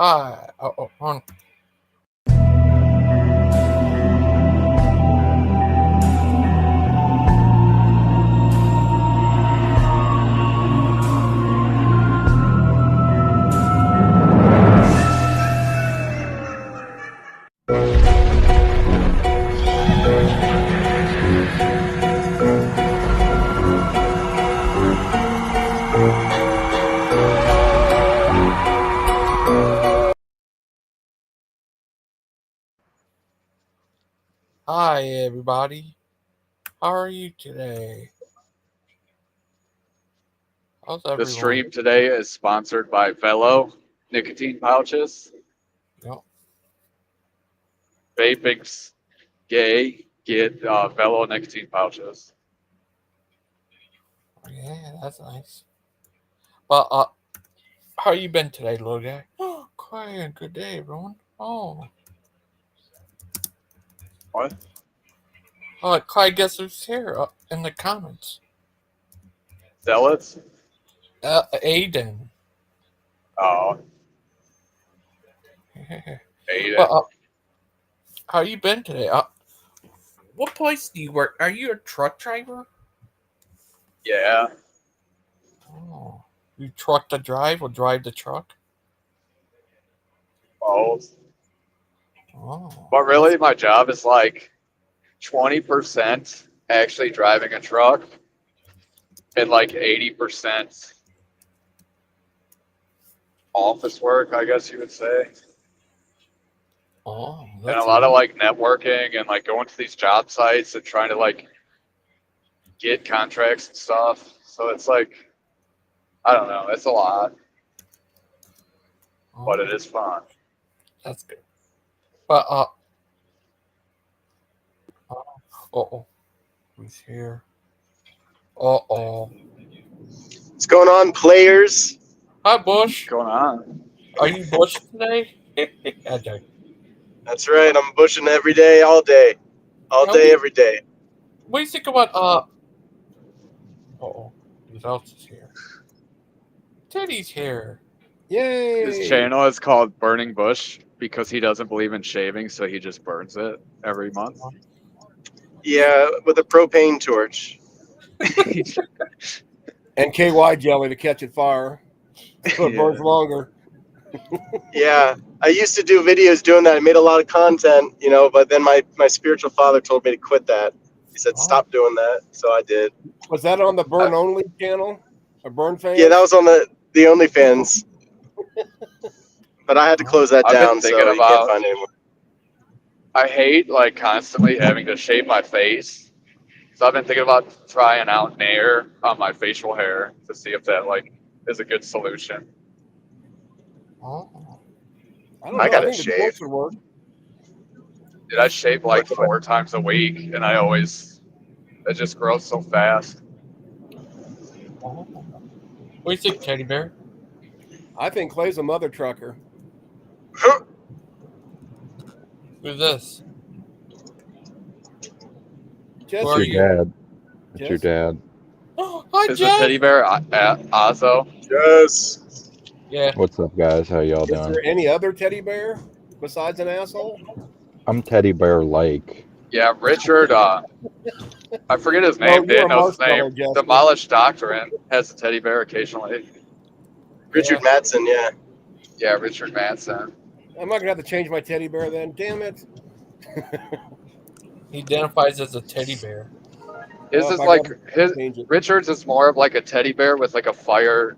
Hi. On. Hi, everybody. How are you today? How's everyone? The stream today is sponsored by Velo nicotine pouches. Yep. Vaping's gay. Get Velo nicotine pouches. Yeah, that's nice. But how you been today, little guy? Oh, quiet. Good day, everyone. Oh. What? Clyde, guess who's here in the comments? Zealots? Aiden. Oh, But Aiden. how you been today? What place do you work? Are you a truck driver? Yeah. Oh. You truck the drive or drive the truck? Both. Oh. But really, my job is like 20% actually driving a truck and like 80% office work, I guess you would say. Oh, And that's a lot nice. of like networking and like going to these job sites and trying to like get contracts and stuff. So it's like, I don't know, it's a lot, but it is fun. That's good. But oh, who's here? Oh. What's going on, players? Hi, Bush. What's going on? Are you Bush today? Okay. That's right. I'm bushing every day, all day, every day. What do you think about who else is here? Teddy's here. Yay! His channel is called Burning Bush because he doesn't believe in shaving, so he just burns it every month. Yeah, with a propane torch. And KY jelly to catch it fire, so it burns longer. Yeah, I used to do videos doing that. I made a lot of content, but then my spiritual father told me to quit that. He said, stop doing that. So I did. Was that on the Burn Only channel? A Burn fan? Yeah, that was on the OnlyFans. But I had to close that down, so you can't find it anymore. I hate like constantly having to shave my face. So I've been thinking about trying out Nair on my facial hair to see if that like is a good solution. Oh. I got to shave. Dude, I shave like 4 times a week, and it just grows so fast. Oh. What do you think, Teddy Bear? I think Clay's a mother trucker. Who's this? It's your dad. It's your dad. Oh, hi, Is the teddy bear Ozzo? Yes. Yeah. What's up, guys? How y'all Is doing? there any other teddy bear besides an asshole? I'm Teddy Bear Like. Yeah, Richard. I forget his name. Dan knows his name. Demolished Doctrine has a teddy bear occasionally. Richard Madsen, yeah. Yeah, Richard Madsen. I'm not gonna have to change my teddy bear then. Damn it. He identifies as a teddy bear. His is like Richard's is more of like a teddy bear with like a fire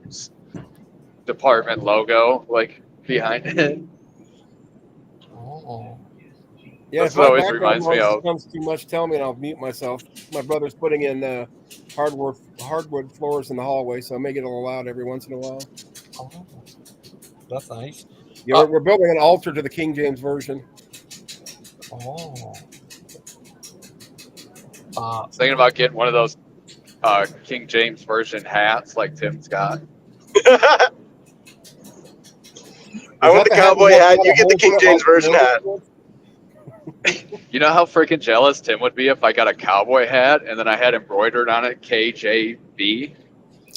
department logo like behind it. Oh. Yeah, that's what always reminds me of. Comes too much, tell me, and I'll mute myself. My brother's putting in hardwood floors in the hallway, so I may get a little loud every once in a while. Oh, that's nice. Yeah, we're building an altar to the King James Version. Oh. I was thinking about getting one of those King James Version hats like Tim's got. I want the cowboy hat. You get the King James Version hat. You know how freaking jealous Tim would be if I got a cowboy hat and then I had embroidered on it KJB?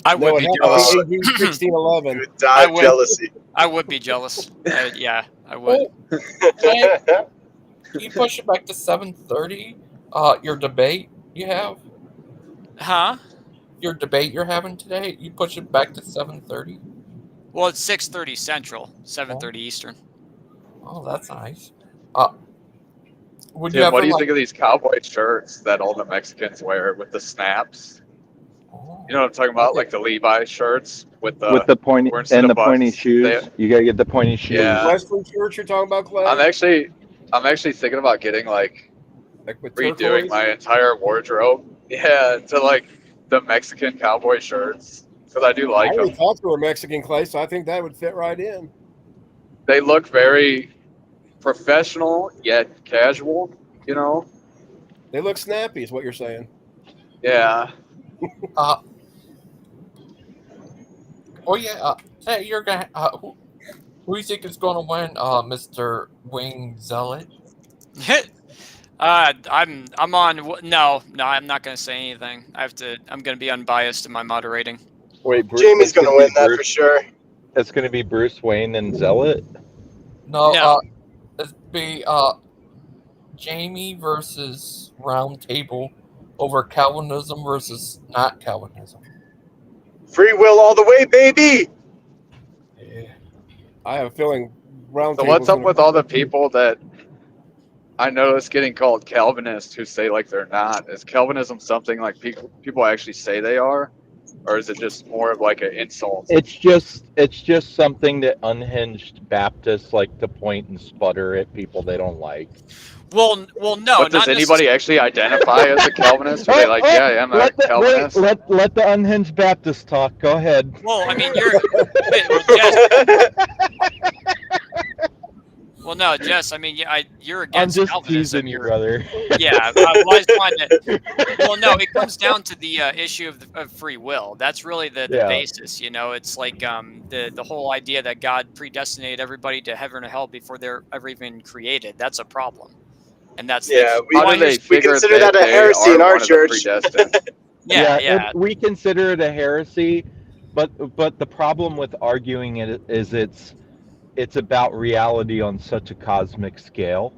I would be it jealous. happened in AD 1611. You would die of would. jealousy. I would be jealous. Yeah, I would. Can you push it back to 7:30? Your debate you have? Huh? Your debate you're having today? You push it back to 7:30? Well, it's 6:30 Central, 7:30 Eastern. Oh, that's nice. Would you Tim, ever what do you like? think of these cowboy shirts that all the Mexicans wear with the snaps? Oh, You know what I'm talking about? Like the Levi shirts with with the pointy where instead and of the pointy buttons, shoes. You gotta get the pointy shoes. Yeah. Western church you're talking about, Clay? I'm actually thinking about getting like with redoing turquoise? my entire wardrobe. Yeah, to like the Mexican cowboy shirts because I do I like already them. thought you were Mexican, Clay, so I think that would fit right in. They look very professional yet casual. You know? They look snappy, is what you're saying. Yeah. oh yeah. Hey, you're gonna. Who do you think is going to win, Mr. Wing Zealot? I'm on. No, I'm not going to say anything. I'm going to be unbiased in my moderating. Wait, Jamie's going to win that for sure. It's gonna be Bruce Wayne and Zealot. No. It'd be Jamie versus Round Table over Calvinism versus not Calvinism. Free will all the way, baby. Yeah. I have a feeling round So what's up with all the people that I notice getting called Calvinists who say like they're not? Is Calvinism something like people actually say they are, or is it just more of like an insult? It's just something that unhinged Baptists like to point and sputter at people they don't like. Well, no. But does anybody actually identify as a Calvinist? Are they like, yeah, I am a Calvinist? Let the unhinged Baptist talk. Go ahead. Well, I mean, well, no, Jess. I mean, you're against I'm just Calvinism. teasing you, brother. Yeah, I find that. Well, no, it comes down to the issue of free will. That's really the basis. You know, it's like the whole idea that God predestinated everybody to heaven or hell before they're ever even created. That's a problem, and that's we consider that a heresy in our church. Yeah. We consider it a heresy, but the problem with arguing it is it's about reality on such a cosmic scale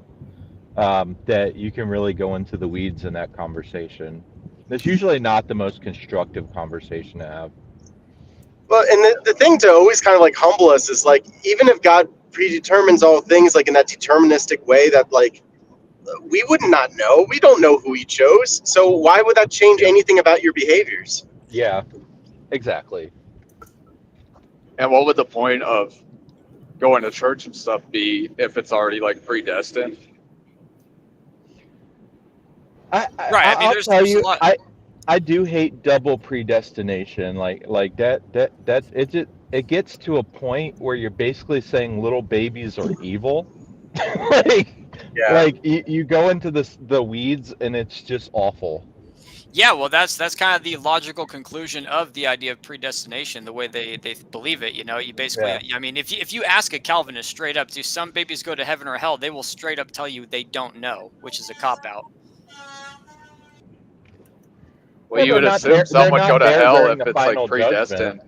that you can really go into the weeds in that conversation. It's usually not the most constructive conversation to have. Well, and the thing to always kind of like humble us is like, even if God predetermines all things like in that deterministic way that like we would not know, we don't know who he chose. So why would that change anything about your behaviors? Yeah, exactly. And what would the point of going to church and stuff be if it's already like predestined? There's a lot. I do hate double predestination. Like that it gets to a point where you're basically saying little babies are evil. Like you go into the weeds and it's just awful. Yeah, well, that's kind of the logical conclusion of the idea of predestination, the way they believe it. You know, you basically, I mean, if you ask a Calvinist straight up, do some babies go to heaven or hell? They will straight up tell you they don't know, which is a cop out. Well, you would assume some would go to hell if it's like predestined.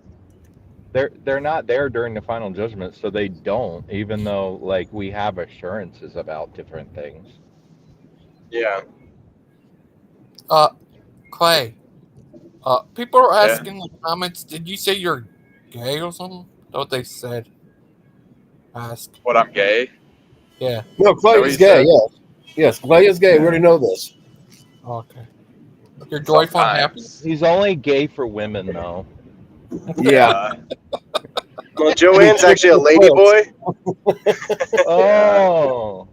They're not there during the final judgment, so they don't, even though like we have assurances about different things. Yeah. Clay, people are asking in the comments, did you say you're gay or something? That's what they said. Ask. What, I'm gay? Yeah. No, Clay is gay, yes. Yes, Clay is gay. We already know this. Okay. You're joyful and happy? He's only gay for women, though. Yeah. Well, Joanne's actually a lady boy. Oh.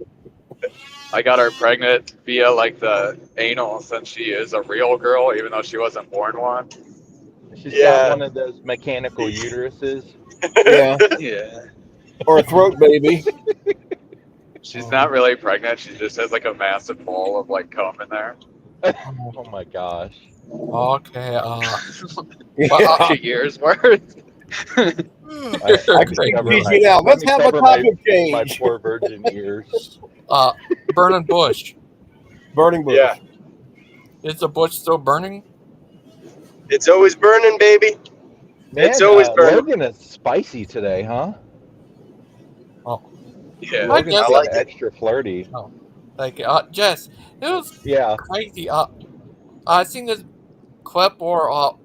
I got her pregnant via like the anal since she is a real girl, even though she wasn't born one. She's got one of those mechanical uteruses. Yeah. Or a throat baby. She's not really pregnant. She just has like a massive ball of like cum in there. Oh my gosh. Okay. 2 years worth. I can see PG now. Let's have a topic change. My poor virgin ears. Burning bush. Burning bush. Yeah. Is the bush still burning? It's always burning, baby. Man, It's always been. Logan is spicy today, huh? Oh, Yeah. Logan's Jess, I being like it. extra flirty. like Jess, it was Yeah. crazy. I seen this clip or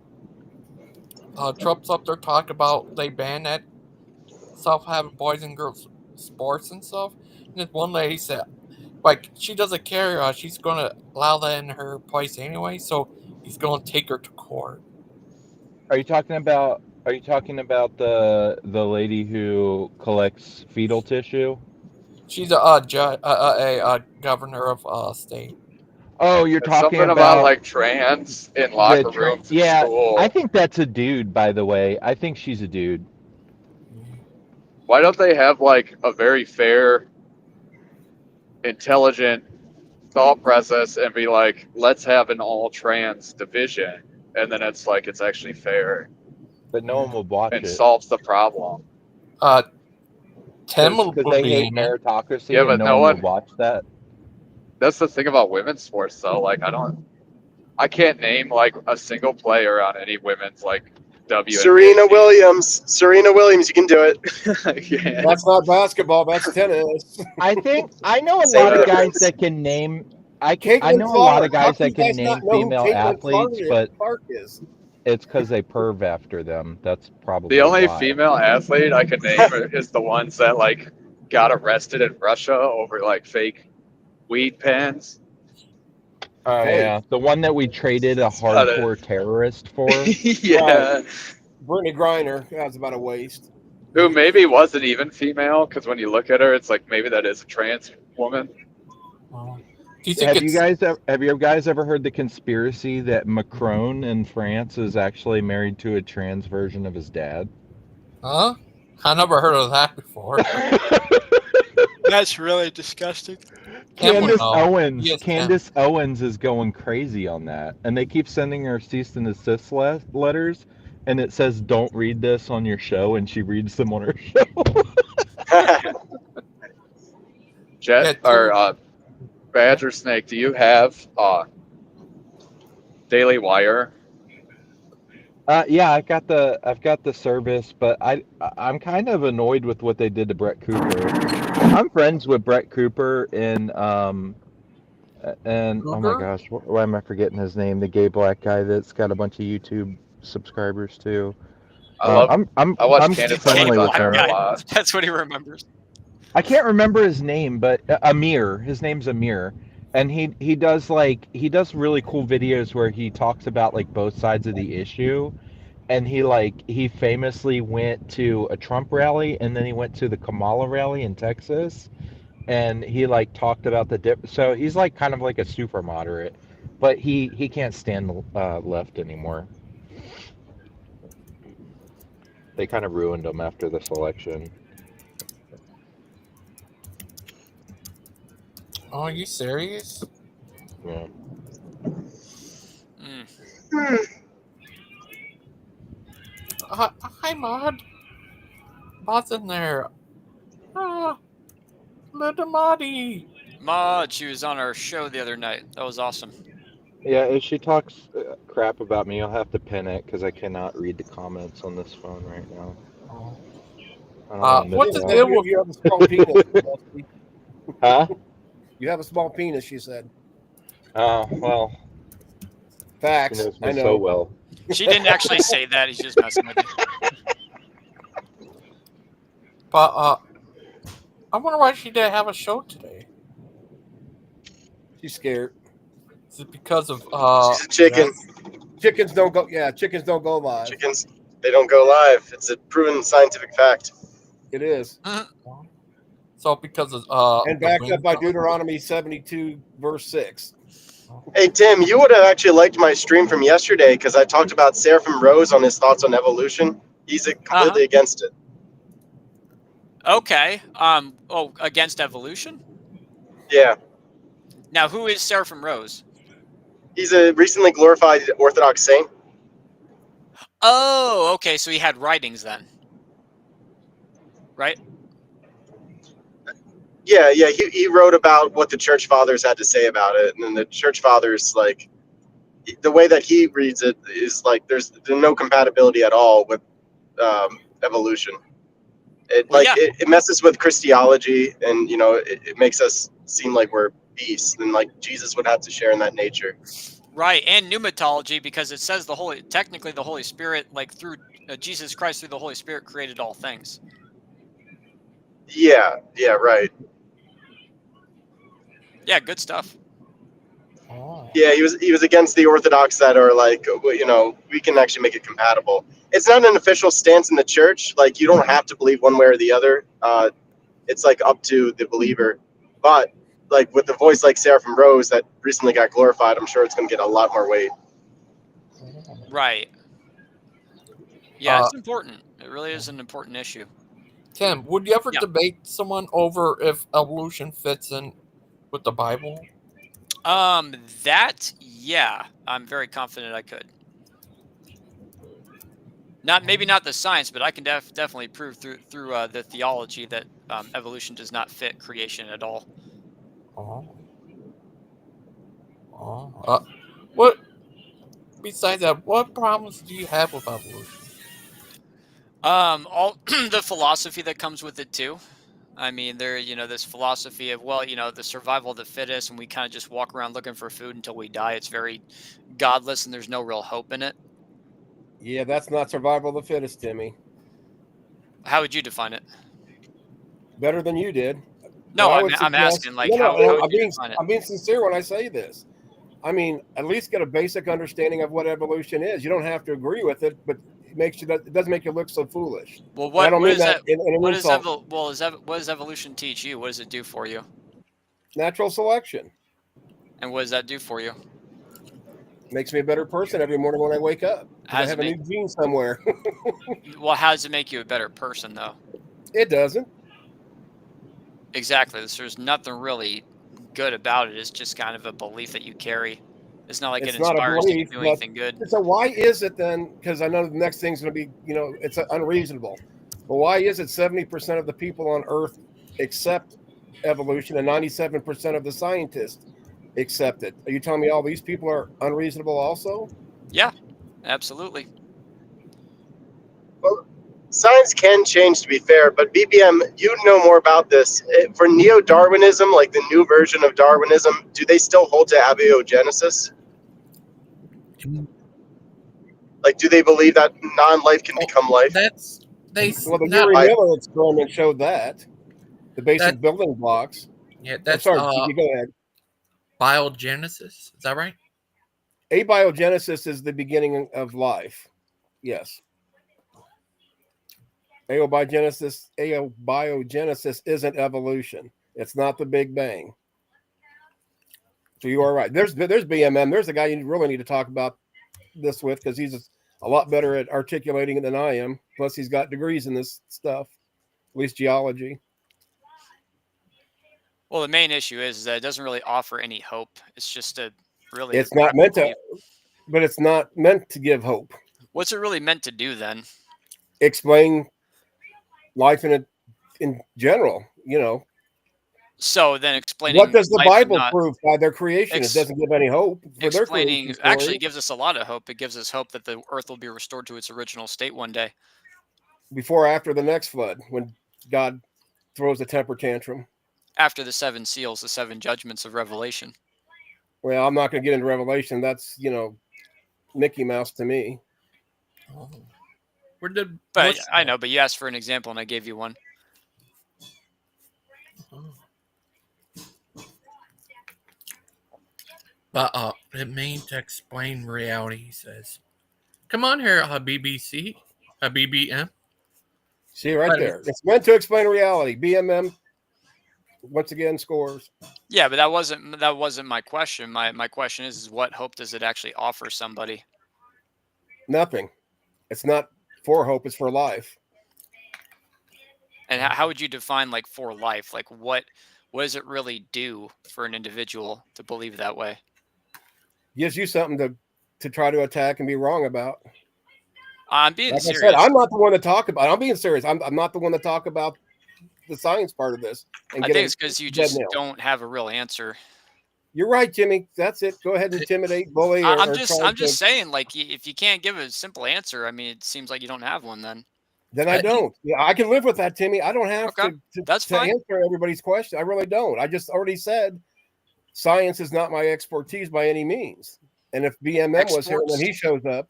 Trump's up there talk about they ban that stuff having boys and girls sports and stuff. And this one lady said, like, she doesn't care. She's gonna allow that in her place anyway. So he's gonna take her to court. Are you talking about the lady who collects fetal tissue? She's a governor of state. Oh, you're It's talking something about about like trans in locker rooms in yeah, school. I think that's a dude, by the way. I think she's a dude. Why don't they have like a very fair, intelligent thought process and be like, let's have an all trans division, and then it's like it's actually fair But no one will watch and it. solves the problem. Tim will Because they be hate in it. meritocracy Yeah, but and no no one one- will watch that. That's the thing about women's sports, though. Like, I can't name like a single player on any women's like WNBA Serena team. Williams, you can do it. Yeah. That's not basketball. That's tennis. I know a Same lot of guys difference. that can name. I Caitlin know a lot of Clark. How guys that you can guys name not know who female Caitlin athletes, but Clark is? it's because they perv after them. That's probably The only why. female athlete I can name is the ones that like got arrested in Russia over like fake weed pens. Oh Hey. yeah, the one that we traded a hardcore terrorist for. Yeah. Brittany Griner. That's about a waste. Who maybe wasn't even female, because when you look at her, it's like maybe that is a trans woman. Do you think Have you guys ever heard the conspiracy that Macron in France is actually married to a trans version of his dad? Huh? I never heard of that before. That's really disgusting. Candace no. Owens. Yes, Candace Owens is going crazy on that, and they keep sending her cease and desist letters, and it says don't read this on your show, and she reads them on her show. Badger Snake, do you have Daily Wire? Yeah, I've got the service, but I'm kind of annoyed with what they did to Brett Cooper. I'm friends with Brett Cooper and oh my gosh, why am I forgetting his name? The gay black guy that's got a bunch of YouTube subscribers too. I'm friendly with him. That's what he remembers. I can't remember his name, but Amir. His name's Amir, and he does really cool videos where he talks about like both sides of the issue. And he famously went to a Trump rally, and then he went to the Kamala rally in Texas, and he like talked about so he's like kind of like a super moderate, but he can't stand the left anymore. They kind of ruined him after this election. Oh, are you serious? Yeah. Hi, Maud. Maud's in there. Little Maudie. Maud, she was on our show the other night. That was awesome. Yeah, if she talks crap about me, I'll have to pin it because I cannot read the comments on this phone right now. What's the deal with you? Have a small penis. Huh? You have a small penis, she said. Oh, well. Facts. She knows me I know. so well. She didn't actually say that. He's just messing with you. But I wonder why she didn't have a show today. She's scared. Is it because of She's a chicken. Chickens don't go. Yeah, chickens don't go live. Chickens, they don't go live. It's a proven scientific fact. It is. So because of and backed up by Deuteronomy 72 verse 6. Hey Tim, you would have actually liked my stream from yesterday because I talked about Seraphim Rose on his thoughts on evolution. He's completely against it. Okay. Against evolution? Yeah. Now, who is Seraphim Rose? He's a recently glorified Orthodox saint. Oh, okay. So he had writings then, right? Yeah. He wrote about what the church fathers had to say about it, and then the church fathers, like, the way that he reads it is like there's no compatibility at all with evolution. It Well, like yeah. it messes with Christology, and it makes us seem like we're beasts, and like Jesus would have to share in that nature. Right, and pneumatology, because it says technically the Holy Spirit, like through Jesus Christ through the Holy Spirit created all things. Yeah, right. Yeah, good stuff. Oh. Yeah, he was against the Orthodox that are like, we can actually make it compatible. It's not an official stance in the church. Like, you don't have to believe one way or the other. It's like up to the believer. But like with a voice like Seraphim Rose that recently got glorified, I'm sure it's going to get a lot more weight. Right. Yeah, it's important. It really is an important issue. Tim, would you ever Yeah. debate someone over if evolution fits in with the Bible? Yeah, I'm very confident I could. Maybe not the science, but I can definitely prove through the theology that evolution does not fit creation at all. Oh. Oh. What? Besides that, what problems do you have with evolution? All the philosophy that comes with it too. I mean, this philosophy of, well, the survival of the fittest, and we kind of just walk around looking for food until we die. It's very godless, and there's no real hope in it. Yeah, that's not survival of the fittest, Timmy. How would you define it? Better than you did. No, I I'm, would I'm suggest, asking, like, no, how would you define it? I'm being sincere when I say this. I mean, at least get a basic understanding of what evolution is. You don't have to agree with it, but it doesn't make you look so foolish. Well, I don't what mean is that that? in an What is insult. what does evolution teach you? What does it do for you? Natural selection And what does that do for you? makes me a better person every morning when I wake up because I have a new gene somewhere. Well, how does it make you a better person, though? It doesn't. Exactly. There's nothing really good about it. It's just kind of a belief that you carry. It's not like it It's not a inspires you to belief, do but anything good. so why is it then? Because I know the next thing's going to be, it's unreasonable. But why is it 70% of the people on Earth accept evolution and 97% of the scientists accept it? Are you telling me all these people are unreasonable also? Yeah, absolutely. Well, science can change, to be fair, but BBM, you know more about this. For neo-Darwinism, like the new version of Darwinism, do they still hold to abiogenesis? Like, do they believe that non-life can become life? Well, the Yuri Miller experiment showed that the basic building blocks. Yeah, that's sorry, you go ahead. Biogenesis, is that right? Abiogenesis is the beginning of life. Yes. Abiogenesis isn't evolution. It's not the Big Bang. So you are right. There's BMM. There's a guy you really need to talk about this with because he's a lot better at articulating it than I am. Plus, he's got degrees in this stuff, at least geology. Well, the main issue is that it doesn't really offer any hope. It's just It's not meant to, but it's not meant to give hope. What's it really meant to do then? Explain life in general, So then explaining what does the Bible prove by their creation? It doesn't give any hope for their creation story. Actually gives us a lot of hope. It gives us hope that the earth will be restored to its original state one day. Before or after the next flood, when God throws a temper tantrum. After the 7 seals, the 7 judgments of Revelation. Well, I'm not going to get into Revelation. That's, Mickey Mouse to me. Oh. But I know, but you asked for an example and I gave you one. But it means to explain reality, he says. Come on here, BBC, BBM. See right there. It's meant to explain reality. BMM once again scores. Yeah, but that wasn't my question. My question is what hope does it actually offer somebody? Nothing. It's not for hope, it's for life. And how would you define like for life? Like what does it really do for an individual to believe that way? Gives you something to try to attack and be wrong about. I'm being serious. I said, I'm not the one to talk about. I'm being serious. I'm not the one to talk about the science part of this. I think it's because you just don't have a real answer. You're right, Jimmy. That's it. Go ahead and intimidate, bully. I'm just saying, like, if you can't give a simple answer, I mean, it seems like you don't have one then. Then I don't. Yeah, I can live with that, Timmy. I don't have Okay. That's to fine. answer everybody's question. I really don't. I just already said science is not my expertise by any means. And if BMM was here when he shows up,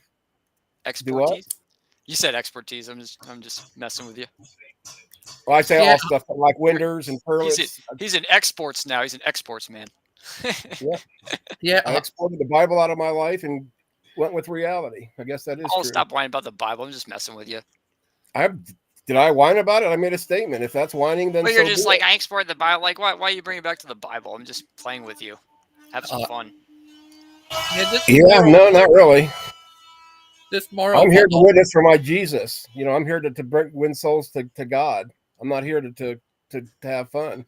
do what? Expertise? You said expertise. I'm just messing with you. Well, I say all stuff like winders and perlits. He's in exports now. He's an exports man. Yeah. I exported the Bible out of my life and went with reality. I guess that is I'll true. stop whining about the Bible. I'm just messing with you. Did I whine about it? I made a statement. If that's whining, then But you're just like, I exported the Bible. Like, why you bring it back to the Bible? I'm just playing with you. Have some fun. Yeah, no, not really. I'm here to witness for my Jesus. You know, I'm here to win souls to God. I'm not here to have fun.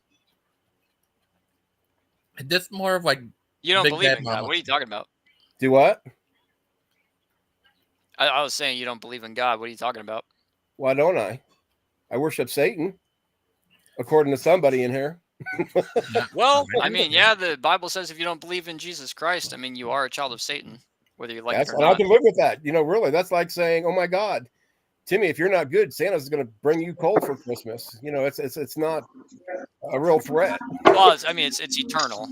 This more of like you don't believe in God. What are you talking about? Do what? I was saying you don't believe in God. What are you talking about? Why don't I? I worship Satan, according to somebody in here. Well, I mean, yeah, the Bible says if you don't believe in Jesus Christ, I mean, you are a child of Satan, whether you like it or not. I can live with that. You know, really, that's like saying, "Oh my God, Timmy, if you're not good, Santa's going to bring you coal for Christmas." You know, it's not a real threat. Well, I mean, it's eternal,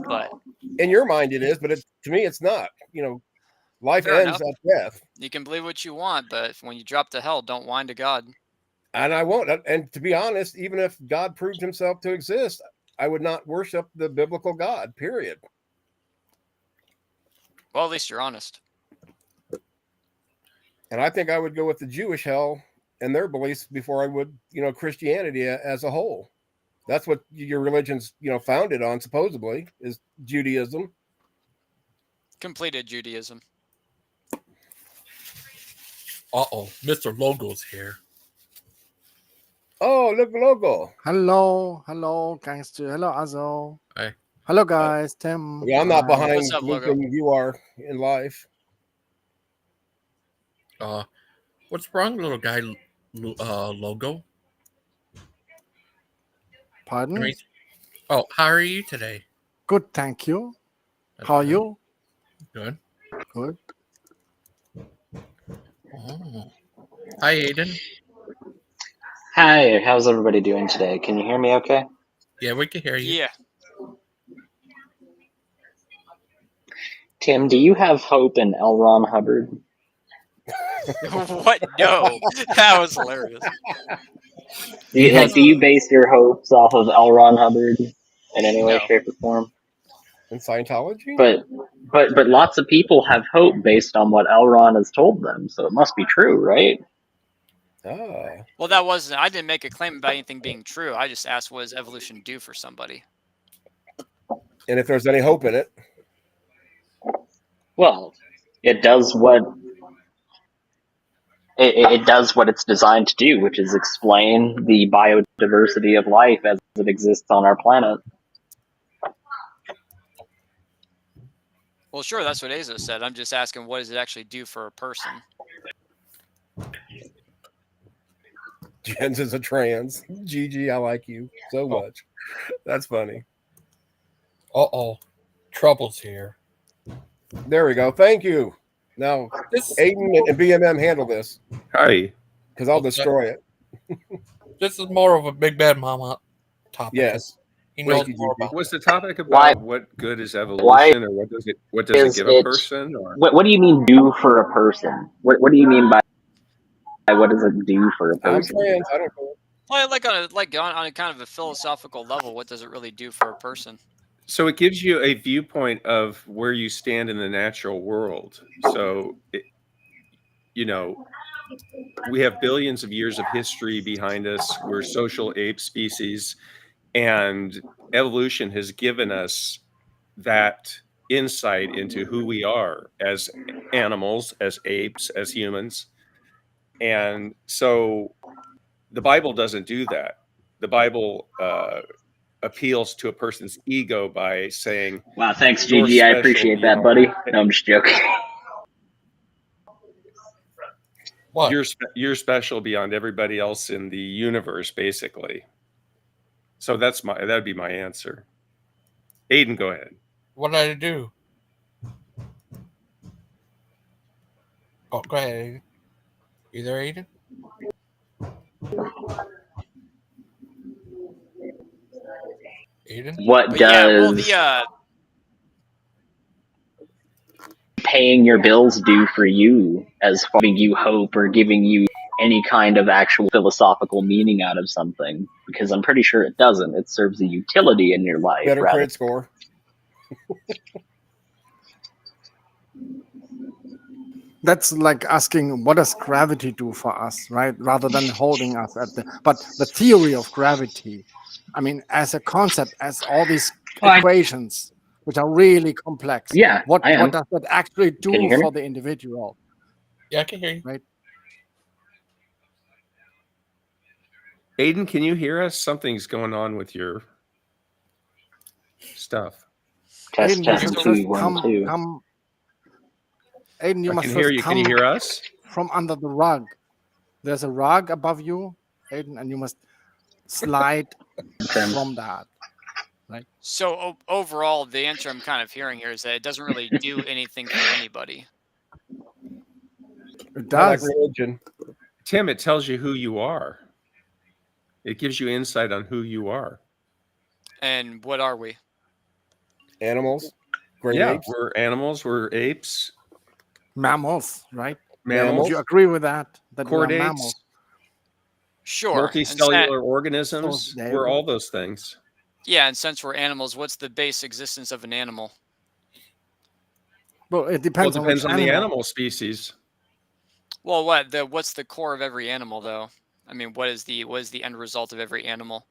but in your mind it is, but to me, it's not. You know, life ends at death. You can believe what you want, but when you drop to hell, don't whine to God. And I won't. And to be honest, even if God proved himself to exist, I would not worship the biblical God, period. Well, at least you're honest. And I think I would go with the Jewish hell and their beliefs before I would, Christianity as a whole. That's what your religion's, founded on, supposedly, is Judaism. Completed Judaism. Uh-oh, Mr. Logo's here. Oh, look, Logo. Hello, gangster. Hello, Azo. Hey. Hello, guys. Tim. Yeah, I'm not behind What's up, Logo? you are in life. What's wrong, little guy, Logo? Pardon? Oh, how are you today? Good, thank you. How are you? Good. Good. Oh. Hi, Aiden. Hi, how's everybody doing today? Can you hear me okay? Yeah, we can hear you. Yeah. Tim, do you have hope in L. Ron Hubbard? What? No. That was hilarious. Do you base your hopes off of L. Ron Hubbard in any way, shape, or form? In Scientology? But lots of people have hope based on what L. Ron has told them, so it must be true, right? Oh. Well, I didn't make a claim about anything being true. I just asked, what does evolution do for somebody? And if there's any hope in it? Well, it does what it's designed to do, which is explain the biodiversity of life as it exists on our planet. Well, sure, that's what Azo said. I'm just asking, what does it actually do for a person? Jens is a trans. Gigi, I like you so much. That's funny. Uh-oh. Trouble's here. There we go. Thank you. Now, Aiden and BMM handle this. Hi. Because I'll destroy it. This is more of a big bad mama topic. Yes. He knows more about Was the topic about what good is evolution, or what does it give a person? Or what do you mean do for a person? What do you mean by what does it do for a person? I'm trans. I don't know. Well, on a kind of a philosophical level, what does it really do for a person? So it gives you a viewpoint of where you stand in the natural world. So, we have billions of years of history behind us. We're social ape species, and evolution has given us that insight into who we are as animals, as apes, as humans. And so the Bible doesn't do that. The Bible appeals to a person's ego by saying, "Wow, thanks, Gigi. I appreciate that, buddy." No, I'm just joking. What? You're special beyond everybody else in the universe, basically. So that'd be my answer. Aiden, go ahead. What did I do? Oh, go ahead, Aiden. You there, Aiden? Aiden? What But does yeah, well, the paying your bills do for you as far as giving you hope or giving you any kind of actual philosophical meaning out of something? Because I'm pretty sure it doesn't. It serves a utility in your life. Better rather. credit score. That's like asking, what does gravity do for us, right? Rather than holding us at but the theory of gravity, I mean, as a concept, as all these equations, which are really complex. Yeah, What I am. does that actually Can you do hear me? for the individual? Yeah, I can hear you. Right. Aiden, can you hear us? Something's going on with your stuff. Test, Aiden, test, you should 2, just 1, 2. come. Aiden, you I must can hear first you. come Can you hear us? from under the rug. There's a rug above you, Aiden, and you must slide from that. Right. So overall, the answer I'm kind of hearing here is that it doesn't really do anything for anybody. It Not like does. religion. Tim, it tells you who you are. It gives you insight on who you are. And what are we? Animals. Great Yeah, apes. we're animals. We're apes. Mammals, right? Mammals. Would you agree with that? That we are Chordates. mammals. Sure. Multicellular organisms. there you We're go. all those things. Yeah, and since we're animals, what's the base existence of an animal? Well, it Well, depends it on depends which on the animal. animal species. Well, what's the core of every animal, though? I mean, what is the end result of every animal?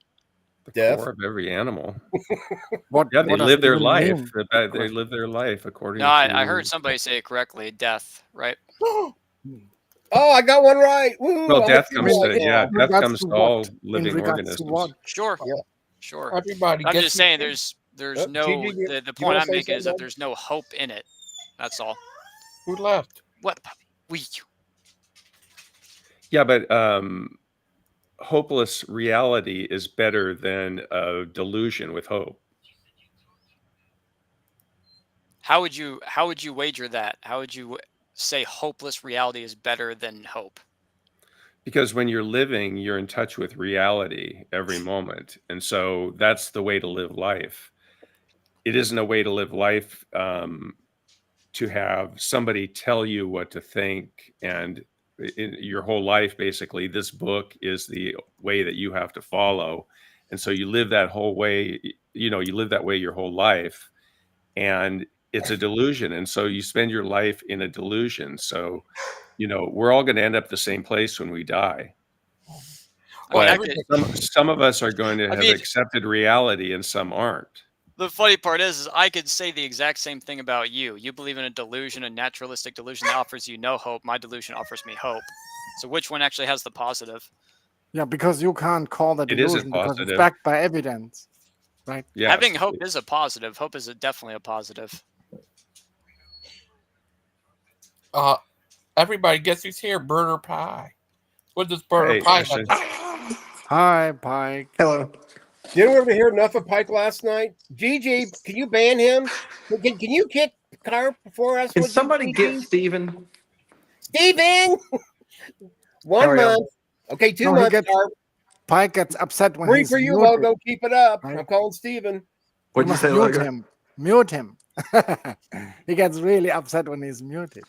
The Death. core of every animal. What? Yeah, they what does live it their even life. mean? They live their life according No, to. I heard somebody say it correctly. Death, right? Oh, I got one right. Woo, Well, I death hope you comes like to it. In death regards comes to to all what? In living regards to what? organisms. Sure, Yeah. sure. Everybody I'm gets just saying there's Oh, no Gigi, the you point wanna I'm say making is that something, there's no hope in it. That's all. who left. What? We. Yeah, but hopeless reality is better than a delusion with hope. How would you wager that? How would you say hopeless reality is better than hope? Because when you're living, you're in touch with reality every moment. And so that's the way to live life. It isn't a way to live life to have somebody tell you what to think. And in your whole life, basically, this book is the way that you have to follow. And so you live that whole way, you live that way your whole life. And it's a delusion. And so you spend your life in a delusion. So, we're all going to end up the same place when we die. I But mean, some of us are going to have accepted reality and some aren't. the funny part is I could say the exact same thing about you. You believe in a delusion, a naturalistic delusion that offers you no hope. My delusion offers me hope. So which one actually has the positive? Yeah, because you can't call that It is a delusion because it's positive. backed by evidence, right? Yes. Having hope is a positive. Hope is definitely a positive. Everybody, guess who's here? Burger Pie. What does Burger Hey, Pie Ashton. have? Hi, Pike. Hello. Didn't we ever hear enough of Pike last night? Gigi, can you ban him? Can you kick Carp for us? Can would you, somebody Gigi? get Steven? Steven! 1 Hurry up. month. Okay, 2 No, he months, gets- Carp. Pike gets upset when 3 he's for you, muted. Logo. Keep it up. Right. I'm calling Steven. What'd you must say, mute Logo? him. Mute him. He gets really upset when he's muted.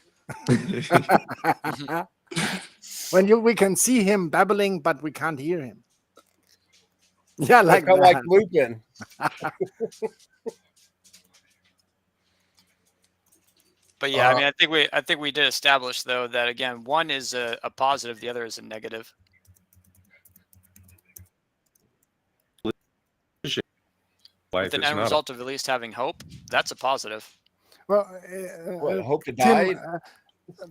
We can see him babbling, but we can't hear him. Yeah, like Kind of that. like Lupin. But yeah, I mean, I think we did establish though that again, one is a positive, the other is a negative. With an end result of at least having hope, that's a positive. Well, hope to Tim, die.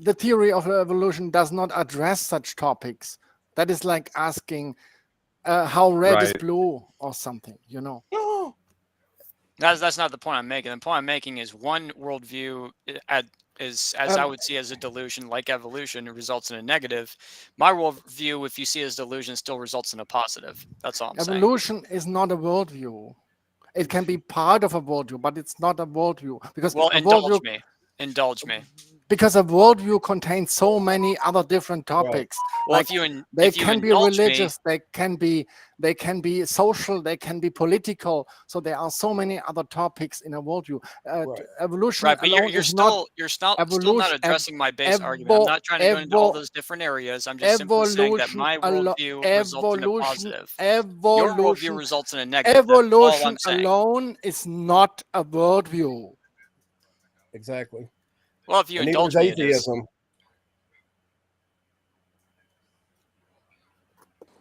The theory of evolution does not address such topics. That is like asking how red is blue or something, That's not the point I'm making. The point I'm making is one worldview as I would see as a delusion, like evolution, it results in a negative. My worldview, if you see as delusion, still results in a positive. That's all I'm saying. Evolution is not a worldview. It can be part of a worldview, but it's not a worldview because indulge me. because a worldview contains so many other different topics. Well, Like if you can be indulge me, religious, they can be social, they can be political. So there are so many other topics in a worldview. Evolution right? But alone you're is not still not evolution. addressing my base argument. I'm not trying to go into all those different areas. I'm just simply saying that my worldview results in a positive. Your worldview results in a negative. That's all I'm saying. Alone is not a worldview. Exactly. Well, if you And indulge neither me, is it is. atheism.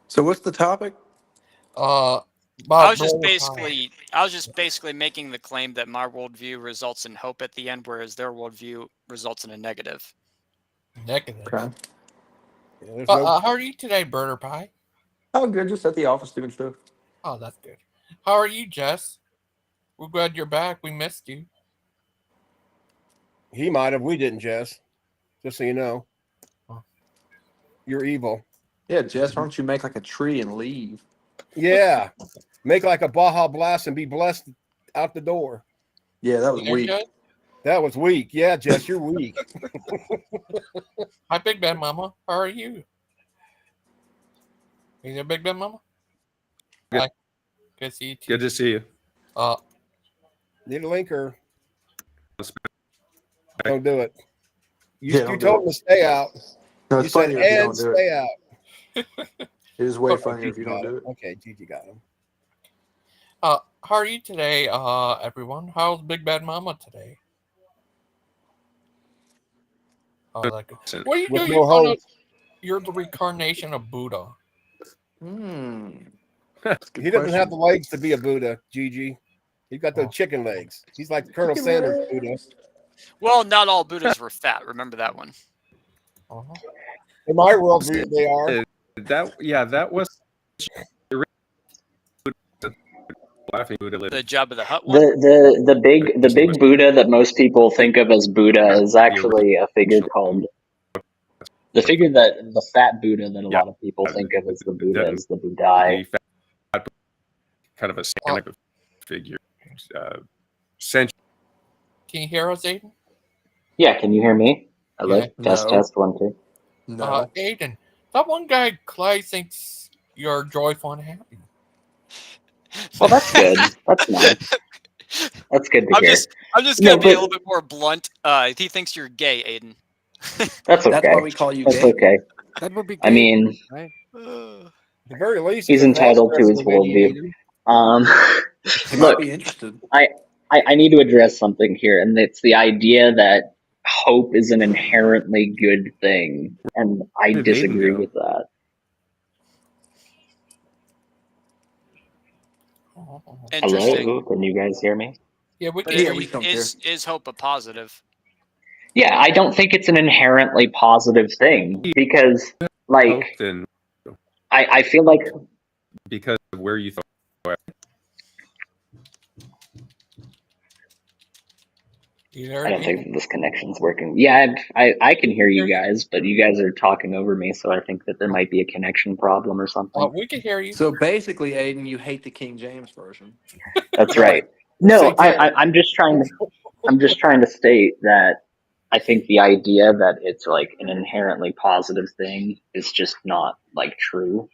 So what's the topic? I was just basically making the claim that my worldview results in hope at the end, whereas their worldview results in a negative. Negative. Okay. Yeah, how are you today, Burger Pie? Oh, good. Just at the office doing stuff. Oh, that's good. How are you, Jess? We're glad you're back. We missed you. He might have. We didn't, Jess. Just so you know. You're evil. Yeah, Jess, why don't you make like a tree and leave? Yeah. Make like a Baja Blast and be blessed out the door. Yeah, that was weak. That was weak. Yeah, Jess, you're weak. Hi, Big Ben Mama. How are you? You there, Big Ben Mama? Good. Hi. Good to see you. Good to see you. Need a linker. Don't do it. You told him to stay out. No, you said, and stay out. It is way funnier if you don't do it. Okay, Gigi got him. How are you today, everyone? How's Big Bad Mama today? Oh, that good. What are you doing? No you're the reincarnation of Buddha. He doesn't have the legs to be a Buddha, Gigi. He's got those chicken legs. He's like Colonel Sanders Buddha. Well, not all Buddhas were fat. Remember that one. In my world, they are. That was laughing Buddha. The Jabba the Hutt one. The big Buddha that most people think of as Buddha is actually a figure called the fat Buddha that a lot of people think of as the Buddha is the Buddhai. Kind of a Santa figure. Can you hear us, Aiden? Yeah, can you hear me? Hello? Yeah. Test 1 2. No. Aiden, that one guy, Clay, thinks you're joyful and happy. Well, that's good. That's nice. That's good to hear. I'm just gonna be a little bit more blunt. He thinks you're gay, Aiden. That's okay. That's why we call you That's gay. okay. That would be gay, I mean, right? At the very least, he's entitled to his worldview. He might be interested. I need to address something here, and it's the idea that hope is an inherently good thing, and I disagree with that. Hello, can you guys hear me? Yeah, we but can hear you. Is hope a positive? Yeah, I don't think it's an inherently positive thing because, like, I feel like because of where you thought. I don't think this connection's working. Yeah, I can hear you guys, but you guys are talking over me, so I think that there might be a connection problem or something. We can hear you. So basically, Aiden, you hate the King James version. That's right. No, I'm just trying to state that I think the idea that it's like an inherently positive thing is just not like true.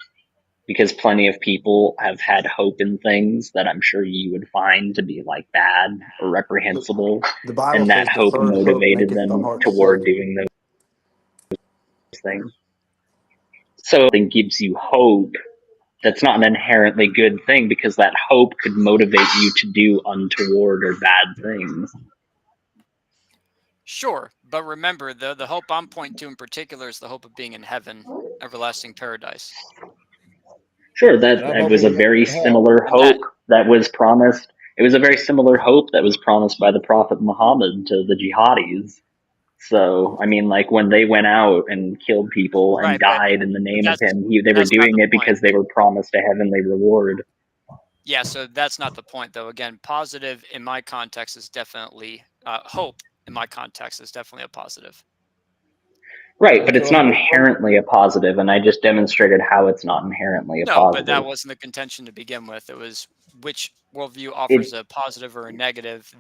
Because plenty of people have had hope in things that I'm sure you would find to be like bad or reprehensible, and that hope motivated them toward doing those things. So it gives you hope. That's not an inherently good thing because that hope could motivate you to do untoward or bad things. Sure, but remember, the hope I'm pointing to in particular is the hope of being in heaven, everlasting paradise. Sure, that was a very similar hope that was promised. It was a very similar hope that was promised by the Prophet Muhammad to the jihadis. So, I mean, like when they went out and killed people and died in the name of him, they were doing it because they were promised a heavenly reward. Yeah, so that's not the point, though. Again, positive in my context is definitely hope. In my context, is definitely a positive. Right, but it's not inherently a positive, and I just demonstrated how it's not inherently a positive. No, but that wasn't the contention to begin with. It was which worldview offers a positive or a negative.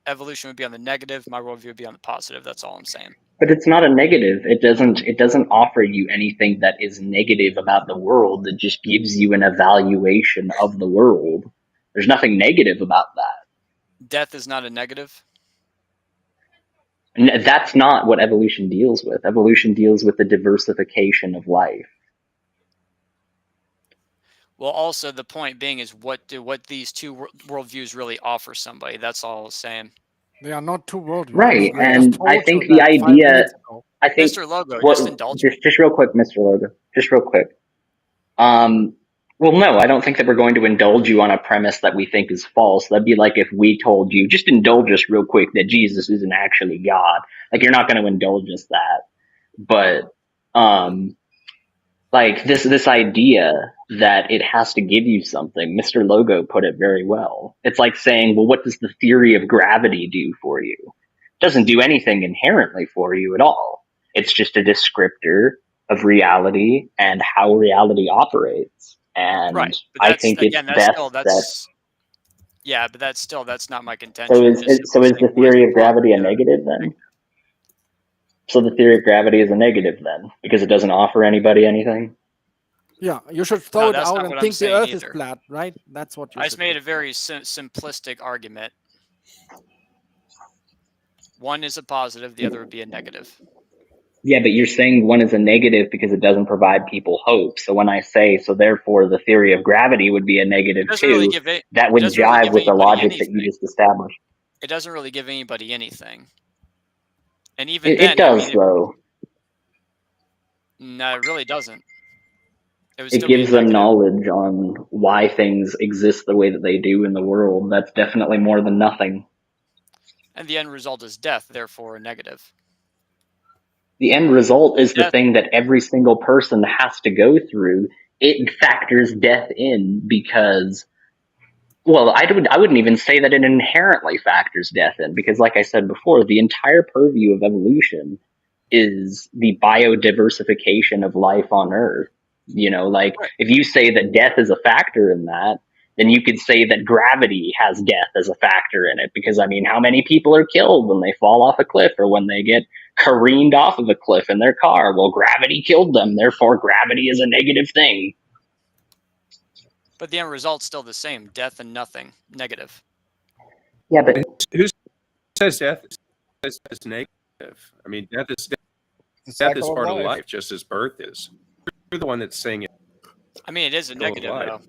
evolution would be on the negative. My worldview would be on the positive. That's all I'm saying. But it's not a negative. It doesn't offer you anything that is negative about the world. It just gives you an evaluation of the world. There's nothing negative about that. Death is not a negative. And that's not what evolution deals with. Evolution deals with the diversification of life. Well, also the point being is what these two worldviews really offer somebody. That's all I was saying. They are not two worldviews. Right, and I think the idea, I think, Mr. Logo, what, just indulge me. just real quick, Mr. Logo, just real quick. Well, no, I don't think that we're going to indulge you on a premise that we think is false. That'd be like if we told you, just indulge us real quick, that Jesus isn't actually God. Like, you're not going to indulge us that. But, like, this idea that it has to give you something, Mr. Logo put it very well. It's like saying, well, what does the theory of gravity do for you? It doesn't do anything inherently for you at all. It's just a descriptor of reality and how reality operates. And right. I think it's best yeah, but that's not my contention. So is the theory of gravity a negative then? So the theory of gravity is a negative then, because it doesn't offer anybody anything? Yeah, you should throw it out and think the Earth is flat, right? That's what you I just made a very simplistic argument. One is a positive, the other would be a negative. Yeah, but you're saying one is a negative because it doesn't provide people hope. So when I say, so therefore the theory of gravity would be a negative too, that would jive with the logic that you just established. It doesn't really give anybody anything. And even then, it does, though. No, it really doesn't. It gives them knowledge on why things exist the way that they do in the world. That's definitely more than nothing. And the end result is death, therefore a negative. The end result is the thing that every single person has to go through. It factors death in because, well, I wouldn't even say that it inherently factors death in, because like I said before, the entire purview of evolution is the biodiversification of life on Earth. You know, like, if you say that death is a factor in that, then you could say that gravity has death as a factor in it, because, I mean, how many people are killed when they fall off a cliff or when they get careened off of a cliff in their car? Well, gravity killed them, therefore gravity is a negative thing. But the end result's still the same, death and nothing, negative. Yeah, but who says death is negative? I mean, death is part of life, just as birth is. You're the one that's saying it. I mean, it is a negative, though.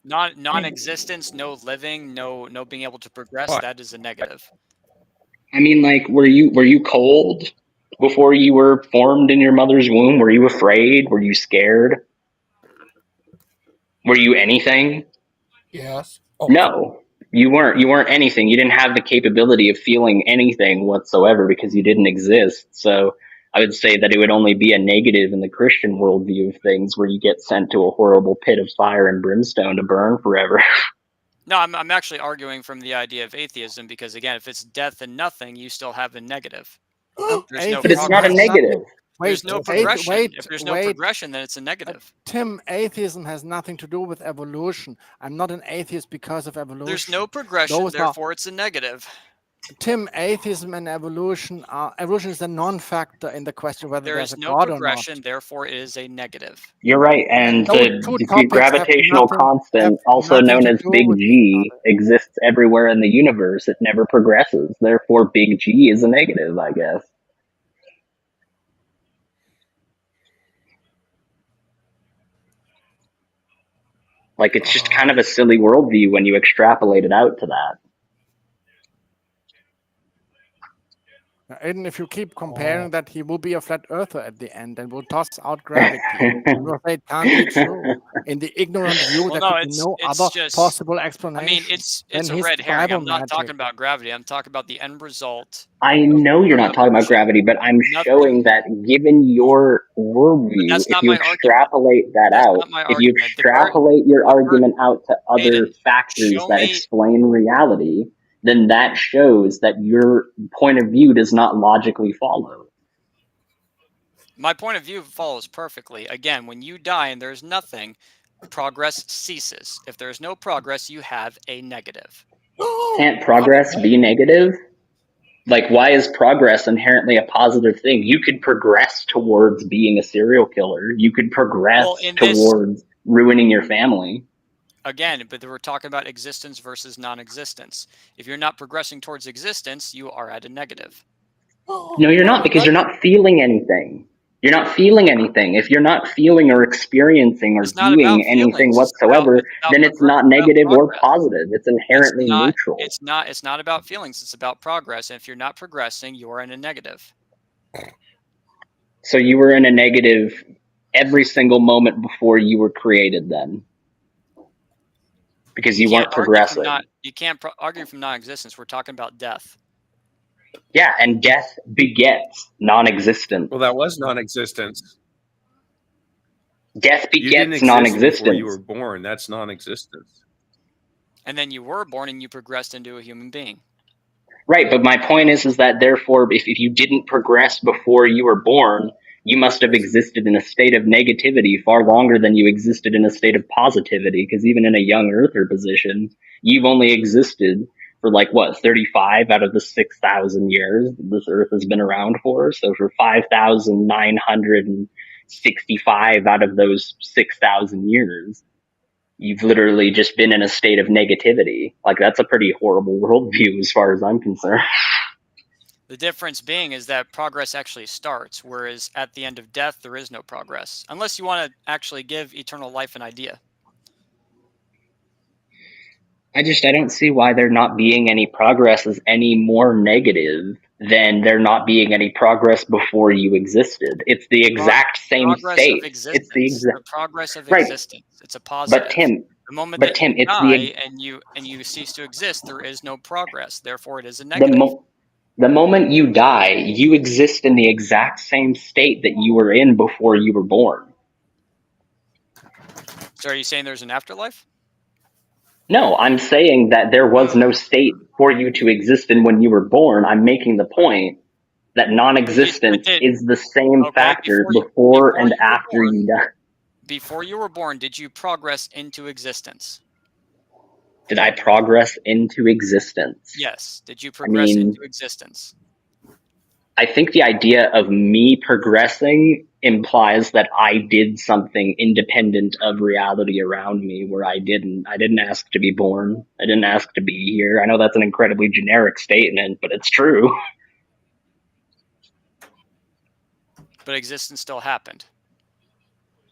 Non-existence, no living, no being able to progress, that is a negative. I mean, like, were you cold before you were formed in your mother's womb? Were you afraid? Were you scared? Were you anything? Yes. Oh. No, you weren't. You weren't anything. You didn't have the capability of feeling anything whatsoever because you didn't exist. So I would say that it would only be a negative in the Christian worldview of things, where you get sent to a horrible pit of fire and brimstone to burn forever. No, I'm actually arguing from the idea of atheism, because, again, if it's death and nothing, you still have a negative. But it's not a negative. There's no progression. If there's no progression, then it's a negative. Tim, atheism has nothing to do with evolution. I'm not an atheist because of evolution. There's no progression, therefore it's a negative. Tim, atheism and evolution is a non-factor in the question whether there's a God or not. There is no progression, therefore it is a negative. You're right, and the gravitational constant, also known as Big G, exists everywhere in the universe. It never progresses, therefore Big G is a negative, I guess. Like, it's just kind of a silly worldview when you extrapolate it out to that. And if you keep comparing that, he will be a flat earther at the end and will toss out gravity. It can't be true. In the ignorant view, there could be no other possible explanation. I mean, it's a red herring. I'm not talking about gravity. I'm talking about the end result. I know you're not talking about gravity, but I'm showing that given your worldview, if you extrapolate that out, if you extrapolate your argument out to other factors that explain reality, then that shows that your point of view does not logically follow. My point of view follows perfectly. Again, when you die and there's nothing, progress ceases. If there's no progress, you have a negative. Can't progress be negative? Like, why is progress inherently a positive thing? You could progress towards being a serial killer. You could progress towards ruining your family. Again, but we're talking about existence versus non-existence. If you're not progressing towards existence, you are at a negative. No, you're not, because you're not feeling anything. You're not feeling anything. If you're not feeling or experiencing or doing anything whatsoever, then it's not negative or positive. It's inherently neutral. It's not about feelings. It's about progress. And if you're not progressing, you are in a negative. So you were in a negative every single moment before you were created then? Because you weren't progressing. You can't argue from non-existence. We're talking about death. Yeah, and death begets non-existence. Well, that was non-existence. Death begets non-existence. Before you were born. That's non-existence. And then you were born and you progressed into a human being. Right, but my point is that therefore, if you didn't progress before you were born, you must have existed in a state of negativity far longer than you existed in a state of positivity, because even in a young earther position, you've only existed for 35 out of the 6,000 years this earth has been around for. So for 5,965 out of those 6,000 years, you've literally just been in a state of negativity. That's a pretty horrible worldview as far as I'm concerned. The difference being is that progress actually starts, whereas at the end of death, there is no progress. Unless you want to actually give eternal life an idea. I don't see why there not being any progress is any more negative than there not being any progress before you existed. It's the exact same state. It's the progress of existence. It's a positive. But Tim, the moment that you die and you cease to exist, there is no progress. Therefore, it is a negative. The moment you die, you exist in the exact same state that you were in before you were born. So are you saying there's an afterlife? No, I'm saying that there was no state for you to exist in when you were born. I'm making the point that non-existence is the same factor before and after you die. Before you were born, did you progress into existence? Did I progress into existence? Yes. Did you progress into existence? I think the idea of me progressing implies that I did something independent of reality around me where I didn't ask to be born. I didn't ask to be here. I know that's an incredibly generic statement, but it's true. But existence still happened.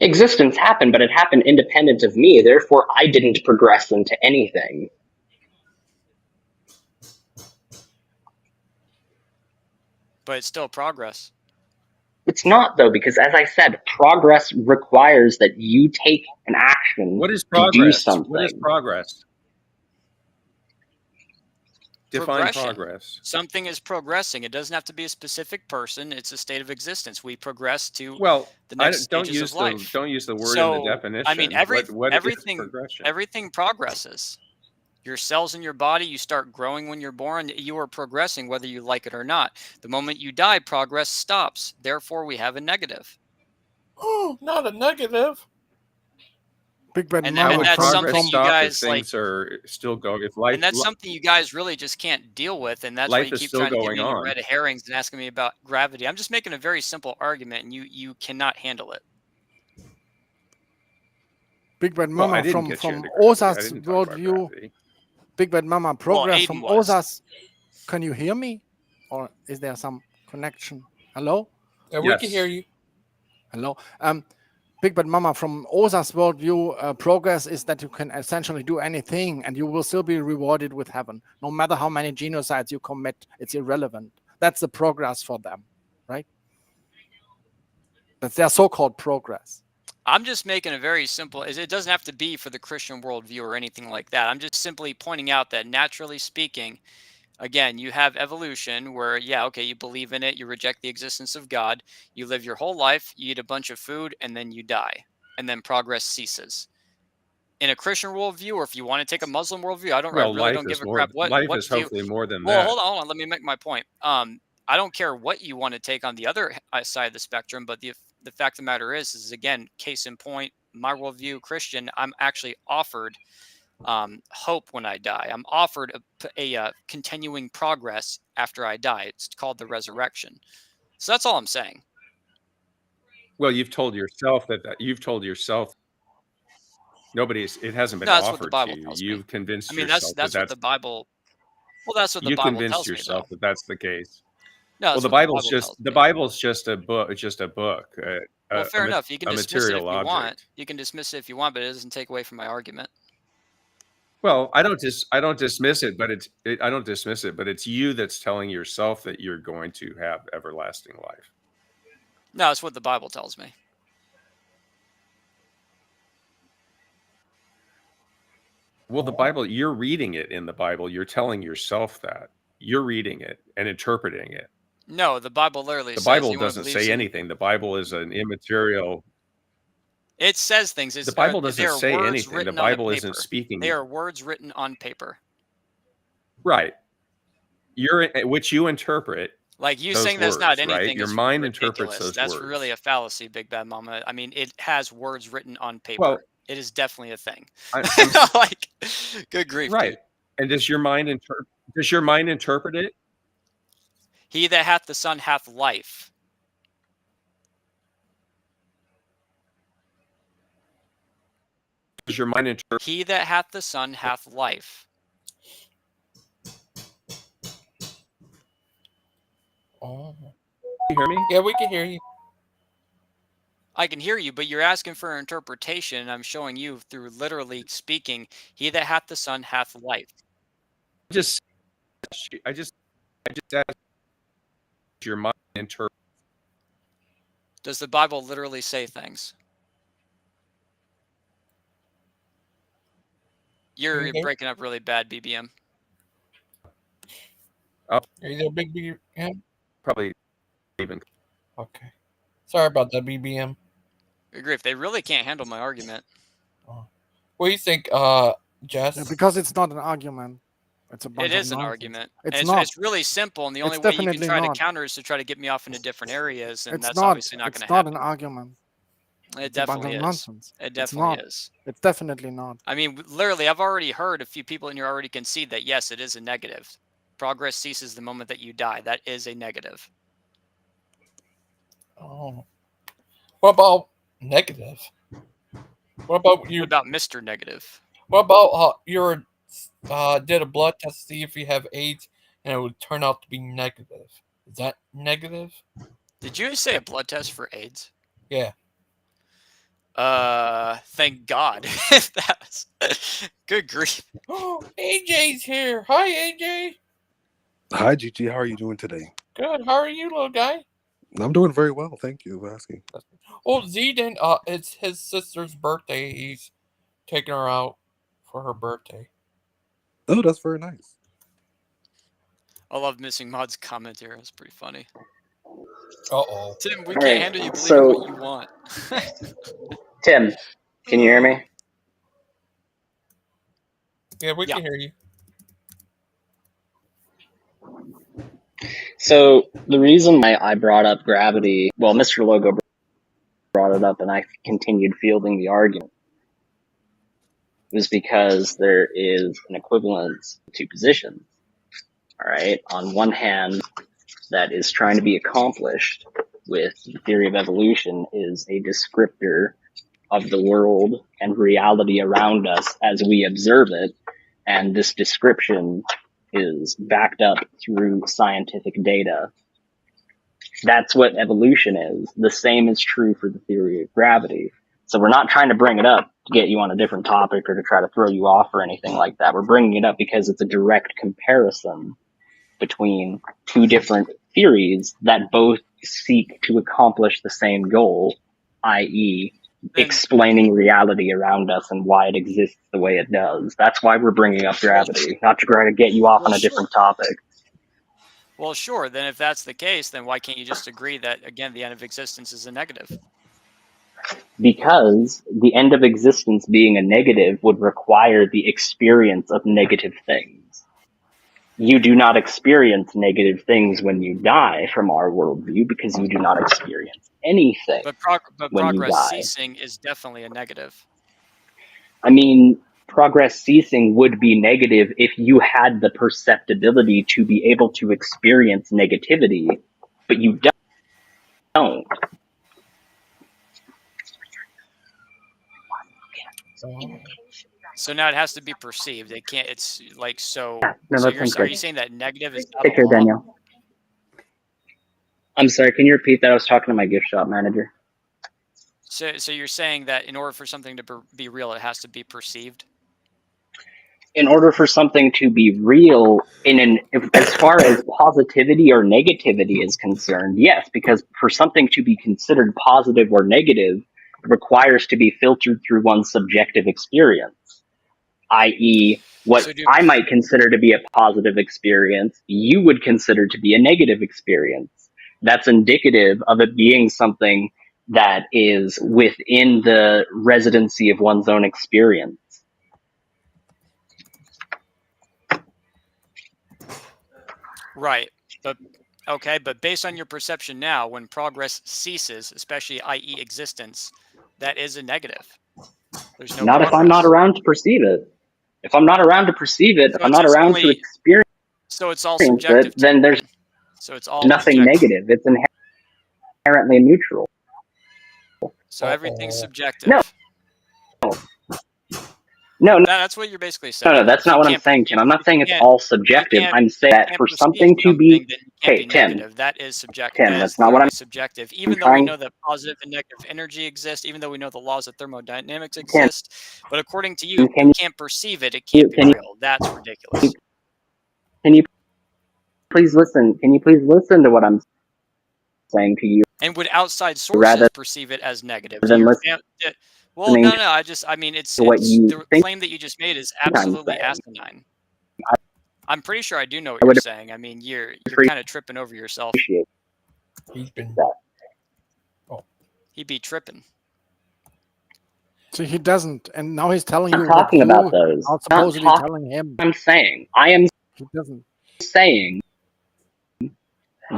Existence happened, but it happened independent of me. Therefore, I didn't progress into anything. But it's still progress. It's not, though, because as I said, progress requires that you take an action. What is progress? To do something. What is progress? Define progress. Something is progressing. It doesn't have to be a specific person. It's a state of existence. We progress to the next stages of life. Don't use the word in the definition. I mean, everything progresses. Your cells in your body, you start growing when you're born. You are progressing whether you like it or not. The moment you die, progress stops. Therefore, we have a negative. Oh, not a negative. And that's something you guys things are still going. If life, and that's something you guys really just can't deal with, and that's why you keep trying to give me red herrings and asking me about gravity. I'm just making a very simple argument, and you cannot handle it. Big Bad Mama from Osa's worldview. Big Bad Mama progress from Osa's. Can you hear me, or is there some connection? Hello? Yeah, we can hear you. Hello. Big Bad Mama from Osa's worldview, progress is that you can essentially do anything and you will still be rewarded with heaven. No matter how many genocides you commit, it's irrelevant. That's the progress for them, right? That's their so-called progress. I'm just making a very simple, it doesn't have to be for the Christian worldview or anything like that. I'm just simply pointing out that naturally speaking, again, you have evolution where, you believe in it, you reject the existence of God, you live your whole life, you eat a bunch of food, and then you die, and then progress ceases. In a Christian worldview, or if you want to take a Muslim worldview, I really don't give a crap. Life is hopefully more than that. Well, hold on, let me make my point. I don't care what you want to take on the other side of the spectrum, but the fact of the matter is again, case in point, my worldview, Christian, I'm actually offered hope when I die. I'm offered a continuing progress after I die. It's called the resurrection. So that's all I'm saying. Well, you've told yourself that you've told yourself it hasn't been No, that's what the offered to Bible you. tells me. You've convinced I mean, yourself that's what the Bible. Well, that's what the you Bible convinced tells me, yourself though. that that's the case. No, Well, that's what the Bible tells the me. Bible's just a book. It's just a book. Well, fair enough. You can a dismiss it if material you want. object. You can dismiss it if you want, but it doesn't take away from my argument. Well, I don't dismiss it, but I don't dismiss it, but it's you that's telling yourself that you're going to have everlasting life. No, that's what the Bible tells me. Well, the Bible, you're reading it in the Bible. You're telling yourself that. You're reading it and interpreting it. No, the Bible literally says. The Bible doesn't say anything. The Bible is an immaterial. It says things. The Bible doesn't say anything. The Bible isn't speaking. They are words written on paper. Right. Which you interpret. Like you saying that's not anything. Right? Your mind interprets those that's words. That's really a fallacy, Big Bad Mama. I mean, it has words written on paper. Well, it is definitely a thing. Like, good grief. Right. Dude. And does your mind interpret it? He that hath the Son hath life. Does your mind interpret? He that hath the Son hath life. Oh. Can you hear me? Yeah, we can hear you. I can hear you, but you're asking for an interpretation, and I'm showing you through literally speaking, he that hath the Son hath life. I just asked your mind interpret. Does the Bible literally say things? You're breaking up really bad, BBM. Are you there, Big BBM? Probably even. Okay. Sorry about that, BBM. Good grief, they really can't handle my argument. What do you think, Jess? Yeah, because it's not an argument. It's a bunch It is of an nonsense. argument. It's not. It's really simple, and the only way you can try to counter is to try to get me off into different areas, and that's obviously not going to happen. It's not an argument. It definitely is. Nonsense. It definitely is. It's definitely not. I mean, literally, I've already heard a few people in here already concede that, yes, it is a negative. Progress ceases the moment that you die. That is a negative. Oh. What about negative? What about you? What about Mr. Negative? What about you did a blood test to see if you have AIDS and it would turn out to be negative? Is that negative? Did you say a blood test for AIDS? Yeah. Thank God. That's good grief. Oh, AJ's here. Hi, AJ. Hi, GG. How are you doing today? Good. How are you, little guy? I'm doing very well. Thank you for asking. Oh, Zeden, it's his sister's birthday. He's taking her out for her birthday. Oh, that's very nice. I love Missing Mod's comment here. It's pretty funny. Uh-oh. Tim, we can't handle you believing what you want. Tim, can you hear me? Yeah, we can hear you. So the reason I brought up gravity, well, Mr. Logo brought it up and I continued fielding the argument, was because there is an equivalence to positions. All right. On one hand, that is trying to be accomplished with the theory of evolution is a descriptor of the world and reality around us as we observe it. And this description is backed up through scientific data. That's what evolution is. The same is true for the theory of gravity. So we're not trying to bring it up to get you on a different topic or to try to throw you off or anything like that. We're bringing it up because it's a direct comparison between two different theories that both seek to accomplish the same goal, i.e., explaining reality around us and why it exists the way it does. That's why we're bringing up gravity, not to try to get you off on a different topic. Well, sure. Then if that's the case, then why can't you just agree that, again, the end of existence is a negative? Because the end of existence being a negative would require the experience of negative things. You do not experience negative things when you die from our worldview because you do not experience anything but when progress you die. ceasing is definitely a negative. I mean, progress ceasing would be negative if you had the perceptibility to be able to experience negativity, but you don't. So now it has to be perceived. It can't. It's like so. No, So that sounds are good. you saying that negative is not Take a care, law? Daniel. I'm sorry. Can you repeat that? I was talking to my gift shop manager. So you're saying that in order for something to be real, it has to be perceived? In order for something to be real, as far as positivity or negativity is concerned, yes, because for something to be considered positive or negative, it requires to be filtered through one's subjective experience, i.e., what I might consider to be a positive experience, you would consider to be a negative experience. That's indicative of it being something that is within the residency of one's own experience. Right. But okay, but based on your perception now, when progress ceases, especially i.e. existence, that is a negative. There's no Not progress. if I'm not around to perceive it. If I'm not around to perceive it, if I'm not around to experience so it's all subjective it, then there's so it's all nothing subjective. negative. It's inherently neutral. So everything's subjective. No. No, that's what you're basically saying. No, that's not what I'm saying, Tim. I'm not saying it's all subjective. I'm saying that for something to be... Okay, Tim. That is subjective. Tim, that's not what I'm... subjective. Even though we know that positive and negative energy exist, even though we know the laws of thermodynamics exist, but according to you, you can't perceive it. It can't be real. That's ridiculous. Can you please listen? Can you please listen to what I'm saying to you? And would outside sources perceive it as negative? Well, no. I mean, it's the claim that you just made is absolutely asinine. I'm pretty sure I do know what you're saying. I mean, you're kind of tripping over yourself. He's been. He'd be tripping. So he doesn't, and now he's telling you what talking about those. Are supposedly telling him. I'm saying I am. He doesn't. Saying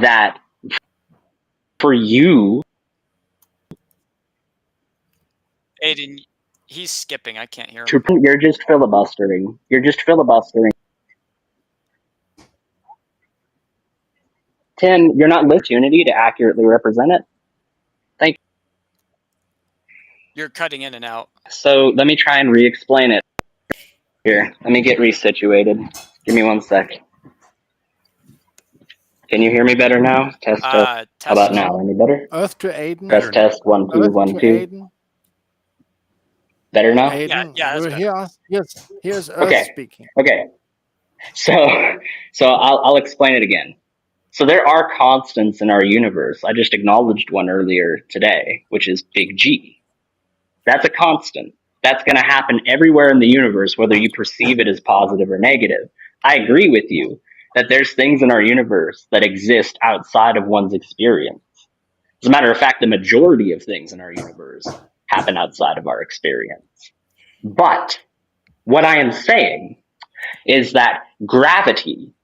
that for you. Aiden, he's skipping. I can't hear him. You're just filibustering. Tim, you're not listening to opportunity to accurately represent it. Thank you. You're cutting in and out. So let me try and re-explain it. Here, let me get resituated. Give me 1 sec. Can you hear me better now? Test. How about now? Any better? Earth to Aiden. Test 1 2 1 2. Better now? Aiden, yeah, that's better. Here's Earth speaking. Okay. So I'll explain it again. So there are constants in our universe. I just acknowledged one earlier today, which is big G. That's a constant. That's going to happen everywhere in the universe, whether you perceive it as positive or negative. I agree with you that there's things in our universe that exist outside of one's experience. As a matter of fact, the majority of things in our universe happen outside of our experience. But what I am saying is that gravity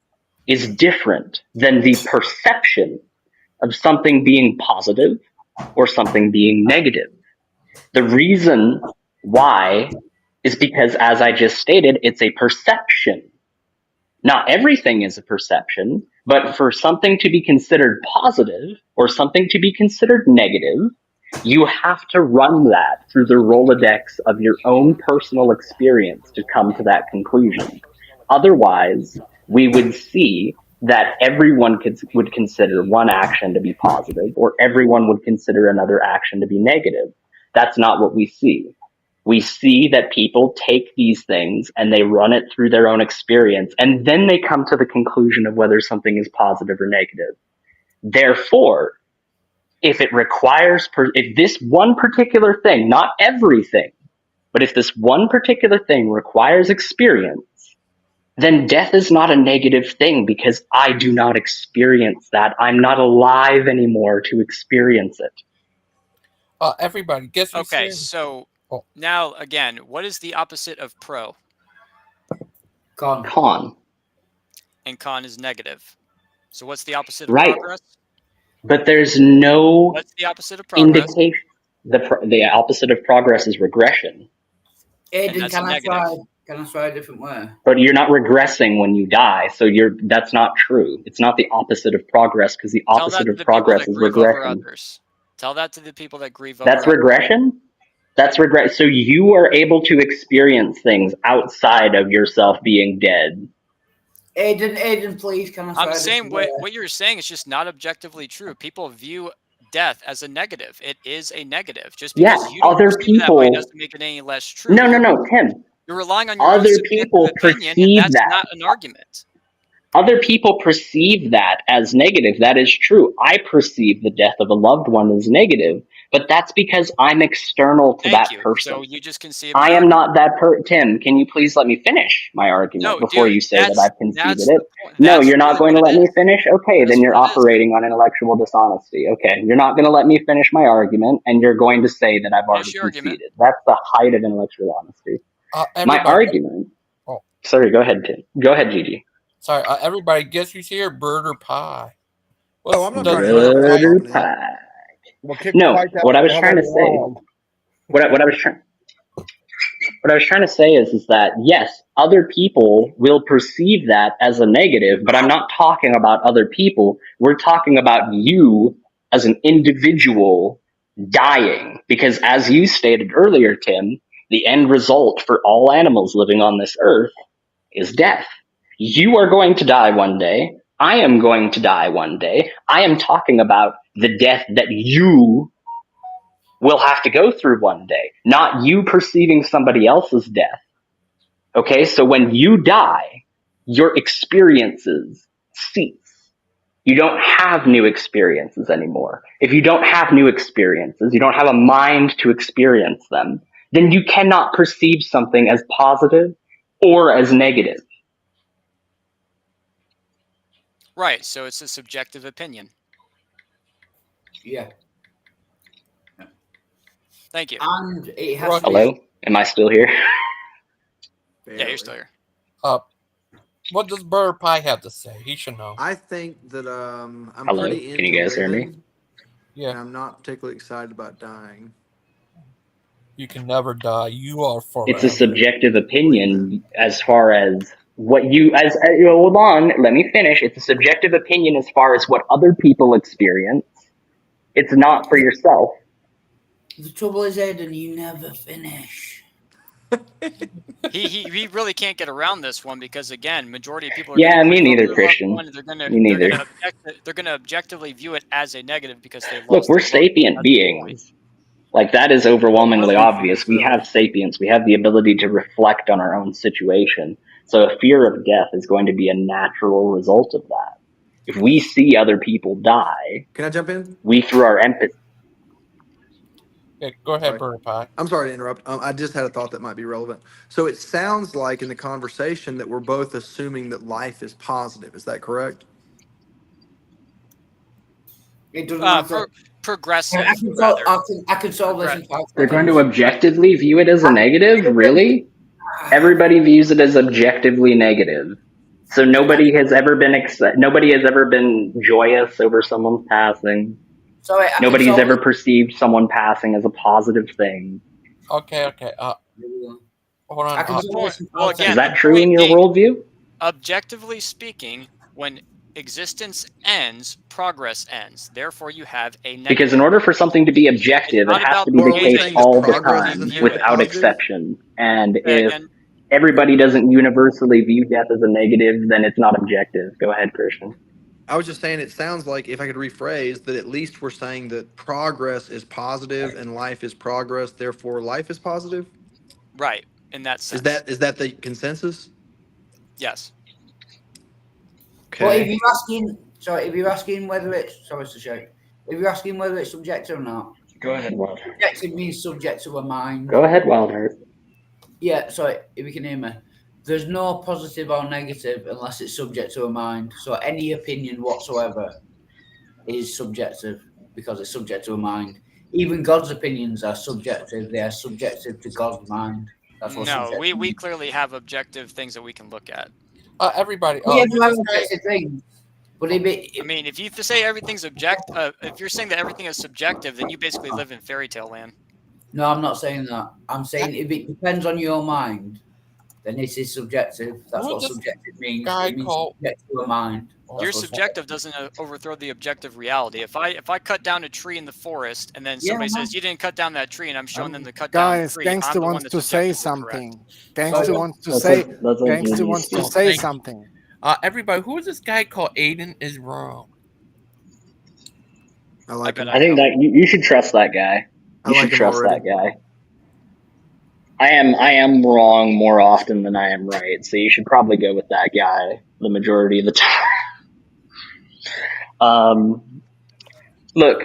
is different than the perception of something being positive or something being negative. The reason why is because, as I just stated, it's a perception. Not everything is a perception, but for something to be considered positive or something to be considered negative, you have to run that through the Rolodex of your own personal experience to come to that conclusion. Otherwise, we would see that everyone would consider one action to be positive or everyone would consider another action to be negative. That's not what we see. We see that people take these things and they run it through their own experience, and then they come to the conclusion of whether something is positive or negative. Therefore, if this one particular thing, not everything, but if this one particular thing requires experience, then death is not a negative thing because I do not experience that. I'm not alive anymore to experience it. Everybody, guess who's okay, here? So now, again, what is the opposite of pro? Con. And con is negative. So what's the opposite of right. progress? But there's no What's the opposite of progress? indication. The opposite of progress is regression. Aiden, Can I try a different way? But you're not regressing when you die, so that's not true. It's not the opposite of progress, because the Tell that opposite to of the people progress that is grieve over regression. others. Tell that to the people that grieve over That's others. regression? That's regret. So you are able to experience things outside of yourself being dead. Aiden, please, can I try I'm a saying different way? what you're saying is just not objectively true. People view death as a negative. It is a negative. Just because Yeah, you don't other perceive it that way people. doesn't make it any less true. No, Tim. You're relying on your own Other subjective people opinion, and perceive that's that. not an argument. Other people perceive that as negative. That is true. I perceive the death of a loved one as negative, but that's because I'm external to Thank that you. person. So you just conceded I my am argument. not that Tim, can you please let me finish my argument No, before dude, you say that I've conceded that's it? the point. No, That's you're not really going to what it let me is. finish? Okay, That's then you're what it is. operating on intellectual dishonesty. Okay, you're not going to let me finish my argument, and you're going to say that I've already Finish your argument. conceded. That's the height of intellectual honesty. My argument... Oh. Sorry, go ahead, Tim. Go ahead, Gigi. Sorry, everybody, guess who's here? Bird or pie? I'm not trying to Bird or pie. No, what I was trying to say... What I was trying to say is that yes, other people will perceive that as a negative, but I'm not talking about other people. We're talking about you as an individual dying, because as you stated earlier, Tim, the end result for all animals living on this earth is death. You are going to die one day. I am going to die one day. I am talking about the death that you will have to go through one day, not you perceiving somebody else's death. Okay, so when you die, your experiences cease. You don't have new experiences anymore. If you don't have new experiences, you don't have a mind to experience them, then you cannot perceive something as positive or as negative. Right, so it's a subjective opinion. Yeah. Thank you. And it has Hello? Am I still here? Yeah, you're still here. What does Bird Pie have to say? He should know. I think that I'm Hello? pretty into Can you guys hear me? living, Yeah. and I'm not particularly excited about dying. You can never die. You are forever. It's a subjective opinion as far as what you hold on, let me finish. It's a subjective opinion as far as what other people experience. It's not for yourself. The trouble is, Aiden, you never finish. He really can't get around this one because again, majority of people are Yeah, gonna me grieve over neither, their Christian. loved one, Me neither. they're gonna objectively view it as a negative because they lost. Look, we're their loved one. sapient That's the point. beings. Like, that is overwhelmingly Well, obvious. We have sapience. We have the ability to reflect on our own situation. So a fear of death is going to be a natural result of that. If we see other people die, Can I jump in? we, through our empathy... Yeah, go ahead, Bird Pie. I'm sorry to interrupt. I just had a thought that might be relevant. So it sounds like in the conversation that we're both assuming that life is positive. Is that correct? It doesn't matter. Progressive. I can solve this in 5 seconds. They're going to objectively view it as a negative? Really? Everybody views it as objectively negative. So nobody has ever been joyous over someone's passing. Sorry, Nobody's ever perceived someone passing as a positive thing. Okay. Hold on. Well, again, is that true in your worldview? Objectively speaking, when existence ends, progress ends. Therefore, you have a negative. Because in order for something to be objective, it has to be the case all the time, without exception. And if everybody doesn't universally view death as a negative, then it's not objective. Go ahead, Christian. I was just saying, it sounds like, if I could rephrase, that at least we're saying that progress is positive and life is progress, therefore life is positive? Right, in that sense. Is that the consensus? Yes. Okay. Well, if you're asking whether it's if you're asking whether it's subjective or not. Go ahead, Wilder. Subjective means subject to a mind. Go ahead, Wilder. Yeah, sorry, if you can hear me. There's no positive or negative unless it's subject to a mind. So any opinion whatsoever is subjective because it's subject to a mind. Even God's opinions are subjective. They are subjective to God's mind. That's what no, we clearly have objective things that we can look at. Everybody. We have objective things. But I mean, if you say everything's objective, if you're saying that everything is subjective, then you basically live in fairy tale land. No, I'm not saying that. I'm saying if it depends on your mind, then it is subjective. That's Who what this subjective means. guy It means called- subject to a mind. That's Your what's subjective doesn't overthrow the objective reality. If I cut down a tree in the forest and then somebody says you didn't cut down that tree, and I'm showing them to cut down the Guys, tree, I'm Gangster the one wants that's to say subjectively correct. something. Gangster wants to Let's say. let- let's let Gangster Jimmy wants to speak. say Thank you. something. Everybody, who is this guy called Aiden is wrong? I like bet him. I think that you should trust that guy. I You like should him trust already. that guy. I am wrong more often than I am right, so you should probably go with that guy the majority of the time. Look,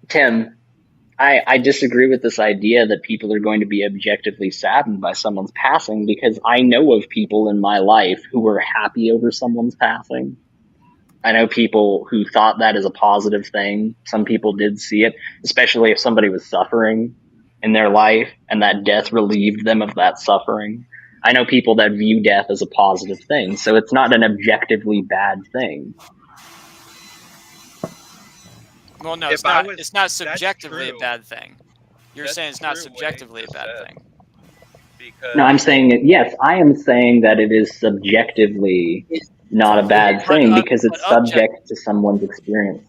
Tim, I disagree with this idea that people are going to be objectively saddened by someone's passing, because I know of people in my life who were happy over someone's passing. I know people who thought that is a positive thing. Some people did see it, especially if somebody was suffering in their life and that death relieved them of that suffering. I know people that view death as a positive thing, so it's not an objectively bad thing. Well, no, If it's I not. was- It's not that's subjectively a true. bad thing. You're That's saying it's not true what he subjectively a just bad said. thing. Because No, I'm saying it. Yes, I am saying that it is subjectively not a bad thing because it's subject to someone's experience.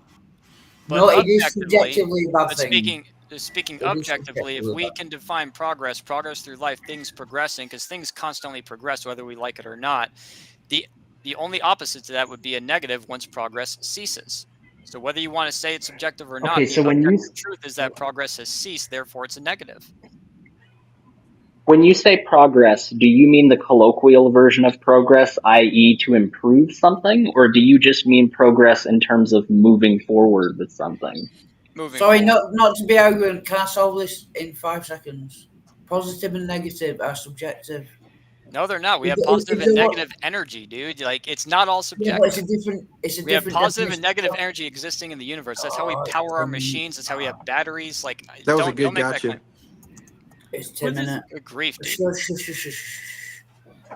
But No, it is objectively, subjectively a bad but thing. speaking It is objectively, if subjectively we bad. can define progress through life, things progressing, because things constantly progress whether we like it or not. The only opposite to that would be a negative once progress ceases. So whether you want to say it's subjective or not, Okay, the so when you objective truth is that progress has ceased, therefore it's a negative. When you say progress, do you mean the colloquial version of progress, i.e. to improve something, or do you just mean progress in terms of moving forward with something? Sorry, not to be arrogant. Can I solve this in 5 seconds? Positive and negative are subjective. No, they're not. We have If positive they and want- negative energy, dude. Like, it's not all Yeah, subjective. but it's a different. It's a We have different positive and definition. negative energy existing in the universe. That's how we power our machines. That's how we have batteries. Like, That was a don't good make that gotcha. claim. It's 10 minutes. Good grief, dude.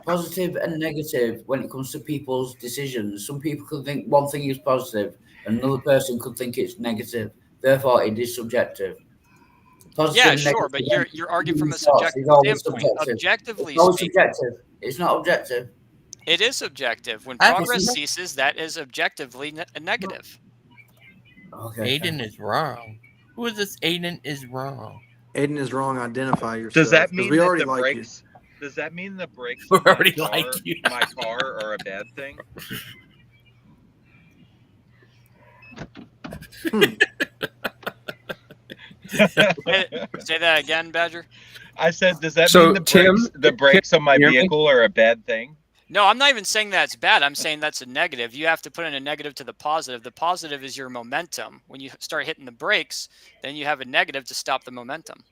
Positive and negative when it comes to people's decisions. Some people could think one thing is positive, and another person could think it's negative. Therefore, it is subjective. Positive Yeah, and sure, negative but when you're arguing from a it's not, subjective it's always standpoint. subjective. Objectively It's always speaking, subjective. It's not objective. it is subjective. When I- progress ceases, that is objectively a negative. Okay. Aiden is wrong. Who is this Aiden is wrong? Aiden is wrong. Identify yourself. does that 'cause mean we that already the like brakes? Does that mean the brakes We on my already car, like you. my car are a bad thing? Say that again, Badger. I said, does that So, mean Tim, the brakes on my can you hear me? vehicle are a bad thing? No, I'm not even saying that's bad. I'm saying that's a negative. You have to put in a negative to the positive. The positive is your momentum. When you start hitting the brakes, then you have a negative to stop the momentum.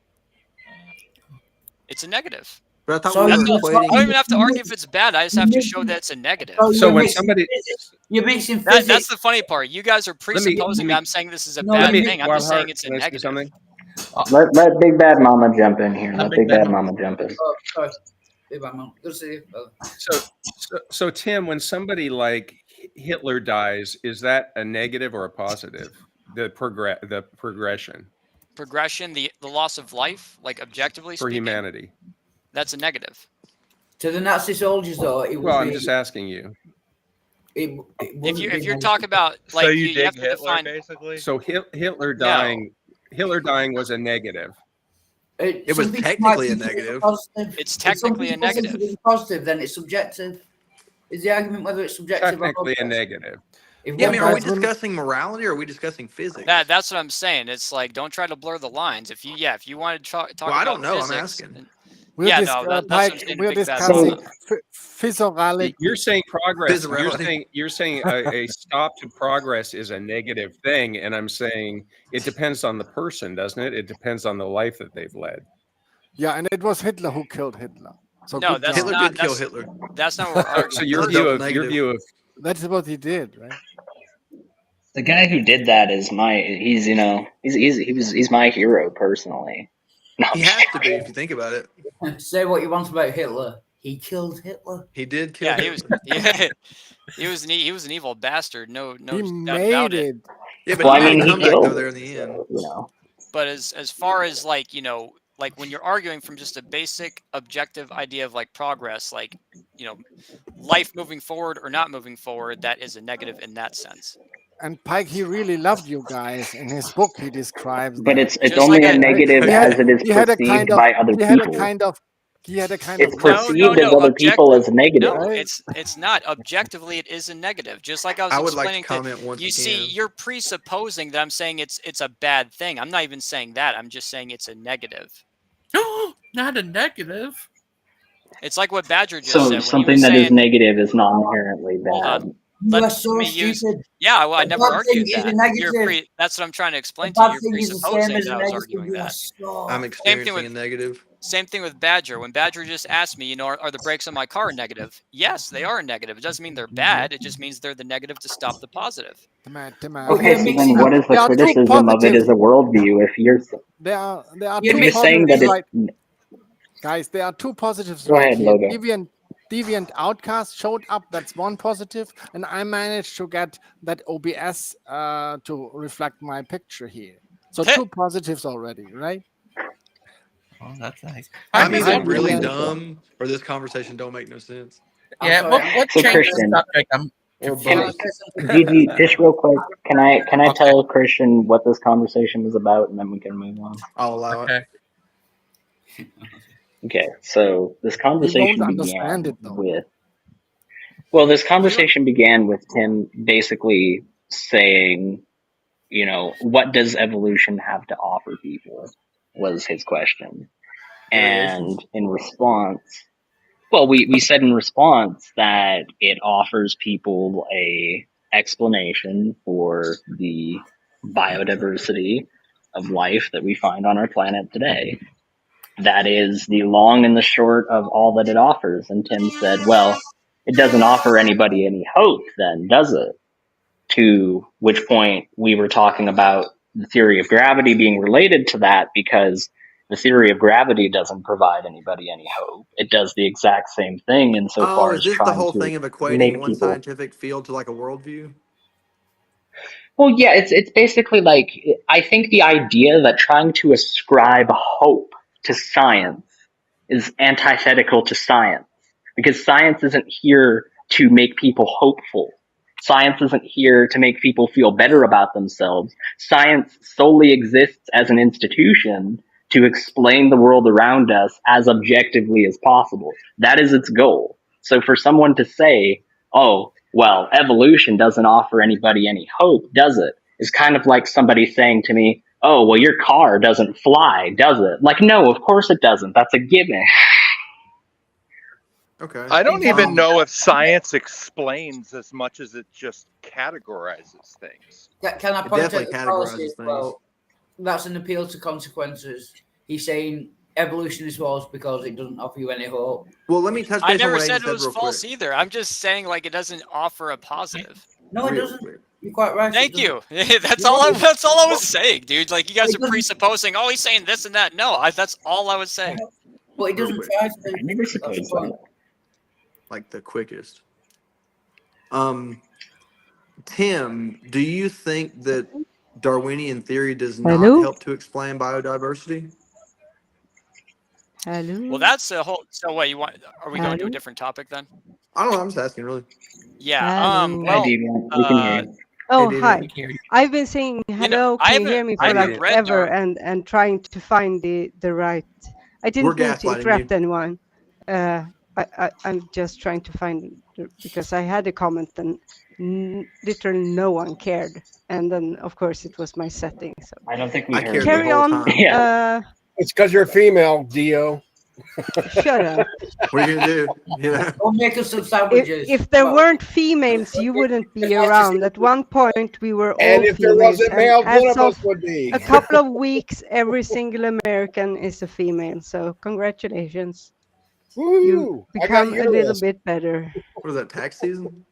It's a negative. But I thought So we That's were not- I equating. don't even have to argue if it's bad. I just have to show that it's a negative. So when you're mixing That's physics. the funny part. You guys are presupposing me- that I'm saying this is a No, bad let me- thing. I'm just saying it's a Can I say negative. something? Let Big Bad Mama jump in here. Let Big Bad Mama jump in. Oh, sorry. Big bad man. Good to see you. So Tim, when somebody like Hitler dies, is that a negative or a positive? The progression Progression, the loss of life, like objectively for speaking, humanity. that's a negative. To the Nazi soldiers, though, it would Well, be. I'm just asking you. If you're talking about like So you have dig to Hitler, define. basically. So Hitler dying was a negative. It was some people technically might a think negative. Positive. It's If some technically a people think negative. it's positive, then it's subjective. Is the argument whether it's subjective Technically or a negative. If Yeah, I one mean, are we person- discussing morality or are we discussing physics? That's what I'm saying. It's like don't try to blur the lines. If you want to talk Well, I don't about know. I'm physics, asking. We're, yeah, dis- no, that's what I'm saying. we're Big Bad discussing Mama. physiology. You're saying progress. Physicality. You're saying a stop to progress is a negative thing, and I'm saying it depends on the person, doesn't it? It depends on the life that they've led. Yeah, and it was Hitler who killed Hitler. So No, good that's job. Hitler not. did kill That's, Hitler. that's not what we're arguing. So your That's view double of negative. That's what he did, right? The guy who did that is he's my hero personally. No, He has to be if you think about it. Say what you want about Hitler. He killed Hitler. He did kill Yeah, Hitler. he was an evil bastard. No He doubt about made it. it. Yeah, but Well, he I made mean, a he comeback killed though there in the end. So, you know. But as far as like like when you're arguing from just a basic objective idea of like progress, like, you know, life moving forward or not moving forward, that is a negative in that sense. And Pike, he really loved you guys. In his book, he describes But that. it's only a negative He had, as it is he had a kind perceived of, by other he had a people. kind of, he had a kind It's of perceived as other people as negative. No, it's not. Objectively, it is a negative. Just like I was I would like to explaining comment once you see, again. you're presupposing that I'm saying it's a bad thing. I'm not even saying that. I'm just saying it's a negative. Not a negative. It's like what Badger just So said when he something was that is saying, negative is not inherently hold bad. on. You are Let so me use. stupid. Yeah, well, I A never bad thing argued is a that. negative. That's what I'm trying to explain A to you. bad You're thing is the same presupposing as that a I was negative. arguing You are that. so. I'm experiencing a negative. Same thing with Badger. When Badger just asked me, you know, are the brakes on my car negative? Yes, they are negative. It doesn't mean they're bad. It just means they're the negative to stop the positive. Okay, so then what is the criticism of it as a worldview if you're There are You're two saying positives, that right? it's Guys, there are two positives Go right ahead, here. Logo. Deviant Outcast showed up. That's one positive, and I managed to get that OBS to reflect my picture here. So two positives already, right? Oh, that's nice. I'm I either just- really dumb or this conversation don't make no sense. Yeah, what So changes Christian, the subject? I'm Or confused. Gigi, just real quick, can I tell Christian what this conversation was about, and then we can move on? I'll allow it. Okay, so this He conversation won't began understand it though. with Tim basically saying, you know, what does evolution have to offer people? Was his question. And in response, well, we said in response that it offers people a explanation for the biodiversity of life that we find on our planet today. That is the long and the short of all that it offers. And Tim said, well, it doesn't offer anybody any hope then, does it? To which point we were talking about the theory of gravity being related to that, because the theory of gravity doesn't provide anybody any hope. It does the exact same thing insofar is as this the trying whole to thing of equating make one people. scientific field to like a worldview? Well, yeah, it's basically like, I think the idea that trying to ascribe hope to science is antithetical to science, because science isn't here to make people hopeful. Science isn't here to make people feel better about themselves. Science solely exists as an institution to explain the world around us as objectively as possible. That is its goal. So for someone to say, oh, well, evolution doesn't offer anybody any hope, does it? Is kind of like somebody saying to me, oh, well, your car doesn't fly, does it? Like, no, of course it doesn't. That's a given. Okay. I don't even know if science explains as much as it just categorizes things. Can I It point out definitely the policy categorizes as things. well? That's an appeal to consequences. He's saying evolution is false because it doesn't offer you any hope. Well, let me touch I base on never what said Aiden it said was real false quick. either. I'm just saying like it doesn't offer a positive. No, it doesn't. You're quite right. Thank you. That's all I was saying, dude. Like you guys are presupposing, oh, he's saying this and that. No, that's all I was saying. Well, it doesn't try to. I never supposed that. Like the quickest. Tim, do you think that Darwinian theory does not Hello? help to explain biodiversity? Hello? Well, that's a whole. So what you want? Are we going to a Hello? different topic then? I don't know. I'm just asking, really. Yeah. Hello? Hi, Deviant. We can hear you. Oh, Hey, hi. David. I've been saying hello. I Can you haven't- hear me I for haven't like read ever Dar- and trying to find the right. I didn't mean to gaslighting interrupt you. anyone. I'm just trying to find because I had a comment and literally no one cared, and then of course it was my setting. So I don't think we I heard cared carry the whole on. time. Yeah. It's because you're female, Dio. Shut up. What are you gonna do? Yeah. Or make us some sandwiches. If there Well, weren't females, you wouldn't be around. At one point, we were all And if there females. wasn't And males, none as of us of would be. a couple of weeks, every single American is a female. So congratulations. Woo! You've I got become a little uterus. bit better. What is that, tax season?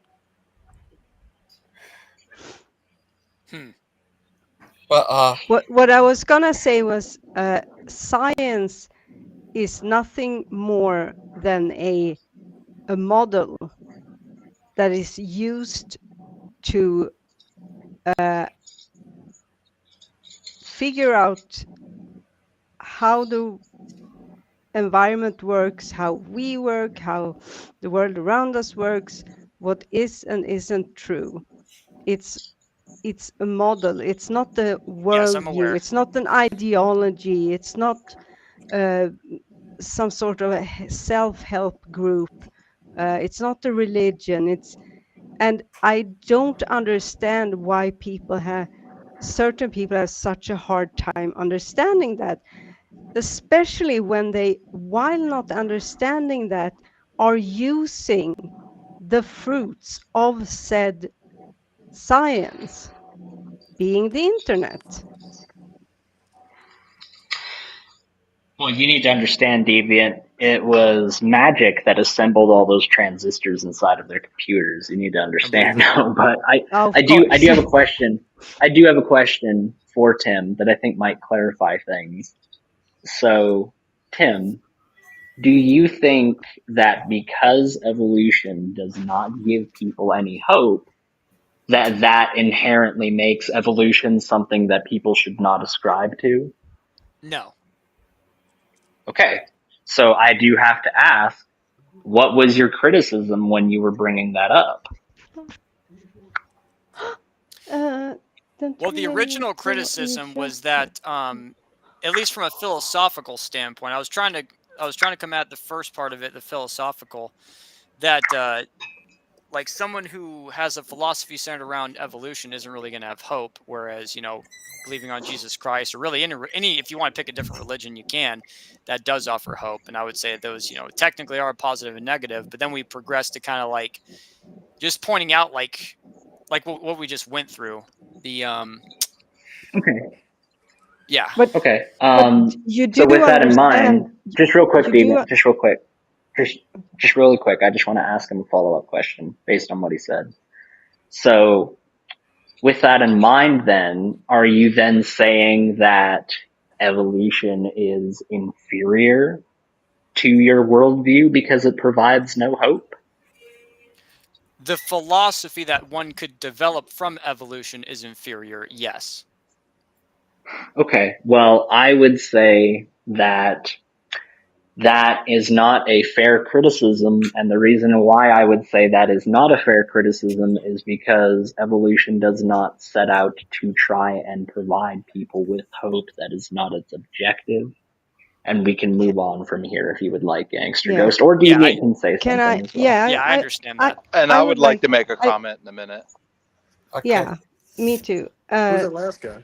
But What I was gonna say was science is nothing more than a model that is used to figure out how the environment works, how we work, how the world around us works, what is and isn't true. It's a model. It's not the Yes, I'm worldview. aware. It's not an ideology. It's not some sort of a self-help group. It's not a religion. And I don't understand why certain people have such a hard time understanding that, especially when they, while not understanding that, are using the fruits of said science, being the internet. Well, you need to understand, Deviant, it was magic that assembled all those transistors inside of their computers. You need to understand. But I do have a question. I do have a question for Tim that I think might clarify things. So, Tim, do you think that because evolution does not give people any hope, that inherently makes evolution something that people should not ascribe to? No. Okay, so I do have to ask, what was your criticism when you were bringing that up? Well, the original criticism was that, at least from a philosophical standpoint, I was trying to come at the first part of it, the philosophical, that like someone who has a philosophy centered around evolution isn't really going to have hope, whereas believing on Jesus Christ, or really any if you want to pick a different religion, you can, that does offer hope. And I would say those technically are positive and negative, but then we progress to kind of like just pointing out like what we just went through. The Okay. Yeah. But okay. You do so with that in understand. mind, just real quick, You just real quick, just really quick, I just want to ask him a follow-up question based on what he said. So with that in mind, then, are you then saying that evolution is inferior to your worldview because it provides no hope? The philosophy that one could develop from evolution is inferior, yes. Okay, well, I would say that is not a fair criticism, and the reason why I would say that is not a fair criticism is because evolution does not set out to try and provide people with hope. That is not its objective. And we can move on from here if you would like, Gangster Ghost, or Deviant can say something as well. I understand that. And I would like to make a comment in a minute. Okay. Yeah, me too. Who's that last guy?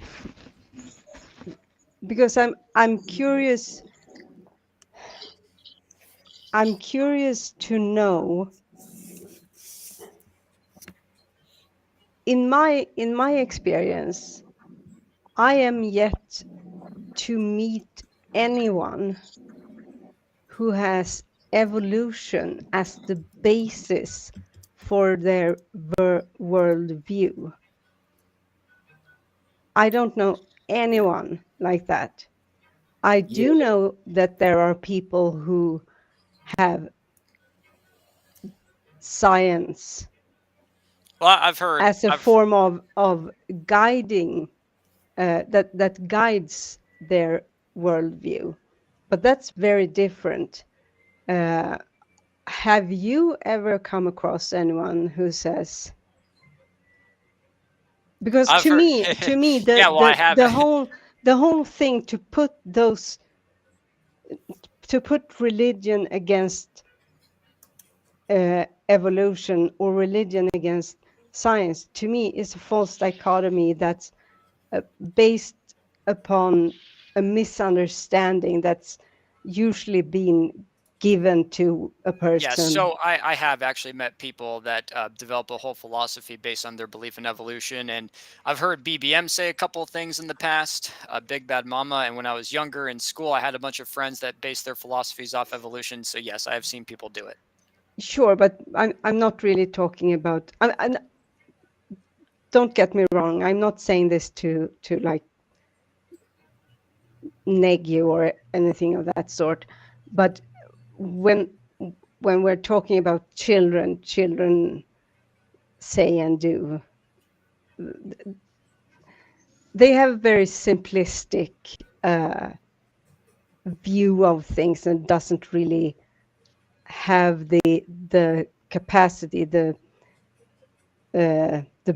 Because I'm curious. I'm curious to know. In my experience, I am yet to meet anyone who has evolution as the basis for their worldview. I don't know anyone like that. I do know that there are people who have science I've heard as a form of guiding that guides their worldview, but that's very different. Have you ever come across anyone who says? Because to me, the whole thing to put religion against evolution or religion against science, to me is a false dichotomy that's based upon a misunderstanding that's usually been given to a person. Yes, so I have actually met people that develop a whole philosophy based on their belief in evolution, and I've heard BBM say a couple of things in the past, Big Bad Mama, and when I was younger in school, I had a bunch of friends that based their philosophies off evolution, so yes, I have seen people do it. Sure, but I'm not really talking about. Don't get me wrong. I'm not saying this to like neg you or anything of that sort. But when we're talking about children say and do, they have very simplistic view of things and doesn't really have the capacity, the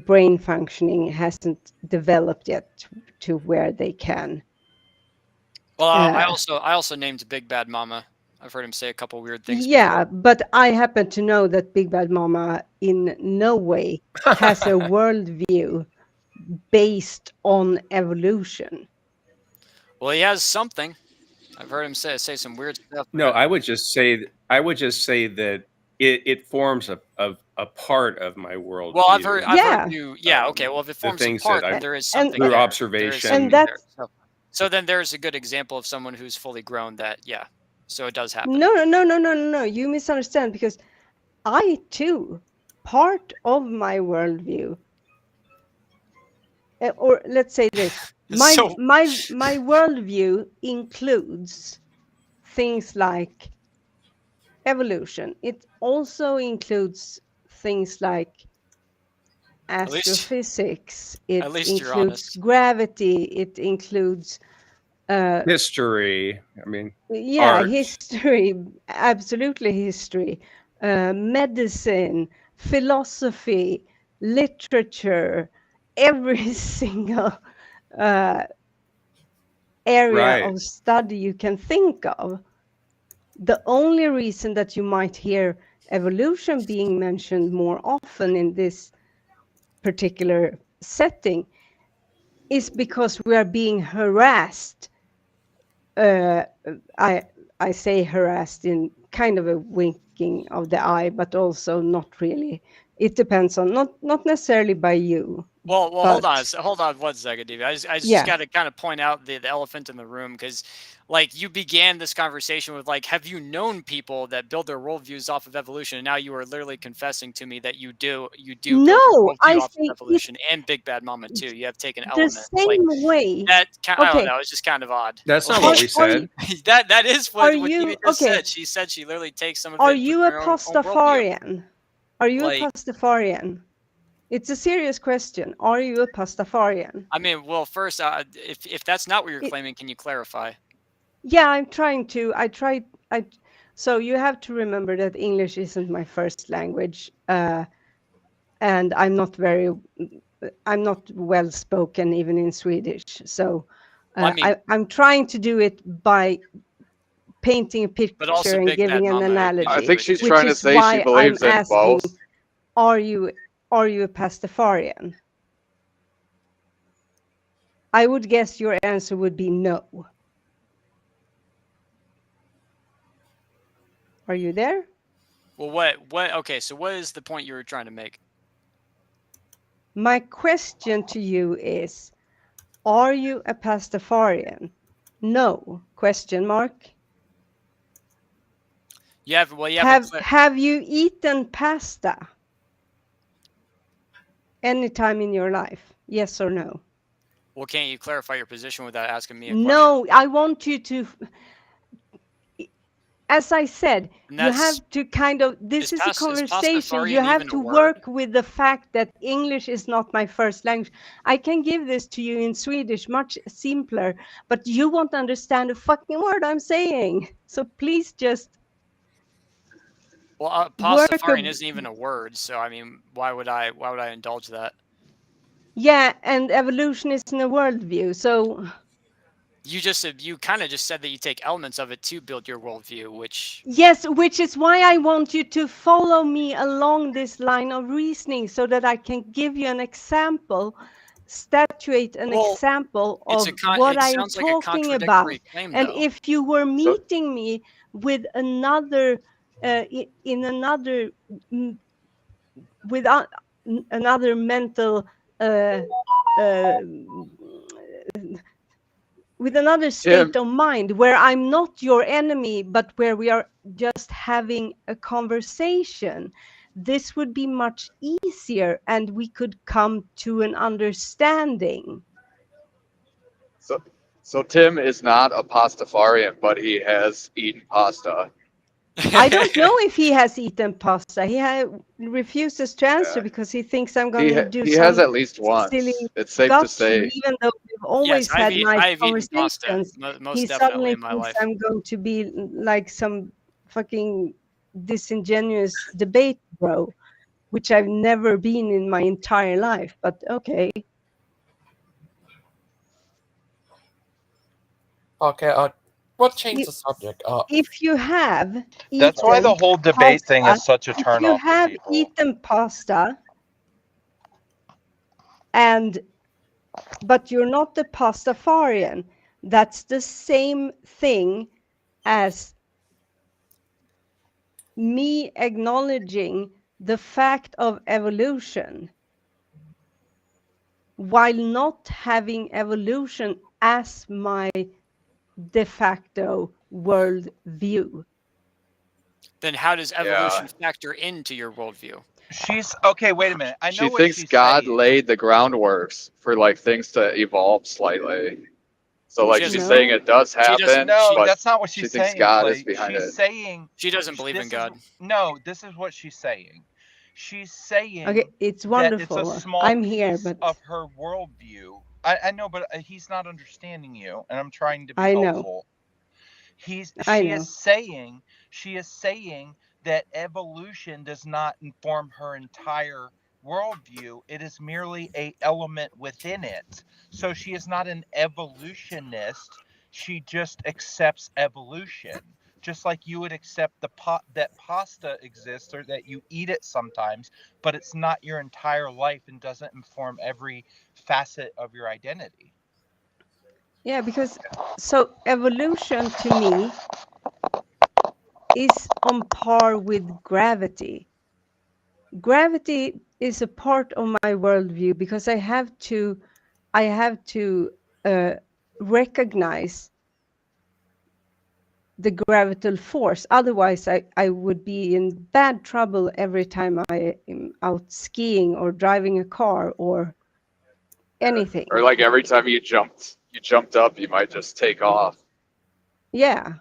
brain functioning hasn't developed yet to where they can. Well, I also named Big Bad Mama. I've heard him say a couple weird things. Yeah, before. but I happen to know that Big Bad Mama in no way has a worldview based on evolution. Well, he has something. I've heard him say some weird stuff. No, I would just say that it forms a part of my worldview. Well, I've heard you. Yeah, okay. Well, if it forms a part, then there is something through there. observation. And that's so then there's a good example of someone who's fully grown. That so it does happen. No. You misunderstand, because I too, part of my worldview, or let's say this, my worldview includes things like evolution. It also includes things like astrophysics. It includes gravity. It includes history. I mean, art. History, absolutely history, medicine, philosophy, literature, every single area of study you can think of. The only reason that you might hear evolution being mentioned more often in this particular setting is because we are being harassed. I say harassed in kind of a winking of the eye, but also not really. It depends on not necessarily by you. Well, hold on 1 second, Davey. I just got to kind of point out the elephant in the room, because like you began this conversation with like, have you known people that build their worldviews off of evolution? And now you are literally confessing to me that you do build your worldview off of evolution and Big Bad Mama too. You have taken elements the same way. that. I don't know. It's just kind of odd. That's not what we said. that is what Davey just said. She said she literally takes some of it. Are you a Pastafarian? Are you a Pastafarian? It's a serious question. Are you a Pastafarian? I mean, well, first, if that's not what you're claiming, can you clarify? Yeah, I'm trying to. So you have to remember that English isn't my first language, and I'm not well spoken even in Swedish. So I'm trying to do it by painting a picture and giving an analogy. I think she's trying to say she believes in both. Are you a Pastafarian? I would guess your answer would be no. Are you there? Well, what? Okay, so what is the point you were trying to make? My question to you is, are you a Pastafarian? No? Question mark. Have you eaten pasta any time in your life? Yes or no? Well, can't you clarify your position without asking me a question? No, I want you to. As I said, you have to kind of. This is a conversation. You have to work with the fact that English is not my first language. I can give this to you in Swedish, much simpler, but you won't understand a fucking word I'm saying. So please just. Well, Pastafarian isn't even a word, so I mean, why would I indulge that? Yeah, and evolution isn't a worldview, so. You kind of just said that you take elements of it to build your worldview, which. Yes, which is why I want you to follow me along this line of reasoning, so that I can give you an example, statuate an example of what I'm talking about. And if you were meeting me with another. With another mental with another state of mind where I'm not your enemy, but where we are just having a conversation, this would be much easier and we could come to an understanding. So Tim is not a Pastafarian, but he has eaten pasta. I don't know if he has eaten pasta. He refuses to answer because he thinks I'm going to do He some has at least silly once. It's safe to gotcha, say. even though we've Yes, always had nice I've eaten pasta, conversations. most He definitely suddenly in my thinks life. I'm going to be like some fucking disingenuous debate bro, which I've never been in my entire life. But okay. Okay, we'll change the subject. If you have That's why the eaten whole debate thing pasta, is such a if you turnoff for have people. eaten pasta, but you're not the pastafarian, that's the same thing as me acknowledging the fact of evolution while not having evolution as my de facto world view. Then how does evolution factor into your worldview? She's okay. Wait a minute. I know She what thinks she's God saying. laid the groundworks for like things to evolve slightly. So like she's doesn't- saying it does She doesn't- happen, No, but that's not what she she's thinks saying. God Clay. is behind She's it. saying She doesn't believe in this God. No, this is what she's saying. She's saying Okay, it's that it's wonderful. a small I'm here, piece but of her worldview. I know, but he's not understanding you, and I'm trying to be I know. helpful. I She know. is saying that evolution does not inform her entire worldview. It is merely a element within it. So she is not an evolutionist. She just accepts evolution, just like you would accept that pasta exists or that you eat it sometimes, but it's not your entire life and doesn't inform every facet of your identity. Yeah, because so evolution to me is on par with gravity. Gravity is a part of my worldview because I have to recognize the gravitational force. Otherwise, I would be in bad trouble every time I am out skiing or driving a car or anything. Or like every time you jumped up, you might just take off. Yeah.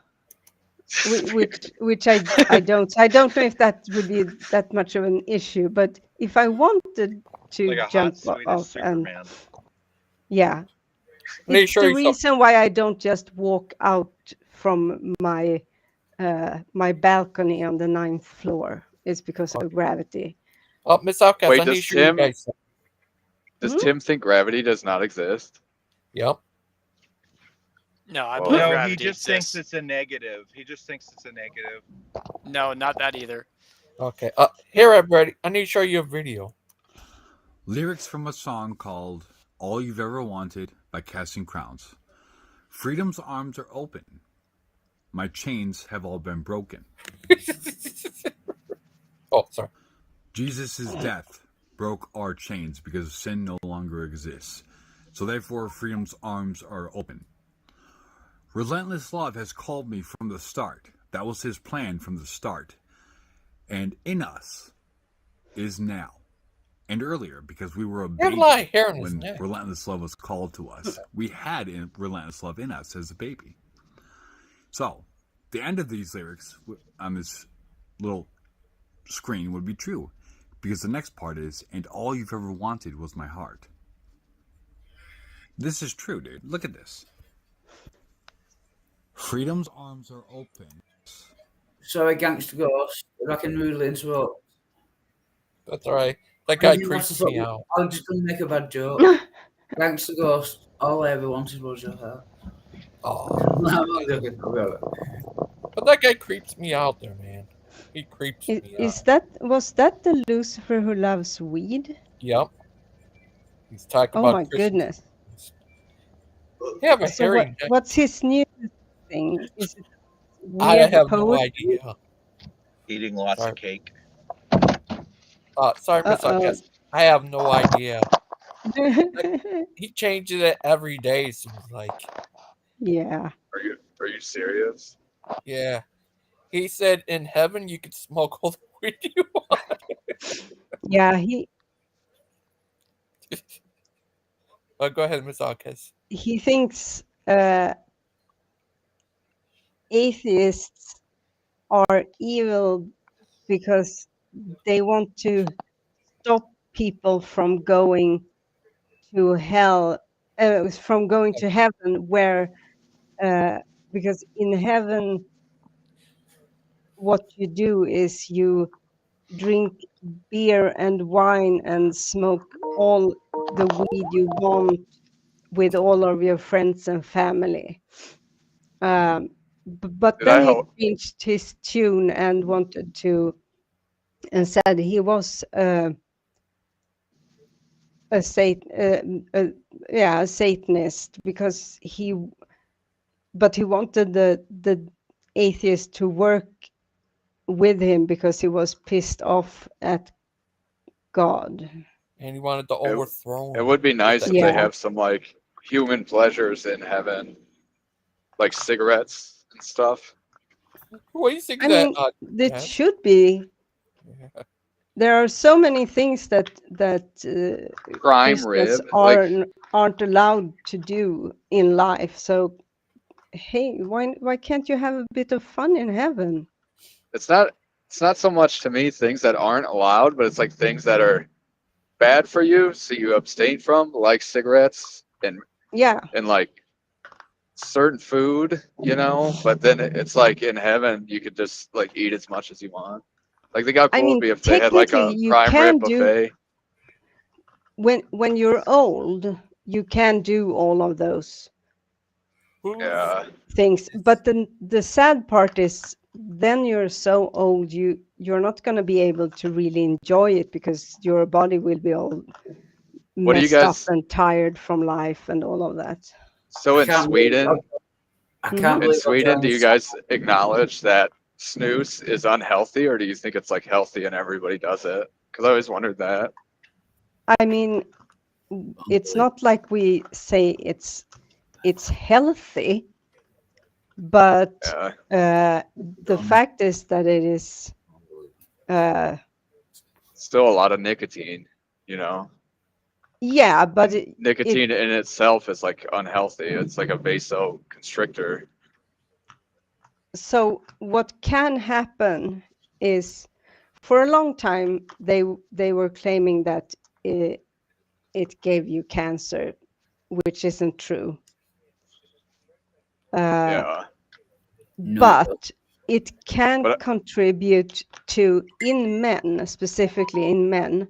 Which I don't know if that would be that much of an issue, but if I wanted to Like a hot jump Swedish off and Superman. yeah, Make it's sure the you reason why I don't just walk out from my my balcony on the 9th floor is because of gravity. Miss Outcast, Wait, I need to show you guys. does Tim think gravity does not exist? Yep. No, I Well, believe No, gravity he just exists. thinks it's a negative. He just thinks it's a negative. No, not that either. Okay. Here, everybody, I need to show you a video. Lyrics from a song called All You've Ever Wanted by Casting Crowns. Freedom's arms are open. My chains have all been broken. Oh, sorry. Jesus' death broke our chains because sin no longer exists. So therefore, freedom's arms are open. Relentless love has called me from the start. That was his plan from the start. And in us is now. And earlier, because we were a baby when relentless love was called to us. We had relentless love in us as a baby. So, the end of these lyrics on this little screen would be true. Because the next part is, and all you've ever wanted was my heart. This is true, dude. Look at this. Freedom's arms are open. Sorry, Gangster Ghost, if I can rudely interrupt. That's all right. That guy creeps me out. I'm just going to make a bad joke. Gangster Ghost, all I ever wanted was your hair. Oh. I'm joking. But that guy creeps me out there, man. He creeps me out. Was that the Lucifer who loves weed? Yep. He's talking Oh about my goodness. Yeah, but So what's his new thing? Is it I weird have no poetry? idea. Eating lots of cake. Sorry, Miss Outcast. I have no idea. He changes it every day, it seems like. Yeah. Are you serious? Yeah. He said in heaven you could smoke all the weed you want. Yeah, Go ahead, Miss Outcast. he thinks atheists are evil because they want to stop people from going to hell, from going to heaven, where because in heaven what you do is you drink beer and wine and smoke all the weed you want with all of your friends and family. But Did I then he hope? changed his tune and wanted to, and said he was a a Satanist because but he wanted the atheist to work with him because he was pissed off at God. And he wanted to overthrow him. It would be nice if Yeah. they have some like human pleasures in heaven, like cigarettes and stuff. What do you think I that? mean, it Ted? should be. There are so many things that Prime Christians rib, like aren't allowed to do in life. So, hey, why can't you have a bit of fun in heaven? it's not so much to me things that aren't allowed, but it's like things that are bad for you, so you abstain from, like cigarettes and Yeah. like certain food, you know. But then it's like in heaven, you could just like eat as much as you want. Like, think how cool I it'd mean, be if they had like technically, a you prime rib can do buffet. when you're old, you can do all of those Yeah. things. But the sad part is, then you're so old, you're not going to be able to really enjoy it because your body will be all What do you messed up guys? and tired from life and all of that. So in Sweden, I Mhm. can't in believe I Sweden, do joined you guys acknowledge that snooze is unhealthy, or do you think it's like healthy and everybody does it? Because I always wondered that. I mean, it's not like we say it's healthy, but the fact is that it is Still a lot of nicotine, you know. yeah, but Nicotine in itself is like unhealthy. It's like a vasoconstrictor. so what can happen is, for a long time they were claiming that it gave you cancer, which isn't true. Yeah. But it can contribute to, in men, specifically in men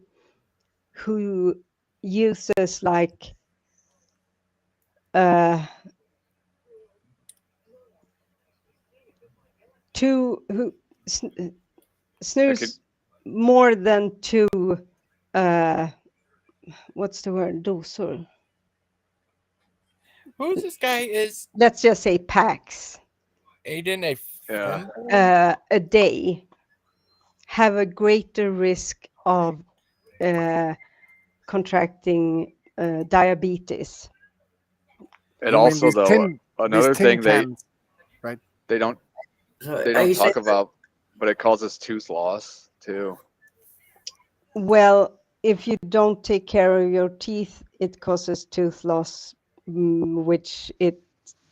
who uses like snooze more than 2 what's the word, dosor? Who's this guy? Is Let's just say packs Aiden a a day have a greater risk of contracting diabetes. And also, though, another thing right? they don't talk about, but it causes tooth loss too. Well, if you don't take care of your teeth, it causes tooth loss, which it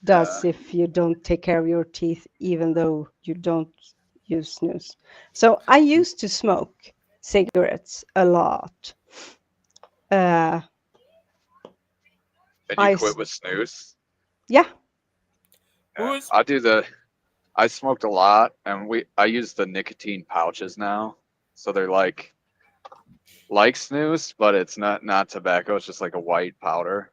does if you don't take care of your teeth, even though you don't use snus. So I used to smoke cigarettes a lot. And you quit with snus? Yeah. I smoked a lot, and I use the nicotine pouches now. So they're like snus, but it's not tobacco. It's just like a white powder.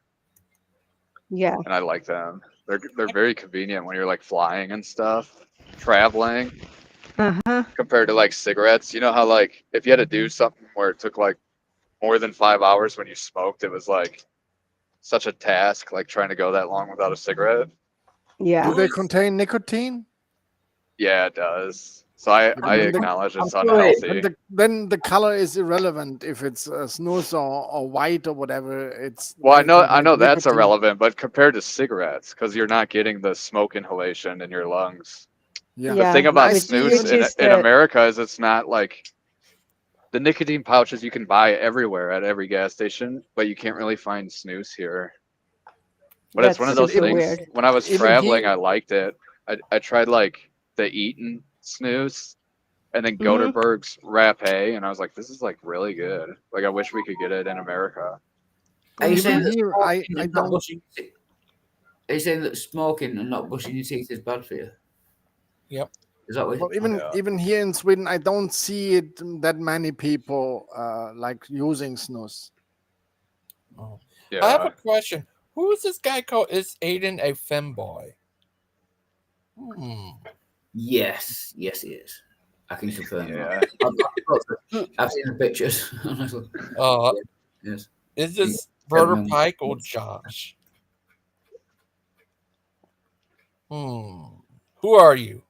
Yeah. And I like them. They're very convenient when you're like flying and stuff, traveling. Compared to like cigarettes, you know how like if you had to do something where it took like more than 5 hours when you smoked, it was like such a task, like trying to go that long without a cigarette. Yeah. Do they contain nicotine? Yeah, it does. So I acknowledge it's unhealthy. Then the color is irrelevant if it's snus or white or whatever. It's Well, I know that's irrelevant, but compared to cigarettes, because you're not getting the smoke inhalation in your lungs. Yeah. The thing about which snus is in America is it's not like the nicotine pouches you can buy everywhere at every gas station, but you can't really find snus here. But it's one of those things. Weird. When I was Even traveling, here- I liked it. I tried like the Eaton snooze, and then Mhm. Goderberg's rapé, and I was like, this is like really good. Like I wish we could get it in America. Are you saying Even that here, I smoking and not don't. brushing? Are you saying that smoking and not brushing your teeth is bad for you? Yep. Is that what? Well, even here in Sweden, I don't see it that many people like using snus. Oh. Yeah. I have a question. Who is this guy called? Is Aiden a femboy? Yes, he is. I can confirm Yeah. that. I've seen the pictures. Honestly. Yes. Is this Brother Pike or Josh? Who are you?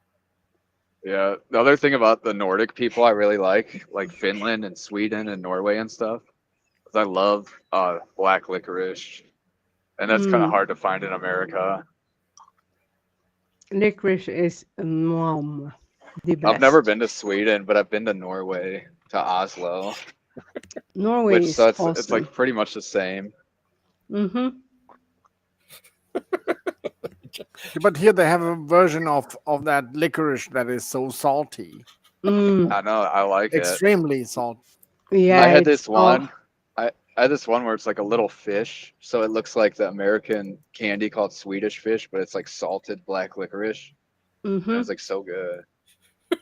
Yeah. The other thing about the Nordic people I really like Finland and Sweden and Norway and stuff, is I love black licorice, and that's kind of hard to find in America. Licorice is the best. I've never been to Sweden, but I've been to Norway, to Oslo. Norway is awesome. It's like pretty much the same. Mm-hmm. But here they have a version of that licorice that is so salty. I know, I like Extremely salty. Yeah, I had this one. I had this one where it's like a little fish, so it looks like the American candy called Swedish fish, but it's like salted black licorice. Mm-hmm. It was like so good.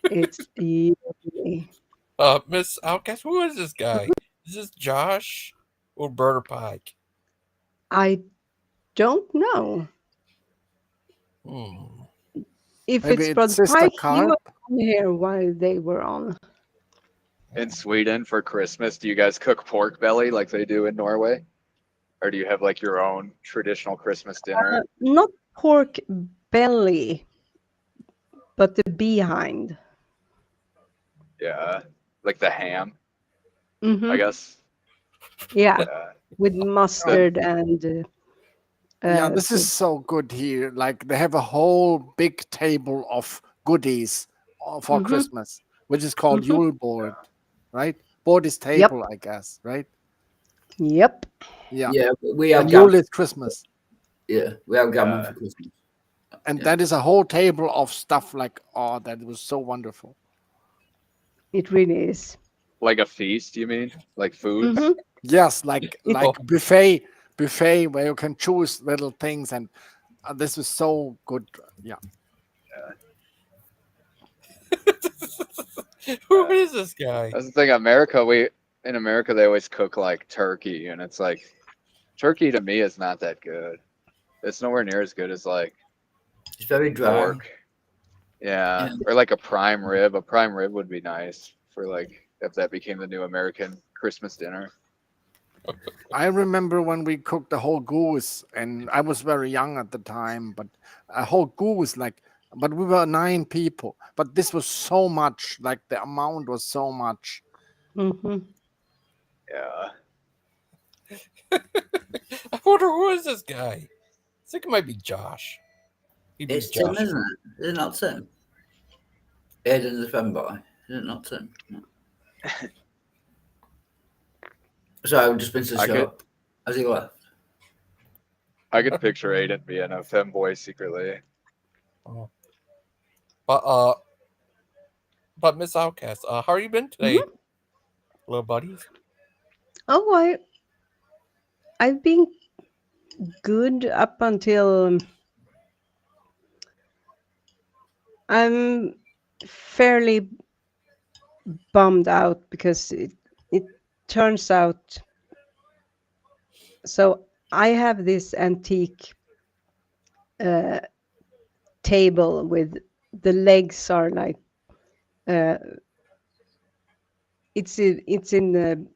It's yummy. Miss Outcast, who is this guy? Is this Josh or Brother Pike? I don't know. If Maybe it's Brother Sister Pike, he Carp? was on here while they were on. In Sweden for Christmas, do you guys cook pork belly like they do in Norway? Or do you have like your own traditional Christmas dinner? Not pork belly, but the behind. Yeah. Like the ham, Mm-hmm. I guess. Yeah, with mustard and. Yeah, this is so good here. Like they have a whole big table of goodies for Christmas, which is called Yule board, right? Board is table, I guess, right? Yep. Yeah. Yeah, we have And Yule is Christmas. Yeah, we have gammon for Christmas. And that is a whole table of stuff like, oh, that was so wonderful. It really is. Like a feast, you mean? Like food? Yes, like buffet where you can choose little things, and this was so good. Yeah. Who is this guy? That's the thing. In America they always cook like turkey, and it's like turkey to me is not that good. It's nowhere near as good as like it's very dry. Pork. Yeah, or like a prime rib. A prime rib would be nice for like if that became the new American Christmas dinner. I remember when we cooked the whole goose, and I was very young at the time, but a whole goose, but we were 9 people, but this was so much, like the amount was so much. Mm-hmm. Yeah. I wonder who is this guy? I think it might be Josh. It's Tim, isn't it? Is it not Tim? Aiden's a femboy. Is it not Tim? No. Sorry, I've just been to the show. Has he left? I could picture Aiden being a femboy secretly. But Miss Outcast, how are you been today, little buddies? Oh, I've been good up until I'm fairly bummed out because it turns out. So I have this antique table with the legs are like it's in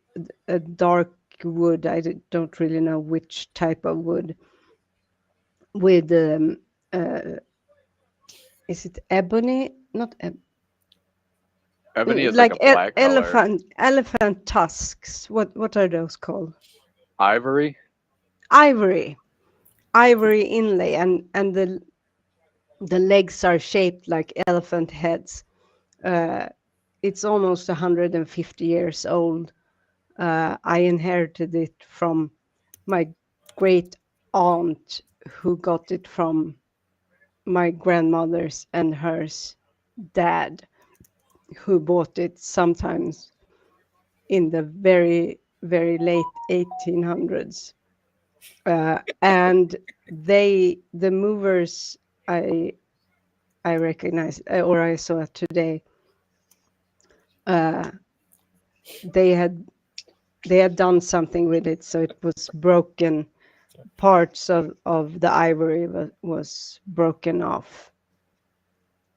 a dark wood. I don't really know which type of wood. With is it ebony? Not ebony is like a black color. Elephant tusks. What are those called? Ivory. Ivory inlay, and the legs are shaped like elephant heads. It's almost 150 years old. I inherited it from my great aunt, who got it from my grandmother's and hers dad who bought it sometimes in the very, very late 1800s. And the movers I recognized, or I saw today, they had done something with it, so it was broken. Parts of the ivory was broken off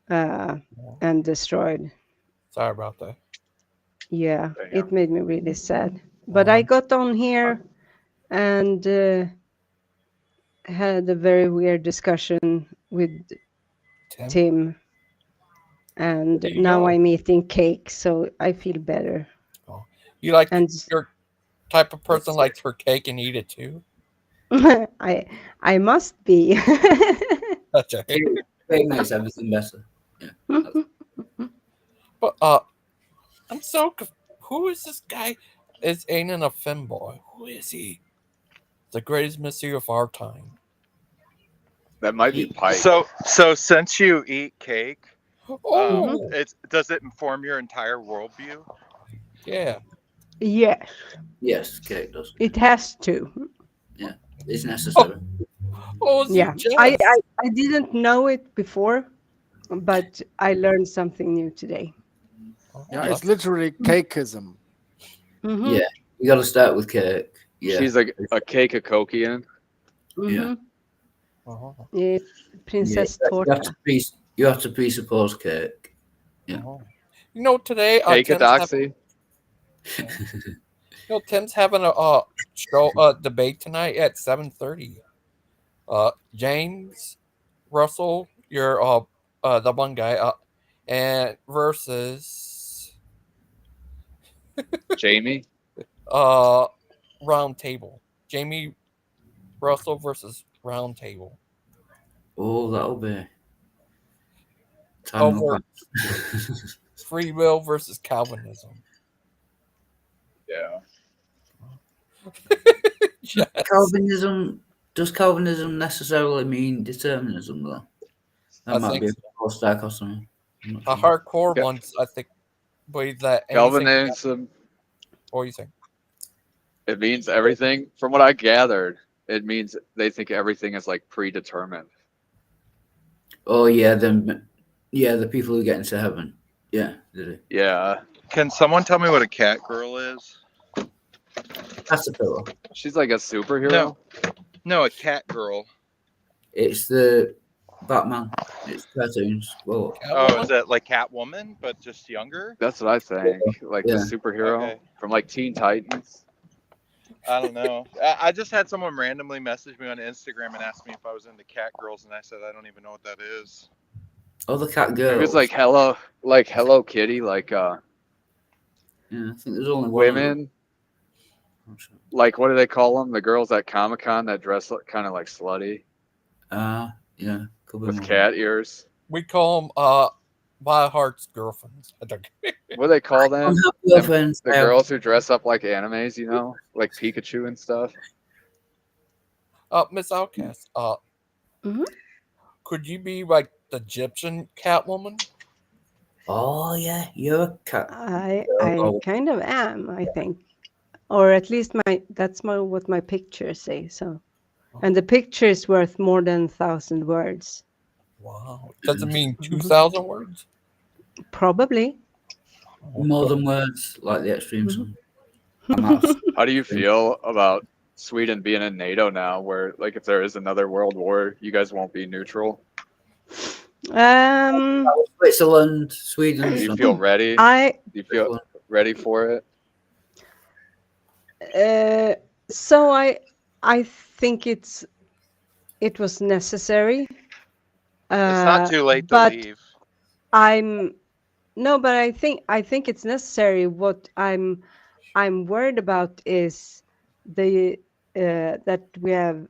and destroyed. Sorry about that. Yeah, it made me really sad. But I got on here and had a very weird discussion with Tim. And There you now go. I'm eating cake, so I feel better. You like And your type of person likes her cake and eat it too? I must be. That's right. Cake makes everything better. Yeah. But I'm so who is this guy? Is Aiden a femboy? Who is he? The greatest mystery of our time. That might be Pike. So since you eat cake, does it inform your entire worldview? Yeah. Yes. Yes, cake does. It has to. Yeah, it's necessary. Yeah, I didn't know it before, but I learned something new today. Yeah, it's literally cakeism. Mm-hmm. Yeah, you got to start with cake. Yeah, She's like a cake of Kokian. Yeah. Yeah, princess torta. You have to presuppose cake. Yeah. You know, today Cake-a-doxy. Tim's having a show debate tonight at 7:30. James Russell, you're the one guy, and versus Jamie. Round Table. Jamie Russell versus Round Table. Oh, that'll be. Over free will versus Calvinism. Yeah. Yes. Does Calvinism necessarily mean determinism, though? That might be a false dichotomy. A hardcore ones, I think, believe that Calvinism. What do you think? It means everything. From what I gathered, it means they think everything is like predetermined. Oh yeah, the people who get into heaven. Yeah, did it? Yeah. Can someone tell me what a cat girl is? Caterpillar. She's like a superhero. No, a cat girl. It's the Batman. It's cartoons. Whoa. Oh, is that like Catwoman, but just younger? That's what I think. Like the superhero from like Teen Titans. I don't know. I just had someone randomly message me on Instagram and ask me if I was into cat girls, and I said I don't even know what that is. Oh, the cat girls. It was like Hello Kitty, like Yeah, I think there's only one. women. Like what do they call them? The girls at Comic-Con that dress kind of like slutty. Yeah, with cat ears. We call them Wild Heart's girlfriends. What do they call them? Girlfriends. The girls who dress up like animes, you know, like Pikachu and stuff. Miss Outcast, could you be like the Egyptian Catwoman? Oh yeah, you're a cat. I kind of am, I think, or at least that's what my pictures say. So, and the picture is worth more than 1,000 words. Wow, does it mean 2,000 words? Probably. More than words, like the extreme sun. How do you feel about Sweden being in NATO now, where like if there is another world war, you guys won't be neutral? Switzerland, Sweden. Do you feel ready? Do you feel ready for it? So I think it was necessary. It's not too late to leave. But I think it's necessary. What I'm worried about is that we have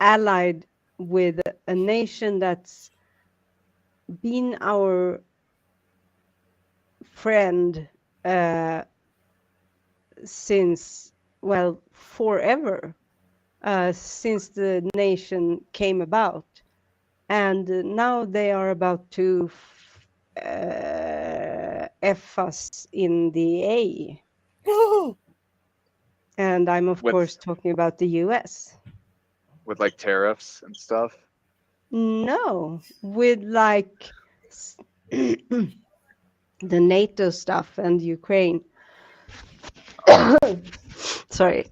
allied with a nation that's been our friend since forever, since the nation came about, and now they are about to F in the A. And I'm, of course, talking about the US. With like tariffs and stuff? No, with like the NATO stuff and Ukraine. Sorry.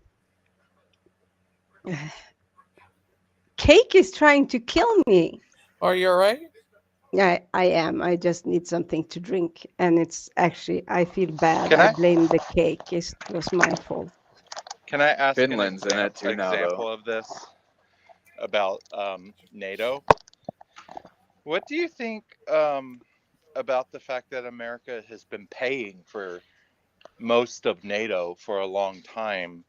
Cake is trying to kill me. Are you all right? Yeah, I am. I just need something to drink. And it's actually, I feel bad. Can I I- blame the cake. It was my fault. Can I ask Finland's an in it too now, example though. of this about NATO? What do you think about the fact that America has been paying for most of NATO for a long time,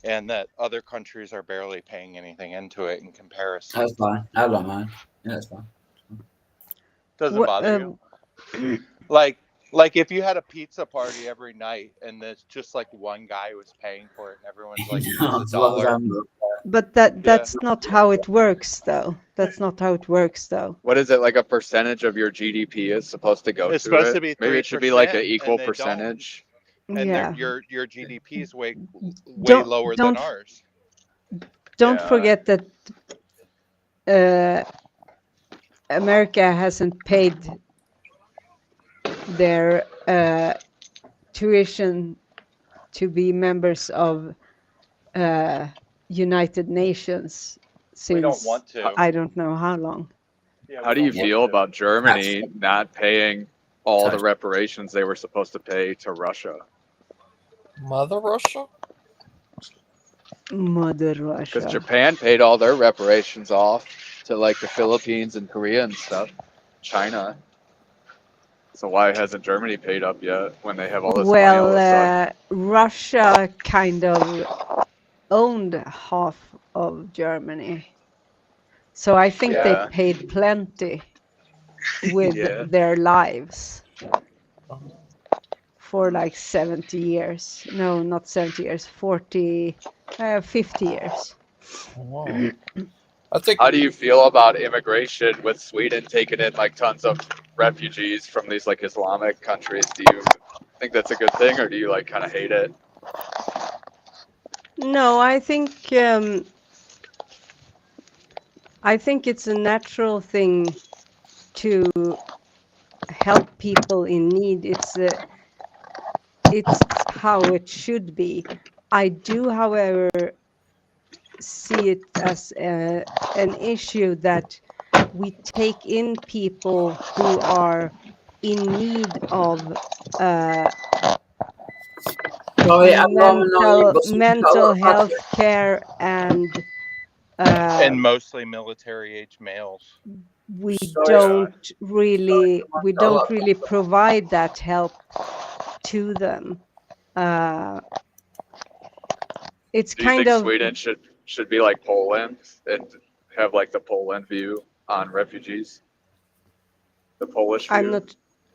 and that other countries are barely paying anything into it in comparison? That's fine. I don't mind. Yeah, that's fine. Doesn't What, bother you? Like if you had a pizza party every night and there's just like one guy who was paying for it and everyone's like, here's a dollar. But that's not how it works, though. That's not how it works, though. What is it, like a percentage of your GDP is supposed to go It's to supposed it? to be Maybe it should be like an 3%, equal and they don't. percentage. And Yeah. your GDP is way Don't- lower don't- than ours. Don't Yeah. forget that America hasn't paid their tuition to be members of United Nations since We don't want to. I don't know how long. Yeah, How do you feel about Germany not paying all the reparations they were supposed to pay to Russia? Mother Russia? Mother Russia. Because Japan paid all their reparations off to like the Philippines and Korea and stuff, China. So why hasn't Germany paid up yet when they have all this money all of a sudden? Russia kind of owned half of Germany. So I think they Yeah. paid plenty with Yeah. their lives for like 70 years. No, not 70 years, 50 years. Wow. I think. How do you feel about immigration with Sweden taking in like tons of refugees from these like Islamic countries? Do you think that's a good thing, or do you like kind of hate it? No, I think it's a natural thing to help people in need. It's how it should be. I do, however, see it as an issue that we take in people who are in need of mental health care and mostly military age males. we don't really provide that help to them. It's Do you kind think of Sweden should be like Poland and have like the Poland view on refugees? The Polish view?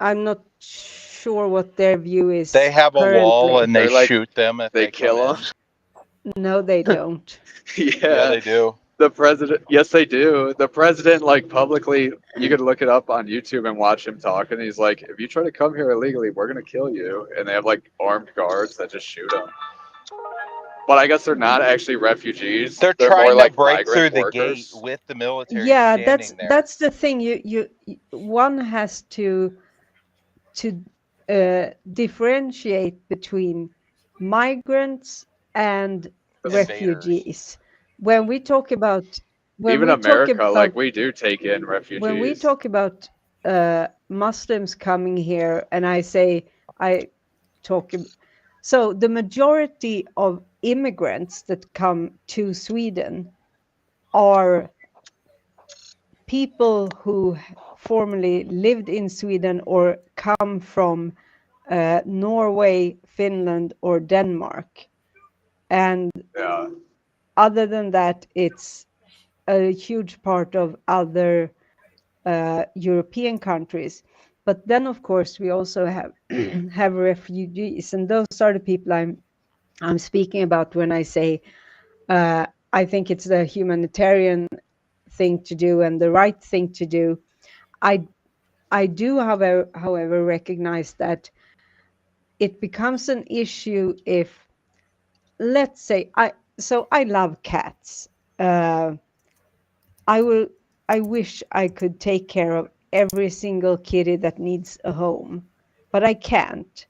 I'm not sure what their view is. They have a wall currently. and they They're like- shoot them if They come kill in. them? No, they don't. Yeah, they do. The president, yes, they do. The president, like publicly, you could look it up on YouTube and watch him talk, and he's like, "If you try to come here illegally, we're gonna kill you." And they have like armed guards that just shoot them. But I guess they're not actually refugees. They're more trying like to break migrant through the workers. gate with the military. Yeah, standing there. that's the thing. You one has to differentiate between migrants and refugees. When we talk about Even America, like we do take in refugees. when we talk about Muslims coming here, and so the majority of immigrants that come to Sweden are people who formerly lived in Sweden or come from Norway, Finland, or Denmark. And other than that, it's a huge part of other European countries. But then, of course, we also have have refugees, and those are the people I'm speaking about when I say I think it's the humanitarian thing to do and the right thing to do. I do, however, recognize that it becomes an issue if, let's say, I love cats. I wish I could take care of every single kitty that needs a home, but I can't.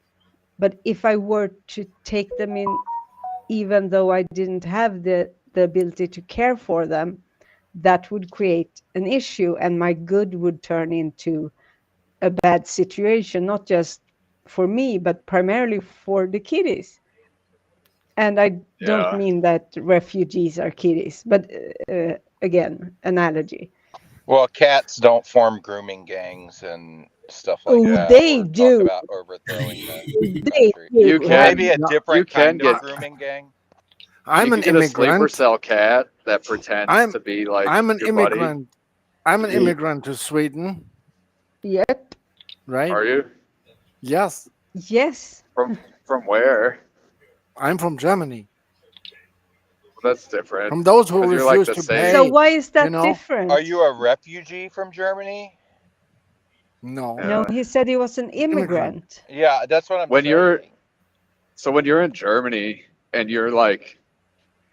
But if I were to take them in, even though I didn't have the ability to care for them, that would create an issue, and my good would turn into a bad situation, not just for me, but primarily for the kitties. And I don't mean that refugees are kitties, but again, analogy. Well, cats don't form grooming gangs and stuff like Oh, that. they Or do. talk about overthrowing the They country. do. Maybe a you different can kind of get grooming gang. I'm you an can get a sleeper immigrant. cell cat that pretends I'm to be like I'm an your buddy. immigrant. I'm an immigrant to Sweden. Yep. Right? Are you? Yes. Yes. From where? I'm from Germany. That's different. From those who 'Cause you're like refuse the to same. pay. So why is that you know? different? Are you a refugee from Germany? No. No, he said he was an immigrant. Yeah, that's what I'm When saying. when you're in Germany and you're like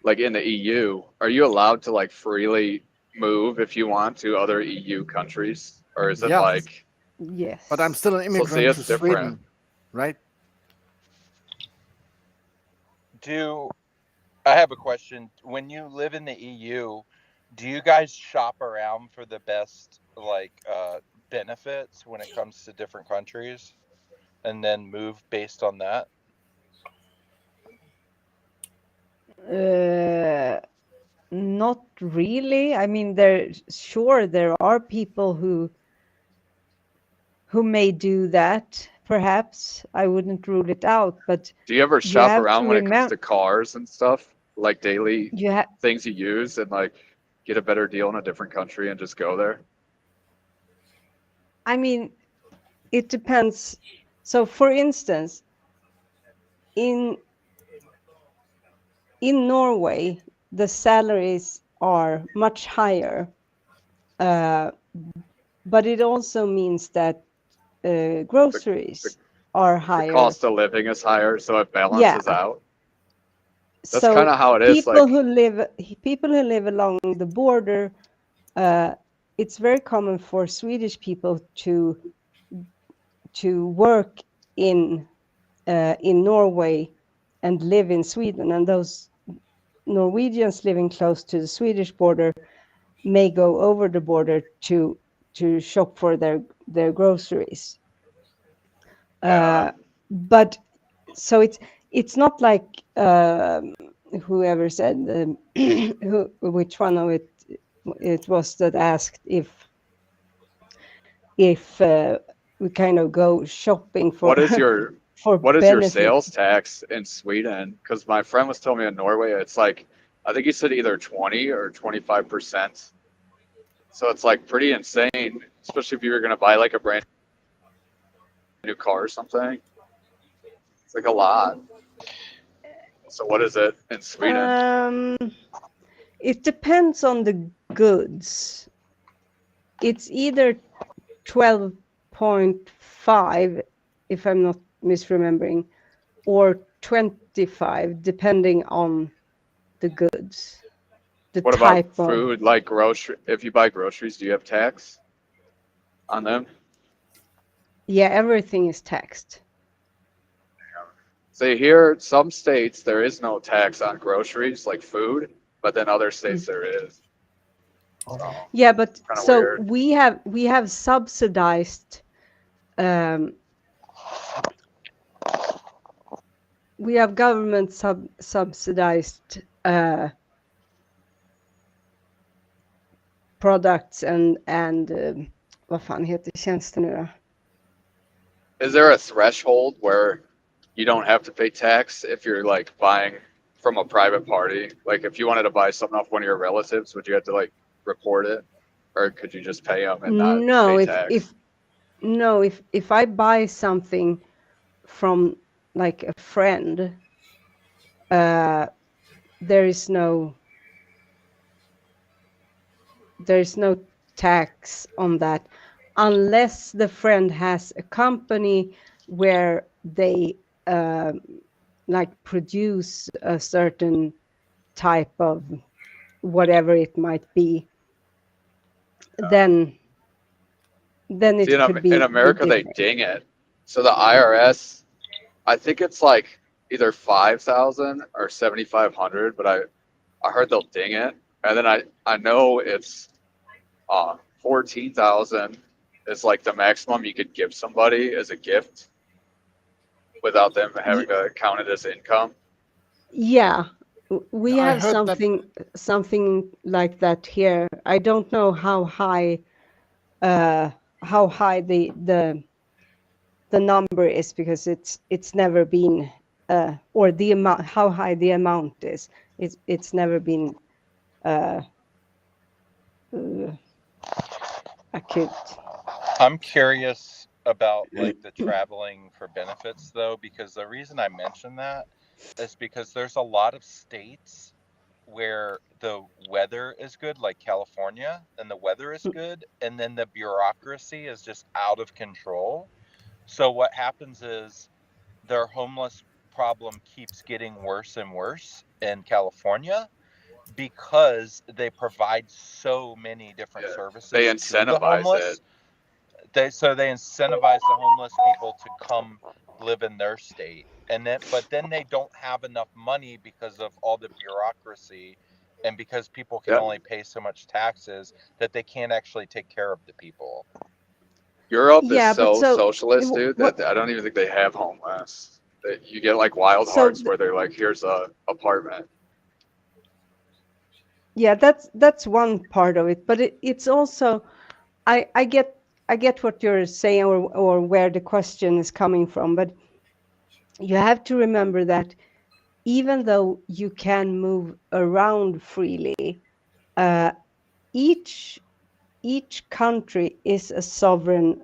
in the EU, are you allowed to like freely move if you want to other EU countries, or is it Yes. like? Yes. But I'm still an So see, immigrant to it's different. Sweden. Right? I have a question. When you live in the EU, do you guys shop around for the best benefits when it comes to different countries and then move based on that? Not really. I mean, there are people who may do that. Perhaps I wouldn't rule it out, but Do you ever you shop have around to when it comes remember. to cars and stuff, like daily You have. things you use, and like get a better deal in a different country and just go there? I mean, it depends. So, for instance, in Norway, the salaries are much higher, but it also means that groceries are higher. The cost of living is higher, so it balances out. That's So kind of how it is. people Like, who live along the border, it's very common for Swedish people to work in Norway and live in Sweden, and those Norwegians living close to the Swedish border may go over the border to shop for their groceries. But so it's not like whoever said which one of it was that asked if we kind of go shopping for what is your for what is your benefit. sales tax in Sweden? Because my friend was telling me in Norway, it's like, I think he said either 20 or 25%. So it's like pretty insane, especially if you were going to buy like a brand new car or something. It's like a lot. So what is it in Sweden? It depends on the goods. It's either 12.5, if I'm not misremembering, or 25, depending on the goods. What about food, like grocery? If you buy groceries, do you have tax on them? Yeah, everything is taxed. So here, some states there is no tax on groceries, like food, but then other states there is. So, yeah, but so weird. we have subsidized. We have government subsidized products and vad fan heter tjänster nu då? Is there a threshold where you don't have to pay tax if you're like buying from a private party? Like if you wanted to buy something off one of your relatives, would you have to like report it, or could you just pay them and not pay tax? If I buy something from like a friend, there is no tax on that unless the friend has a company where they like produce a certain type of whatever it might be, then See, it could be in America, they different. ding it. So the IRS, I think it's like either 5,000 or 7,500, but I heard they'll ding it. And then I know it's 14,000 is like the maximum you could give somebody as a gift without them having to count it as income. Yeah, we I have heard that. something like that here. I don't know how high the number is, because it's never been or the amount, how high the amount is. It's never been acute. I'm curious about like the traveling for benefits though, because the reason I mention that is because there's a lot of states where the weather is good, like California, and the weather is good, and then the bureaucracy is just out of control. So what happens is their homeless problem keeps getting worse and worse in California because they provide so many different services They to the incentivize homeless. it. They incentivize the homeless people to come live in their state, but then they don't have enough money because of all the bureaucracy, and because people can Yep. only pay so much taxes that they can't actually take care of the people. Europe is Yeah, but so socialist, dude, that I don't even think they have homeless. That you get like Wild Hearts where they're like, here's a apartment. Yeah, that's one part of it, but it's also I get what you're saying, or where the question is coming from, but you have to remember that even though you can move around freely, each country is a sovereign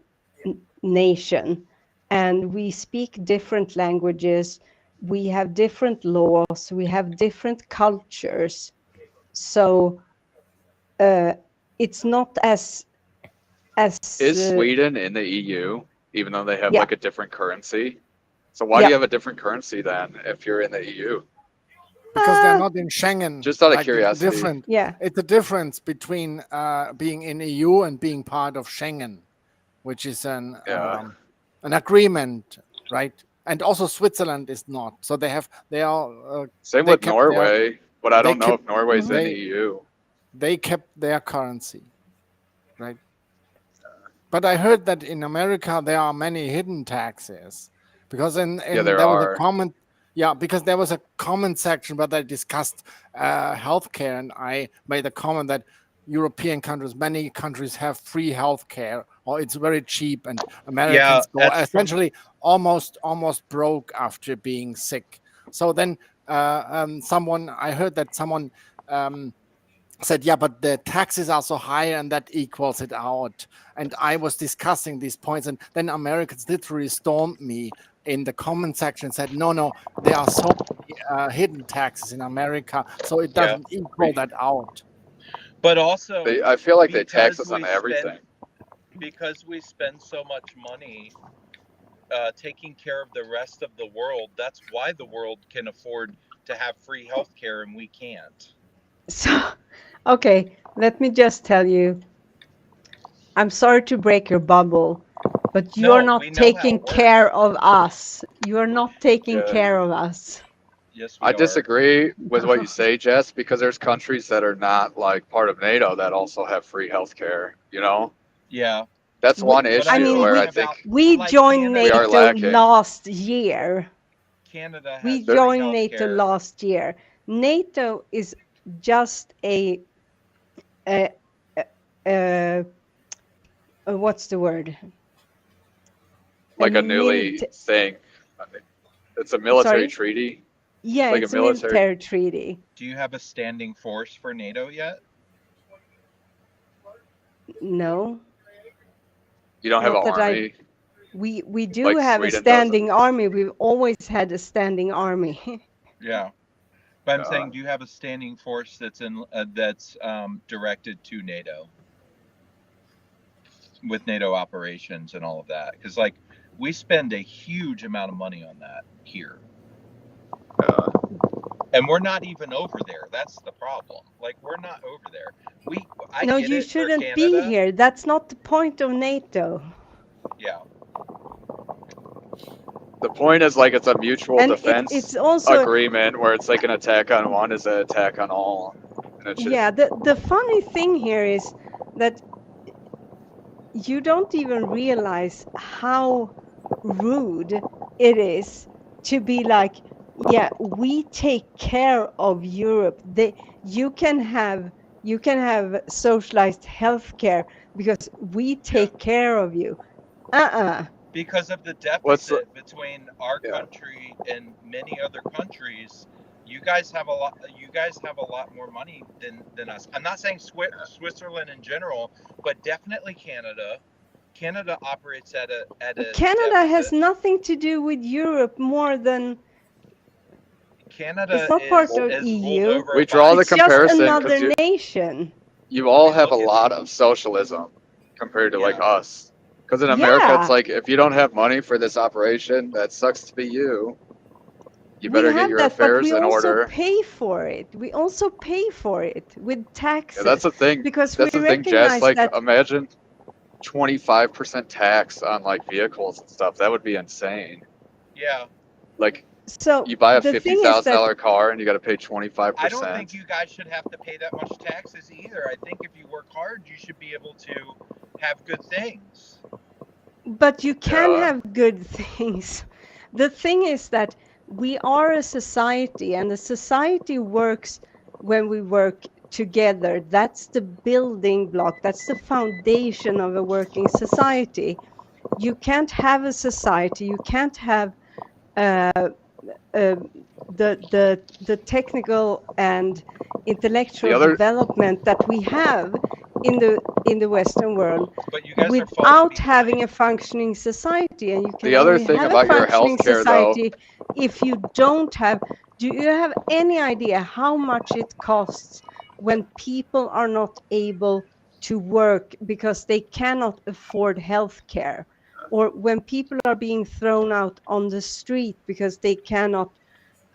nation, and we speak different languages, we have different laws, we have different cultures. So it's not as Is Sweden in the EU, even though they have yeah. like a different currency? So why do Yeah. you have a different currency then if you're in the EU? Because they're not in Schengen. Just out of Like, curiosity. It's different. Yeah. It's a difference between being in EU and being part of Schengen, which is an agreement, right? And also Switzerland is not. So they are Same with Norway, but I don't know if Norway's in the they, EU. They kept their currency, right? But I heard that in America there are many hidden taxes, because there was a comment. Yeah, because there was a comment section where they discussed healthcare, and I made a comment that European countries, many countries have free healthcare, or it's very cheap, and Americans go essentially almost broke after being sick. So then I heard that someone said, yeah, but the taxes are so high and that equals it out. And I was discussing these points, and then Americans literally stormed me in the comment section and said, no, there are so many hidden taxes in America, so it doesn't equal that out. But also, I feel like they tax us on everything. Because we spend so much money taking care of the rest of the world, that's why the world can afford to have free healthcare and we can't. So, okay, let me just tell you, I'm sorry to break your bubble, but you're not taking care of us. You're not taking care of us. Yes, I disagree with what you say, Jess, because there's countries that are not like part of NATO that also have free healthcare, you know? Yeah. That's one issue where I think we joined NATO lacking. last year. Canada has we joined NATO last year. NATO is just a what's the word? Like a newly thing. It's a military treaty. Yeah, like it's a military treaty. Do you have a standing force for NATO yet? No. You don't have an army? We do Like have Sweden a standing army. We've always had a standing army. Yeah. But I'm saying, do you have a standing force that's directed to NATO? with NATO operations and all of that, because like we spend a huge amount of money on that here, and we're not even over there. That's the problem. Like we're not over there. I No, get you it for shouldn't be Canada. here. That's not the point of NATO. Yeah. The point is like it's a mutual And defense it's also agreement where it's like an attack on one is an attack on all. And it should, yeah. The funny thing here is that you don't even realize how rude it is to be like, yeah, we take care of Europe. You can have socialized healthcare because we take care of you. Because of the deficit between our country and many other countries, you guys have a lot. You guys have a lot more money than us. I'm not saying Switzerland in general, but definitely Canada. Canada operates at a Canada deficit. has nothing to do with Europe more than Canada it's not part of is EU. ruled over we draw the It's just comparison another because nation. you all have a lot of socialism compared to like us. Because in America, Yeah. it's like if you don't have money for this operation, that sucks to be you. You better get your But affairs we in also order. pay for it. We also pay for it with taxes. Yeah, that's the thing. Because That's we the thing, recognize Jess. Like, that. imagine 25% tax on like vehicles and stuff. That would be insane. Yeah. Like, so you buy a the thing is that $50,000 car and you got to pay 25%. I don't think you guys should have to pay that much taxes either. I think if you work hard, you should be able to have good things. But you can have good things. The thing is that we are a society, and the society works when we work together. That's the building block. That's the foundation of a working society. You can't have a society. You can't have the technical and intellectual development that we have in the Western world without having a functioning society. And you can The other only thing have about a your functioning healthcare, society if you don't have. Do you have any idea how much it costs when people are not able to work because they cannot afford healthcare? Or when people are being thrown out on the street because they cannot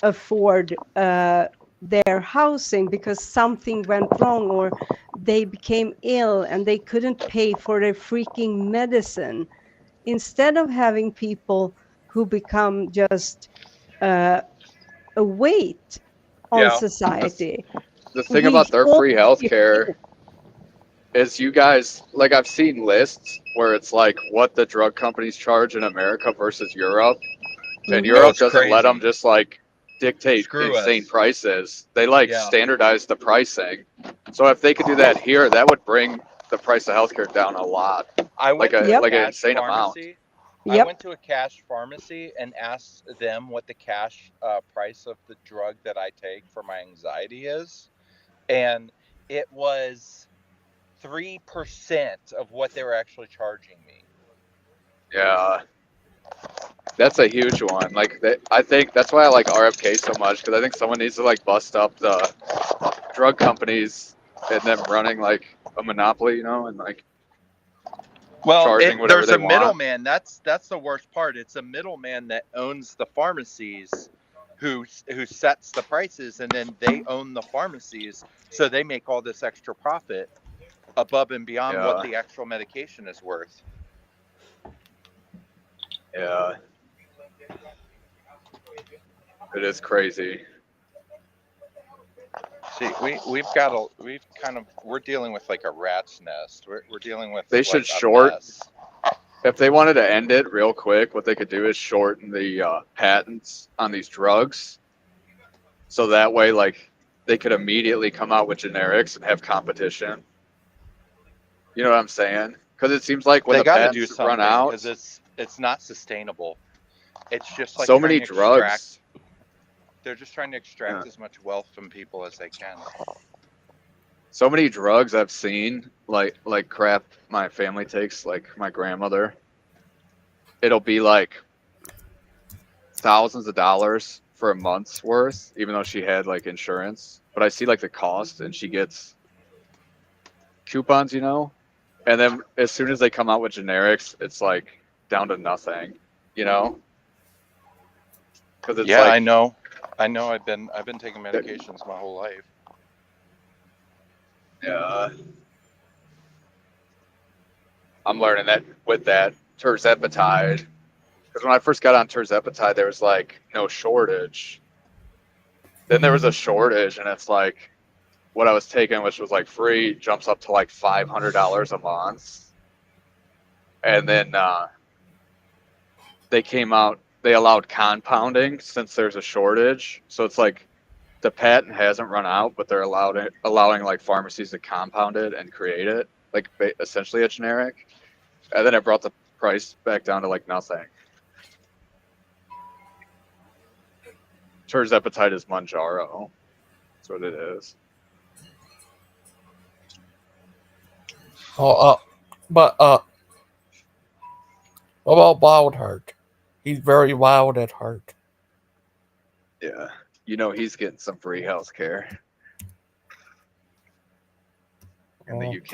afford their housing because something went wrong, or they became ill and they couldn't pay for their freaking medicine. Instead of having people who become just a weight on society. The thing about their free healthcare is you guys, like I've seen lists where it's like what the drug companies charge in America versus Europe. And Europe doesn't let them just like dictate insane prices. They like standardize the pricing. So if they could do that here, that would bring the price of healthcare down a lot. Like an insane amount. I went to a cash pharmacy and asked them what the cash price of the drug that I take for my anxiety is. And it was 3% of what they were actually charging me. Yeah. That's a huge one. Like, I think that's why I like RFK so much, because I think someone needs to like bust up the drug companies and them running like a monopoly, you know, and like charging whatever there's they a want. middleman. That's the worst part. It's a middleman that owns the pharmacies, who sets the prices, and then they own the pharmacies, so they make all this extra profit above and beyond what the actual medication is worth. Yeah. It is crazy. See, we're dealing with like a rat's nest. We're dealing with. They should short. If they wanted to end it real quick, what they could do is shorten the patents on these drugs, so that way, like, they could immediately come out with generics and have competition. You know what I'm saying? Because it seems like when the patents run out, because it's not sustainable. It's just like so many drugs. They're just trying to extract as much wealth from people as they can. So many drugs I've seen, like crap my family takes, like my grandmother. It'll be like thousands of dollars for a month's worth, even though she had like insurance. But I see like the cost, and she gets coupons, you know, and then as soon as they come out with generics, it's like down to nothing, you know? Because it's Yeah, like, I know. I've been taking medications my whole life. yeah. I'm learning that with that terzepatide. Because when I first got on terzepatide, there was like no shortage. Then there was a shortage, and it's like what I was taking, which was like free, jumps up to like $500 a month. And then they came out, they allowed compounding since there's a shortage. So it's like the patent hasn't run out, but they're allowing like pharmacies to compound it and create it, like essentially a generic. And then it brought the price back down to like nothing. Terzepatide is Mounjaro. That's what it is. But what about Wild Heart? He's very wild at heart. Yeah, you know he's getting some free health care in the UK.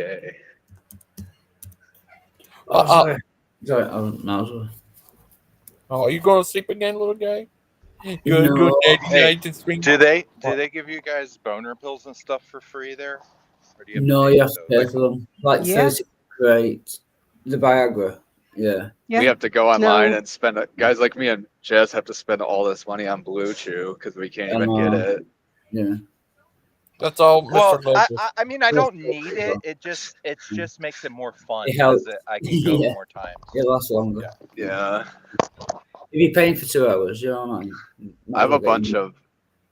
Sorry. No. Oh, are you going to sleep again, little guy? No. Hey, do they give you guys boner pills and stuff for free there? Or do you have No, to you pay have to pay for them. Like Yeah. 30 great. The Viagra. Yeah. Yeah. We have to go online No. and spend. Guys like me and Jess have to spend all this money on Blue Chew because we can't even get it. Yeah. That's all, Well, Mr. Lopez. I mean, I don't need it. It just makes it more fun It helps. because I can go Yeah. more times. It lasts longer. Yeah. If you're paying for 2 hours, you know what I mean? I have a bunch of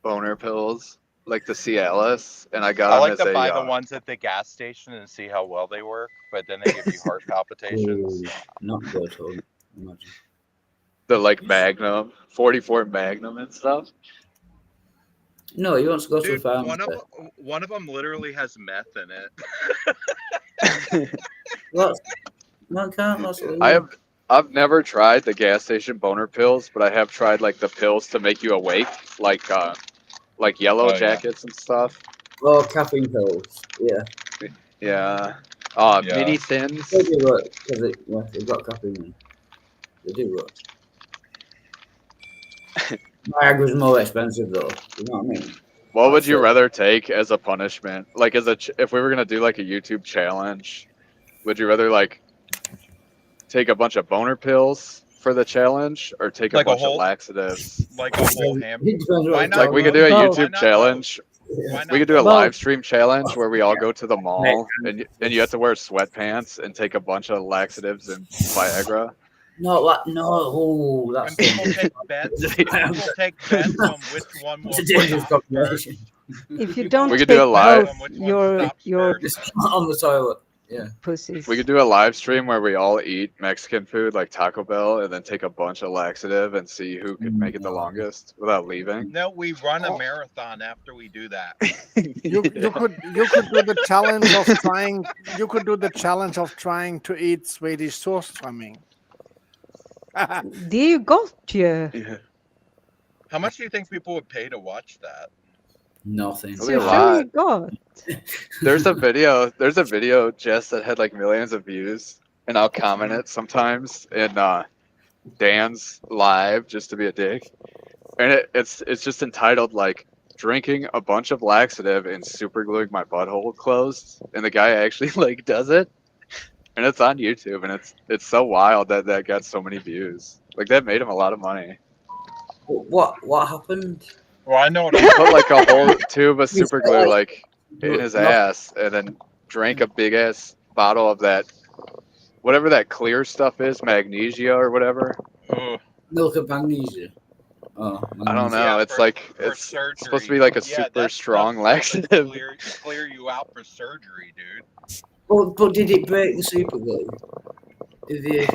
boner pills, like the Cialis, and I got I them like as to a. buy the ones at the gas station and see how well they work, but then they give you heart palpitations. Not good, imagine. The like Magnum, 44 Magnum and stuff. No, he wants to go to a Dude, pharmacy. one of them literally has meth in it. I've never tried the gas station boner pills, but I have tried like the pills to make you awake, like Yellow Jackets and stuff. Oh, caffeine pills. Yeah. Yeah. Mini thins. They do work because they've got caffeine in. They do work. Viagra's more expensive though. You know what I mean? What would you rather take as a punishment? Like if we were gonna do like a YouTube challenge, would you rather like take a bunch of boner pills for the challenge or take a bunch of laxatives? Like a whole ham. Why not? Like we could do a YouTube challenge. We could do a live stream challenge where we all go to the mall and you have to wear sweatpants and take a bunch of laxatives and Viagra. No. Oh, that's. People take bets. People take bets on which one will. It's a dangerous combination. If you don't We could take do a live. both, you're on the toilet. Yeah. Pussies. We could do a live stream where we all eat Mexican food like Taco Bell and then take a bunch of laxative and see who could make it the longest without leaving. No, we run a marathon after we do that. You could do the challenge of trying. You could do the challenge of trying to eat Swedish surströmming. Det är ju gott ju. How much do you think people would pay to watch that? Nothing. Så sjukt gott. There's a video, Jess, that had like millions of views, and I'll comment it sometimes in Dan's live just to be a dick. And it's just entitled like drinking a bunch of laxative and super gluing my butthole closed, and the guy actually like does it. And it's on YouTube, and it's so wild that got so many views. Like that made him a lot of money. What happened? Well, I know what he put like a whole tube of super glue like in his ass, and then drank a big ass bottle of that, whatever that clear stuff is, magnesia or whatever. Milk of magnesia. Oh, I don't know. It's it's supposed to be like a super strong laxative. Clear you out for surgery, dude. But did it break the super glue? You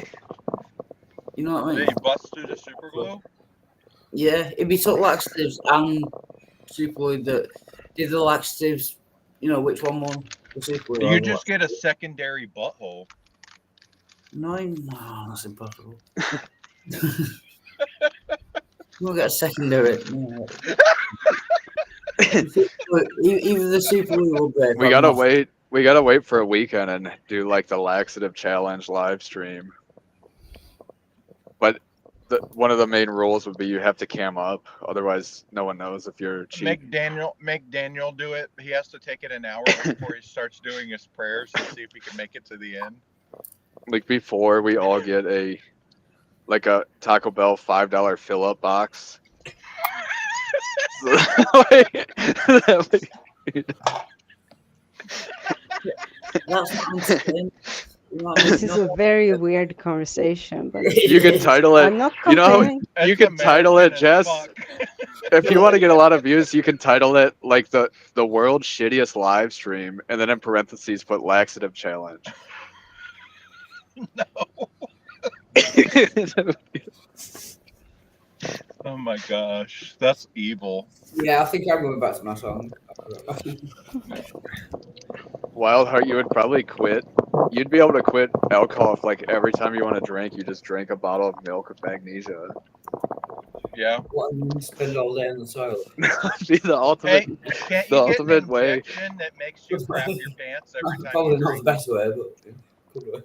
know what I mean? Did he bust through the super glue? Yeah, if he took laxatives and super glue, did the laxatives, you know, which one won the super glue? You just get a secondary butthole. No, that's impossible. You won't get a secondary. No. Either the super glue will break. We gotta wait We gotta wait for a weekend and do like the laxative challenge live stream. But one of the main rules would be you have to cam up, otherwise no one knows if you're cheating. Make Daniel do it. He has to take it an hour before he starts doing his prayers and see if he can make it to the end. Like before we all get a Taco Bell $5 fill up box. So This is a very weird conversation, but you can title it. I'm not You know, complaining. you can title it, Jess. If you want to get a lot of views, you can title it like the world's shittiest live stream, and then in parentheses put laxative challenge. No. Oh my gosh, that's evil. Yeah, I think I'm going back to my song. Wildheart, you would probably quit. You'd be able to quit alcohol if, like, every time you want to drink, you just drink a bottle of milk with magnesia. Yeah. What, and spend all day in the toilet? Be the ultimate, Hey, can't the you ultimate get an way. injection that makes you crap your pants every time Probably you not drink? the best way, but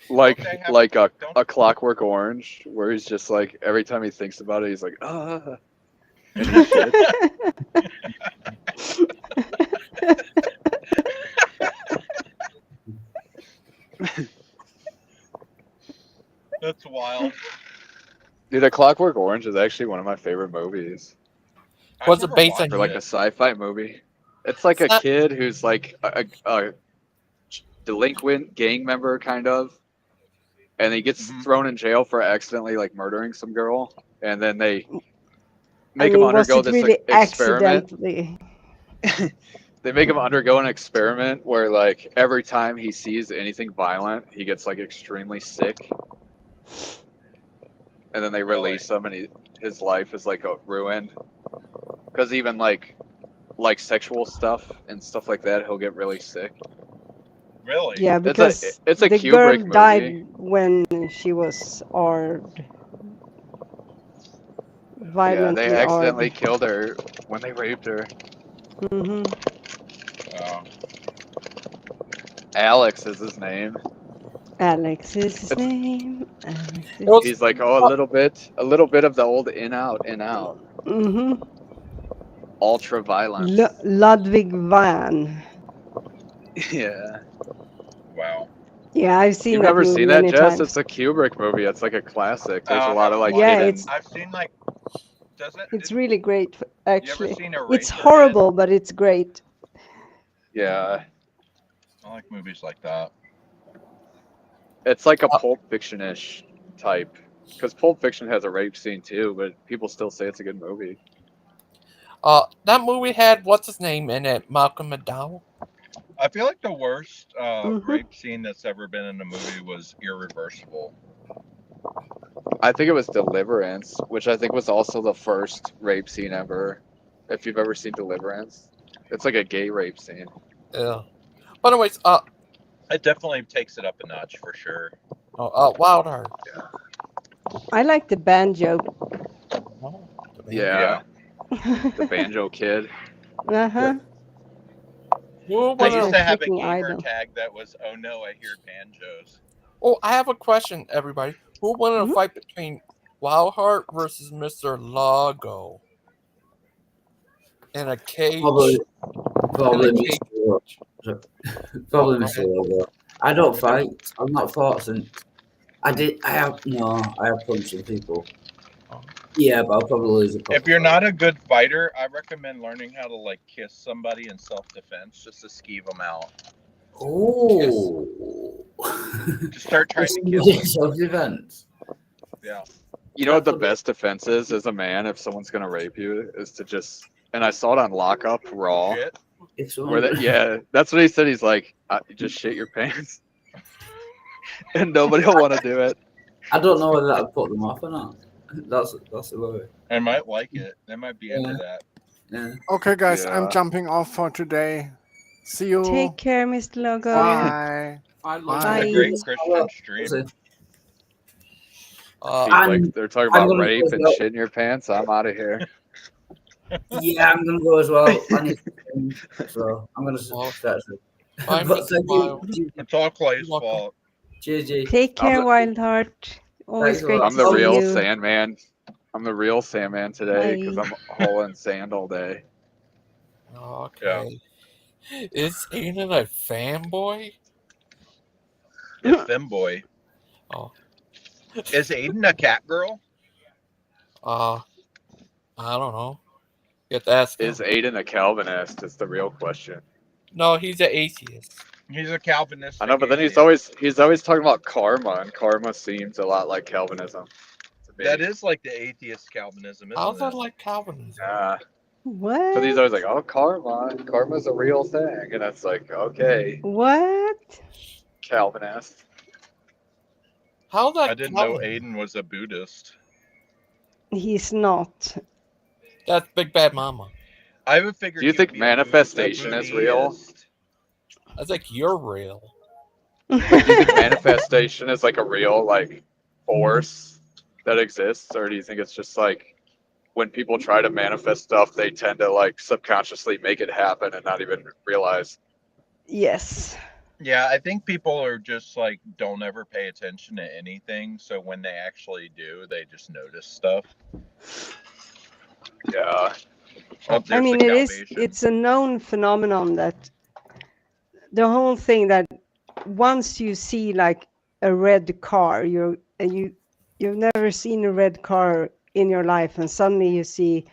Like a Clockwork Orange, where he's just like every time he thinks about it, he's like, ah. And he shits. That's wild. Dude, A Clockwork Orange is actually one of my favorite movies. What's it based on? For like a sci-fi movie. It's like a kid who's like a delinquent gang member, kind of, and he gets thrown in jail for accidentally like murdering some girl, and then they make him undergo was it this really experiment. accidentally? They make him undergo an experiment where like every time he sees anything violent, he gets like extremely sick, and then they release him, and his life is like ruined. Because even like sexual stuff and stuff like that, he'll get really sick. Really? Yeah, because it's a the Kubrick girl movie. died when she was armed. Yeah, Violently they accidentally armed. killed her when they raped her. Mm-hmm. Alex is his name. Alex is his name. He's like, oh, a little bit of the old in out. Mm-hmm. Ultra violence. Ludwig van. Yeah. Wow. Yeah, I've seen You've that never movie seen that, many Jess? times. It's a Kubrick movie. It's like a classic. There's a lot of like Yeah, hidden. I've seen like. Does it? It's really great, actually. seen a It's Razorhead? horrible, but it's great. Yeah. I like movies like that. It's like a Pulp Fiction-ish type. Because Pulp Fiction has a rape scene too, but people still say it's a good movie. That movie had what's his name in it, Malcolm McDowell. I feel like the worst rape scene that's ever been in a movie was Irreversible. I think it was Deliverance, which I think was also the first rape scene ever. If you've ever seen Deliverance, it's like a gay rape scene. Yeah. But anyways, it definitely takes it up a notch for sure. Wildheart. I like the banjo. Yeah. The banjo kid. Uh-huh. I used to have a freaking gamer idol. tag that was, oh no, I hear banjos. Oh, I have a question, everybody. Who won a fight between Wildheart versus Mr. Lago? In a cage. Probably in a cage. Probably Mr. Logo. I don't fight. I've not fought since. I have punched some people. Yeah, but I'll probably lose a couple. If you're not a good fighter, I recommend learning how to like kiss somebody in self-defense just to skeeve them out. Oh. Just start trying to kiss them. Self-defense. Yeah. You know what the best defense is as a man if someone's gonna rape you is to just, and I saw it on Lockup Raw. Yeah, that's what he said. He's like, you just shit your pants, and nobody will want to do it. I don't know whether that would put them off or not. That's the worry. I might like it. They might be into that. Yeah. Okay, guys, Yeah. I'm jumping off for today. See you. Take care, Mr. Logo. Bye. This is a great Christian stream. Like they're talking about rape and shit in your pants. I'm out of here. Yeah, I'm gonna go as well. I need to, so I'm gonna start. Bye, But Mr. thank Wild. you. It's all Clay's You're welcome. fault. Cheers, G. Take I'm care, the, Wildheart. Always thanks a great lot. I'm to the see real you. Sandman. I'm the real Sandman today because Hi. I'm hauling sand all day. Okay. Is Aiden a fanboy? It's femboy. Oh. Is Aiden a cat girl? I don't know. You have to ask him. Is Aiden a Calvinist? Is the real question. No, he's an atheist. He's a Calvinist. I know, but then he's always talking about karma, and karma seems a lot like Calvinism to me. That is like the atheist Calvinism, How's isn't that it? like Calvinism? What? But he's always like, "Oh, karma's a real thing," and it's like, okay, What? Calvinist. How's that I didn't know Calvinism? Aiden was a Buddhist. He's not. That's Big Bad Mama. I would figure. Do you think manifestation is real? I think you're real. Like, do you think manifestation is like a real like force that exists, or do you think it's just like when people try to manifest stuff, they tend to like subconsciously make it happen and not even realize? Yes. Yeah, I think people are just like don't ever pay attention to anything, so when they actually do, they just notice stuff. Yeah. Oh, I mean, it's a known phenomenon that the whole thing that once you see like a red car, you've never seen a red car in your life, and suddenly you see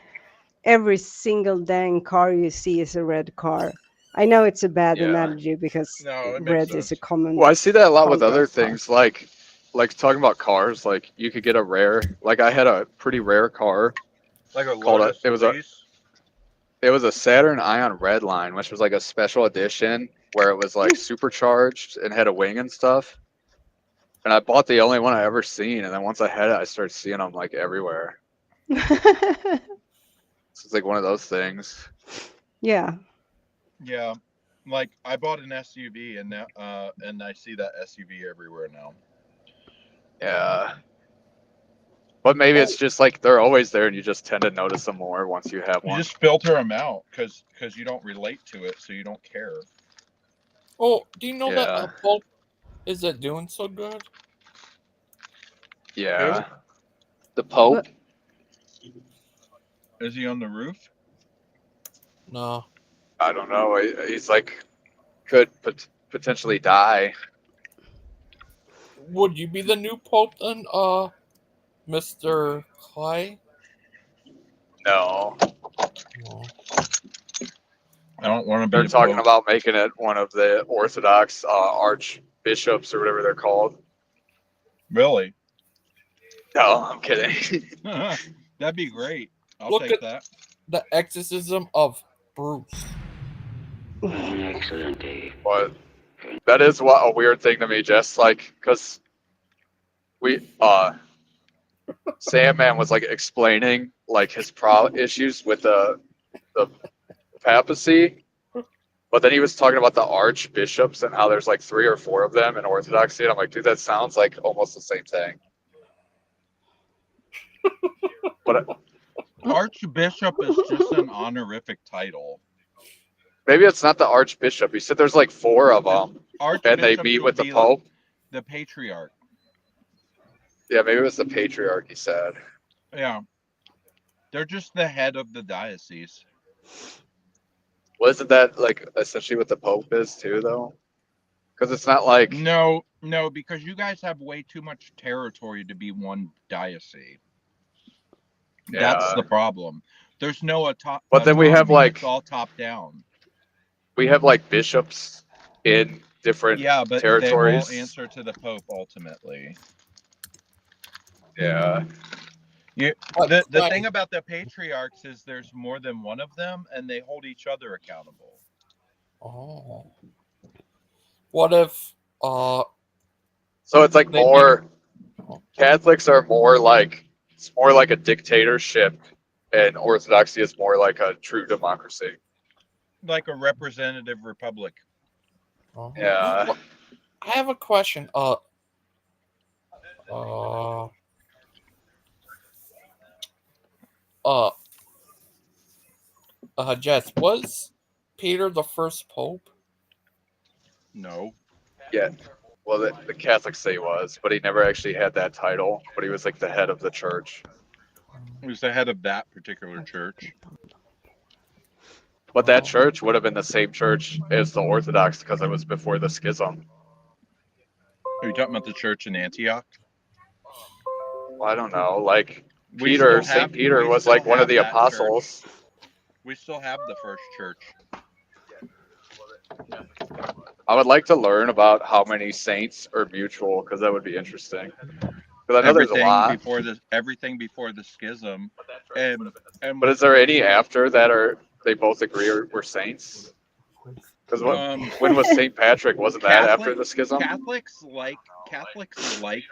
every single dang car you see is a red car. I know it's a bad analogy because red is a common. Well, I see that a lot with other contrast things, like talking about cars. Like you could get a rare, like I had a pretty rare car. Like a called Lotus Elise? It was a Saturn Ion Redline, which was like a special edition where it was like supercharged and had a wing and stuff. And I bought the only one I ever seen, and then once I had it, I started seeing them like everywhere. So it's like one of those things. Yeah. Yeah, like I bought an SUV, and now, and I see that SUV everywhere now. Yeah. But maybe it's just like they're always there, and you just tend to notice them more once you have You one. just filter them out because you don't relate to it, so you don't care. Oh, do you know that Yeah. Pope isn't doing so good? Yeah. The Pope. Is he on the roof? No. I don't know. He's like could potentially die. Would you be the new Pope then, Mr. Clay? No. I don't want to be. They're talking about making it one of the Orthodox archbishops or whatever they're called. Really? No, I'm kidding. That'd be great. I'll Look take at that. the exorcism of Bruce. Excellent. But that is what a weird thing to me, Jess. Like, because we Sandman was like explaining like his issues with the papacy, but then he was talking about the archbishops and how there's like 3 or 4 of them in Orthodoxy, and I'm like, dude, that sounds like almost the same thing. But Archbishop is just an honorific title. maybe it's not the archbishop. He said there's like 4 of them, and they meet with the Pope. The patriarch. Yeah, maybe it was the patriarch. He said. Yeah, they're just the head of the diocese. Wasn't that like essentially what the Pope is too, though? Because it's not like no, because you guys have way too much territory to be one diocese. Yeah. That's the problem. There's no top. But then we have like it's all top down. We have like bishops in different territories. They will answer to the Pope ultimately. Yeah. The thing about the patriarchs is there's more than one of them, and they hold each other accountable. Oh. What if So it's like more Catholics are more like it's more like a dictatorship, and Orthodoxy is more like a true democracy. Like a representative republic. Yeah. I have a question. Jess, was Peter the first pope? No. Yeah. Well, the Catholics say he was, but he never actually had that title. But he was like the head of the church. He was the head of that particular church. But that church would have been the same church as the Orthodox because it was before the schism. Are you talking about the church in Antioch? Well, I don't know. Like We still Peter, St. have- Peter we was still like one of have the that apostles. We still have the first church. I would like to learn about how many saints are mutual because that would be interesting. Because I know there's a lot. Everything before the schism, and But is there any after that are they both agree were saints? Because when was St. Patrick? Wasn't that after the schism? Catholics like,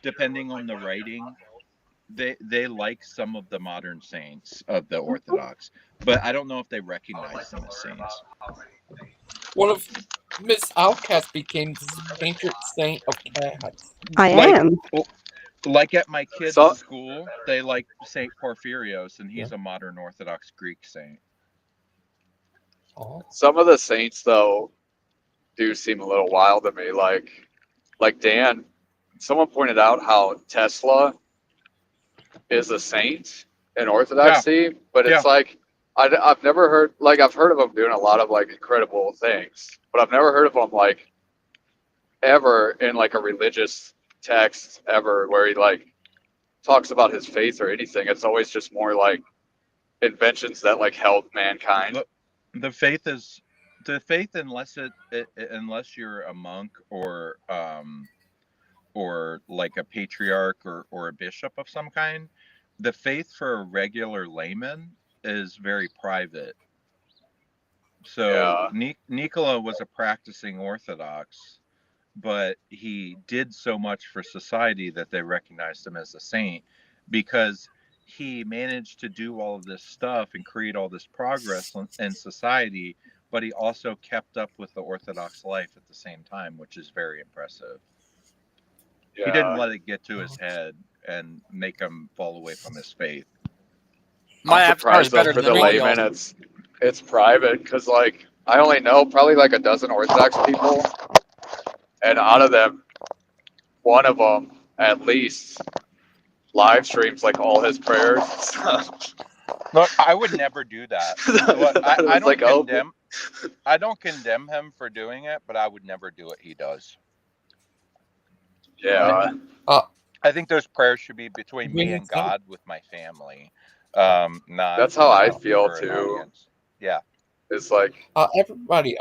depending on the writing, they like some of the modern saints of the Orthodox, but I don't know if they recognize them as saints. What if Miss Outcast became the patron saint of cats? I am. Like at my kids' school, they like Saint Porphyrios, and he's a modern Orthodox Greek saint. Some of the saints though do seem a little wild to me. Like Dan, someone pointed out how Tesla is a saint in Orthodoxy, but it's like I've never heard, like I've heard of him doing a lot of like incredible things, but I've never heard of him like ever in like a religious text ever where he like talks about his faith or anything. It's always just more like inventions that like help mankind. The faith unless unless you're a monk or like a patriarch or a bishop of some kind, the faith for a regular layman is very private. So Nicola was a practicing Orthodox, but he did so much for society that they recognized him as a saint because he managed to do all of this stuff and create all this progress in society, but he also kept up with the Orthodox life at the same time, which is very impressive. He didn't let it get to his head and make him fall away from his faith. I'm surprised though for the layman it's private because like I only know probably like a dozen Orthodox people, and out of them, one of them at least live streams like all his prayers. Look, I would never do that. I don't condemn him for doing it, but I would never do what he does. Yeah. I think those prayers should be between me and God with my family. Not. That's how I feel too. Yeah. It's like everybody.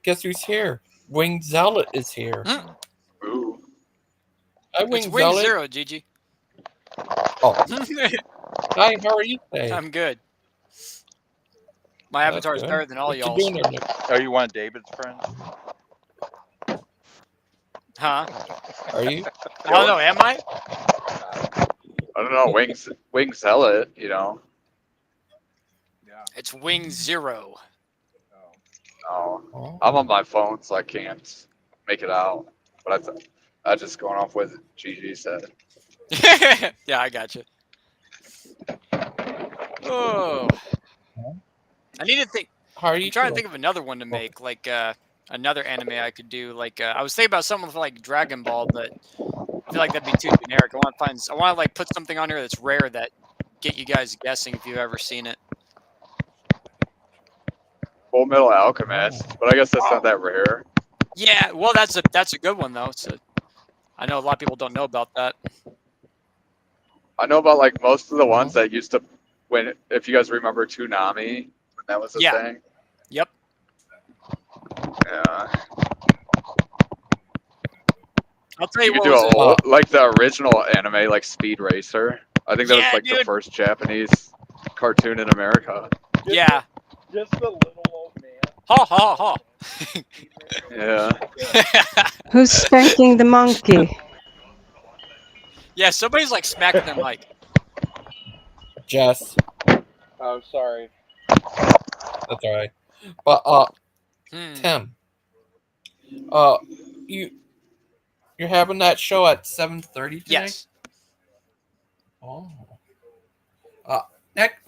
Guess who's here? Winged Zealot is here. Ooh. Hi, It's Winged Wing Zealot. Zero, Gigi. Oh. Hi, how are you today? I'm good. My avatar is better than all y'all. Are you one of David's friends? Huh? Are you? I don't know. Am I? I don't know. Wings Zealot, you know. It's Wing Zero. Oh, I'm on my phone, so I can't make it out. But I just going off what Gigi said. Yeah, I got you. Oh, I need to think. I'm trying to think of another one to make, like another anime I could do. Like I was thinking about something with like Dragon Ball, but I feel like that'd be too generic. I want to like put something on here that's rare that get you guys guessing if you've ever seen it. Full Metal Alchemist, but I guess that's not that rare. Yeah, well, that's a good one though. So I know a lot of people don't know about that. I know about like most of the ones that used to if you guys remember Toonami, when that was a thing. Yep. Yeah. I'll tell you could what do like the original anime, like Speed Racer. I think that was like the first Japanese cartoon in America. Yeah. Just the little old man. Ha ha ha. Yeah. Who's spanking the monkey? Yeah, somebody's like smacking their mic. Jess. Oh, sorry. That's all right. But Tim, you're having that show at 7:30 today? Yes. Oh.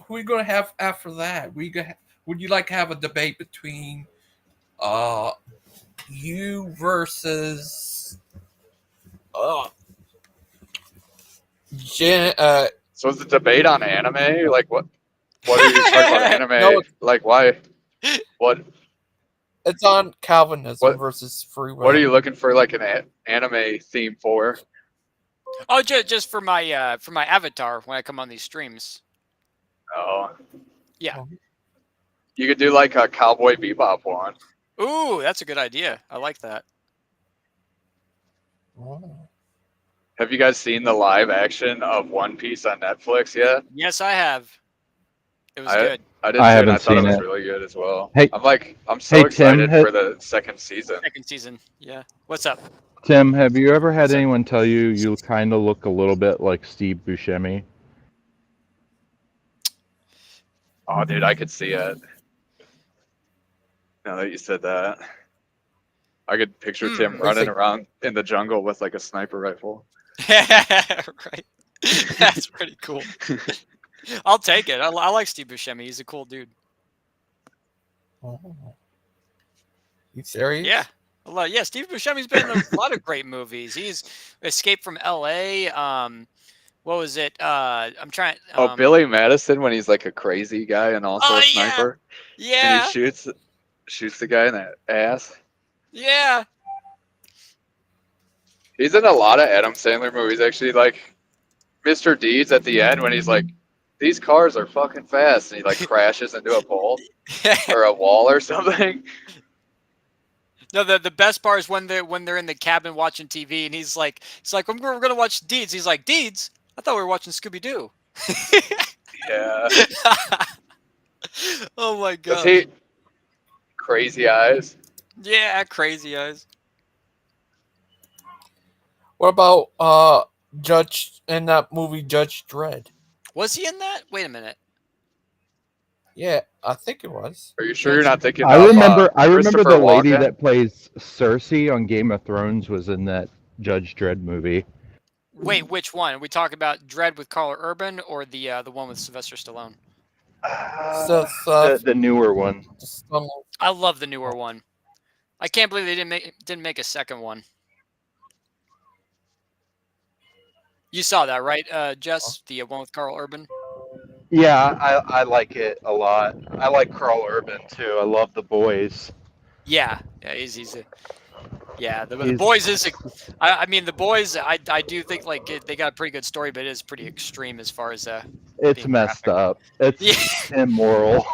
Who are you gonna have after that? Would you like to have a debate between you versus So is the debate on anime? Like what? What are you talking about anime? No, like why? What? it's on Calvinism What? versus free will. What are you looking for? Like an anime theme for? Oh, just for my avatar when I come on these streams. Oh, Yeah. you could do like a Cowboy Bebop one. Ooh, that's a good idea. I like that. Have you guys seen the live action of One Piece on Netflix yet? Yes, I have. It was good. I did too, haven't and I thought it seen was it. really good as well. Hey, I'm so excited Tim, for the second season. Second season. Yeah. What's up? Tim, have you ever had anyone tell you kind of look a little bit like Steve Buscemi? Oh, dude, I could see it. Now that you said that, I could picture Tim running around in the jungle with like a sniper rifle. Right. That's pretty cool. I'll take it. I like Steve Buscemi. He's a cool dude. You serious? Yeah. Yeah, Steve Buscemi's been in a lot of great movies. He's Escape from L.A. What was it? I'm trying. Billy Madison when he's like a crazy guy and also a sniper. Yeah. And he shoots the guy in the ass. Yeah. He's in a lot of Adam Sandler movies, actually. Like Mr. Deeds at the end when he's like, "These cars are fucking fast," and he like crashes into a pole or a wall or something. No, the best part is when they're in the cabin watching TV, and he's like, we're gonna watch Deeds. He's like, Deeds? I thought we were watching Scooby Doo. Yeah. Oh my god. Does he? Crazy Eyes. Yeah, Crazy Eyes. What about Judge in that movie Judge Dredd? Was he in that? Wait a minute. Yeah, I think it was. Are you sure you're not thinking I of remember Christopher the lady Walken? that plays Cersei on Game of Thrones was in that Judge Dredd movie. Wait, which one? Are we talking about Dredd with Carl Urban or the one with Sylvester Stallone? The newer one. I love the newer one. I can't believe they didn't make a second one. You saw that, right, Jess? The one with Carl Urban? Yeah, I like it a lot. I like Carl Urban too. I love The Boys. Yeah, he's a. Yeah, the Boys is. I mean, The Boys. I do think like they got a pretty good story, but it is pretty extreme as far as It's messed up. It's immoral.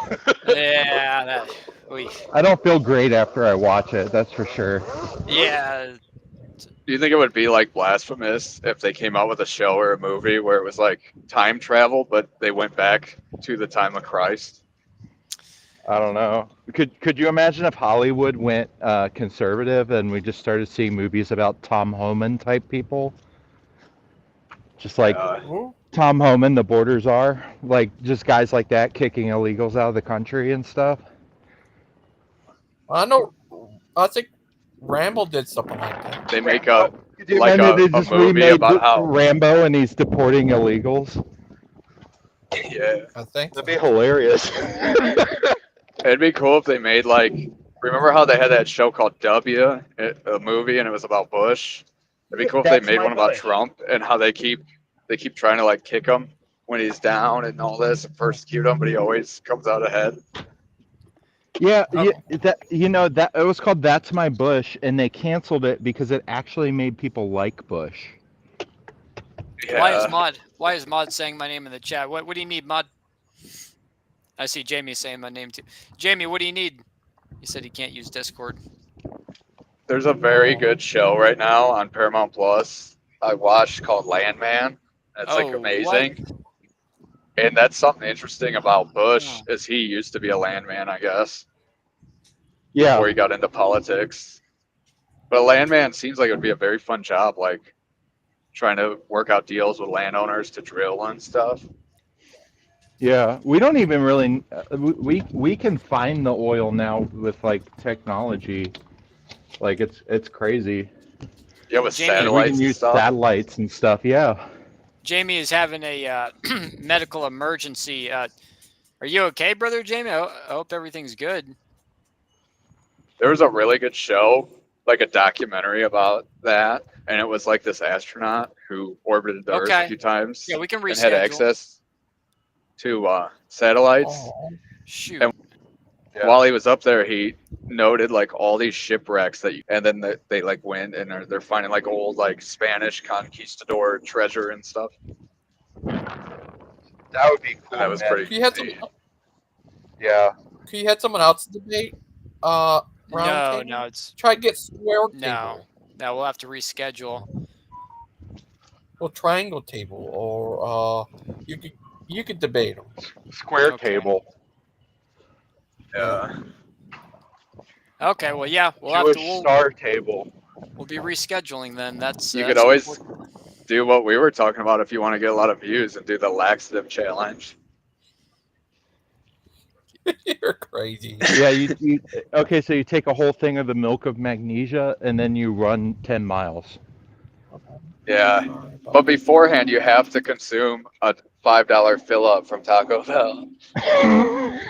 Yeah, I don't feel great after I watch it. That's for sure. Yeah. Do you think it would be like blasphemous if they came out with a show or a movie where it was like time travel, but they went back to the time of Christ? I don't know. Could you imagine if Hollywood went conservative and we just started seeing movies about Tom Homan type people? Just like Tom Homan, The Borders Are, like just guys like that kicking illegals out of the country and stuff. I know. I think Rambo did something like that. They make a They just movie remade about how Rambo and he's deporting illegals. Yeah, I think that'd be hilarious. It'd be cool if they made like, remember how they had that show called W, a movie, and it was about Bush. It'd be cool if they made one about Trump and how they keep trying to like kick him when he's down and all this and persecute him, but he always comes out ahead. Yeah, that it was called That's My Bush, and they canceled it because it actually made people like Bush. Yeah. Why is Mod saying my name in the chat? What do you need, Mod? I see Jamie saying my name too. Jamie, what do you need? He said he can't use Discord. There's a very good show right now on Paramount Plus I watched called Landman. It's like amazing. What? And that's something interesting about Bush is he used to be a landman, I guess. Yeah. Before he got into politics. But a landman seems like it would be a very fun job, like trying to work out deals with landowners to drill and stuff. Yeah, we don't even really we can find the oil now with like technology. Like it's crazy. Yeah, with Jamie, satellites we can use stuff. satellites and stuff. Yeah. Jamie is having a medical emergency. Are you okay, brother Jamie? I hope everything's good. There was a really good show like a documentary about that, and it was like this astronaut who orbited the Earth a Okay. few times Yeah, we can and had reschedule. access to satellites. Shoot. And while he was up there, he noted like all these shipwrecks and then they like went and they're finding like old like Spanish conquistador treasure and stuff. That would be cool. And that was man. pretty neat. Yeah. Could you had someone else debate? Round table? No, it's try to get square table. No, we'll have to reschedule. Well, triangle table, or you could debate them. Square table. Yeah. Okay, well, yeah, we'll Jewish have to. star table. We'll be rescheduling then. That's You could always do what we were talking about if you want to get a lot of views and do the laxative challenge. You're crazy. Yeah, you okay, so you take a whole thing of the milk of magnesia and then you run 10 miles. Yeah. But beforehand, you have to consume a $5 fill up from Taco Bell.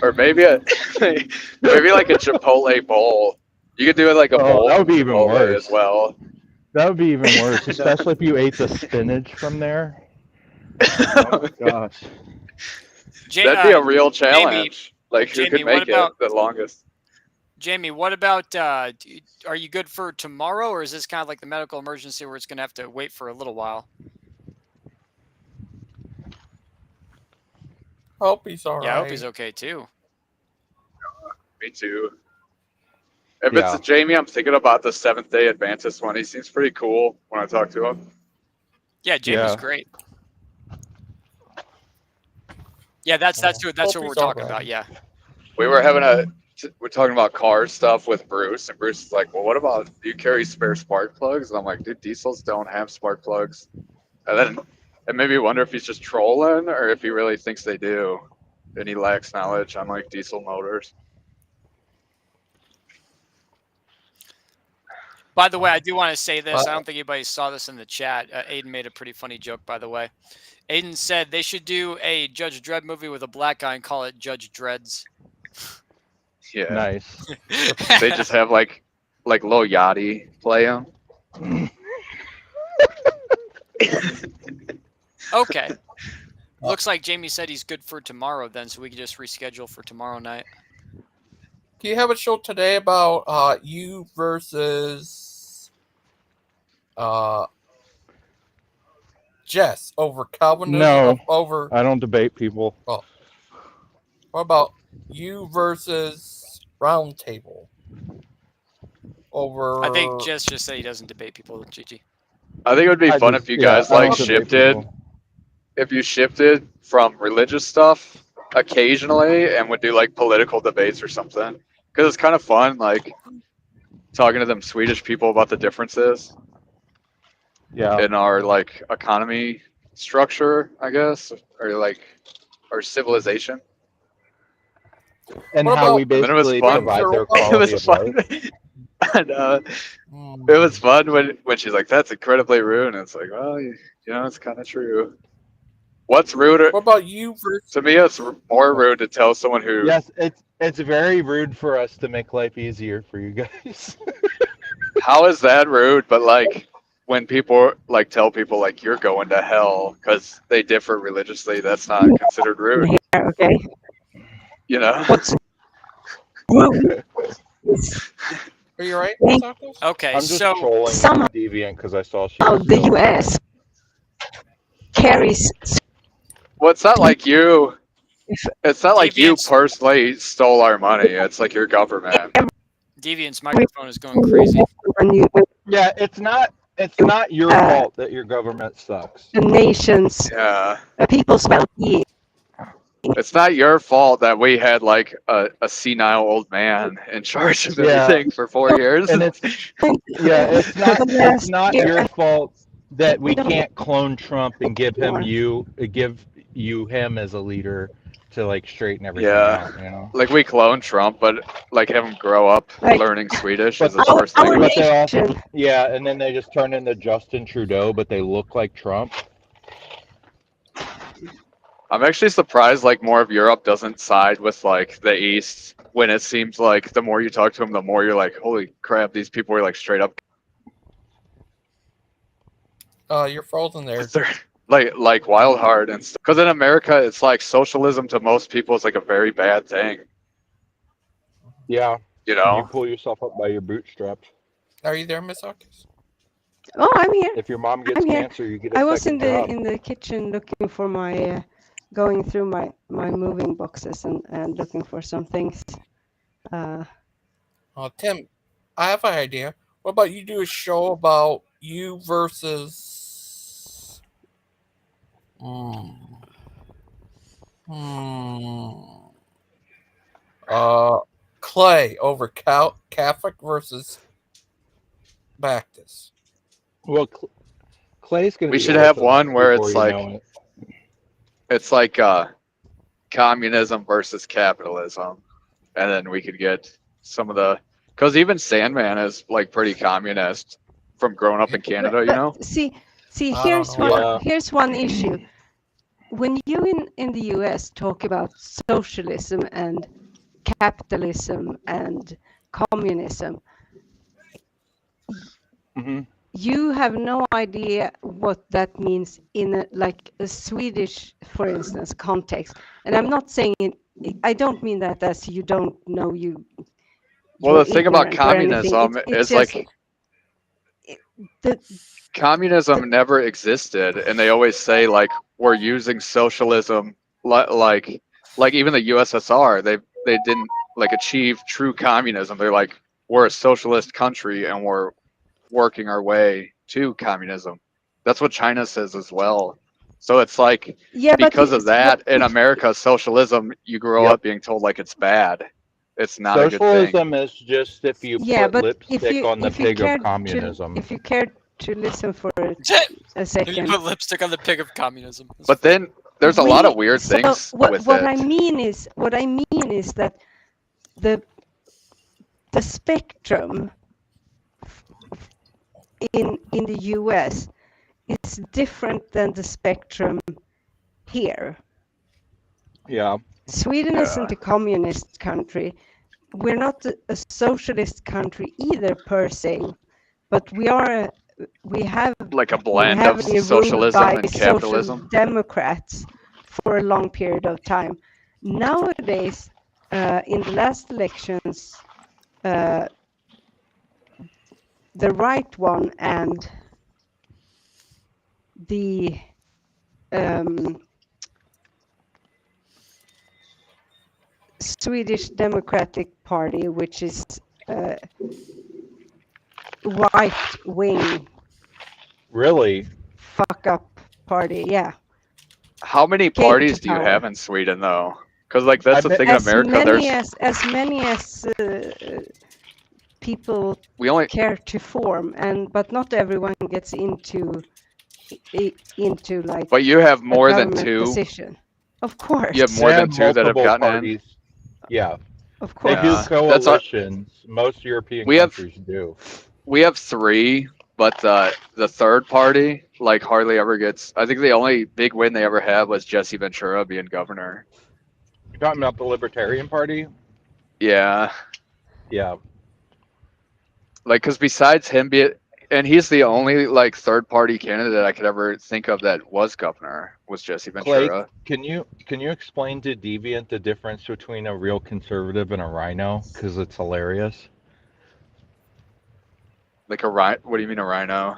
Or maybe like a Chipotle bowl. You could do it like a bowl. That would be even Chipotle worse. as well. That would be even worse, especially if you ate the spinach from there. Oh gosh. That'd be a real challenge. Jamie, Like, who could make it the longest? Jamie, what about, are you good for tomorrow, or is this kind of like the medical emergency where it's going to have to wait for a little while? Hope he's all right. Yeah, I hope he's okay, too. Me too. If it's Jamie, I'm thinking about the Seventh-day Adventist one. He seems pretty cool when I talk to him. Yeah, Jamie's great. Yeah, that's what we're talking about, yeah. We were we're talking about car stuff with Bruce, and Bruce is like, well, what about, do you carry spare spark plugs? And I'm like, dude, diesels don't have spark plugs. And then it made me wonder if he's just trolling or if he really thinks they do. And he lacks knowledge on like diesel motors. By the way, I do want to say this. I don't think anybody saw this in the chat. Aiden made a pretty funny joke, by the way. Aiden said they should do a Judge Dredd movie with a black guy and call it Judge Dreads. Yeah. Nice. They just have like Lil Yachty play him. Okay. Looks like Jamie said he's good for tomorrow then, so we can just reschedule for tomorrow night. Do you have a show today about you versus Jess over Calvinism? No, over I don't debate people. Oh. What about you versus Roundtable? Over. I think Jess just said he doesn't debate people, Gigi. I think it would be fun if you guys like shifted. If you shifted from religious stuff occasionally and would do like political debates or something. Because it's kind of fun, like talking to them Swedish people about the differences in our like economy structure, I guess, or like our civilization. And how we basically provide their quality of life. And, it was fun when she's like, "That's incredibly rude," and it's like, well, you know, it's kind of true. What's ruder? What about you versus? To me, it's more rude to tell someone who. Yes, it's very rude for us to make life easier for you guys. How is that rude? But like when people like tell people like you're going to hell because they differ religiously, that's not considered rude. Yeah, okay. You know. Are you right? Okay, I'm just so trolling Deviant because I saw she. The U.S. carries. Well, it's not like you. It's not like you personally stole our money. It's like your government. Deviant's microphone is going crazy. Yeah, it's not your fault that your government sucks. The nation's people's well-being. It's not your fault that we had like a senile old man in charge of everything for 4 years. And it's not your fault that we can't clone Trump and give him as a leader to like straighten everything out, you know? Like we clone Trump, but like have him grow up learning Swedish is the first thing. But they also, and then they just turn into Justin Trudeau, but they look like Trump. I'm actually surprised like more of Europe doesn't side with like the East when it seems like the more you talk to them, the more you're like, holy crap, these people are like straight up. You're frozen there. They're like wild hard and stuff. Because in America, it's like socialism to most people is like a very bad thing. Yeah. You And you know? pull yourself up by your bootstraps. Are you there, Miss Hawkins? Oh, I'm here. If your mom gets I'm here. cancer, you get a I was in second job. the kitchen looking for my going through my moving boxes and looking for some things. Tim, I have an idea. What about you do a show about you versus Clay over Catholic versus Baptist. Well, Clay's going to We be should have orthodox one where before it's you like know it. it's like communism versus capitalism, and then we could get some of the because even Sandman is like pretty communist from growing up in Canada, you know. See, I don't here's know. Yeah. here's one issue. When you in the US talk about socialism and capitalism and communism, you have no idea what that means in a Swedish, for instance, context. And I'm not saying it, I don't mean that as you don't know Well, you're the thing about ignorant or anything. communism It's is just like the communism never existed, and they always say like we're using socialism like even the USSR they didn't like achieve true communism. They're like we're a socialist country and we're working our way to communism. That's what China says as well. So it's like yeah, but because of that in if America, socialism you grow Yep. up being told like it's bad. It's not a good thing. Socialism is just if you yeah, put but lipstick on the if you pig of cared communism. if you cared to listen for a You second. put lipstick on the pig of communism. But then there's a lot of weird things with what it. I mean is that the spectrum in the US is different than the spectrum here. Yeah. Sweden isn't a communist country. We're not a socialist country either per se, but we have Like a been blend of heavily ruled socialism by and social capitalism. democrats for a long period of time. Nowadays, in the last elections, the right one and the Swedish Democratic Party, which is right wing Really? fuck up party, yeah. How many Came to parties do you power. have in Sweden though? Because like that's I the bet- thing in As America. many There's as people we only care to form, but not everyone gets into like but you have a more than government two. position. Of course. You have more They than have two that have multiple gotten in. parties. Yeah. Of They course. do Yeah, that's our. coalitions. Most European We have countries do. we have three, but the third party like hardly ever gets. I think the only big win they ever had was Jesse Ventura being governor. You're talking about the Libertarian Party? Yeah, Yeah. like because besides him being, and he's the only like third party candidate I could ever think of that was governor was Jesse Clay, Ventura. can you explain to Deviant the difference between a real conservative and a rhino? Because it's hilarious. Like a rhino? What do you mean a rhino?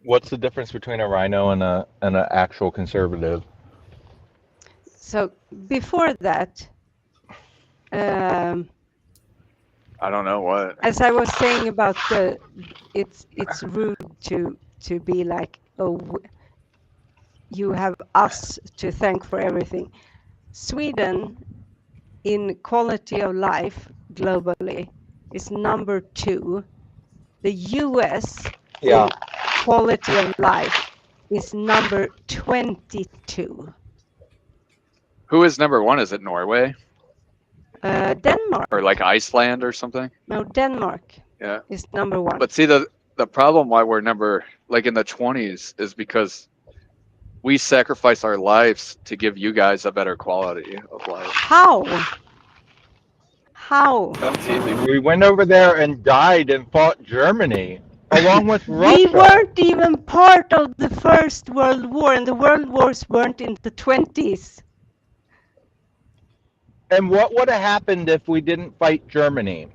What's the difference between a rhino and an actual conservative? So before that, I don't know what. as I was saying about it's rude to be like, oh, you have us to thank for everything. Sweden, in quality of life globally, is number 2. The US Yeah. in quality of life is number 22. Who is number one? Is it Norway Denmark. or like Iceland or something? No, Denmark Yeah. is number 1. But see the problem why we're number like in the 20s is because we sacrifice our lives to give you guys a better quality of life. How? How? Absolutely. We went over there and died and fought Germany along with We Russia. weren't even part of the First World War, and the World Wars weren't in the 20s. And what would have happened if we didn't fight Germany?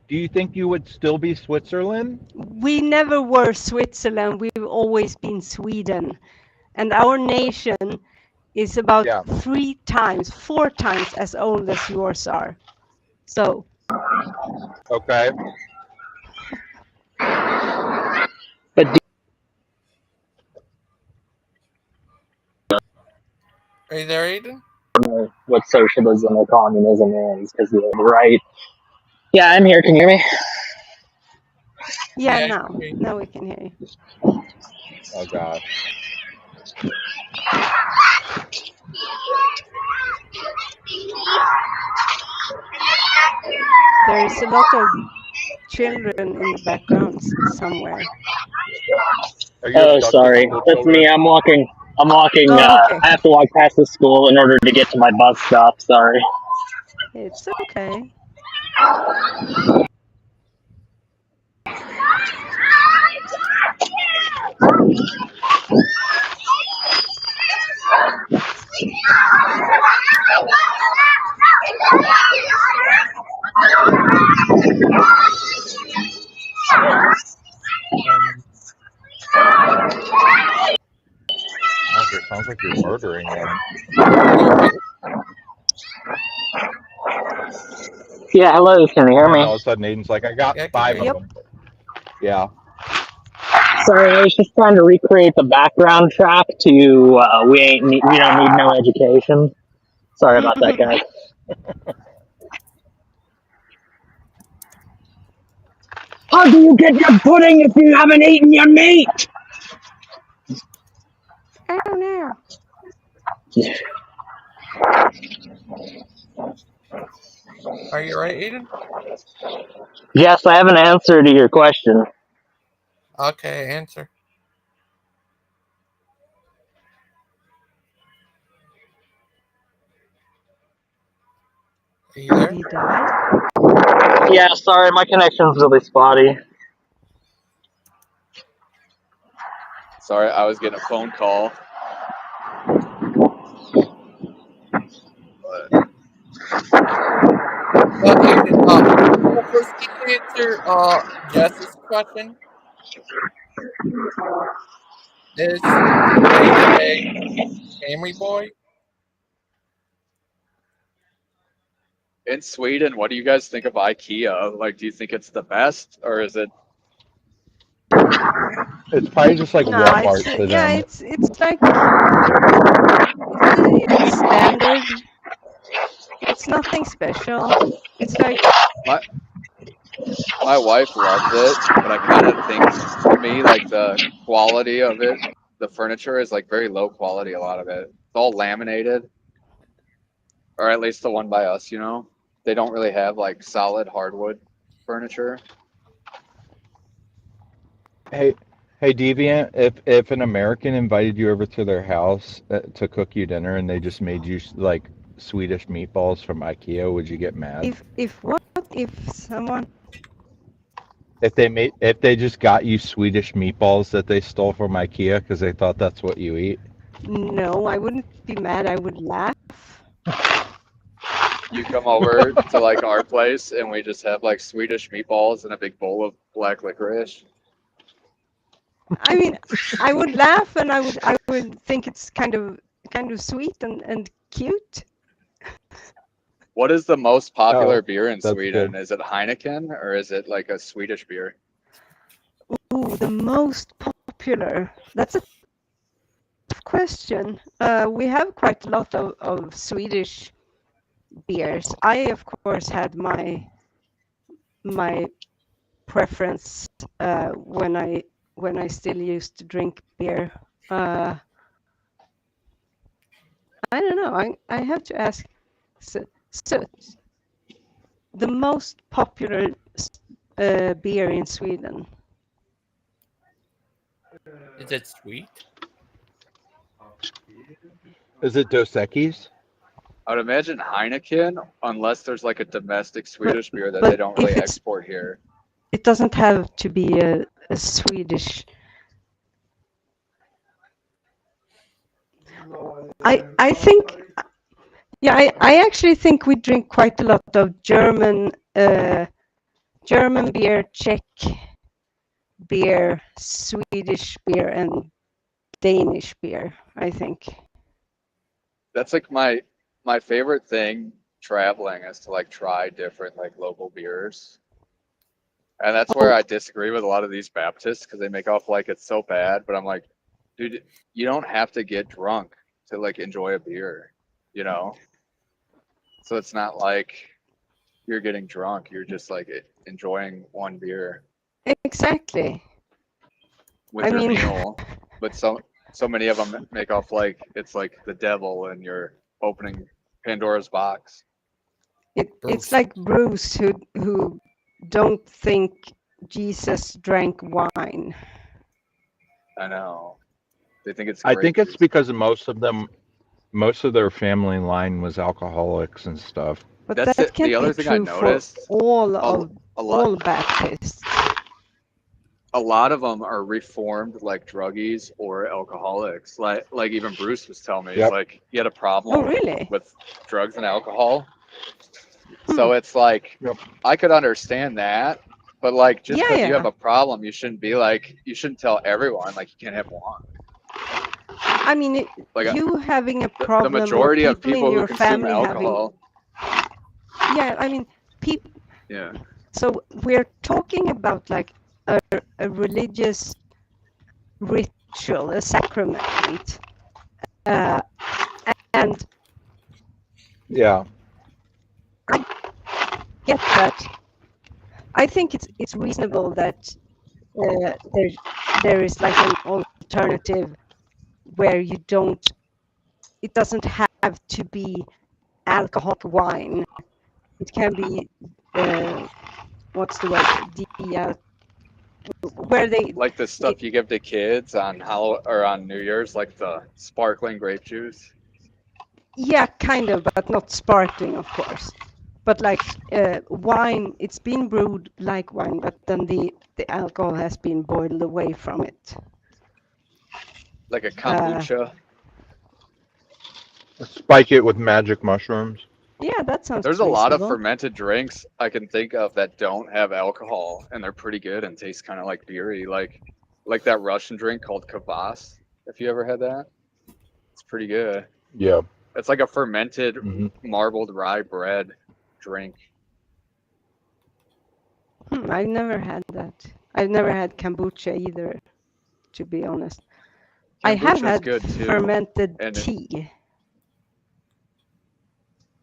Do you think you would still be Switzerland? We never were Switzerland. We've always been Sweden. And our nation is about 4 times as old as yours are. So. Okay. But Are you there, Aiden? what socialism or communism is, because you're right. Yeah, I'm here. Can you hear me? Yeah, now we can hear you. Oh God. There is a lot of children in the background somewhere. Oh, sorry. That's me. I'm walking. Okay. I have to walk past the school in order to get to my bus stop. Sorry. It's okay. It sounds like you're murdering them. Yeah, hello. Can you hear me? And all of a sudden, Aiden's like, I got 5 of them. Yeah. Sorry, I was just trying to recreate the background track to we don't need no education. Sorry about that, guys. How do you get your pudding if you haven't eaten your meat? I don't know. Are you right, Aiden? Yes, I have an answer to your question. Okay, answer. Are you there? Did he die? Yeah, sorry, my connection's really spotty. Sorry, I was getting a phone call. First, can you answer Jess's question? Is Aiden a Camry boy? In Sweden, what do you guys think of IKEA? Like, do you think it's the best, or is it? It's probably just like Walmart to them. Yeah, it's like it's standard. It's nothing special. It's like My wife loves it, but I kind of think, for me, like the quality of it, the furniture is like very low quality. A lot of it, it's all laminated, or at least the one by us. You know, they don't really have like solid hardwood furniture. Hey, Deviant, if an American invited you over to their house to cook you dinner and they just made you like Swedish meatballs from IKEA, would you get mad? If someone If they just got you Swedish meatballs that they stole from IKEA because they thought that's what you eat? No, I wouldn't be mad. I would laugh. You come over to like our place and we just have like Swedish meatballs and a big bowl of black licorice. I mean, I would laugh and I would think it's kind of sweet and cute. What is the most popular beer in that's Sweden? good. Is it Heineken or is it like a Swedish beer? Ooh, the most popular. That's a tough question. We have quite a lot of Swedish beers. I, of course, had my preference when I still used to drink beer. I don't know. I have to ask. So the most popular beer in Sweden. Is it sweet? Is it Dos Equis? I would imagine Heineken, unless there's like a domestic Swedish beer that but they don't if really it's, export here. it doesn't have to be a Swedish. I think, yeah, I actually think we drink quite a lot of German beer, Czech beer, Swedish beer, and Danish beer, I think. That's like my favorite thing traveling is to like try different like local beers. And that's where I disagree with a lot of these Baptists because they make off like it's so bad. But I'm like, dude, you don't have to get drunk to like enjoy a beer, you know? So it's not like you're getting drunk. You're just like enjoying one beer Exactly. with your meal. But so many of them make off like it's like the devil and you're opening Pandora's box. It's like Bruce who don't think Jesus drank wine. I know. They think it's I great. think it's because most of their family line was alcoholics and stuff. But That's that can't the other be thing I true for noticed. all Baptists. A lot of them are reformed like druggies or alcoholics. Like even Bruce was telling me, he's like he had a problem with drugs and alcohol. So it's like I could understand that, but like just because you have a problem, you shouldn't tell everyone like you can't have one. I mean, Like you having a problem. The majority of people in your who consume family alcohol. Yeah, I mean, people. Yeah. So we're talking about like a religious ritual, a sacrament, and yeah, I get that. I think it's reasonable that there is like an alternative where you don't. It doesn't have to be alcoholic wine. It can be what's the word? Where they like the stuff you give to kids on on New Year's, like the sparkling grape juice. Yeah, kind of, but not sparkling, of course. But like wine, it's been brewed like wine, but then the alcohol has been boiled away from it. Like a kombucha. Spike it with magic mushrooms. Yeah, that sounds There's a lot of reasonable. fermented drinks I can think of that don't have alcohol, and they're pretty good and taste kind of like beery, like that Russian drink called kvass. If you ever had that, it's pretty good. Yeah. It's like a fermented marbled rye bread drink. I've never had that. I've never had kombucha either, to be honest. I have Kombucha's had good too, fermented and tea.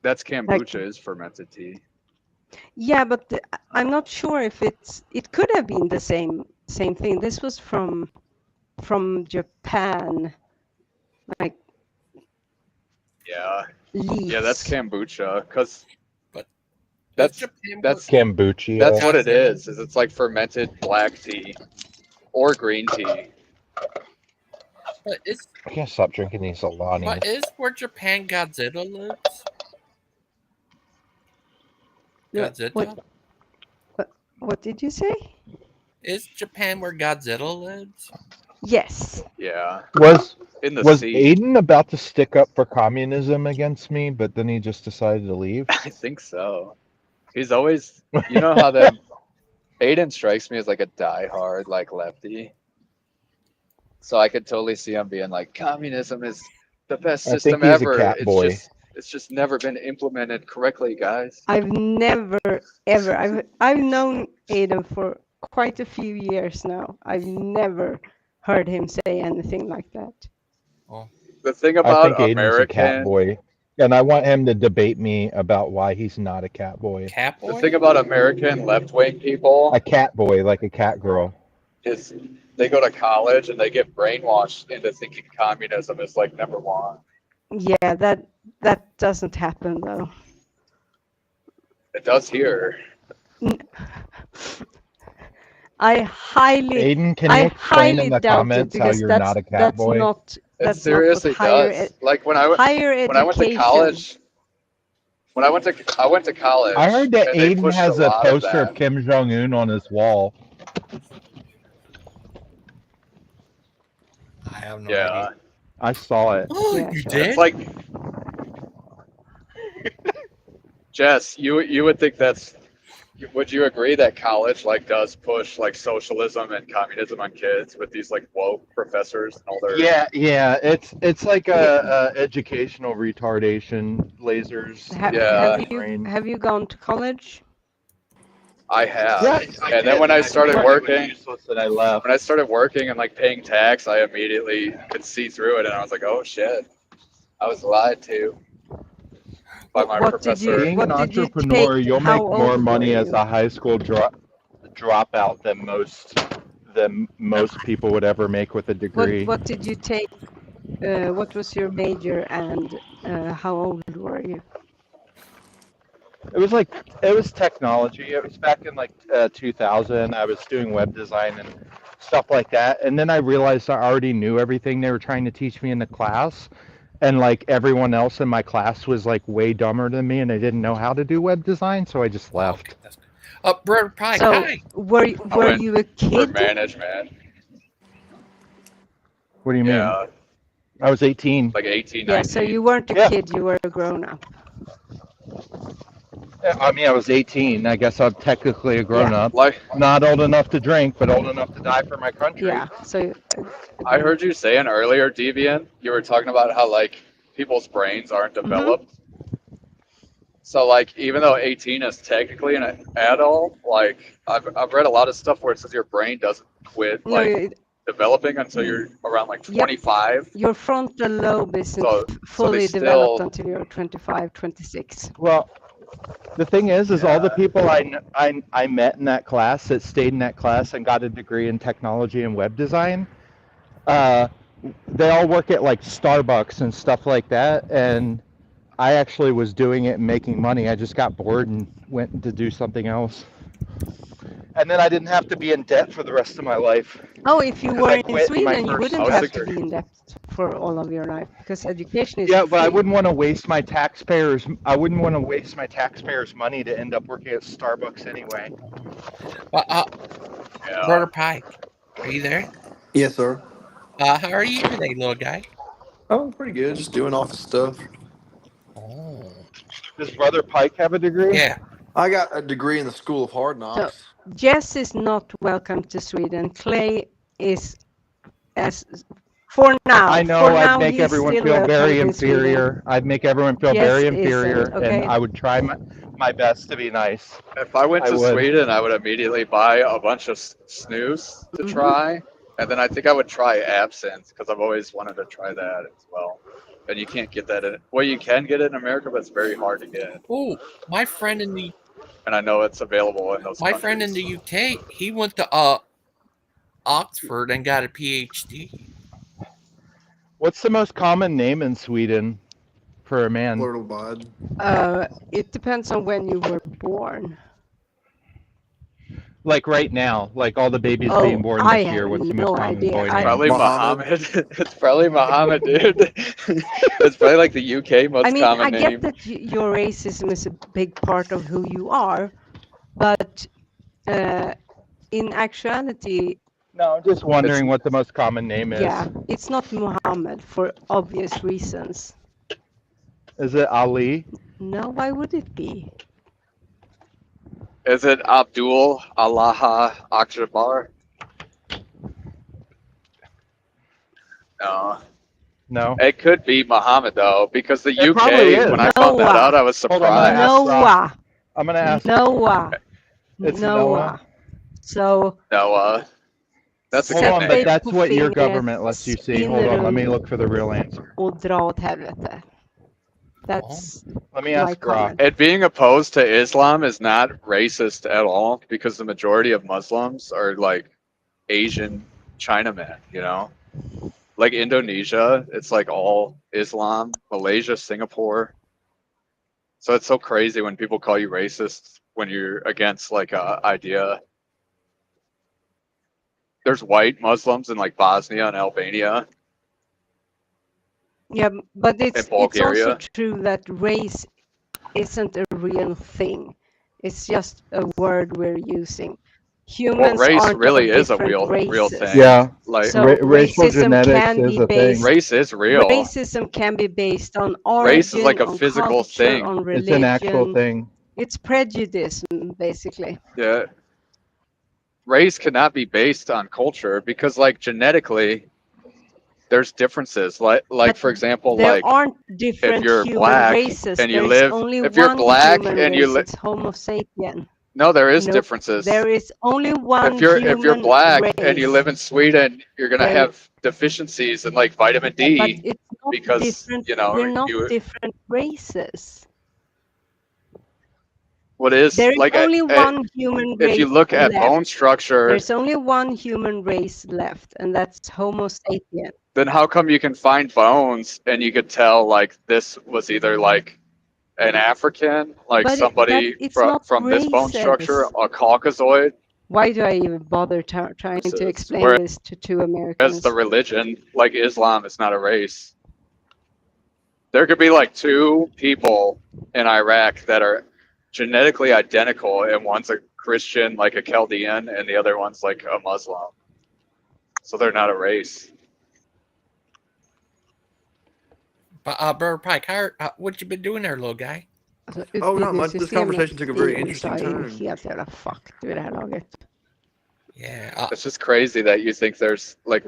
That's kombucha is fermented tea. Yeah, but I'm not sure if it could have been the same thing. This was from Japan, like Yeah, that's kombucha, because That's kombucha. That's what it is. It's like fermented black tea or green tea. But I can't stop drinking these Alani. But is where Japan Godzilla lives? Godzilla? What did you say? Is Japan where Godzilla lives? Yes. Yeah. Was in the sea. Aiden about to stick up for communism against me, but then he just decided to leave? I think so. He's always, you know how that Aiden strikes me as like a diehard like lefty. So I could totally see him being like, communism is the best system ever. It's just never been implemented correctly, guys. I've never ever I've known Aiden for quite a few years now. I've never heard him say anything like that. Oh. The thing about I think Aiden's a cat American, boy, and I want him to debate me about why he's not a cat boy. Cat boy? the thing about American left-wing people A cat boy, like a cat girl. is they go to college and they get brainwashed into thinking communism is like number one. Yeah, that doesn't happen though. It does here. I highly, Aiden, can I you explain in highly the doubt it comments how because you're not a that's cowboy? not It that's not what seriously does. Like higher when I went to education. college, when I went to I college, heard that and they Aiden pushed a has a lot of poster of that. Kim Jong Un on his wall. I have no Yeah, idea. I saw it. Oh, Yeah, you sure. did? it's like Jess. You would think that's. Would you agree that college like does push like socialism and communism on kids with these like woke professors and all their? Yeah. It's like a educational retardation, lasers in Yeah, the brain. Have you gone to college? I have. Yeah, I And then did. when And I I started figured it was working, useless and I left. when I started working and like paying tax, I immediately could see through it, and I was like, oh shit, I was lied to by my What did you professor. Being an What did you take? entrepreneur, you'll How make more old were money as you? a high school dropout than most people would ever make with a degree. What did you take? What was your major and how old were you? It was technology. It was back in like 2000. I was doing web design and stuff like that. And then I realized I already knew everything they were trying to teach me in the class. And like everyone else in my class was like way dumber than me and they didn't know how to do web design. So I just left. Brother Pike, So hi. were I went you a for kid? management. What do you mean? Yeah, I was 18. like 18, Yeah, so 19. you weren't a Yeah. kid, you were a grown up. I mean, I was 18. I guess I'm technically a grown Yeah. up. Like Not old enough to drink, but old enough to die for my country. Yeah. So I heard you saying earlier, Deviant, you were talking about how like people's brains aren't developed. So like even though 18 is technically an adult, like I've read a lot of stuff where it says your brain doesn't quit no, like developing until you're around like 25. your frontal lobe isn't So fully they developed still until you're 25, 26. Well, the thing is all the people I met in that class that stayed in that class and got a degree in technology and web design, they all work at like Starbucks and stuff like that. And I actually was doing it and making money. I just got bored and went to do something else. And then I didn't have to be in debt for the rest of my life. Oh, if you 'Cause were I in quit in my Sweden, you first wouldn't have to semester. be in debt for all of your life because education is Yeah, but I free. wouldn't want to waste my taxpayers. I wouldn't want to waste my taxpayers' money to end up working at Starbucks anyway. Brother Pike, are you there? Yes, sir. How are you today, little guy? Oh, pretty good. Just doing office stuff. Oh. Does Brother Pike have a degree? Yeah. I got a degree in the School of Hard So Knocks. Jess is not welcome to Sweden. Clay is, as for now. I know For I'd now, make he's everyone still feel welcome very in Sweden. inferior. I'd make everyone feel Jess very isn't, inferior, okay? and I would try my best to be nice. if I went I to would. Sweden, I would immediately buy a bunch of snus to try, and then I think I would try absinthe because I've always wanted to try that as well. And you can't get that in. Well, you can get it in America, but it's very hard to get. Oh, my friend in the And I know it's available in those my countries. friend in the UK, he went to Oxford and got a PhD. What's the most common name in Sweden for a man? Blurtle Bud. It depends on when you were born. Like right now, like all the babies being born I this year. have What's the no most common idea. boy name? Probably Muhammad. Muhammad. It's probably Muhammad, dude. It's probably like the UK most I mean, common I name. get that your racism is a big part of who you are, but in actuality, No, I'm just wondering what the most common name is. yeah, it's not Muhammad for obvious reasons. Is it Ali? No, why would it be? Is it Abdul Allah Akbar? No. No. It could be Muhammad though, because the It probably UK. is. When I found that out, I was Hold on, I'm surprised. gonna ask Rob. Noah. I'm gonna ask. Noah. It's Noah. So Noah. That's a Hold good on, name. but that's what your fingret, government lets you see. Hold on, let me look for the real answer. och dra åt helvete. That's Let me my ask Rob. comment. And being opposed to Islam is not racist at all because the majority of Muslims are like Asian Chinamen, you know? Like Indonesia, it's like all Islam, Malaysia, Singapore. So it's so crazy when people call you racist when you're against like a idea. there's white Muslims in like Bosnia and Albania Yeah, but and it's also Bulgaria. true that race isn't a real thing. It's just a word we're using. Well, Humans race aren't really of is a different real races. thing. Yeah, Like So racial racism genetics can is be a thing. based. race is real. Racism can be based on Race is like origin, a on physical culture, thing. on It's an actual religion. thing. It's prejudice, basically. Yeah. Race cannot be based on culture because like genetically there's differences. Like But for example, there like aren't if different you're human black races. and you There is live only if you're one black human and you race. live It's Homo sapien. no, there is Nope. differences. There is only one If you're human black race. and you live in Sweden, you're gonna There, have deficiencies in like vitamin but D it's not because different. you know We're not you different races. what is There is like only one human if you race look at left. bone structure, There's only one human race left, and that's Homo sapien. then how come you can find bones and you could tell like this was either like an African, like But somebody it's not from this bone structure, races. a Caucasoid, Why do I even bother trying to explain whereas this to two Americans? the religion, like Islam, is not a race. There could be like two people in Iraq that are genetically identical, and one's a Christian, like a Chaldean, and the other one's like a Muslim. So they're not a race. But Brother Pike, what you been doing there, little guy? Alltså, Oh, not much. This conversation took a very i interesting USA är ju turn. helt jävla fucked vid det här laget. Yeah. It's just crazy that you think there's like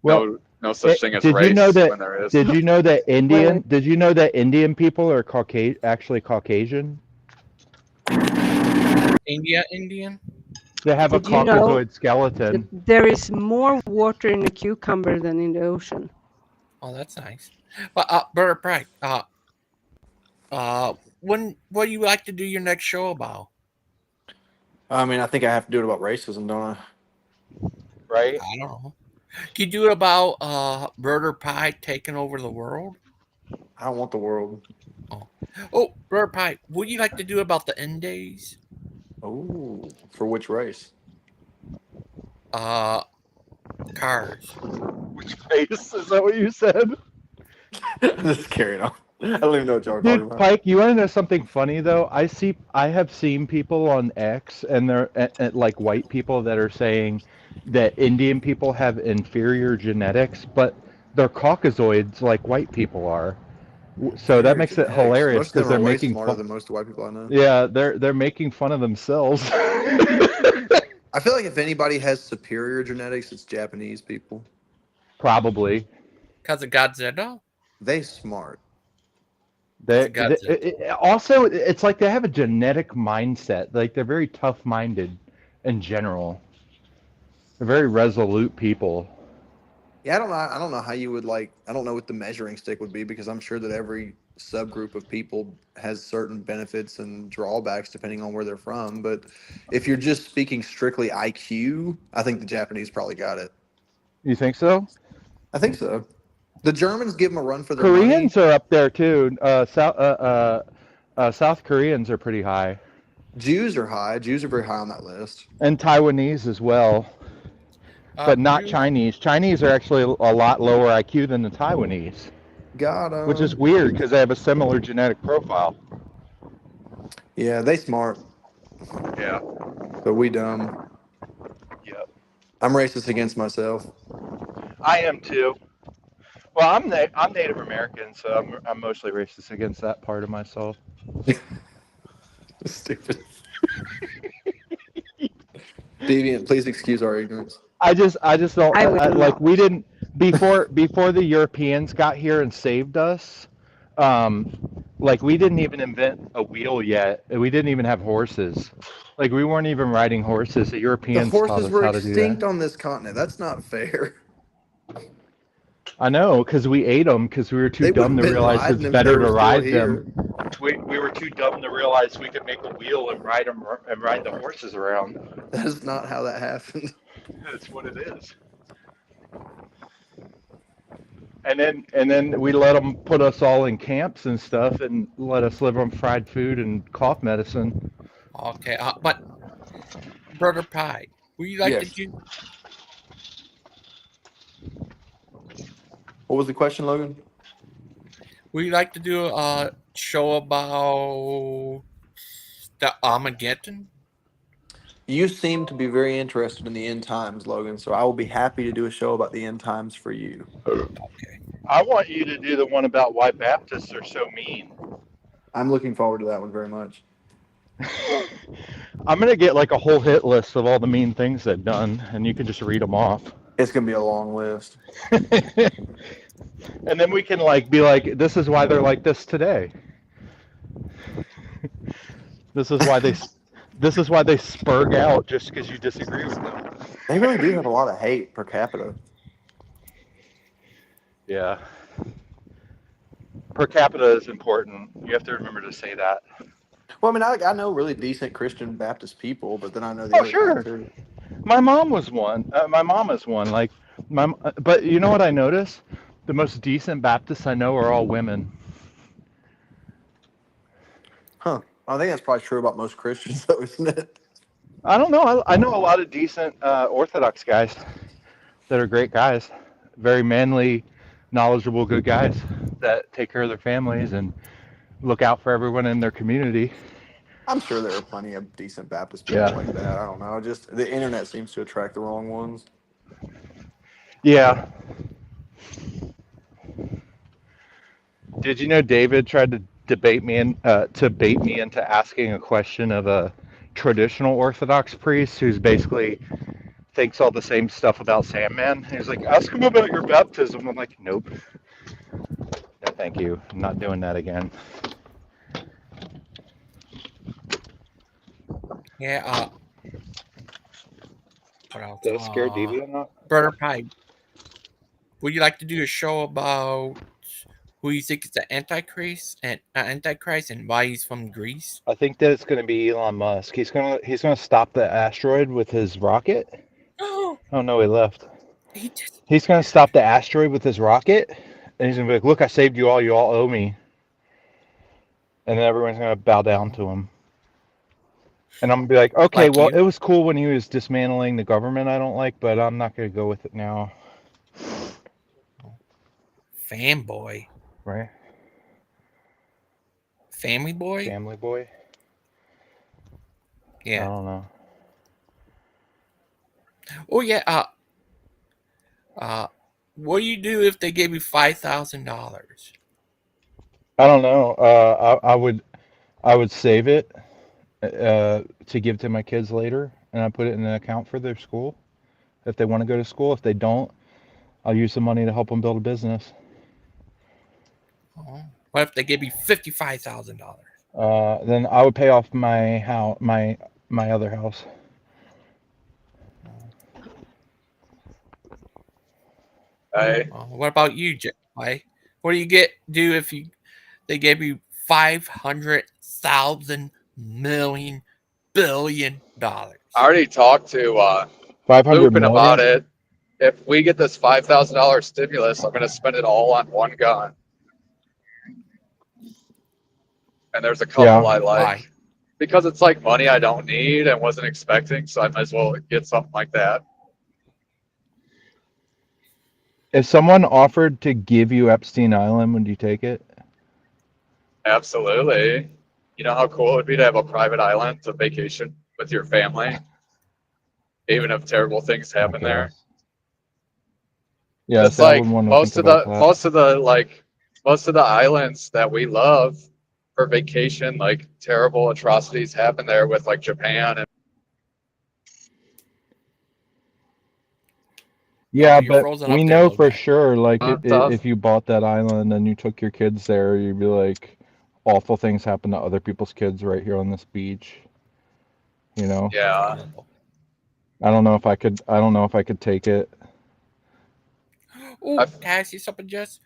Well, no such thing as did race you know that? when there is. Did you know that Did you know that Indian people are actually Caucasian? Indian? They have a Did you know Caucasoid skeleton. There is more water in a cucumber than in the ocean. Oh, that's nice. But Brother Pike, what do you like to do your next show about? I mean, I think I have to do it about racism, don't I? Right? I don't know. Can you do it about Brother Pike taking over the world? I don't want the world. Oh, Brother Pike, what do you like to do about the end days? Oh, for which race? Cars. Which race? Is that what you said? Just carry it on. I don't even know what y'all are talking Dude, about. Pike, you want to know something funny though? I have seen people on X, and they're like white people that are saying that Indian people have inferior genetics, but they're Caucasoids like white people are. So that makes it hilarious Most of because them they're are way making smarter fun. than most white people I know. Yeah, they're making fun of themselves. I feel like if anybody has superior genetics, it's Japanese people. Probably. Because of Godzilla? They smart. Also, it's like they have a genetic mindset. Like they're very tough-minded in general. They're very resolute people. Yeah, I don't know how you would like. I don't know what the measuring stick would be because I'm sure that every subgroup of people has certain benefits and drawbacks depending on where they're from. But if you're just speaking strictly IQ, I think the Japanese probably got it. You think so? I think so. The Germans give them a run for their Koreans money. are up there too. South Koreans are pretty high. Jews are high. Jews are very high on that list. And Taiwanese as well. But not Chinese. Chinese are actually a lot lower IQ than the Taiwanese. Got 'em. Which is weird because they have a similar genetic profile. Yeah, they smart. Yeah. But we dumb. Yep. I'm racist against myself. I am too. Well, I'm Native American, so I'm mostly racist against that part of myself. Stupid. Deviant, please excuse our ignorance. I just don't like we didn't before the Europeans got here and saved us. Like we didn't even invent a wheel yet. We didn't even have horses. Like we weren't even riding horses. The The Europeans taught horses us were how to do extinct that. on this continent. That's not fair. I know, because we ate them because we were too They dumb wouldn't to been realize riding it's them if better they were to still ride here. them. We were too dumb to realize we could make a wheel and ride them and ride the horses around. That is not how that happened. That's what it is. And then we let them put us all in camps and stuff, and let us live on fried food and cough medicine. Okay, but Brother Pie, would you like Yes. to do? What was the question, Logan? Would you like to do a show about the Armageddon? You seem to be very interested in the end times, Logan, so I will be happy to do a show about the end times for you. Okay. I want you to do the one about why Baptists are so mean. I'm looking forward to that one very much. I'm gonna get like a whole hit list of all the mean things they've done, and you can just read them off. It's gonna be a long list. And then we can like be like, this is why they're like this today. This is why they spurg out just because you disagree with them. They really do have a lot of hate per capita. Yeah. Per capita is important. You have to remember to say that. Well, I mean, I know really decent Christian Baptist people, but then I know the Oh, other sure. kind too. My mom was one. My mom is one. Like but you know what I notice? The most decent Baptists I know are all women. Huh. I think that's probably true about most Christians, though, isn't it? I don't know. I know a lot of decent Orthodox guys that are great guys, very manly, knowledgeable, good guys that take care of their families and look out for everyone in their community. I'm sure there are plenty of decent Baptist people like that. I don't know. Just the internet seems to attract the wrong ones. Yeah. Did you know David tried to bait me into asking a question of a traditional Orthodox priest who's basically thinks all the same stuff about Sandman? He's like, ask him about your baptism. I'm like, nope. No, thank you. I'm not doing that again. Yeah. What else? Did that scare Davey or not? Brother Pipe. Would you like to do a show about who you think is the Antichrist and why he's from Greece? I think that it's going to be Elon Musk. He's gonna stop the asteroid with his rocket. Oh no, he left. He's gonna stop the asteroid with his rocket, and he's gonna be like, "Look, I saved you all owe me." And then everyone's gonna bow down to him. And I'm gonna be like, "Okay, well, it was cool when he was dismantling the government I don't like, but I'm not gonna go with it now." Fanboy. Right. Family Boy? Family Boy? Yeah. I don't know. Oh, yeah. What do you do if they gave you $5,000? I don't know. I would save it to give to my kids later, and I put it in an account for their school if they want to go to school. If they don't, I'll use the money to help them build a business. Oh. What if they gave you $55,000? Then I would pay off my house, my other house. What about you, Jay? What do you do if they gave you $500,000 million billion? I already talked to 500 Lupin million? about it. If we get this $5,000 stimulus, I'm going to spend it all on one gun. And there's a couple I like. Why? Because it's like money I don't need and wasn't expecting, so I might as well get something like that. If someone offered to give you Epstein Island, would you take it? Absolutely. You know how cool it would be to have a private island to vacation with your family, even if terrible things happen there. Yeah, it's like most of the islands that we love for vacation, like terrible atrocities happen there with like Japan and yeah, but we know for sure, like if you bought that island and you took your kids there, you'd be like, awful things happen to other people's kids right here on this beach. You know? Yeah. I don't know if I could take it. Oh, can I ask you something, Jess?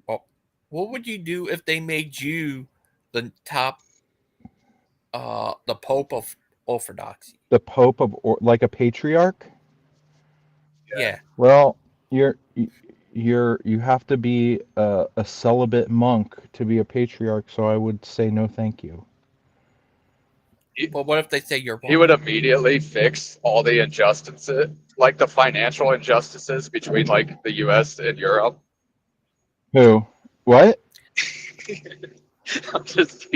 Well, what would you do if they made you the top, the Pope of Orthodoxy? The Pope of like a patriarch? Yeah. Well, you have to be a celibate monk to be a patriarch, so I would say no, thank you. Well, what if they say you're wrong? He would immediately fix all the injustices, like the financial injustices between like the U.S. and Europe. Who? What? I'm just.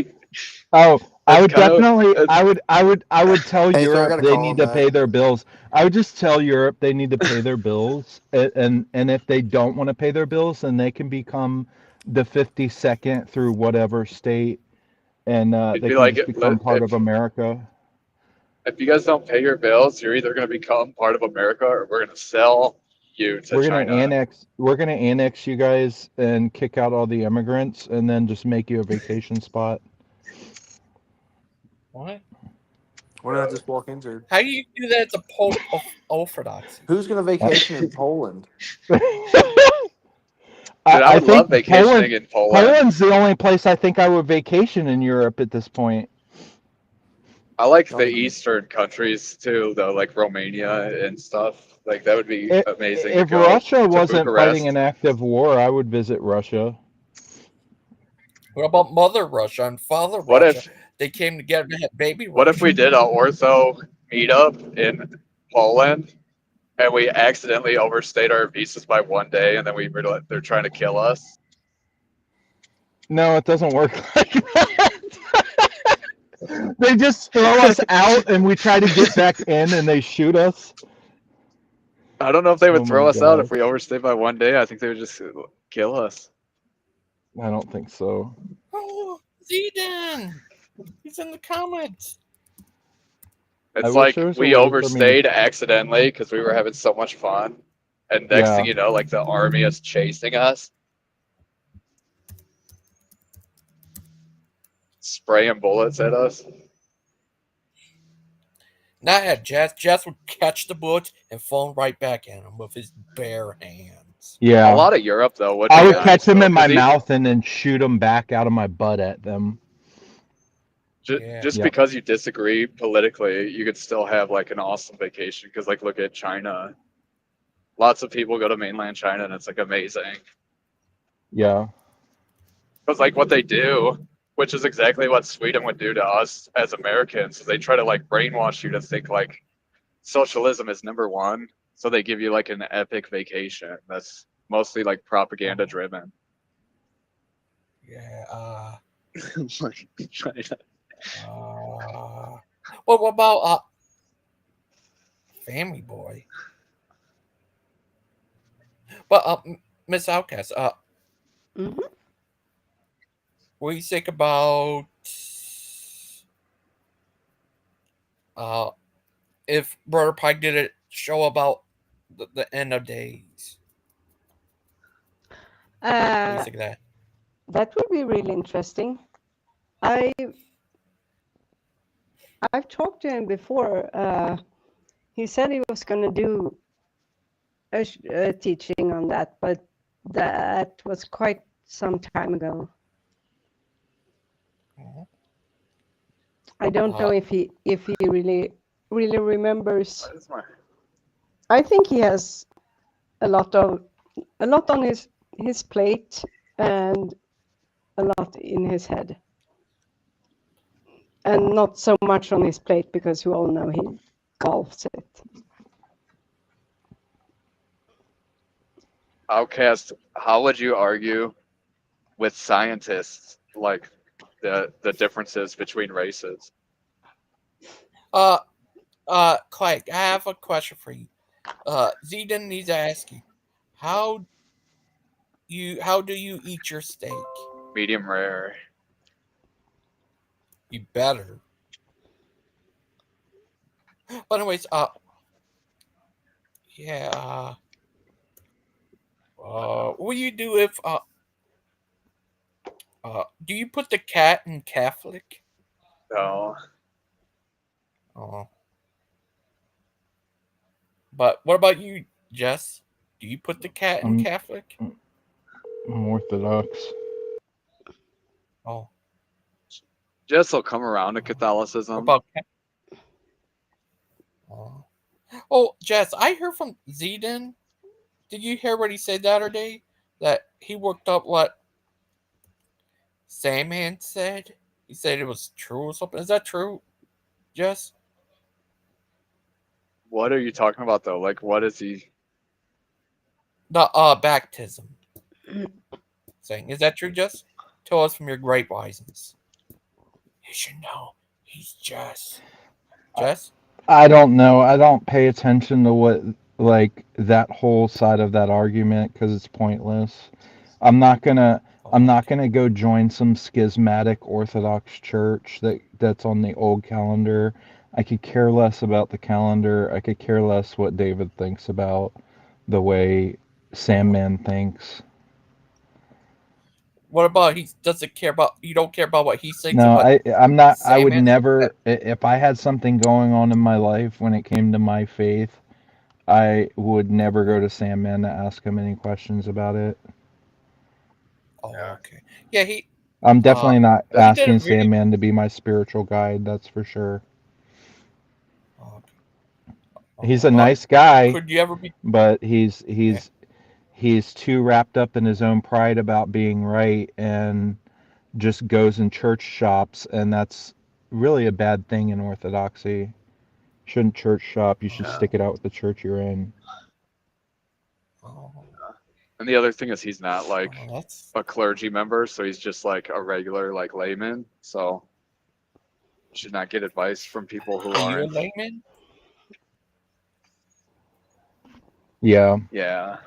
Oh, I That's would kind of. definitely. I would tell Hey, sir, I Europe got to they call him need to back. pay their bills. I would just tell Europe they need to pay their bills, and if they don't want to pay their bills, then they can become the 52nd through whatever state, and It'd they be can like just become part of if America. you guys don't pay your bills, you're either going to become part of America or we're going to sell you to China. We're gonna annex you guys and kick out all the immigrants, and then just make you a vacation spot. What? What did I just walk into? How do you do that to Pope of Orthodoxy? Who's going to vacation in Poland? Dude, I I would love think vacationing in Poland. Poland's the only place I think I would vacation in Europe at this point. I like the Eastern countries too, though, like Romania and stuff. Like that would be amazing to If go Russia to wasn't fighting Bucharest. an active war, I would visit Russia. What about Mother Russia and Father What Russia? if They came together to have baby what if Russia. we did a ortho meetup in Poland and we accidentally overstayed our visas by 1 day and then we realized they're trying to kill us? No, it doesn't work like that. They just throw us out and we try to get back in and they shoot us. I don't know if they would Oh throw my us out God. if we overstayed by 1 day. I think they would just kill us. I don't think so. Oh, Zidane! He's in the comments. It's wish like there was a we way for me overstayed accidentally because we were having so much fun. And next thing Yeah. you know, like the army is chasing us, spraying bullets at us. Not at Jess. Jess would catch the bullets and fall right back at him with his bare hands. Yeah. A lot of Europe though would I be would catch nice them though, in my 'cause mouth and then shoot them back out of my butt at them. just Yep. because you disagree politically, you could still have like an awesome vacation. Because like look at China, lots of people go to mainland China and it's like amazing. Yeah. Because like what they do, which is exactly what Sweden would do to us as Americans, is they try to like brainwash you to think like socialism is number one. So they give you like an epic vacation that's mostly like propaganda driven. Yeah. Like China. What about Family Boy? But Miss Outcast, Mhm. what do you think about if Brother Pike did a show about the end of days? What do you think of that? That would be really interesting. I've talked to him before. He said he was going to do a teaching on that, but that was quite some time ago. I don't know if he really remembers. I think he has a lot on his plate and a lot in his head, and not so much on his plate because you all know he golfs it. Outcast, how would you argue with scientists like the differences between races? Clyde, I have a question for you. Zidane needs to ask you, how do you eat your steak? Medium rare. You better. But anyways, yeah. What do you do if do you put the cat in Catholic? No. Oh. But what about you, Jess? Do you put the cat in Catholic? I'm Orthodox. Oh. Jess will come around to Catholicism. What about cat? Oh, Jess, I heard from Zidane. Did you hear what he said the other day? That he worked up what Sandman said? He said it was true or something. Is that true, Jess? What are you talking about though? Like what is he? The baptism. saying. Is that true, Jess? Tell us from your great wiseness. You should know. He's Jess. Jess? I don't know. I don't pay attention to what like that whole side of that argument because it's pointless. I'm not gonna I'm not gonna go join some schismatic Orthodox church that's on the old calendar. I could care less about the calendar. I could care less what David thinks about the way Sandman thinks. What about he doesn't care about? You don't care about what he thinks No, about I'm not. I would Sandman? never. If I had something going on in my life when it came to my faith, I would never go to Sandman to ask him any questions about it. Oh, okay. Yeah, I'm definitely not he did asking a really. Sandman to be my spiritual guide. That's for sure. He's a Well, nice guy, could you ever be? but he's too wrapped up in his own pride about being right and just goes in church shops, and that's really a bad thing in Orthodoxy. Shouldn't church shop. You should stick it out with the church you're in. And the other thing is he's not like that's... a clergy member, so he's just like a regular like layman. So you should not get advice from people who Are you a aren't. layman? Yeah. Yeah.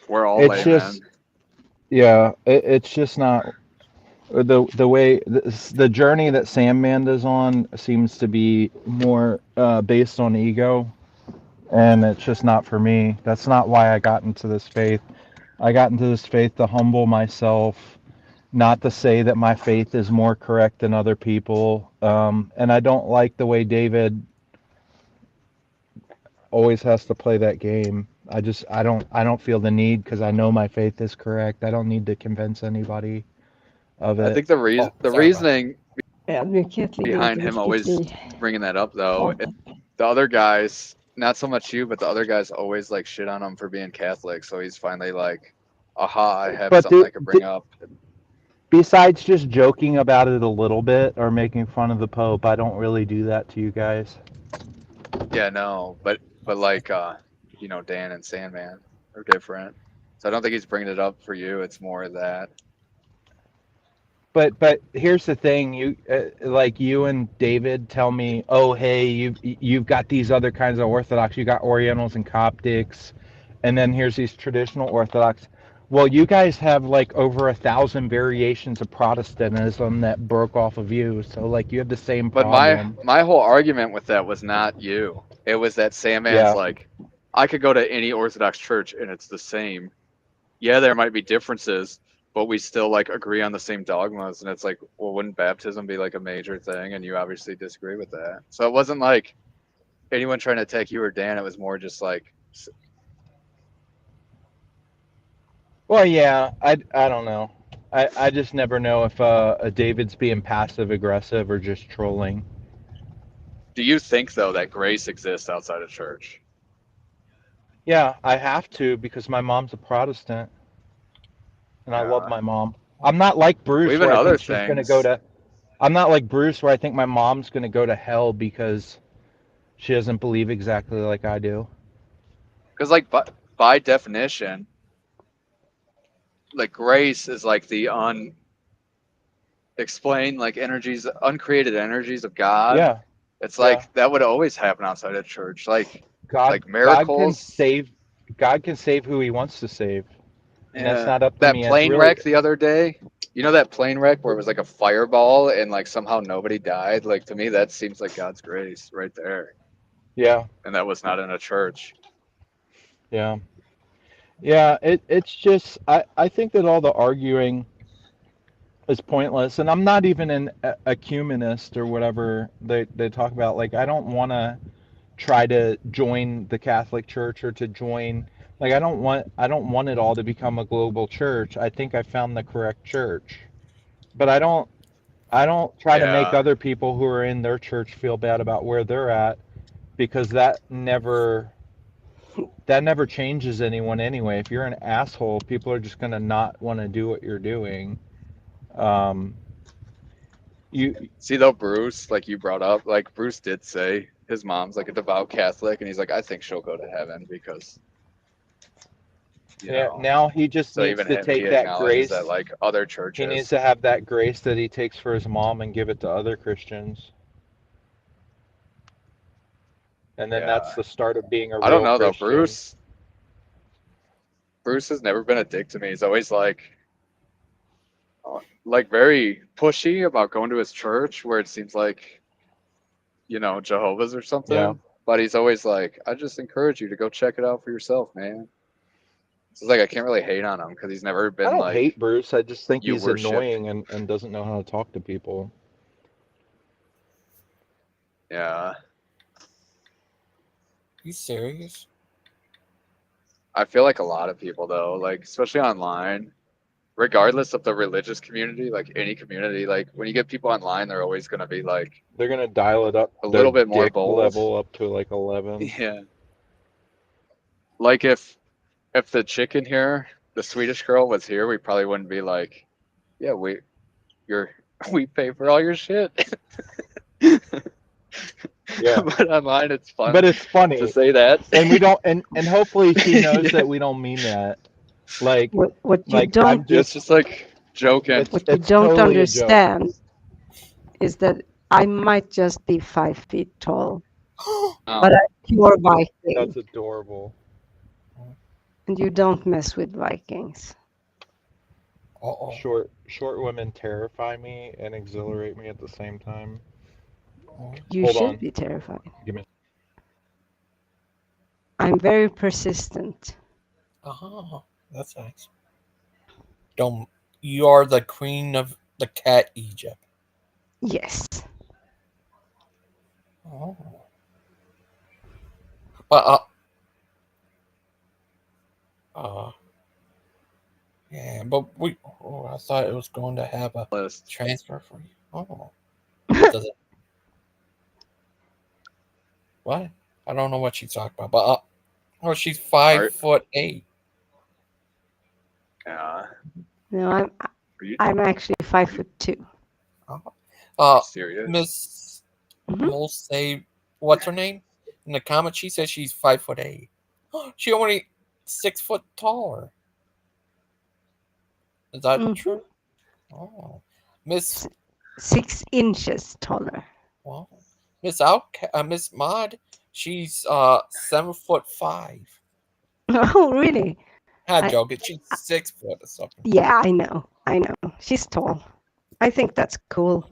We're all It's laymen. just, yeah, it's just not the way the journey that Sandman is on seems to be more based on ego, and it's just not for me. That's not why I got into this faith. I got into this faith to humble myself, not to say that my faith is more correct than other people. And I don't like the way David always has to play that game. I don't feel the need because I know my faith is correct. I don't need to convince anybody of I it. think the reasoning Ödmjukhet ligger behind inte him riktigt always i bringing that up though, podden. the other guys, not so much you, but the other guys always like shit on him for being Catholic. So he's finally like, aha, I have But something I could bring up. besides just joking about it a little bit or making fun of the Pope, I don't really do that to you guys. Yeah, no, but like you know, Dan and Sandman are different. So I don't think he's bringing it up for you. It's more that. But here's the thing, you like you and David tell me, oh hey, you've got these other kinds of Orthodox, you got Orientals and Coptics, and then here's these traditional Orthodox. Well, you guys have like over 1,000 variations of Protestantism that broke off of you, so like you have the same But problem. my whole argument with that was not you. It was that Sandman's Yeah. like, I could go to any Orthodox church and it's the same. Yeah, there might be differences, but we still like agree on the same dogmas. And it's like, well, wouldn't baptism be like a major thing? And you obviously disagree with that. So it wasn't like anyone trying to attack you or Dan. It was more just like, Well, yeah, I don't know. I just never know if David's being passive aggressive or just trolling. do you think though that grace exists outside of church? Yeah, I have to because my mom's a Protestant, and I love my mom. I'm not like Bruce Well, even where I other think she's gonna go things. to. I'm not like Bruce where I think my mom's gonna go to hell because she doesn't believe exactly like I do. Because like by definition, like grace is like the unexplained like energies, uncreated energies of God. Yeah. It's like that would always happen outside of church. Like God miracles. God can save who He wants to save, and that's Yeah. not up to That me. It's plane really wreck the other day. You know that plane wreck where it was like a fireball and like somehow nobody died? Like to me that seems like God's grace right there. Yeah. And that was not in a church. Yeah. Yeah, it's just I think that all the arguing is pointless, and I'm not even an ecumenist or whatever they talk about. Like I don't want to try to join the Catholic Church or to join like I don't want it all to become a global church. I think I found the correct church. But I don't try to make Yeah. other people who are in their church feel bad about where they're at because that never changes anyone anyway. If you're an asshole, people are just gonna not want to do what you're doing. You see though, Bruce, like you brought up, like Bruce did say his mom's like a devout Catholic, and he's like, I think she'll go to heaven because You Yeah, know, now he just so needs even to him, he take that acknowledges grace. that like other He needs churches. to have that grace that he takes for his mom and give it to other Christians. And then that's Yeah, the start of being a I don't real know though. Christian. Bruce has never been a dick to me. He's always like very pushy about going to his church, where it seems like, you know, Jehovah's or Yeah. something. But he's always like, I just encourage you to go check it out for yourself, man. So it's like I can't really hate on him because he's never I been don't like, hate Bruce. I just think you he's worship. annoying and doesn't know how to talk to people. Yeah. You serious? I feel like a lot of people though, like especially online, regardless of the religious community, like any community, like when you get people online, they're always gonna be like They're gonna dial it up, a their little bit more dick bold. level up to like 11. Yeah. Like if the chicken here, the Swedish girl was here, we probably wouldn't be like, yeah, we pay for all your shit. Yeah. But online it's fun But it's funny. to say that. And we don't and hopefully she knows Yeah. that we don't mean that. Like What you like don't I'm It's just just like joking. it's what you it's don't totally a joke. understand is that I might just be 5 feet tall, but I'm pure Viking, That's adorable. and you don't mess with Vikings. Uh-oh. Short women terrify me and exhilarate me at the same time. You Hold should on. be terrified. Give me. I'm very persistent. Oh, that's nice. Don't you are the queen of the cat Egypt? Yes. Oh. But yeah, but we. Oh, I thought it was going to have a transfer for you. Oh, does it? What? I don't know what she's talking about. But oh, she's 5'8". Yeah. No, I'm actually 5'2". Serious? Miss will say, what's her name? In the comments, she says she's 5'8". She only 6 foot taller. Is that true? Oh, Miss 6 inches taller. Wow, Miss Mod, she's 7'5". Oh, really? Joking. She's 6 foot or something. Yeah, I know. She's tall. I think that's cool.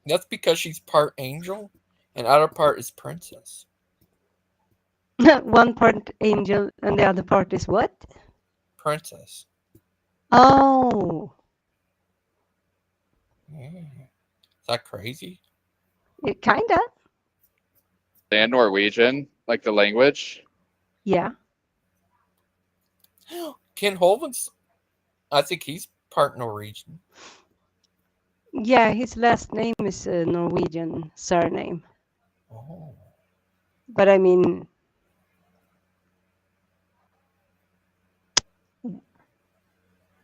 That's because she's part angel, and other part is princess. One part angel and the other part is what? Princess. Oh. Yeah. Is that crazy? Kinda. And Norwegian, like the language. Yeah. Ken Holman's, I think he's part Norwegian. Yeah, his last name is a Norwegian surname. Oh. But I mean,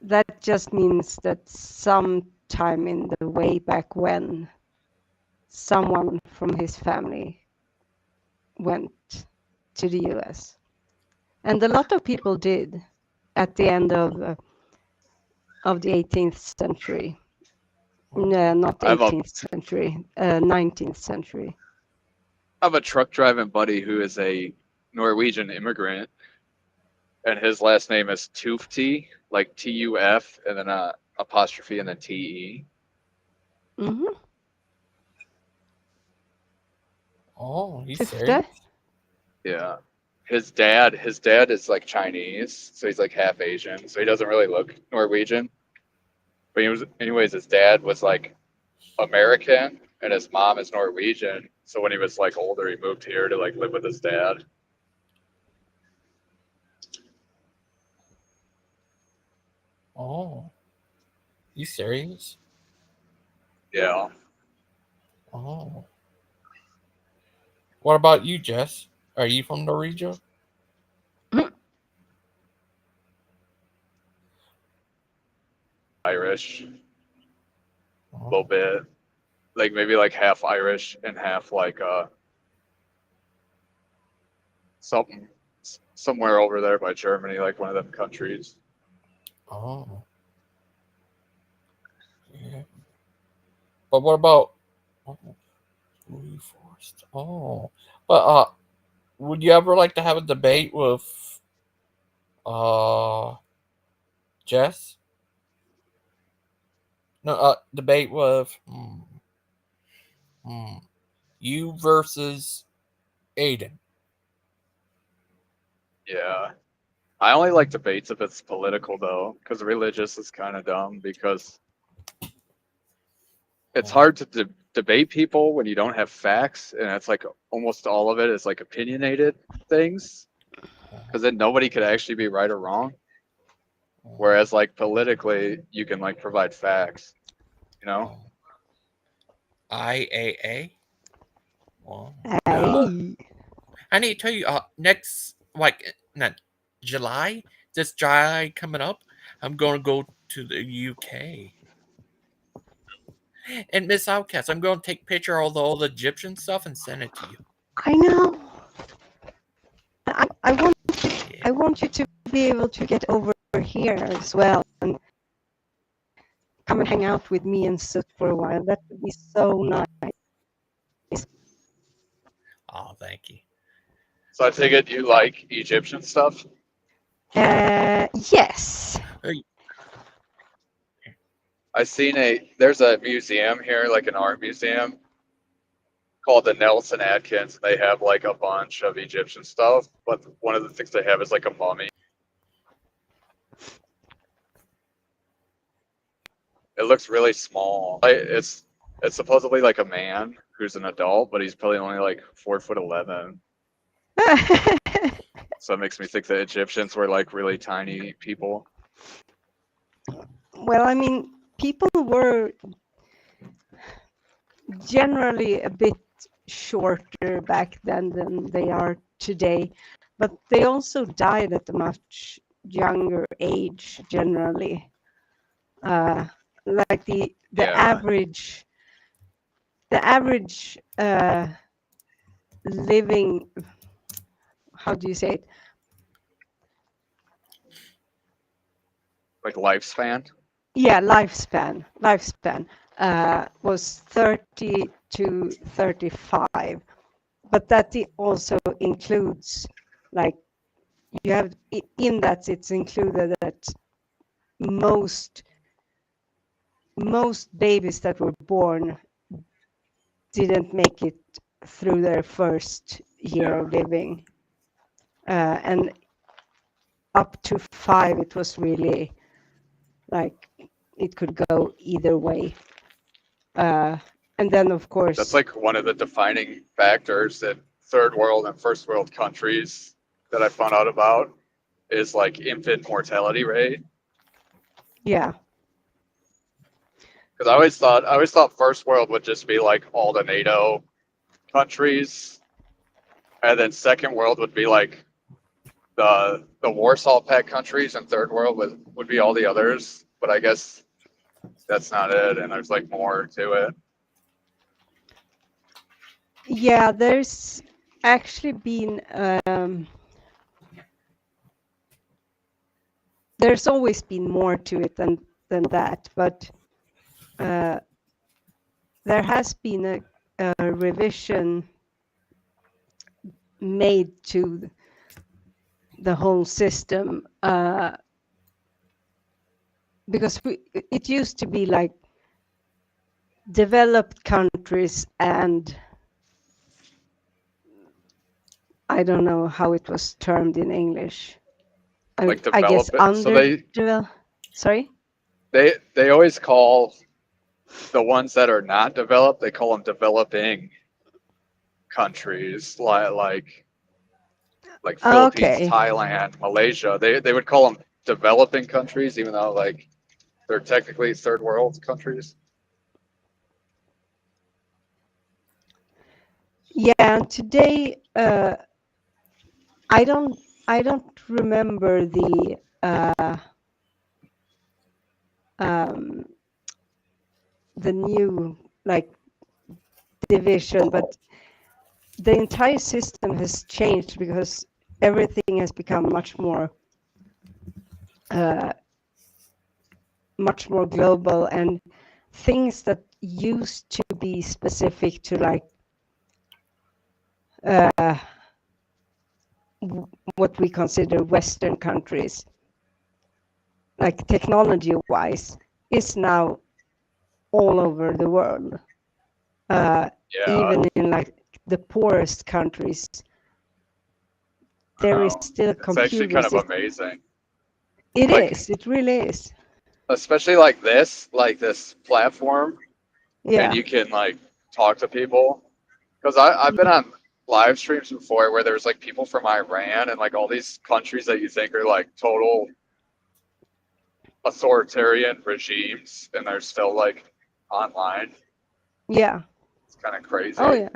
that just means that sometime in the way back when, someone from his family went to the US. And a lot of people did at the end of the 18th century. No, not 18th century, 19th century. I have a truck driving buddy who is a Norwegian immigrant, and his last name is Tufte, like Tuf, and then apostrophe and then Te. Mm-hmm. Oh, he's Tufte? serious? Yeah. His dad is like Chinese, so he's like half Asian, so he doesn't really look Norwegian. But anyways, his dad was like American, and his mom is Norwegian. So when he was like older, he moved here to like live with his dad. Oh. You serious? Yeah. Oh. What about you, Jess? Are you from Norwegia? Irish. A little bit. Like maybe like half Irish and half like something somewhere over there by Germany, like one of them countries. Oh. Yeah. But what about forced? Oh. But would you ever like to have a debate with Jess? No, debate with you versus Aiden. Yeah. I only like debates if it's political though, because religious is kind of dumb because it's hard to debate people when you don't have facts, and it's like almost all of it is like opinionated things, because then nobody could actually be right or wrong. Whereas like politically, you can like provide facts, you know. IAA. Well, I need to tell you, next not July, this July coming up, I'm going to go to the UK. And Miss Outcast, I'm going to take a picture of all the Egyptian stuff and send it to you. I know. I want you to be able to get over here as well and come and hang out with me and sit for a while. That would be so nice. Oh, thank you. So I take it you like Egyptian stuff? Yes. I seen there's a museum here, like an art museum called the Nelson Atkins. They have like a bunch of Egyptian stuff, but one of the things they have is like a mummy. It looks really small. It's supposedly like a man who's an adult, but he's probably only like 4'11". So it makes me think that Egyptians were like really tiny people. Well, I mean, people were generally a bit shorter back then than they are today, but they also died at a much younger age generally. Like the average living, how do you say it? Like lifespan? Yeah, lifespan was 30 to 35, but that also includes, like, you have in that it's included that most babies that were born didn't make it through their first year of living, and up to 5 it was really like it could go either way, and then of course that's like one of the defining factors in third world and first world countries that I found out about is like infant mortality rate. Yeah. Because I always thought first world would just be like all the NATO countries, and then second world would be like the Warsaw Pact countries, and third world would be all the others. But I guess that's not it, and there's like more to it. Yeah, there's actually been there's always been more to it than that, but there has been a revision made to the whole system, because it used to be like developed countries and I don't know how it was termed in English. Like I guess sorry? They always call the ones that are not developed, they call them developing countries, like Philippines, Thailand, Malaysia. They would call them developing countries, even though like they're technically third world countries. Yeah, today I don't remember the new like division, but the entire system has changed because everything has become much more global, and things that used to be specific to like what we consider Western countries, like technology-wise, is now all over the world. Even in like the poorest countries, there is still computers. It's actually kind of amazing. It is. It really is. Especially like this platform. Yeah. And you can like talk to people. Because I've been on live streams before where there's like people from Iran and like all these countries that you think are like total authoritarian regimes, and they're still like online. Yeah. It's kind of crazy. Oh yeah.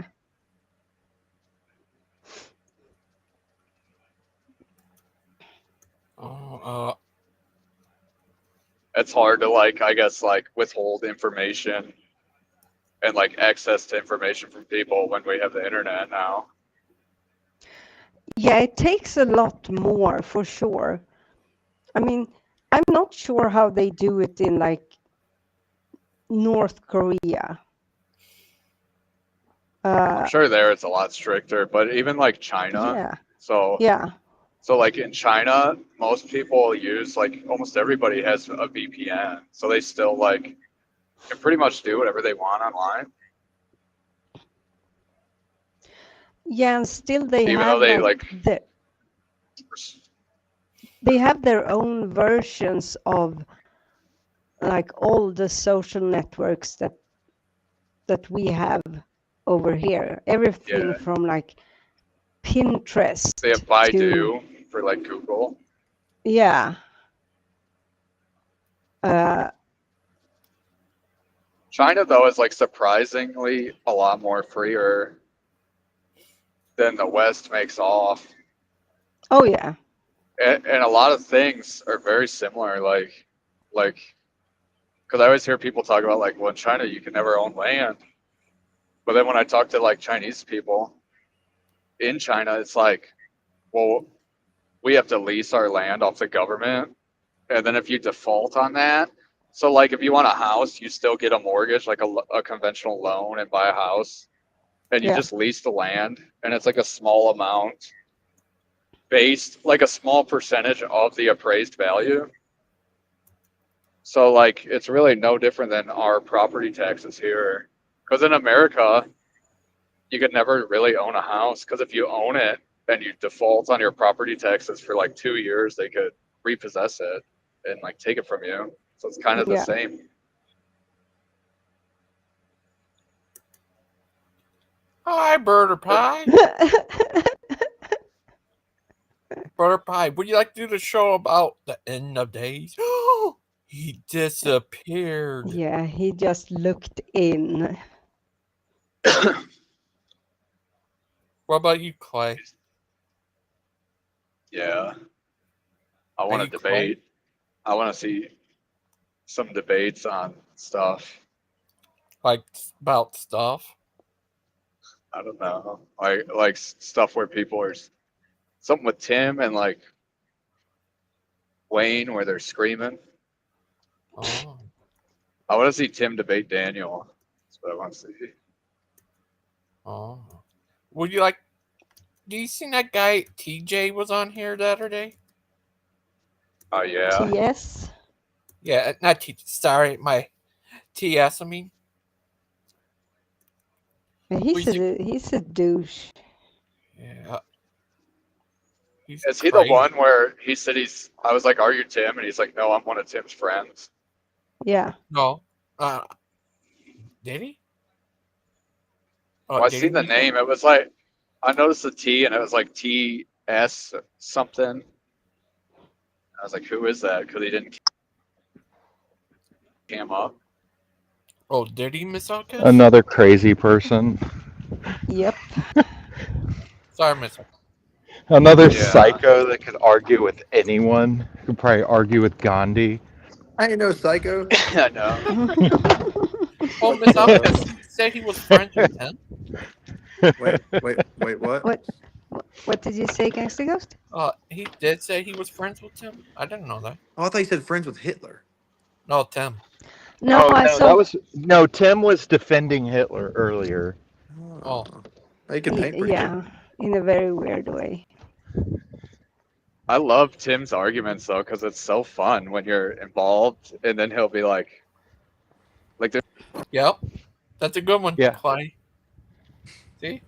It's hard to like, I guess, like withhold information and like access to information from people when we have the internet now. Yeah, it takes a lot more for sure. I mean, I'm not sure how they do it in like North Korea. I'm sure there it's a lot stricter, but even like China. Yeah. So like in China, most people use, like almost everybody has a VPN. So they still like can pretty much do whatever they want online. Yeah, and still they Even have though they they have their own versions of like all the social networks that we have over here. Everything from like Pinterest. They have Baidu for like Google. Yeah. China though is like surprisingly a lot more freer than the West makes off. Oh yeah. And a lot of things are very similar, like, because I always hear people talk about like, well, in China you can never own land, but then when I talk to like Chinese people in China, it's like, well, we have to lease our land off the government, and then if you default on that, so like if you want a house, you still get a mortgage, like a conventional loan, and buy a house, and you just lease the land, and it's like a small amount based, like a small percentage of the appraised value. So like it's really no different than our property taxes here, because in America you could never really own a house, because if you own it and you default on your property taxes for like 2 years, they could repossess it and like take it from you. So it's kind of the same. Hi, Burger Pie. Burger Pie, would you like to do the show about the end of days? He disappeared. Yeah, he just looked in. What about you, Clay? Yeah. I want to debate. I want to see some debates on stuff. Like about stuff? I don't know. Like stuff where people are, something with Tim and like Wayne where they're screaming. Oh. I want to see Tim debate Daniel. That's what I want to see. Oh. Would you like, do you see that guy TJ was on here the other day? Oh yeah. TS? Yeah, not T. Sorry, my TS. I mean, he's a douche. Yeah. Is he the one where he said I was like, are you Tim? And he's like, no, I'm one of Tim's friends. Yeah. No. Did he? Well, I seen the name. It was like, I noticed the T and it was like TS something. I was like, who is that? Because he didn't cam up. Oh, did he, Miss Outcast? Another crazy person. Yep. Sorry, Miss. Another psycho that could argue with anyone. Could probably argue with Gandhi. I ain't no psycho. I know. Oh, Miss Outcast said he was friends with him. Wait, what? What? What did you say, Gangster Ghost? He did say he was friends with Tim. I didn't know that. Oh, I thought you said friends with Hitler. No, Tim. No, Oh I no, saw. Tim was defending Hitler earlier. Oh, He can paint pretty Yeah, in a very weird way. I love Tim's arguments though, because it's so fun when you're involved, and then he'll be like yep, that's a good one, Yeah. Clay. See,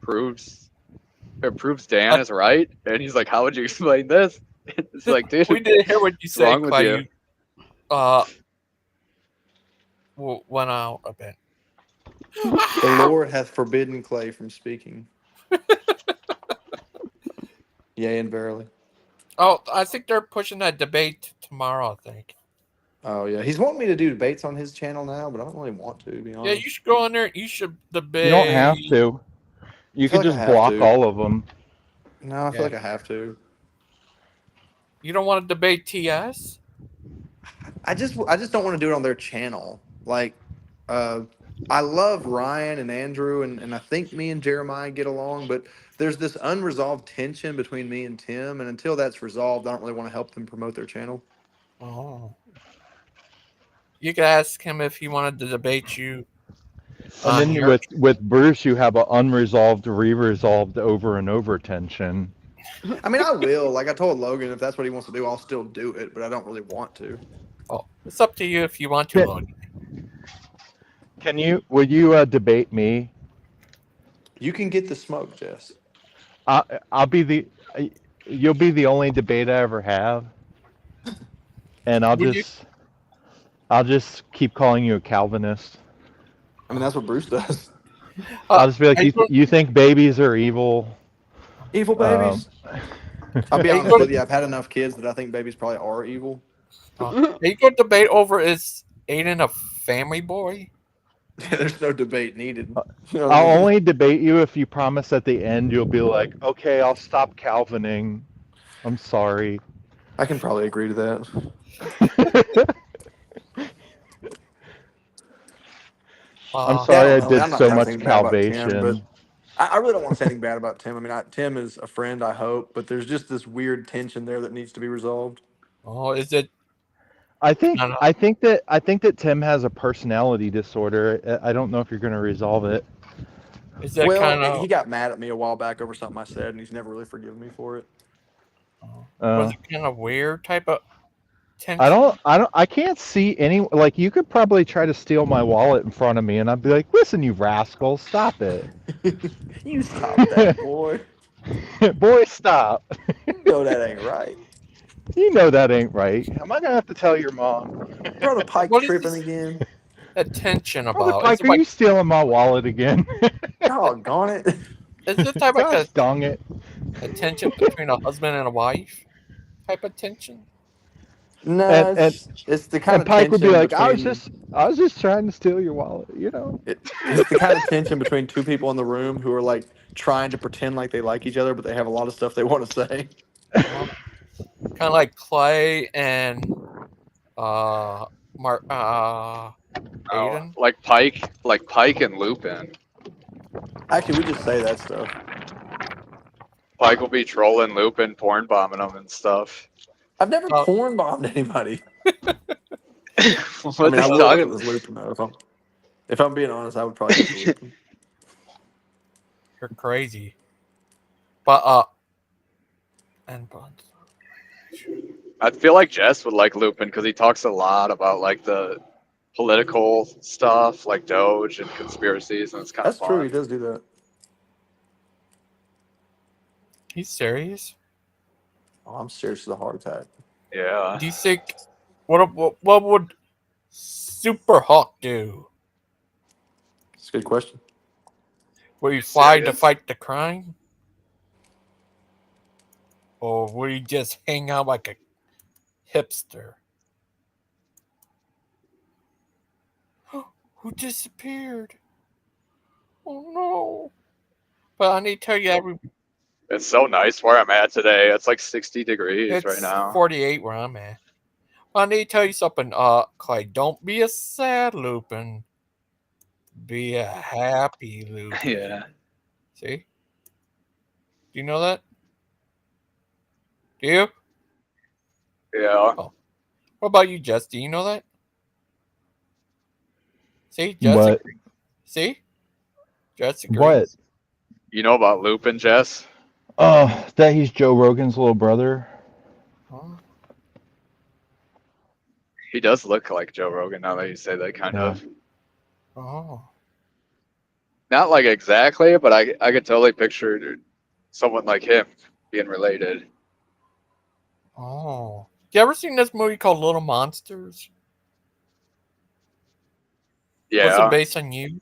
proves Dan is right, and he's like, "How would you explain this?" It's like, dude, we didn't hear what you what's said, wrong with Clay. you? Went out a bit. The Lord hath forbidden Clay from speaking. Yea, and verily. Oh, I think they're pushing that debate tomorrow, I think. Oh yeah, he's wanting me to do debates on his channel now, but I don't really want to be honest. Yeah, you should go on there. You should debate. You don't have to. You can just block all of them. No, I feel like I have to. You don't want to debate TS? I just don't want to do it on their channel. Like, I love Ryan and Andrew, and I think me and Jeremiah get along, but there's this unresolved tension between me and Tim, and until that's resolved, I don't really want to help them promote their channel. Oh. You could ask him if he wanted to debate you. And then with Bruce, you have an unresolved, re-resolved over and over tension. I mean, I will. Like I told Logan, if that's what he wants to do, I'll still do it, but I don't really want to. Oh, it's up to you if you want to, Logan. Will you debate me? You can get the smoke, Jess. You'll be the only debate I ever have, and I'll just keep calling you a Calvinist. I mean, that's what Bruce does. I'll just be like, you think babies are evil? Evil babies. I'll be honest with you. I've had enough kids that I think babies probably are evil. Are you going to debate over is Aiden a family boy? There's no debate needed. I'll only debate you if you promise at the end you'll be like, okay, I'll stop Calvining. I'm sorry. I can probably agree to that. I'm sorry I did I'm not so trying to much say anything bad about Tim, Calvation. but I really don't want to say anything bad about Tim. I mean, Tim is a friend, I hope, but there's just this weird tension there that needs to be resolved. Oh, is it? I think that Tim has a personality disorder. I don't know if you're going to resolve it. Is that he got mad at me a while back over something I said, and he's never really forgiven me for it. Was it kind of weird type of tension? I can't see any, like, you could probably try to steal my wallet in front of me and I'd be like, listen, you rascal, stop it. You stop that, boy. Boy, stop. You know that ain't right. You know that ain't right. Am I going to have to tell your mom? Brother Pike tripping again. Attention Brother about. Pike, are you stealing my wallet again? Doggone it. Is it type of like dong it. a tension between a husband and a wife? Type of tension? No, it's the kind and of Pike would be like, between, I was just trying to steal your wallet, you know. It's the kind of tension between two people in the room who are like trying to pretend like they like each other, but they have a lot of stuff they want to say. Kind of like Clay and Aiden. Like Pike and Lupin. Actually, we just say that stuff. Pike will be trolling Lupin, porn bombing him and stuff. I've never porn bombed anybody. What I mean, are I you would talking if it was Lupin though. If I'm being honest, I would probably go Lupin. You're crazy. But I feel like Jess would like Lupin because he talks a lot about like the political stuff, like Doge and conspiracies, and it's kind of That's fun. true. He does do that. He's serious? Oh, I'm serious with a heart attack. Yeah. Do you think what would Super Hawk do? It's a good question. Would he fly to fight the crime? Or would he just hang out like a hipster? Who disappeared? Oh no. But I need to tell you It's so nice where I'm at today. It's like 60 degrees it's right now. 48 where I'm at. I need to tell you something, Clay. Don't be a sad Lupin. Be a happy Lupin. Yeah. See? Do you know that? Do you? Yeah. Oh. What about you, Jess? Do you know that? See, Jess. What? See, Jess agrees. What? You know about Lupin, Jess? That he's Joe Rogan's little brother. Oh. He does look like Joe Rogan now that you say that, kind of. Oh. Not like exactly, but I could totally picture someone like him being related. Oh. You ever seen this movie called Little Monsters? Yeah. Was it based on you?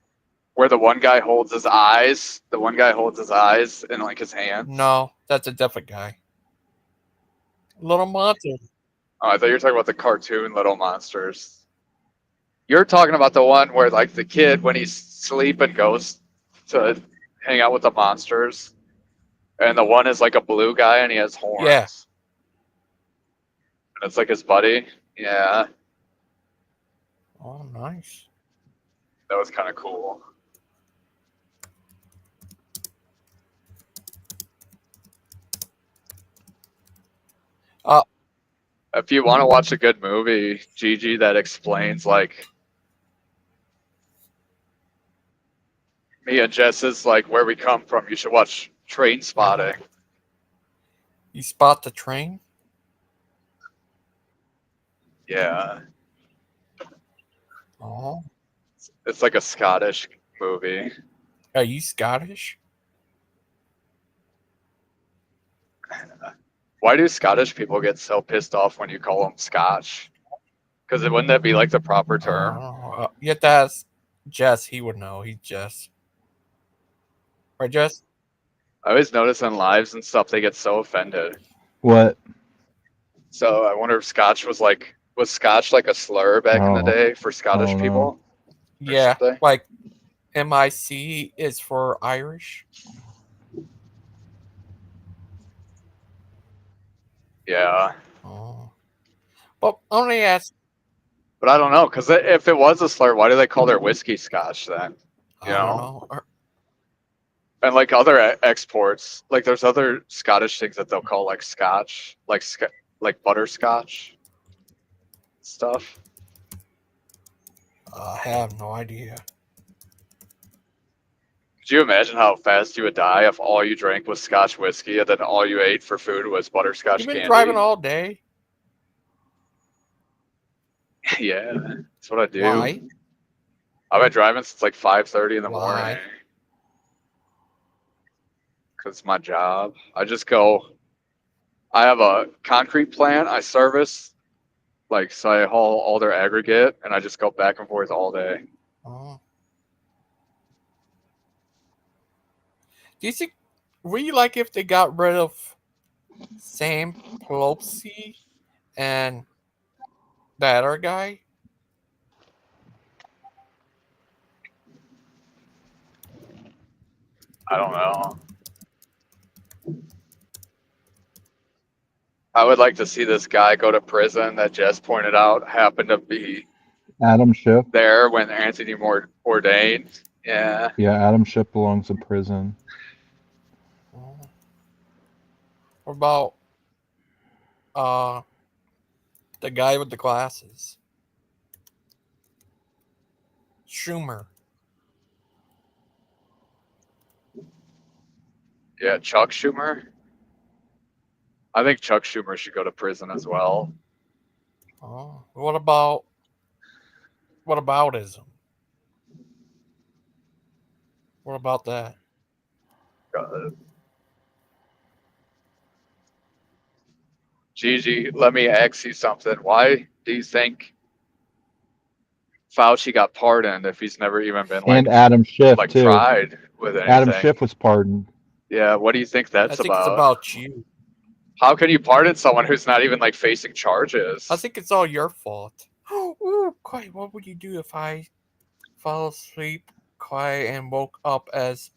Where the one guy holds his eyes. The one guy holds his eyes in like his hands. No, that's a different guy. Little Monsters. Oh, I thought you were talking about the cartoon Little Monsters. You're talking about the one where like the kid when he's sleeping goes to hang out with the monsters. And the one is like a blue guy and he has horns. Yeah. And it's like his buddy. Yeah. Oh, nice. That was kind of cool. If you want to watch a good movie, Gigi, that explains like me and Jess's like where we come from, you should watch Train Spotting. You spot the train? Yeah. Oh. It's like a Scottish movie. Are you Scottish? Why do Scottish people get so pissed off when you call them Scotch? Because wouldn't that be like the proper term? You have to ask Jess. He would know. He's Jess. Right, Jess? I always notice on lives and stuff they get so offended. What? So I wonder if Scotch was Scotch like a slur back in the day for Scottish people? Yeah, something? like MIC is for Irish. Yeah. Oh. But only ask. But I don't know, because if it was a slur, why do they call their whiskey Scotch then? You I don't know. And like other exports, like there's other Scottish things that they'll call like Scotch, like butterscotch stuff. I have no idea. Could you imagine how fast you would die if all you drank was Scotch whiskey and then all you ate for food was butterscotch You've been candy? driving all day. Yeah, that's what I do. Why? I've been driving since like 5:30 in the Why? morning. Because it's my job. I just go. I have a concrete plant I service. Like, so I haul all their aggregate and I just go back and forth all day. Oh. Do you think? Would you like if they got rid of Sam Pelosi and that other guy? I don't know. I would like to see this guy go to prison that Jess pointed out happened to be Adam Schiff. there when Anthony Moore ordained. Yeah. Yeah, Adam Schiff belongs in prison. What about the guy with the glasses? Schumer. Yeah, Chuck Schumer. I think Chuck Schumer should go to prison as well. Oh. What aboutism? What about that? Gigi, let me ask you something. Why do you think Fauci got pardoned if he's never even been And Adam Schiff too. tried with anything? Adam Schiff was pardoned. Yeah, what do you think that's I think about? it's about you. How can you pardon someone who's not even like facing charges? I think it's all your fault. Ooh, quiet. What would you do if I fell asleep quiet and woke up as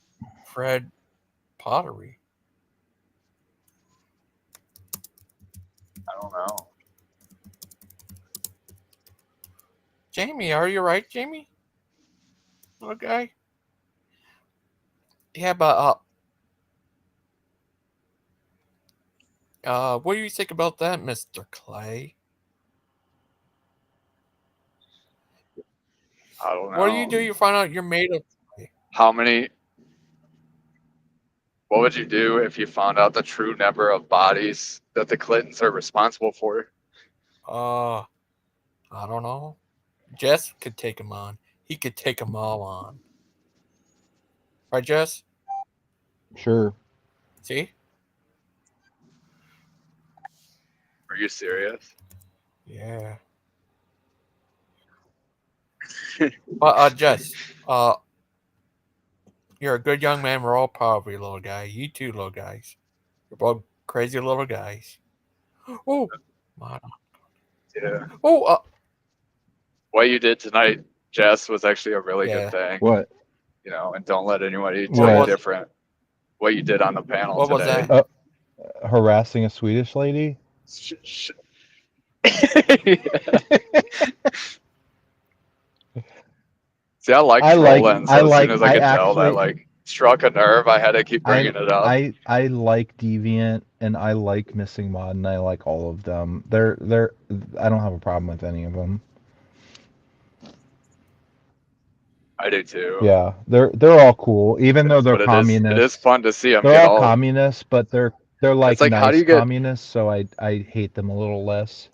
Fred Pottery? I don't know. Jamie, are you right, Jamie? Okay. Yeah, but What do you think about that, Mr. Clay? I don't What do you know. do? You find out you're made of clay. How many? What would you do if you found out the true number of bodies that the Clintons are responsible for? I don't know. Jess could take him on. He could take them all on. Right, Jess? Sure. See? Are you serious? Yeah. But Jess, you're a good young man. We're all proud of you, little guy. You too, little guys. You're both crazy little guys. Oh, my. Yeah. Oh, What you did tonight, Jess, was actually a really yeah. good thing. What? You know, and don't let anybody What tell you was- different. What you did on the panel What was today. that? Harassing a Swedish lady? See, I like trolling, so as soon as I could tell that like struck a nerve, I had to keep bringing it up. I like Deviant and I like Missing Mod and I like all of them. They're I don't have a problem with any of them. I do too. Yeah, they're all cool, even though they're But communists. it is fun to see them They're get all all communists, but they're like, It's like, how nice do you get- communists, so I hate them a little less.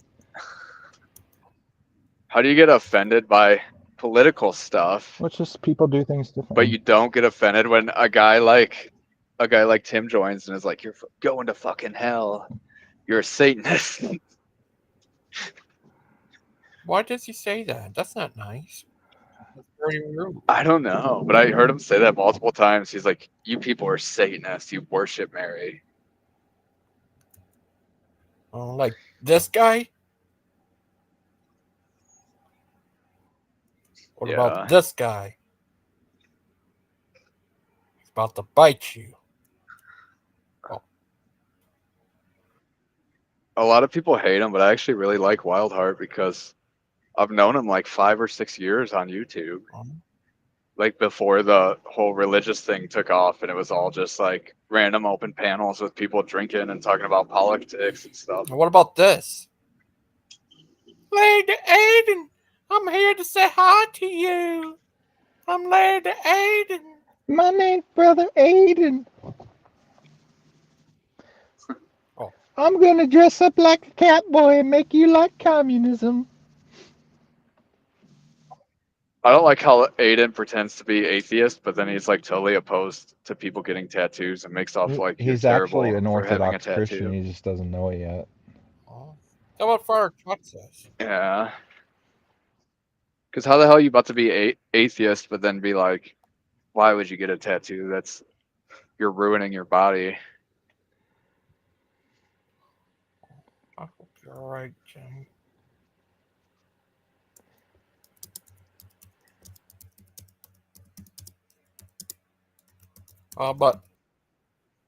How do you get offended by political stuff? Well, it's just people do things differently. But you don't get offended when a guy like Tim joins and is like, "You're going to fucking hell. You're a Satanist." Why does he say that? That's not nice. That's very rude. I don't know, but I heard him say that multiple times. He's like, "You people are Satanists. You worship Mary." Like this guy? What about this guy? He's about to bite you. A lot of people hate him, but I actually really like Wildheart because I've known him like 5 or 6 years on YouTube. Like before the whole religious thing took off, and it was all just like random open panels with people drinking and talking about politics and stuff. What about this? Lady Aiden, I'm here to say hi to you. I'm Lady Aiden. My name's Brother Aiden. I'm gonna dress up like a Cowboy and make you like communism. I don't like how Aiden pretends to be atheist, but then he's like totally opposed to people getting tattoos and makes off like you're He's terrible actually an for having a Orthodox Christian. tattoo. He just doesn't know it yet. That's what Father Chuck says. Yeah. Because how the hell are you about to be atheist, but then be like, why would you get a tattoo? You're ruining your body. I hope you're alright, Jim. But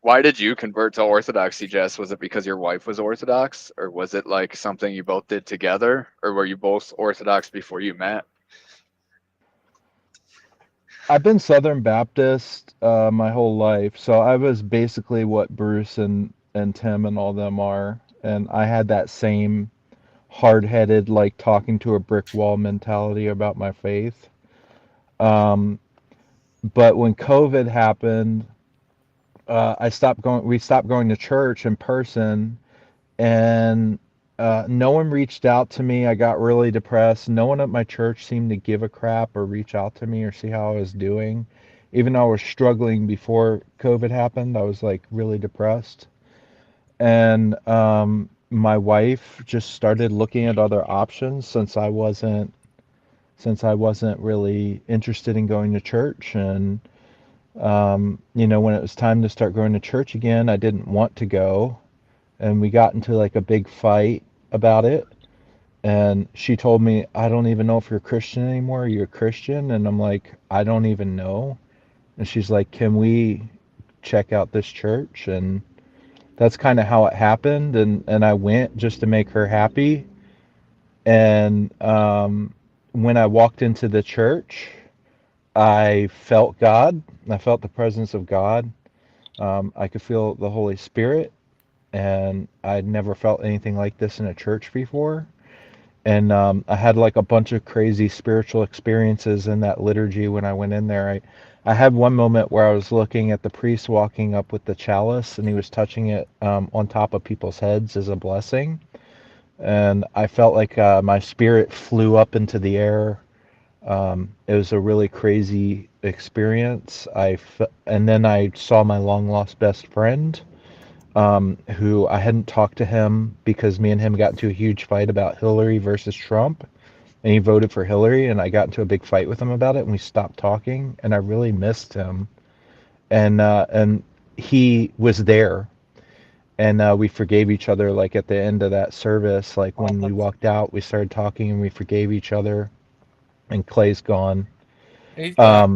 why did you convert to Orthodoxy, Jess? Was it because your wife was Orthodox, or was it like something you both did together, or were you both Orthodox before you met? I've been Southern Baptist my whole life, so I was basically what Bruce and Tim and all them are, and I had that same hard-headed, like talking to a brick wall mentality about my faith. But when COVID happened, we stopped going to church in person, and no one reached out to me. I got really depressed. No one at my church seemed to give a crap or reach out to me or see how I was doing. Even though I was struggling before COVID happened, I was like really depressed. And my wife just started looking at other options since I wasn't really interested in going to church. And when it was time to start going to church again, I didn't want to go. And we got into like a big fight about it. And she told me, I don't even know if you're a Christian anymore. Are you a Christian? And I'm like, I don't even know. And she's like, can we check out this church? And that's kind of how it happened. And I went just to make her happy. And when I walked into the church, I felt God. I felt the presence of God. I could feel the Holy Spirit. and I'd never felt anything like this in a church before. And I had like a bunch of crazy spiritual experiences in that liturgy when I went in there. I had one moment where I was looking at the priest walking up with the chalice, and he was touching it on top of people's heads as a blessing. And I felt like my spirit flew up into the air. It was a really crazy experience. And then I saw my long lost best friend, who I hadn't talked to him because me and him got into a huge fight about Hillary versus Trump, and he voted for Hillary, and I got into a big fight with him about it, and we stopped talking, and I really missed him. And he was there, and we forgave each other. Like at the end of that service, like when we walked out, we started talking, and we forgave each other. And Clay's gone. He's back.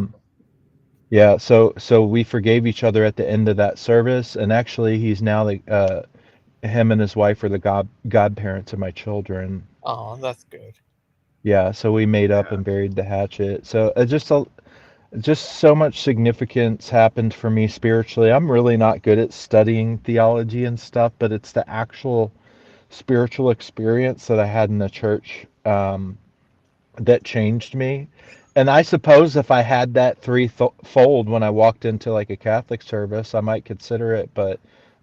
Yeah, so we forgave each other at the end of that service, and actually he's now the him and his wife are the godparents of my children. Oh, that's good. Yeah, so we made up and buried the hatchet. So just so much significance happened for me spiritually. I'm really not good at studying theology and stuff, but it's the actual spiritual experience that I had in the church that changed me. And I suppose if I had that threefold when I walked into like a Catholic service, I might consider it. But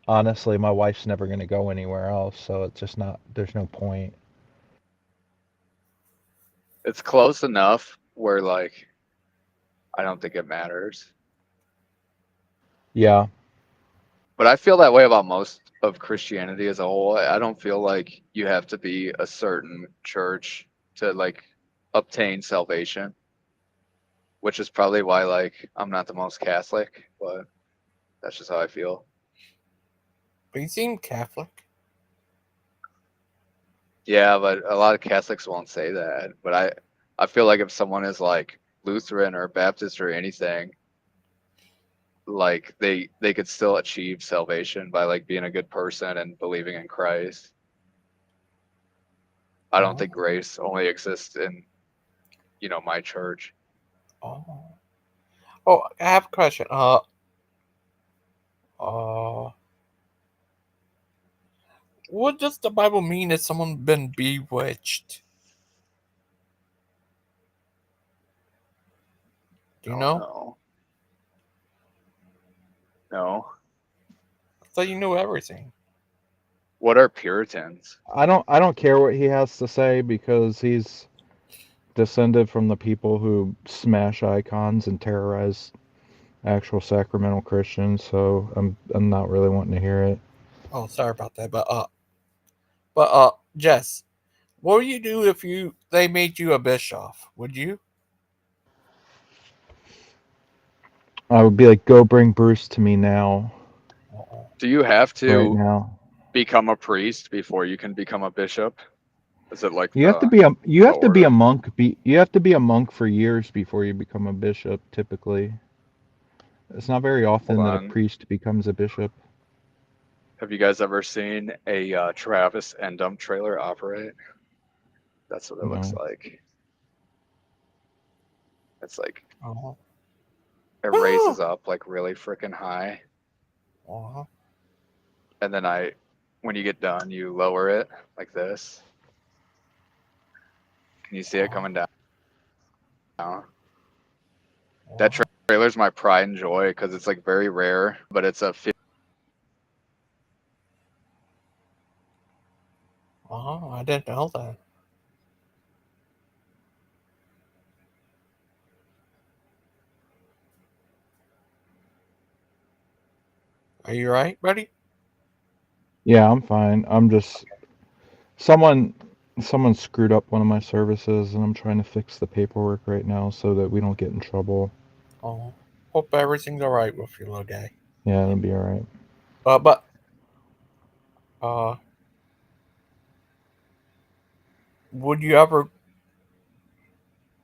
honestly, my wife's never going to go anywhere else, so it's just not. There's no point. It's close enough where like I don't think it matters. Yeah. But I feel that way about most of Christianity as a whole. I don't feel like you have to be a certain church to like obtain salvation, which is probably why like I'm not the most Catholic, but that's just how I feel. But you seem Catholic. Yeah, but a lot of Catholics won't say that. But I feel like if someone is like Lutheran or Baptist or anything, like they could still achieve salvation by like being a good person and believing in Christ. I don't think grace only exists in, my church. Oh, I have a question. What does the Bible mean if someone been bewitched? Do you know? No. I thought you knew everything. What are Puritans? I don't care what he has to say because he's descended from the people who smash icons and terrorize actual sacramental Christians. So I'm not really wanting to hear it. Oh, sorry about that. But Jess, what would you do if they made you a bishop? Would you? I would be like, go bring Bruce to me now. Do you have to right now become a priest before you can become a bishop? Is it like you have to be a monk? You have to be a monk for years before you become a bishop. Typically, it's not very often that a priest becomes a bishop. Have you guys ever seen a Travis and Dump trailer operate? That's what it looks like. It's like it raises up like really freaking high. And then when you get done, you lower it like this. Can you see it coming down? That trailer's my pride and joy because it's like very rare, but it's a I didn't know that. Are you right, buddy? Yeah, I'm fine. I'm just someone screwed up one of my services, and I'm trying to fix the paperwork right now so that we don't get in trouble. Oh, hope everything's all right with you, little guy. Yeah, it'll be all right. Would you ever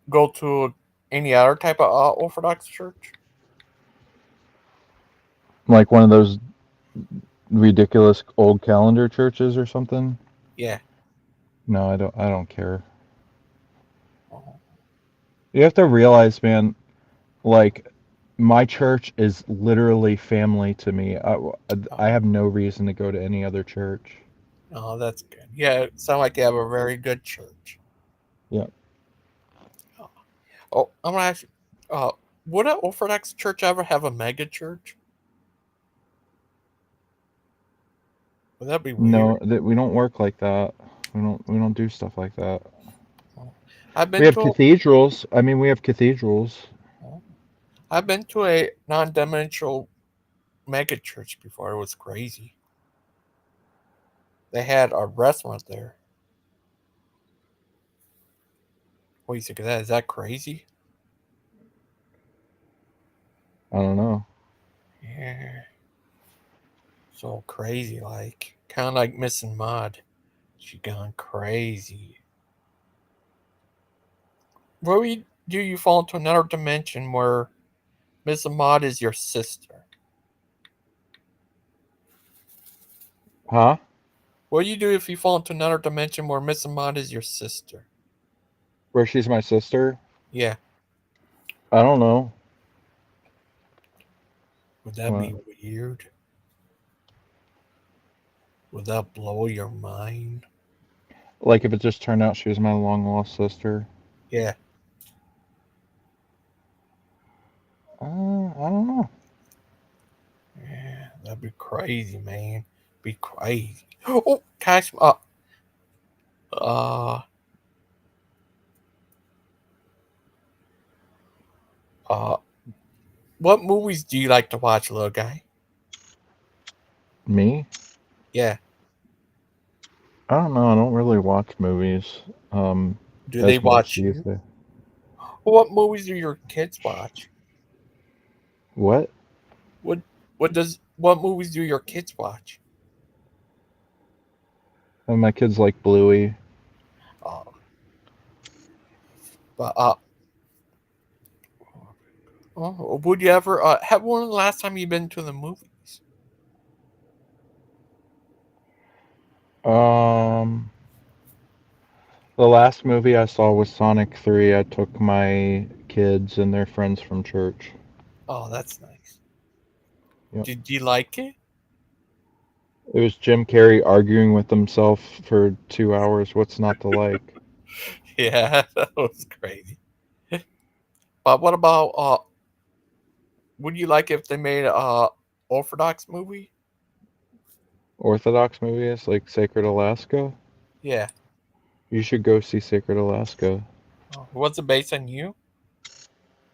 go to any other type of Orthodox church? Like one of those ridiculous old calendar churches or something? Yeah. No, I don't care. You have to realize, man, like My church is literally family to me. I have no reason to go to any other church. Oh, that's good. Yeah, it sounds like you have a very good church. Yeah. Oh, I'm gonna ask you, would an Orthodox church ever have a mega church? Would that be weird? No, that we don't work like that. We don't do stuff like that. I've been We have to cathedrals. I mean, we have cathedrals. I've been to a non-dimensional mega church before. It was crazy. They had a restaurant there. What do you think of that? Is that crazy? I don't know. Yeah. So crazy, like kind of like Missing Mod. She gone crazy. Where do you fall into another dimension where Missing Mod is your sister? Huh? What do you do if you fall into another dimension where Missing Mod is your sister? Where she's my sister? Yeah. I don't know. Would that be weird? Would that blow your mind? Like if it just turned out she was my long lost sister? Yeah. I don't know. Yeah, that'd be crazy, man. Be crazy. Oh, Cash. Uh, what movies do you like to watch, little guy? Me? Yeah. I don't know. I don't really watch movies. Do they As much watch these you? days. What movies do your kids watch? What? What movies do your kids watch? And my kids like Bluey. But would you ever have one of the last time you've been to the movies? The last movie I saw was Sonic 3. I took my kids and their friends from church. Oh, that's nice. Yep. Did you like it? It was Jim Carrey arguing with himself for 2 hours. What's not to like? Yeah, that was crazy. But what about would you like if they made a Orthodox movie? Orthodox movies like Sacred Alaska? Yeah. You should go see Sacred Alaska. What's it based on you?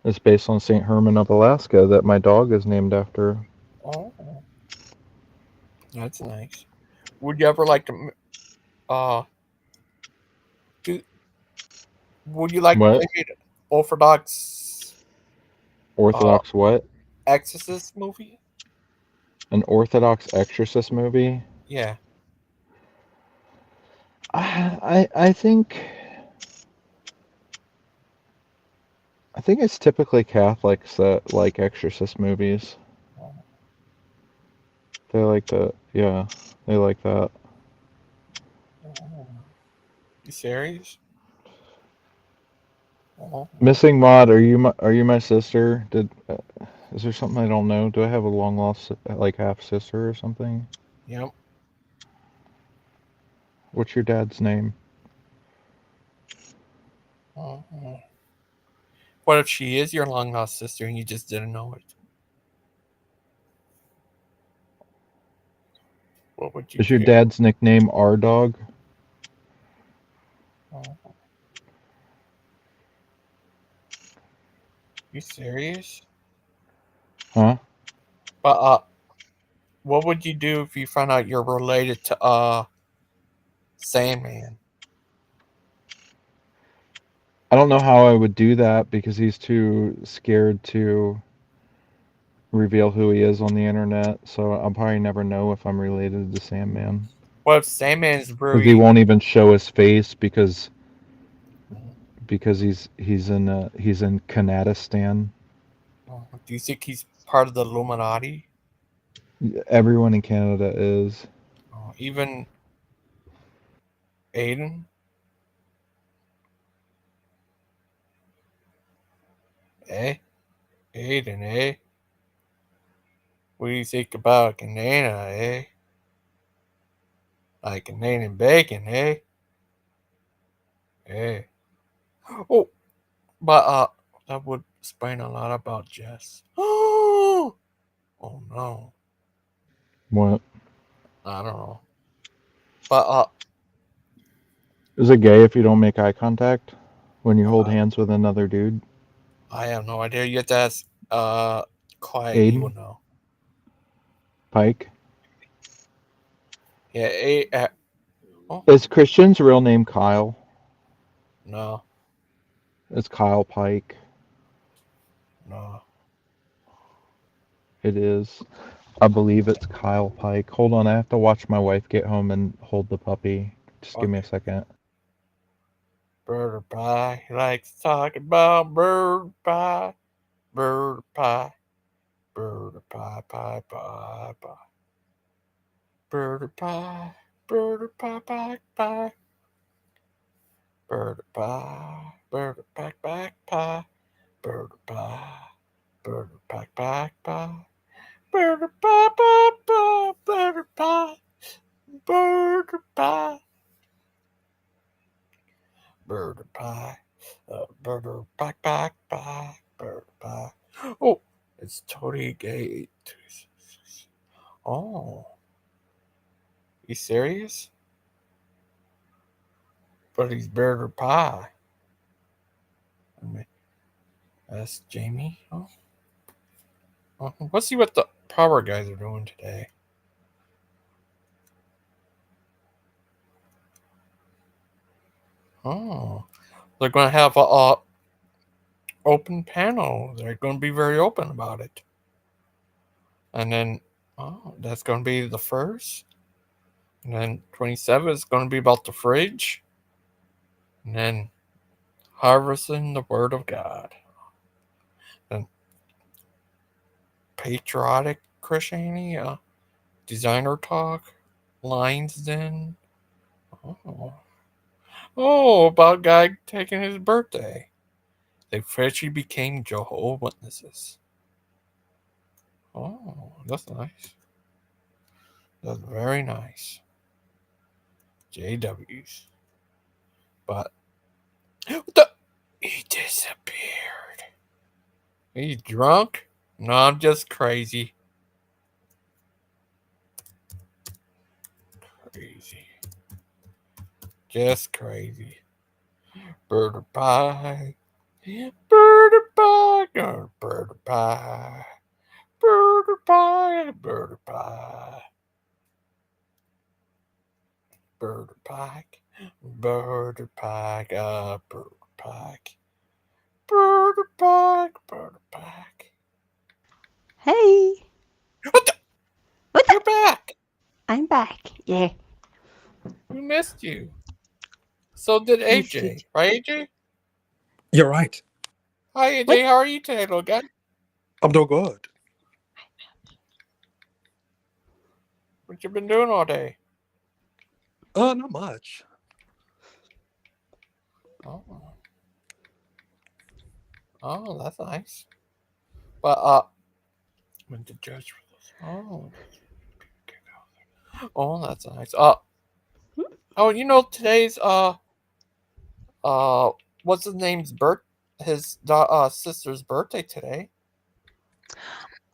It's based on St. Herman of Alaska that my dog is named after. Oh, that's nice. Would you ever like to would you like if What? they made an Orthodox Orthodox what? Exorcist movie? An Orthodox exorcist movie? Yeah. I think it's typically Catholics that like exorcist movies. They like that. Yeah, they like that. You serious? Missing Mod, are you my sister? Is there something I don't know? Do I have a long lost like half sister or something? Yep. What's your dad's name? What if she is your long lost sister and you just didn't know it? What would you Is do? your dad's nickname R Dog? You serious? Huh? But what would you do if you found out you're related to Sandman? I don't know how I would do that because he's too scared to reveal who he is on the internet. So I'll probably never know if I'm related to Sandman. What if Sandman's Because he really won't even show his face because he's in Kanadistan. do you think he's part of the Illuminati? Everyone in Canada is. Even Aiden? Eh? Aiden, eh? What do you think about Canana, eh? Like Canaan and bacon, eh? Eh. Oh, but that would explain a lot about Jess. Oh no. What? I don't know. But Is it gay if you don't make eye contact when you hold hands with another dude? I have no idea. You have to ask Clyde, he Aiden? will know. Pike? Yeah, oh, Is Christian's real name Kyle? no. It's Kyle Pike. No. It is. I believe it's Kyle Pike. Hold on, I have to watch my wife get home and hold the puppy. Just give me a second. Bird pie. He likes to talk about bird pie. Bird pie. Bird pie, pie, pie, pie. Bird pie. Bird pie, pie, pie. Bird pie. Bird pack, back pie. Bird pie. Bird pack, back pie. Bird pie, pie, pie. Bird pie. Bird pie. Bird pie. Bird pack, back pie. Bird pie. Oh, it's totally gay. Oh. You serious? But he's burger pie. That's Jamie. Oh. Let's see what the power guys are doing today. Oh, they're going to have a open panel. They're going to be very open about it. And then, that's going to be the first. And then 27 is going to be about the fridge. And then harvesting the word of God. And patriotic Christianity, designer talk, lines then. Oh, about a guy taking his birthday. They officially became Jehovah's Witnesses. Oh, that's nice. That's very nice. JWs. But he disappeared. He's drunk? No, I'm just crazy. Crazy. Just crazy. Bird of pie. Bird of pie. Bird of pie. Bird of pie. Bird of pie. Bird of pike. Bird of pike. Bird of pike. Bird of pike. Bird of pike. Hey. You're back. I'm back. Yeah. We missed you. So did AJ. Right, AJ? You're right. Hi, AJ. How are you today, little guy? I'm doing good. What you been doing all day? Not much. Oh, that's nice. But went to church with us. Oh, that's nice. Oh, you know today's what's his name's his sister's birthday today.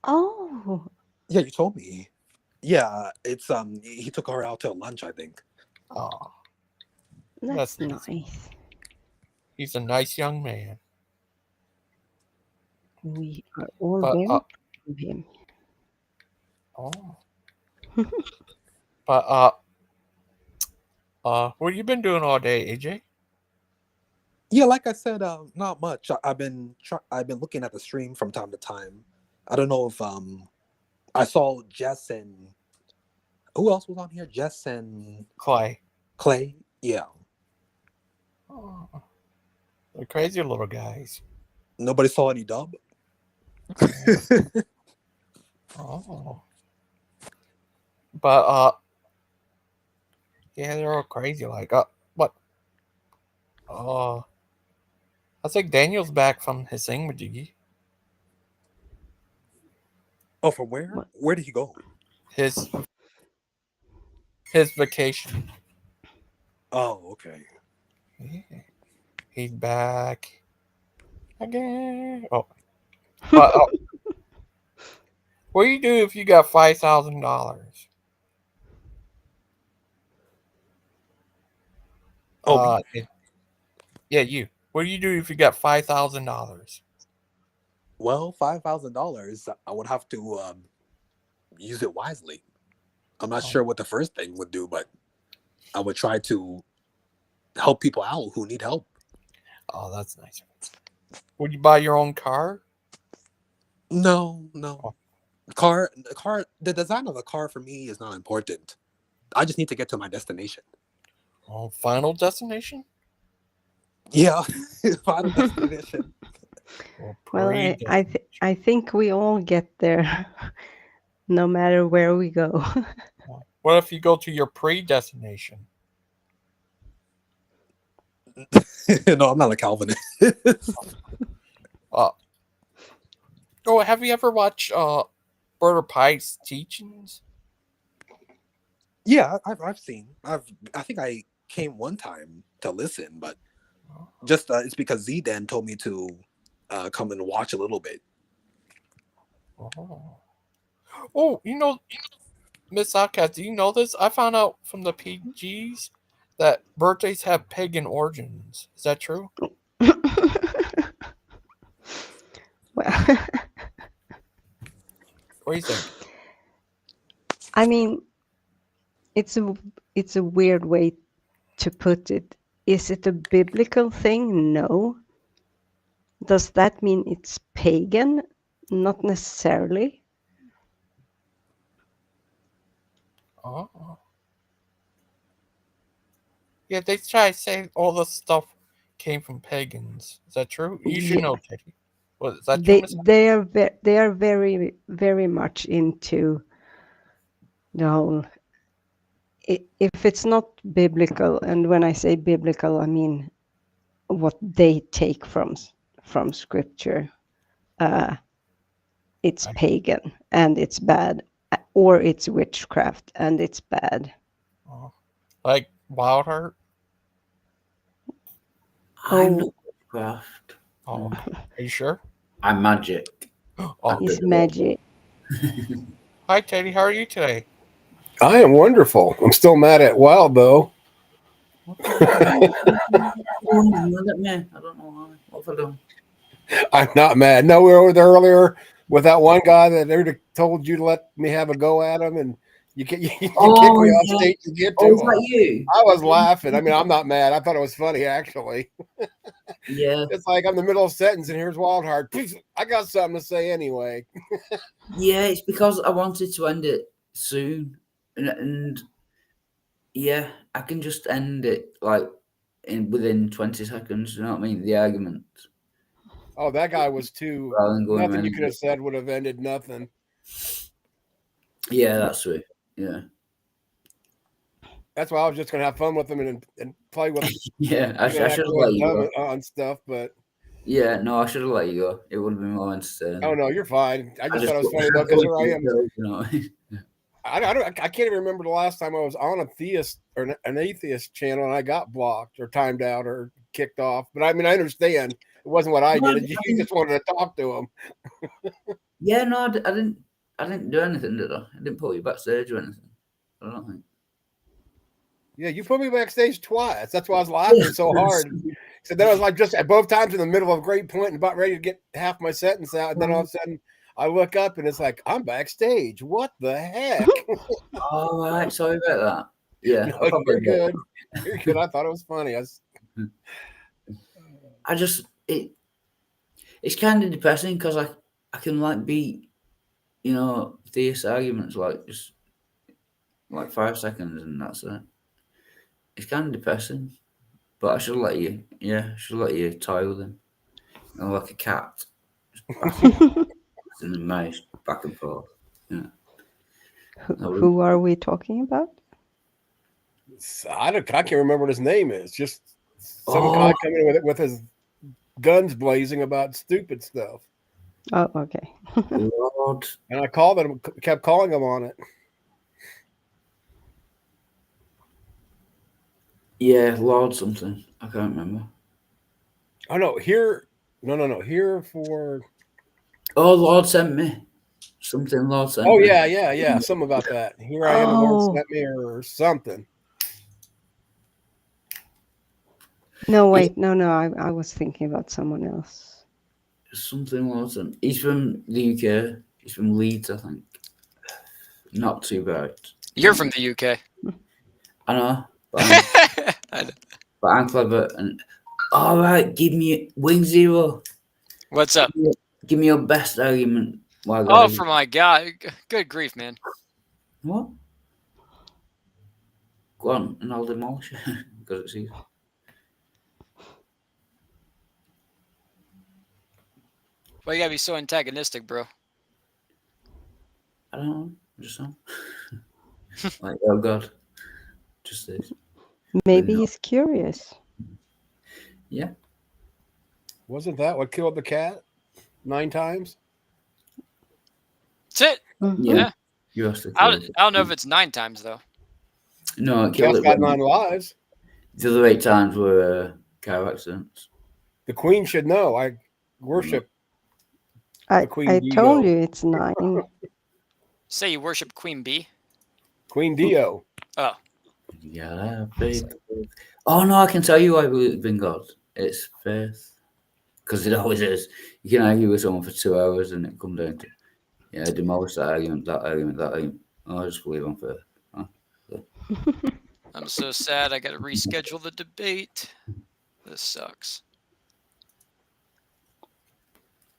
Oh. Yeah, you told me. Yeah, it's he took her out to lunch, I think. Oh. That's nice. He's a nice young man. We are all very proud of him. Oh. But what have you been doing all day, AJ? Yeah, like I said, not much. I've been looking at the stream from time to time. I don't know if I saw Jess and who else was on here? Jess and Clay. Yeah. Oh. They're crazy little guys. Nobody saw any dub. Oh. But yeah, they're all crazy. Like what? I think Daniel's back from his thingamajiggy. Oh, from where? What? Where did he go? His vacation. Oh, okay. Yeah. He's back again. Oh. What do you do if you got $5,000? Oh, yeah, you. What do you do if you got $5,000? well, $5,000. I would have to use it wisely. I'm not sure what the first thing would do, but I would try to help people out who need help. Oh, that's nice. Would you buy your own car? No. The design of the car for me is not important. I just need to get to my destination. Oh, Final Destination? Yeah, Final Destination. Well, I think we all get there, no matter where we go. What if you go to your predestination? No, I'm not a Calvinist. Oh, have you ever watched Brother Pike's teachings? Yeah, I've seen. I think I came one time to listen, but just it's because Z Dan told me to come and watch a little bit. Oh, Miss Outcast, do you know this? I found out from the PGs that birthdays have pagan origins. Is that true? Well, What do you think? I mean, it's a weird way to put it. Is it a biblical thing? No. Does that mean it's pagan? Not necessarily. Oh. Yeah, they try to say all the stuff came from pagans. Is that true? You should know, Teddy. What, is that true, Miss? They are very, very much into the whole. If it's not biblical, and when I say biblical, I mean what they take from scripture. It's pagan and it's bad, or it's witchcraft and it's bad. Oh. Like Wild Heart? I'm not witchcraft. Oh, are you sure? I'm magic. It's magic. Hi, Teddy. How are you today? I am wonderful. I'm still mad at Wild, though. I don't know why. What have I done? I'm not mad. No, we were over there earlier with that one guy that told you to let me have a go at him, and you kicked me off stage to get to him. Was that you? I was laughing. I mean, I'm not mad. I thought it was funny, actually. Yeah. It's like I'm in the middle of a sentence, and here's Wild Heart. I got something to say anyway. Yeah, it's because I wanted to end it soon, and yeah, I can just end it like within 20 seconds. You know what I mean? The argument. Oh, that guy was too. Nothing you could have said would have ended nothing. Yeah, that's true. Yeah. That's why I was just gonna have fun with him and play with him. Yeah, I should have let you go on stuff, but yeah, no, I should have let you go. It would have been more entertaining. Oh no, you're fine. I just thought it was funny though because here I am. You know? I can't even remember the last time I was on a theist or an atheist channel and I got blocked or timed out or kicked off. But I mean, I understand it wasn't what I did. You just wanted to talk to him. Yeah, no, I didn't do anything, did I? I didn't put you backstage or anything. I don't think. Yeah, you put me backstage twice. That's why I was laughing so hard. So then I was like just at both times in the middle of a great point and about ready to get half my sentence out. And then all of a sudden I look up and it's like, I'm backstage. What the heck? All right. Sorry about that. Yeah. No, you're good. You're good. I thought it was funny. It's kind of depressing because I can like beat, theist arguments like just like 5 seconds and that's it. It's kind of depressing, but I should let you. Yeah, I should let you toy with him, like a cat, and a mouse back and forth. Yeah. Who are we talking about? I can't remember what his name is. Just some guy coming with his guns blazing about stupid stuff. Oh, okay. Lord. And I called him, kept calling him on it. Yeah, Lord something. I can't remember. Oh no, here. No. Here for. Oh, Lord sent me. Something Lord sent Oh me. yeah. Something about that. Here I am, the Lord Oh. sent me, or something. No, wait. No. I was thinking about someone else. Something Lord sent. He's from the UK. He's from Leeds, I think. Not too bad. You're from the UK. I know. But I'm clever. And all right, give me Wing Zero. What's up? Give me your best argument. Oh, for my God. Good grief, man. What? Go on, and I'll demolish it. Because it's easy. Why you gotta be so antagonistic, bro? I don't know. Just so. Like, oh God. Just this. Maybe he's curious. Yeah. Wasn't that what killed the cat 9 times? That's it. Mm-hmm. Yeah. You have to I don't know if it's 9 times, though. No, it killed Cat's it. got 9 lives. The other 8 times were car accidents. The Queen should know. I worship I Queen told Dio. you it's 9. Say you worship Queen Bee? Queen Dio. Oh. Yeah, faith. Oh no, I can tell you why we believe in God. It's faith. Because it always is. You can argue with someone for 2 hours and it comes down to, yeah, demolish that argument, that argument, that argument. Oh, I just believe on faith. Huh? Yeah. I'm so sad I gotta reschedule the debate. This sucks.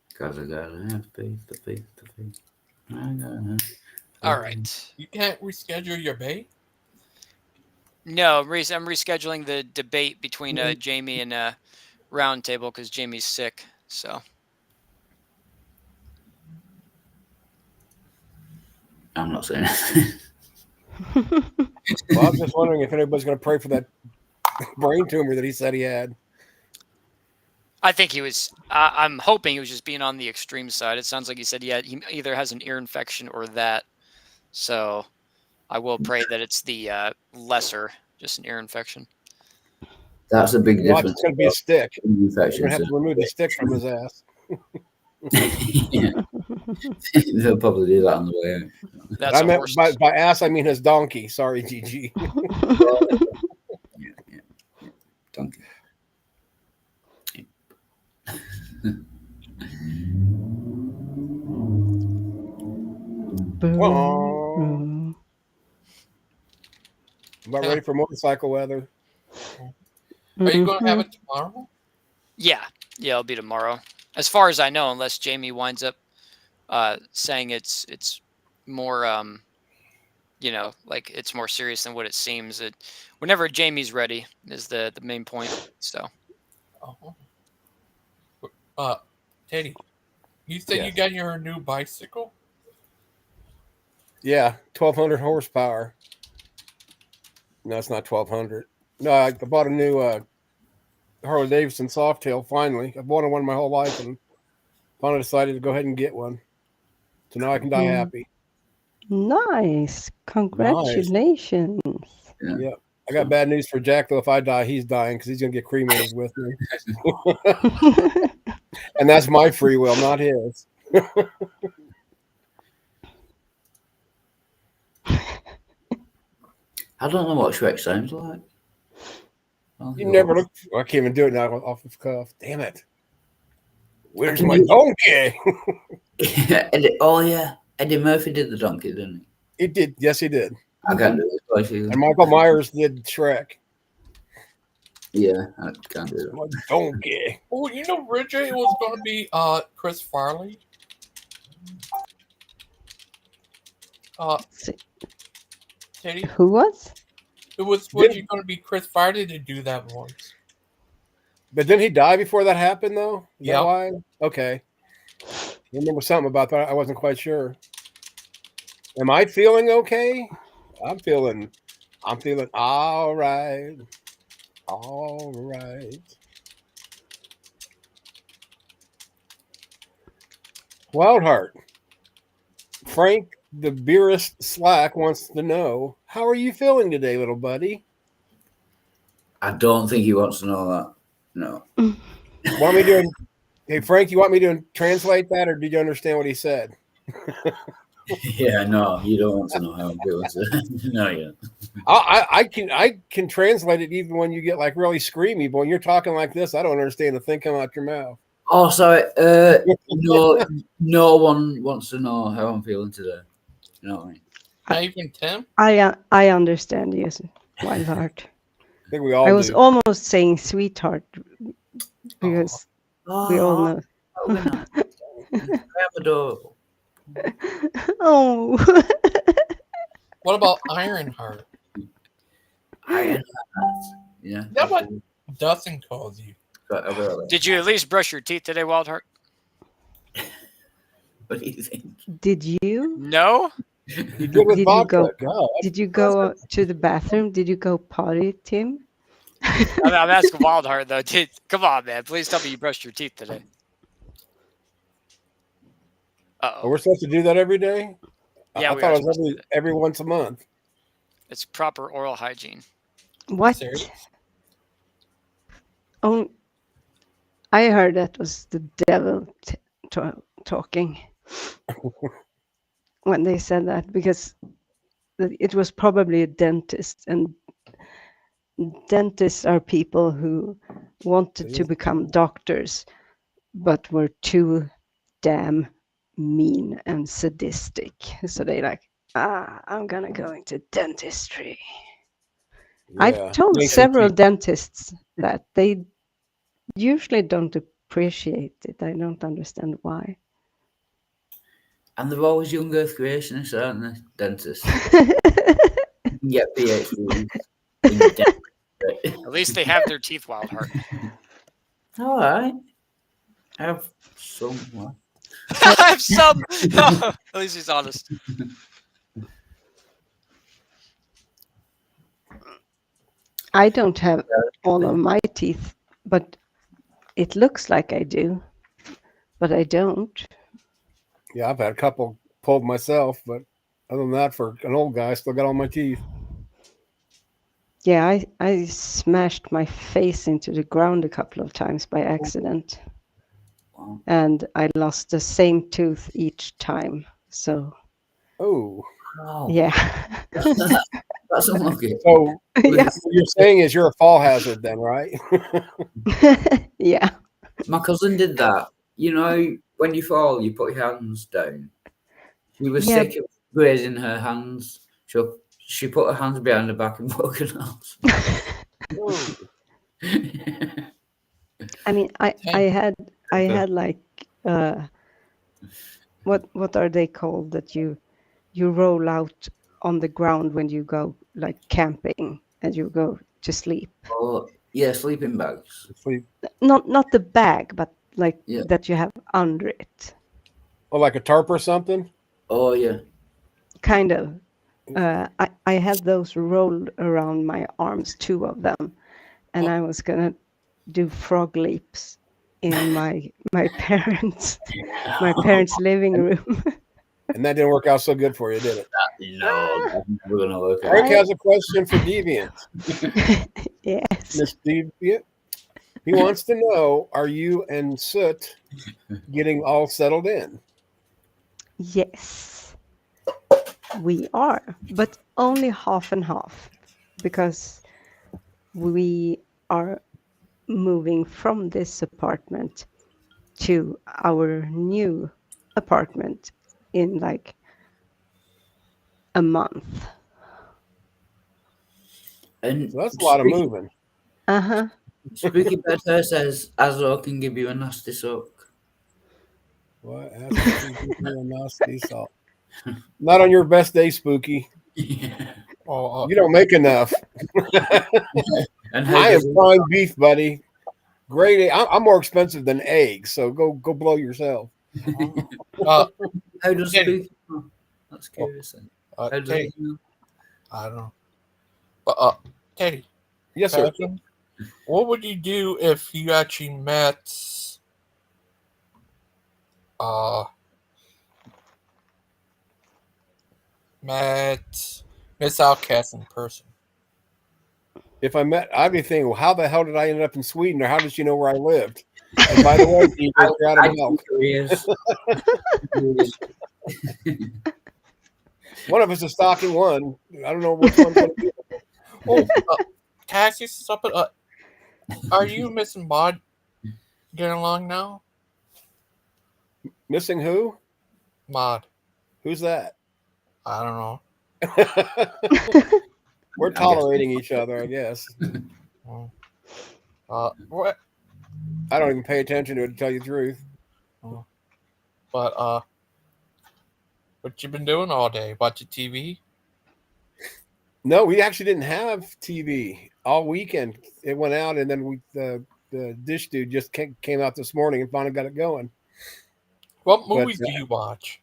Because I gotta have faith, the faith, the faith. I gotta have. All right. You can't reschedule your debate? No, I'm rescheduling the debate between Jamie and Roundtable because Jamie's sick. So I'm not saying anything. Well, I'm just wondering if anybody's going to pray for that brain tumor that he said he had. I think he was. I'm hoping he was just being on the extreme side. It sounds like he said he either has an ear infection or that. So I will pray that it's the lesser, just an ear infection. That's a big difference. It's going to be a stick. We're going to have Infections. to remove the stick from his ass. Yeah. They'll probably do that on the way out. That's I meant by ass, I mean his donkey. Sorry, GG. Yeah. Donkey. Well, about ready for motorcycle weather. Are you going to have it tomorrow? Yeah, it'll be tomorrow. As far as I know, unless Jamie winds up saying it's more, like it's more serious than what it seems. Whenever Jamie's ready is the main point. So. Teddy, you said you got your new bicycle? Yeah, 1,200 horsepower. No, it's not 1,200. No, I bought a new Harley Davidson Softail finally. I've wanted one my whole life and finally decided to go ahead and get one. So now I can die happy. Nice. Congratulations. Yeah. I got bad news for Jack, though. If I die, he's dying because he's going to get cremated with me. And that's my free will, not his. I don't know what Shrek sounds like. You never look. I can't even do it now off the cuff. Damn it. Where's my donkey? Eddie Murphy did the donkey, didn't he? He did. Yes, he did. I can't do it twice either. And Michael Myers did Shrek. Yeah, I can't do it. My donkey. Oh, you know, Bridget was going to be Chris Farley. Teddy? Who was? It was going to be Chris Farley to do that once. But didn't he die before that happened, though? Yeah. Why? Okay. I remember something about that. I wasn't quite sure. Am I feeling okay? I'm feeling all right. All right. Wildheart. Frank the Beerist Slack wants to know, how are you feeling today, little buddy? I don't think he wants to know that. No. Want me to? Hey, Frank, you want me to translate that, or did you understand what he said? Yeah, no, you don't want to know how I'm feeling. No, you don't. I can translate it even when you get like really screamy, but when you're talking like this, I don't understand the thing coming out your mouth. Oh, sorry. No one wants to know how I'm feeling today. You know what I mean? Not even Tim? I understand you, Wildheart. I think we all I was do. almost saying sweetheart because we all know. I'm adorable. Oh. What about Ironheart? Ironheart. Yeah. That's what Dustin calls you. Did you at least brush your teeth today, Wildheart? What do you think? Did you? No. You did with vodka. Did you go to the bathroom? Did you go potty, Tim? I'm asking Wildheart though. Come on, man. Please tell me you brushed your teeth today. Oh, we're supposed to do that every day? Yeah, I we thought are it was every once a month. It's proper oral hygiene. What? Oh, I heard that was the devil talking when they said that, because it was probably a dentist, and dentists are people who wanted to become doctors but were too damn mean and sadistic, so they I'm gonna go into dentistry. I've told several dentists that they usually don't appreciate it. I don't understand why. And they're always young earth creationists, aren't they? Dentists. You can get PhDs in dentistry. At least they have their teeth, Wildheart. All right. I have some. I have some. At least he's honest. I don't have all of my teeth, but it looks like I do, but I don't. Yeah, I've had a couple pulled myself, but other than that, for an old guy, I still got all my teeth. Yeah, I smashed my face into the ground a couple of times by accident. Wow. And I lost the same tooth each time. So. Oh. Wow. Yeah. That's unlucky. So Yeah. what you're saying is you're a fall hazard then, right? Yeah. My cousin did that. You know, when you fall, you put your hands down. She was sick of grazing her hands. She put her hands behind her back and broke her nose. I mean, I had like what are they called that you roll out on the ground when you go like camping and you go to sleep? Oh yeah, sleeping bags. Not the bag, but like that you have under it. Oh, like a tarp or something? Oh yeah. Kind of. I had those rolled around my arms, 2 of them, and I was gonna do frog leaps in my parents' living room. And that didn't work out so good for you, did it? No, we're gonna look at Frank has a question for Deviant. Yes. Miss Deviant. He wants to know, are you and Soot getting all settled in? Yes, we are, but only half and half, because we are moving from this apartment to our new apartment in like a month. And so that's a lot of moving. Uh-huh. Spooky Better says Azor can give you a nasty soak. What? A nasty sock. Not on your best day, Spooky. Yeah. You don't make enough. And I am prime beef, buddy. Great. I'm more expensive than eggs, so go blow yourself. How does Spooky? That's curious. How does Teddy, he know? I don't know. But Teddy. Yes, sir. What would you do if you actually met met Miss Outcast in person. If I met, I'd be thinking, well, how the hell did I end up in Sweden, or how did she know where I lived? And by the way, you're out of milk. One of us is stalking one. I don't know which one's going to be. Oh, Cassie, stop it. Are you and Miss Maud getting along now? Missing who? Maud. Who's that? I don't know. We're tolerating each other, I guess. What? I don't even pay attention to it, to tell you the truth. But what you been doing all day? Watching TV? No, we actually didn't have TV all weekend. It went out, and then the dish dude just came out this morning and finally got it going. What movies do you watch?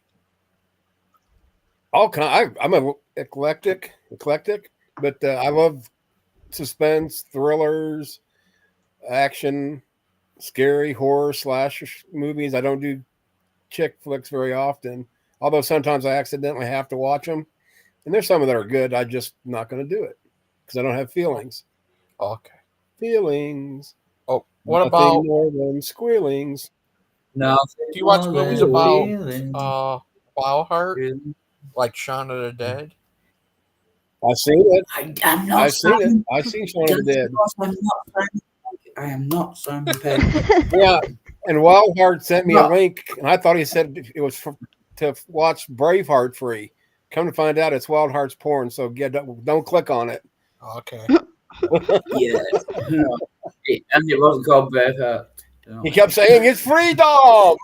I'm a eclectic, but I love suspense, thrillers, action, scary, horror, slasher movies. I don't do chick flicks very often, although sometimes I accidentally have to watch them. And there's some that are good. I'm just not going to do it because I don't have feelings. Okay. Feelings. Oh, what Nothing about more than squealings? No. Do you watch movies about Wild Heart? Like Shaun of the Dead? I've seen it. I'm not. I've seen it. I've seen Shaun of the Dead. I am not Simon Pegg. Yeah, and Wildheart sent me a link, and I thought he said it was to watch Braveheart free. Come to find out, it's Wildheart's porn. So don't click on it. Okay. Yeah, and it wasn't called Braveheart. He kept saying it's freedom.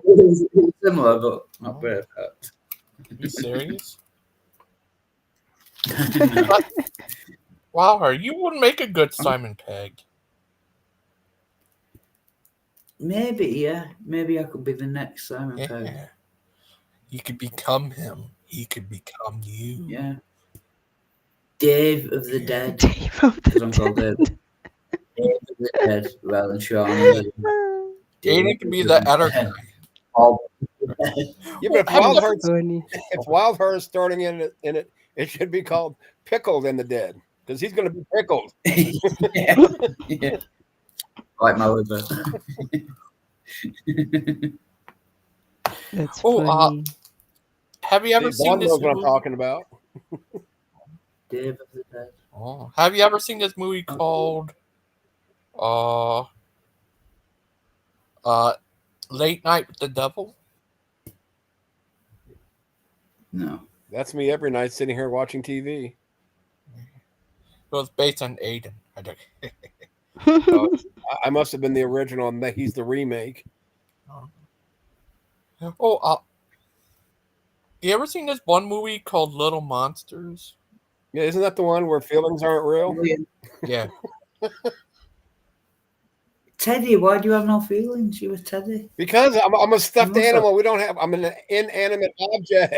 It's similar, but not Braveheart. Are you serious? Wow, you wouldn't make a good Simon Pegg. Maybe, yeah. Maybe I could be the next Simon Pegg. You could become him. He could become you. Yeah. Dave of the Dead. Dave of the Dead. Dave of the Dead rather than Sean. Dave could be the editor guy. Yeah, but if Wildheart is starting in it, it should be called Pickled in the Dead because he's going to be pickled. Yeah. Like my liver. That's funny. Have you ever seen this movie? What I'm movie? talking about? Dave of the Dead. Oh, have you ever seen this movie called Late Night with the Devil? No. That's me every night sitting here watching TV. It was based on Aiden. I must have been the original, and he's the remake. You ever seen this one movie called Little Monsters? Yeah, isn't that the one where feelings aren't real? Yeah. Teddy, why do you have no feelings? You were Teddy. Because I'm a stuffed animal. I'm an inanimate object.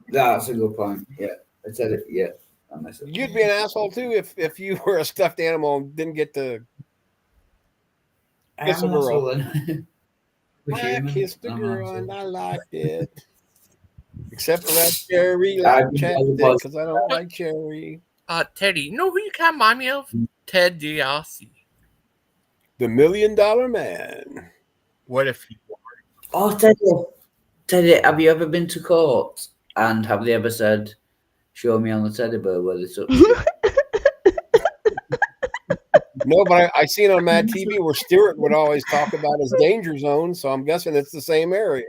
That's a good point. Yeah, I said it. Yeah. You'd be an asshole too if you were a stuffed animal and didn't get to kiss a girl. I kissed a girl and I liked it. Except for that cherry because I don't like cherry. Teddy, you know who you kind of remind me of? Ted DiBiase. The $1 Million Man. What if he were? Oh, Teddy, have you ever been to court? And have they ever said, show me on the teddy bear where they touched you? No, but I seen on Mad TV where Stewart would always talk about his danger zone, so I'm guessing it's the same area.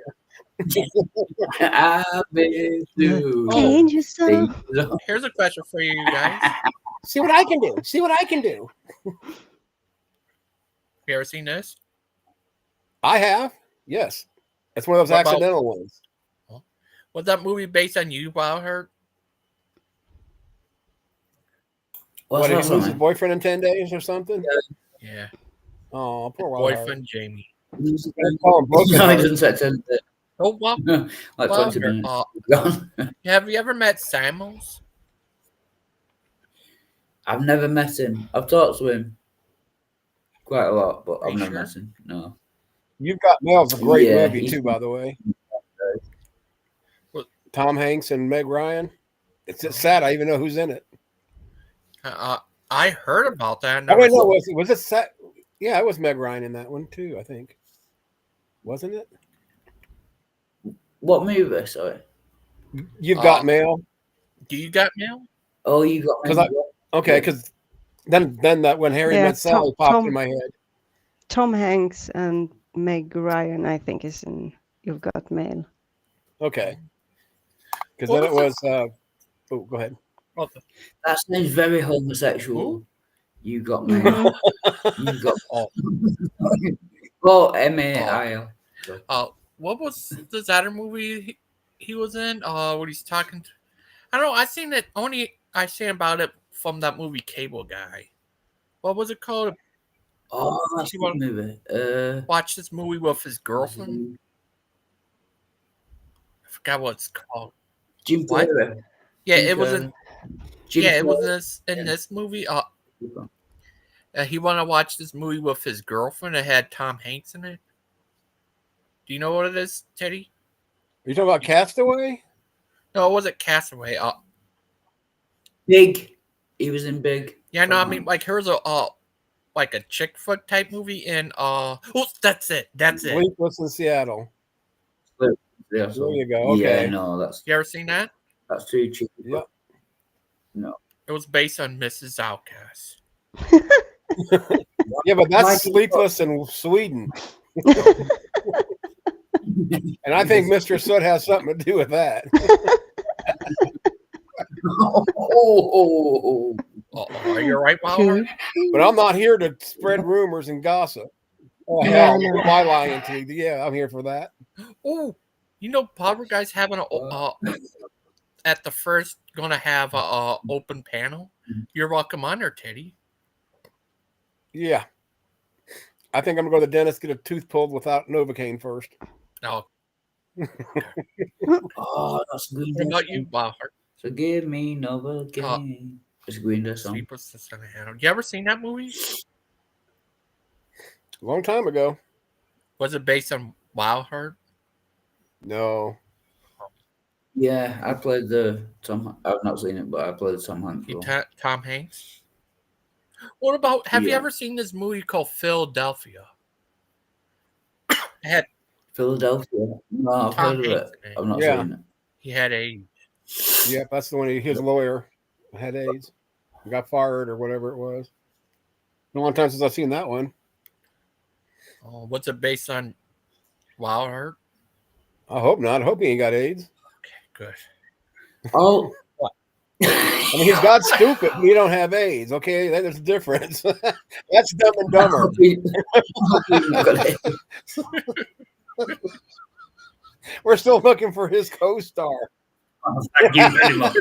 I've been through danger zone. Here's a question for you guys. See what I can do. See what I can do. Have you ever seen this? I have. Yes. That's one of those accidental ones. Was that movie based on you, Wildheart? What, did he lose his boyfriend in 10 days or something? Yeah. Oh, poor boyfriend Jamie. No, he doesn't say 10 days. Oh, well, like 20 minutes. Have you ever met Samuels? I've never met him. I've talked to him quite a lot, but I've never met him. No. You've Got Mail's a great movie too, by the way. Tom Hanks and Meg Ryan. It's just sad. I even know who's in it. I heard about that. Oh wait, no, was it set? Yeah, it was Meg Ryan in that one too. I think, wasn't it? What movie? Sorry. You've got mail. Do you got mail? Oh, you got Because because then that when Harry met Sally popped in my head. Tom Hanks and Meg Ryan, I think, is in You've Got Mail. Okay. Because then it was. Oh, go ahead. That sounds very homosexual. Ooh. You got mail. You got. Oh, M-A-I-L. What was this other movie he was in? What he's talking to? I don't know. I seen it only. I seen about it from that movie Cable Guy. What was it called? Oh, that's a good movie. Watch this movie with his girlfriend. I forgot what it's called. Jim Carrey. Yeah, it was in. Yeah, it was in this movie. He wanted to watch this movie with his girlfriend. It had Tom Hanks in it. Do you know what it is, Teddy? Are you talking about Castaway? No, it wasn't Castaway. Big. He was in Big. Yeah, no, I mean, like, here's a like a chick flick type movie in that's it. Sleepless in Seattle. Yeah, there you go. Okay. Yeah, no, that's. You ever seen that? That's too cheap. Yep. No. It was based on Mrs. Outcast. Yeah, but that's Sleepless in Sweden. And I think Mr. Soot has something to do with that. Are you right, Wilder? But I'm not here to spread rumors and gossip. Oh, hell, what am I lying to? Yeah, I'm here for that. Oh, you know, Power Guy's having at the first going to have a open panel. You're welcome on there, Teddy. Yeah. I think I'm going to go to the dentist, get a tooth pulled without Novocaine first. No. Oh, that's good. What about you, Wilder? So give me Novocaine. It's a Green Day song. You ever seen that movie? A long time ago. Was it based on Wild Heart? No. Yeah, I played the Tom. I've not seen it, but I played Tom Hanks. Tom Hanks. What about? Have you ever seen this movie called Philadelphia? Philadelphia. No, I've heard of it. I've not seen it. He had AIDS. Yeah, that's the one. His lawyer had AIDS. He got fired or whatever it was. A long time since I've seen that one. Oh, what's it based on? Wild Heart? I hope not. I hope he ain't got AIDS. Okay, good. Oh. I mean, he's got stupid. We don't have AIDS. Okay, there's a difference. That's Dumb and Dumber. We're still looking for his co-star. Thank you very much.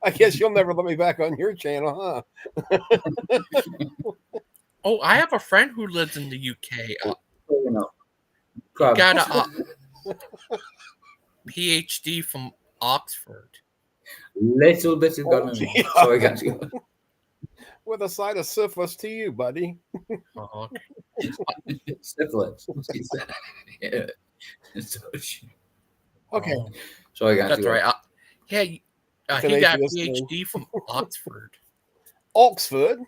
I guess you'll never let me back on your channel, huh? Oh, I have a friend who lives in the UK. He got a PhD from Oxford. Little bit of gonorrhea. Sorry, guys. With a side of syphilis to you, buddy. Syphilis. Yeah. Okay. Sorry, guys. That's right. Yeah, he got a PhD from Oxford. Oxford.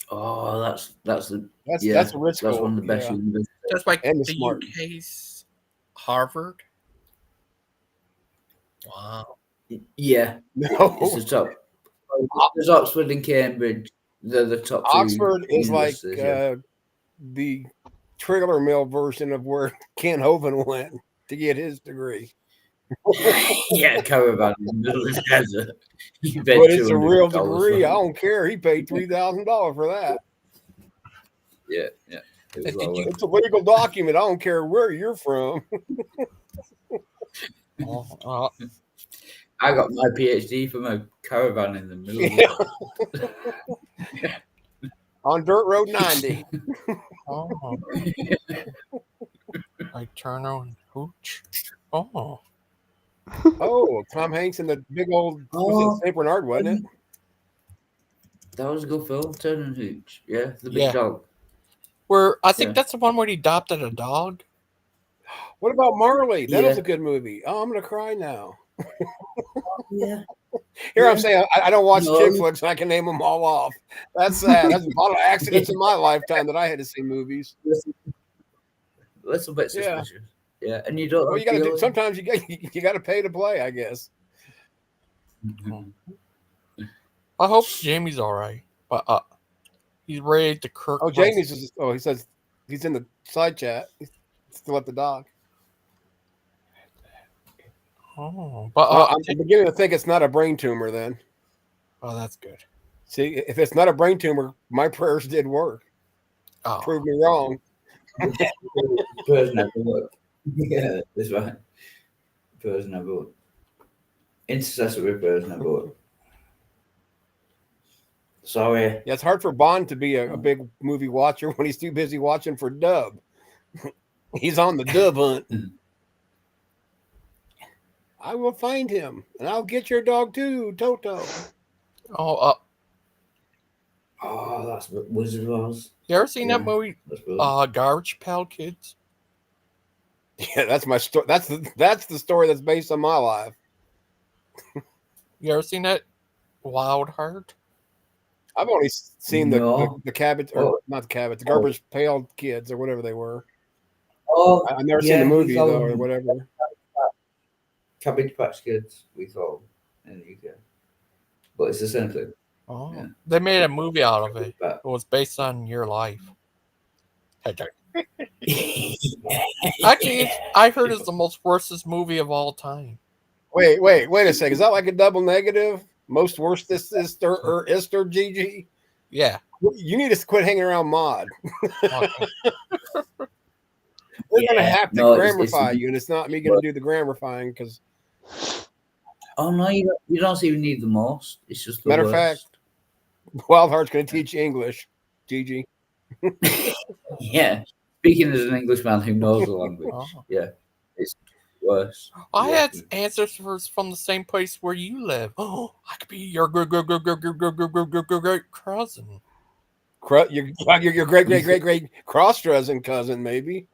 Oh, that's a rich that's school. one of the best universities. Just like the UK's Harvard. Wow. Yeah. No. It's the top. There's Oxford and Cambridge. They're the top two. Oxford is like the trailer mill version of where Ken Hovind went to get his degree. Yeah, caravan in the middle of the desert. But it's a real degree. I don't care. He paid $3,000 for that. Yeah. It's a legal document. I don't care where you're from. I got my PhD from a caravan in the middle of on Dirt Road 90. Like Turner and Hooch. Oh, Tom Hanks in the big old was it St. Bernard, wasn't it? That was a good film, Turner and Hooch. Yeah, the big dog. I think that's the one where he adopted a dog. What about Marley? That was Yeah. a good movie. Oh, I'm gonna cry now. Yeah. Here I'm Yeah. saying I don't watch No. chick flicks and I can name them all off. That's sad. That's a lot of accidents in my lifetime that I had to see movies. Little bit Yeah. suspicious. Yeah, and you don't. Well, you got to do. Sometimes you got to pay to play, I guess. I hope Jamie's all right, but he's ready to Kirk. Oh, Jamie's. He says he's in the side chat. He's still at the dock. Oh, but I'm beginning to think it's not a brain tumor. Then. Oh, that's good. See, if it's not a brain tumor, my prayers did work. Oh. Prove me wrong. Prayers never work. Yeah, that's right. Prayers never work. Intercessory prayers never work. Sorry. Yeah, it's hard for Bond to be a big movie watcher when he's too busy watching for dub. He's on the dub hunt. I will find him, and I'll get your dog too, Toto. Oh, that's Wizard of Oz. You ever seen that movie? Garbage Pail Kids. Yeah, that's my story. That's the story that's based on my life. You ever seen that? Wild Heart. I've only seen the cabbage, or not the cabbage, the Garbage Pail Kids, or whatever they were. Oh, I've never seen the movie though, or whatever. Cabbage Patch Kids, we call in the UK, but it's the same thing. Oh, yeah. They made a movie out of it. It was based on your life. Actually, I heard it's the most worstest movie of all time. Wait a second. Is that like a double negative? Most worst is GG? Yeah. You need to quit hanging around Mod. We're gonna have to grammarify you, and it's not me gonna do the grammarifying because. Oh no, you don't even need the most. It's just the matter worst. of fact, Wild Heart's gonna teach you English. GG. Yeah. Speaking as an Englishman who knows the language, yeah, it's worse. I had answers from the same place where you live. Oh, I could be your great cousin. Your great cross-dressing cousin, maybe.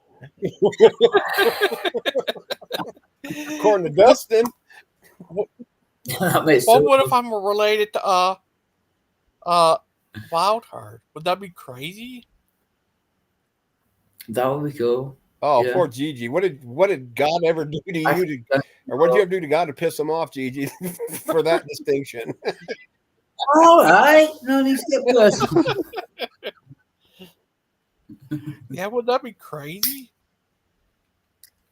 According to Dustin. What if I'm related to Wild Heart? Would that be crazy? That would be cool. Oh, yeah. Poor Gigi. What did God ever do to you or what did you ever do to God to piss him off, Gigi, for that distinction? All right. No need to get personal. Yeah, would that be crazy?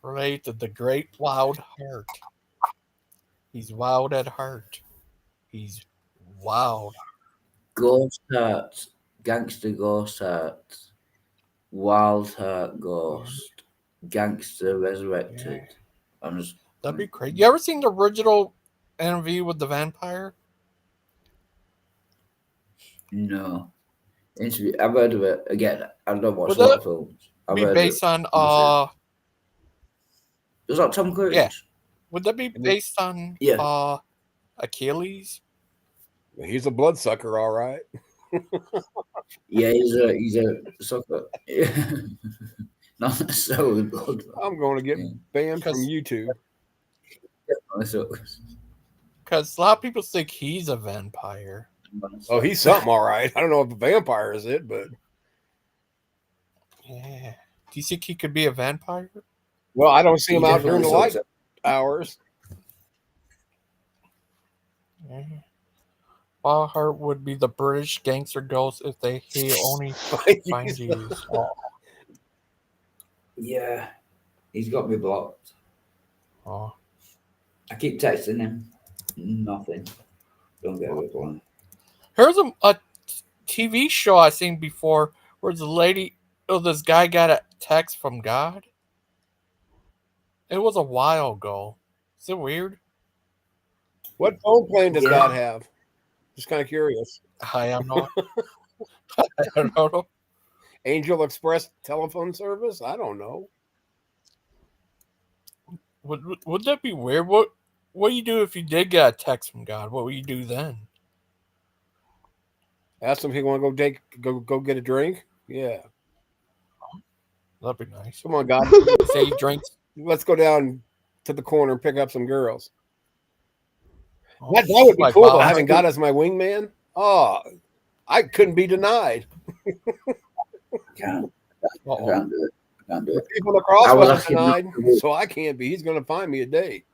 Related to the great Wild Heart. He's wild at heart. He's wild. Ghost Heart. Gangster Ghost Heart. Wild Heart Ghost. Gangster Resurrected. Yeah. That'd be crazy. You ever seen the original Interview with the Vampire? No. I've heard of it. Again, I don't watch a lot of films. Be based on was that Tom Cruise? Yeah. Would that be based on Achilles? He's a bloodsucker, all right. Yeah, he's a sucker. Not necessarily blood. I'm going to get banned from YouTube. Because a lot of people think he's a vampire. Oh, he's something, all right. I don't know if a vampire is it, but yeah. Do you think he could be a vampire? Well, I don't see him out during the light hours. Yeah. Wild Heart would be the British gangster ghost if he only find you. Yeah, he's got me blocked. Oh. I keep texting him. Nothing. Don't get a reply. Here's a TV show I seen before where this guy got a text from God. It was a while ago. Is it weird? What phone plan does God have? Just kind of curious. I am not. I don't know. Angel Express telephone service? I don't know. Would that be weird? What do you do if you did get a text from God? What would you do then? Ask him if he want to go get a drink. Yeah, that'd be nice. Come on, God. Say he drinks let's go down to the corner and pick up some girls. Oh, That would be like cool, though, Bob having God Hunter. as my wingman. Oh, I couldn't be denied. Can't Uh-oh. do it. I can't do The it. people on the cross I was wasn't asking denied, not to- so I can't be. He's going to find me a date.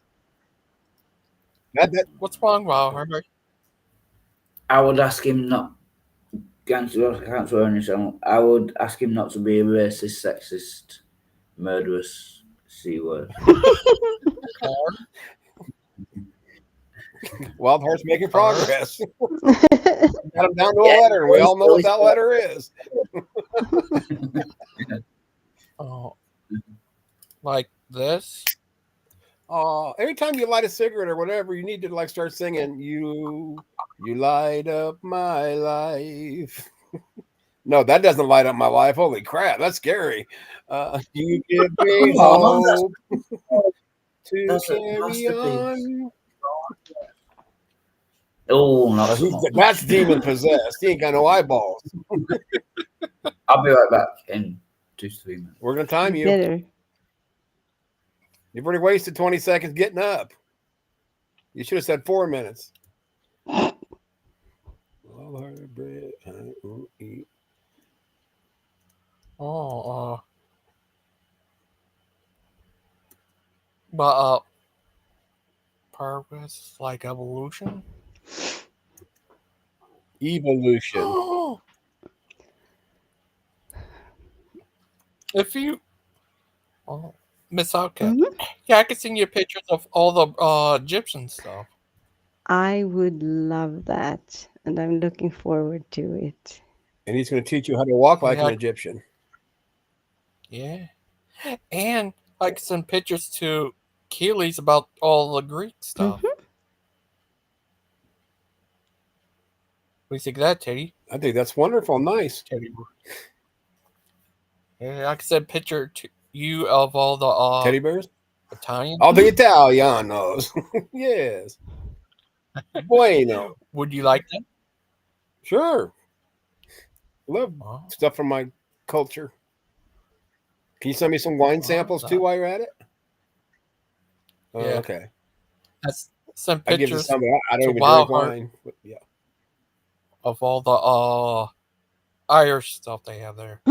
What's wrong, Bob Hunter? I would ask him not. Gangster, I can't swear on his own. I would ask him not to be a racist, sexist, murderous C word. Wild horse making progress. Got him down to a letter, and we all know what that letter is. Oh, like this? Every time you light a cigarette or whatever, you need to like start singing. You light up my life. No, that doesn't light up my life. Holy crap, that's scary. You give me hope to carry on. Oh, not that's demon possessed. He ain't got no eyeballs. I'll be right back in 2-3 minutes. We're gonna time you. Better. You've already wasted 20 seconds getting up. You should have said 4 minutes. But progress like evolution. Evolution. If you, Miss Outcast, yeah, I can send you pictures of all the Egyptian stuff. I would love that, and I'm looking forward to it. And he's going to teach you how to walk like Yeah. an Egyptian. Yeah, and I can send pictures to Keely's about all the Greek stuff. What do you think of that, Teddy? I think that's wonderful. Nice. Teddy. Yeah, I can send a picture to you of all the teddy bears? Italian. Oh, the Italianos. Yes. Bueno. Would you like them? Sure. Love stuff from my culture. Can you send me some wine samples too while you're at it? Oh, Yeah. okay. That's some I give you pictures some. I don't to even Wild drink Heart wine. But yeah. of all the Irish stuff they have there.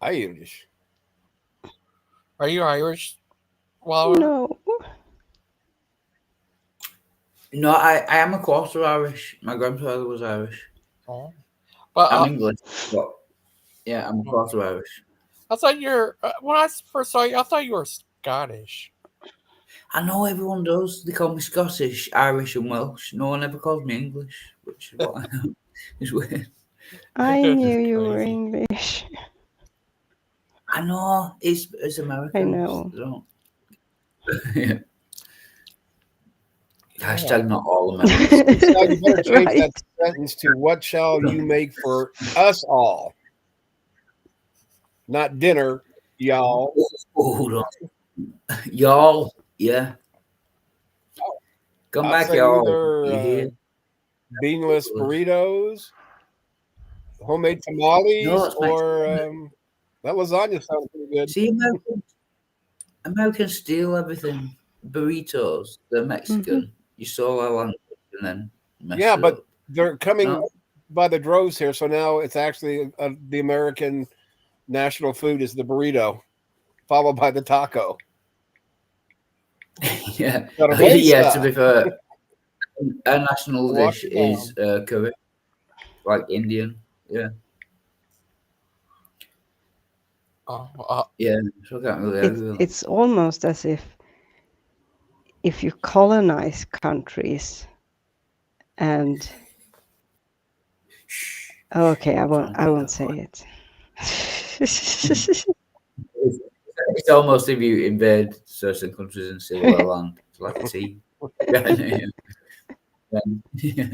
Irish. Are you Irish? Wild Heart? No, I am a quarter Irish. My grandfather was Irish. Oh. But, I'm English, but yeah, I'm a quarter Irish. I thought you're when I first saw you, I thought you were Scottish. I know everyone does. They call me Scottish, Irish, and Welsh. No one ever calls me English, which is what I know. It's weird. I knew you were English. I know. It's American. I know. Yeah. Hashtag not all Americans. Now you better change that sentence to "What shall you make for us all?" Not dinner, y'all. Hold on. Y'all, yeah. Come I'll back, say y'all. either, You hear? beanless burritos, homemade tamales, No, it's or that lasagna sounds pretty good. See, Americans steal everything. Burritos, they're Mexican. You saw our language and then mess Yeah, it but up. they're coming No. by the droves here, so now it's actually the American national food is the burrito, followed by the taco. Yeah, Cerveza. yeah. To be fair, our national Walk dish it is curry, like Indian. Yeah, yeah. So I can't really argue with that. It's almost as if you colonize countries and okay, I won't say it. It's almost if you invade certain countries and steal their land. It's like a tea. Yeah.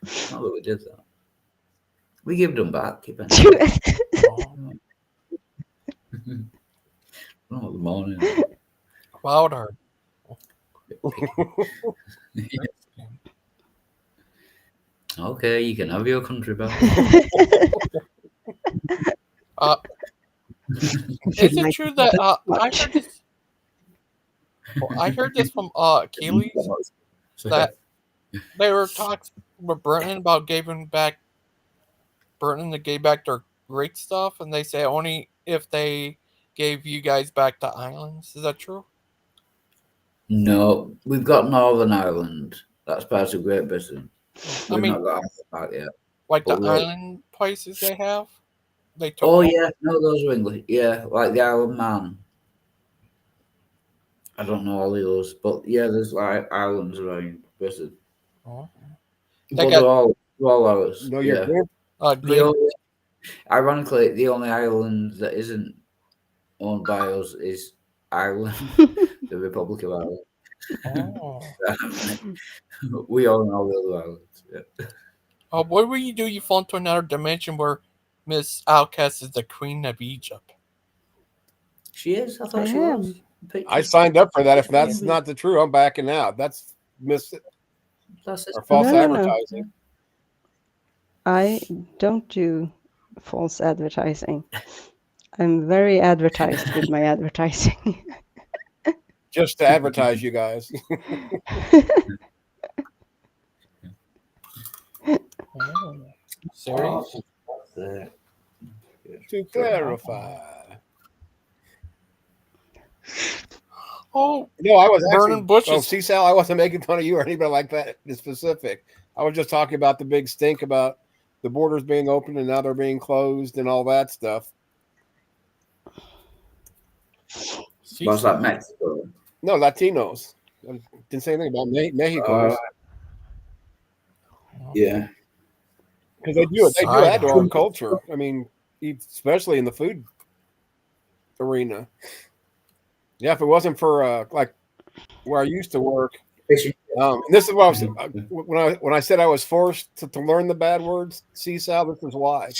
Not that we did that. We give them back eventually. Not the morning. Wild Heart. Okay, you can have your country back. Is it true that I heard this from Achilles that they were talks with Britain about Britain to give back their great stuff, and they say only if they gave you guys back the islands. Is that true? No, we've got Northern Ireland. That's part of Great Britain. I We've mean, not got Ireland back yet. like the But island places they have. They took. Oh over. yeah, no, those are English. Yeah, like the Isle of Man. I don't know all the others, but yeah, there's like islands around Britain. Oh. But they're all ours. No, yeah. Ironically, the only island that isn't owned by us is Ireland, the Republic of Ireland. Oh. We own all the other islands. Yeah. What will you do? You fall into another dimension where Miss Outcast is the Queen of Egypt. She is. I thought she was. I signed up for that. If that's not the true, I'm backing out. That's or false advertising. No. I don't do false advertising. I'm very advertised with my advertising. Just to advertise you guys. Serious? To clarify. Oh no, I was burning actually, bushes. Oh, see, Sal, I wasn't making fun of you or anybody like that in specific. I was just talking about the big stink about the borders being open and now they're being closed and all that stuff. What's that, Mexico? No, Latinos. I didn't say anything about Mexico. Yeah, because they do add to our culture. I mean, especially in the food arena. Yeah, if it wasn't for like where I used to work, and this is what I was when I said I was forced to learn the bad words. See, Sal, this is why.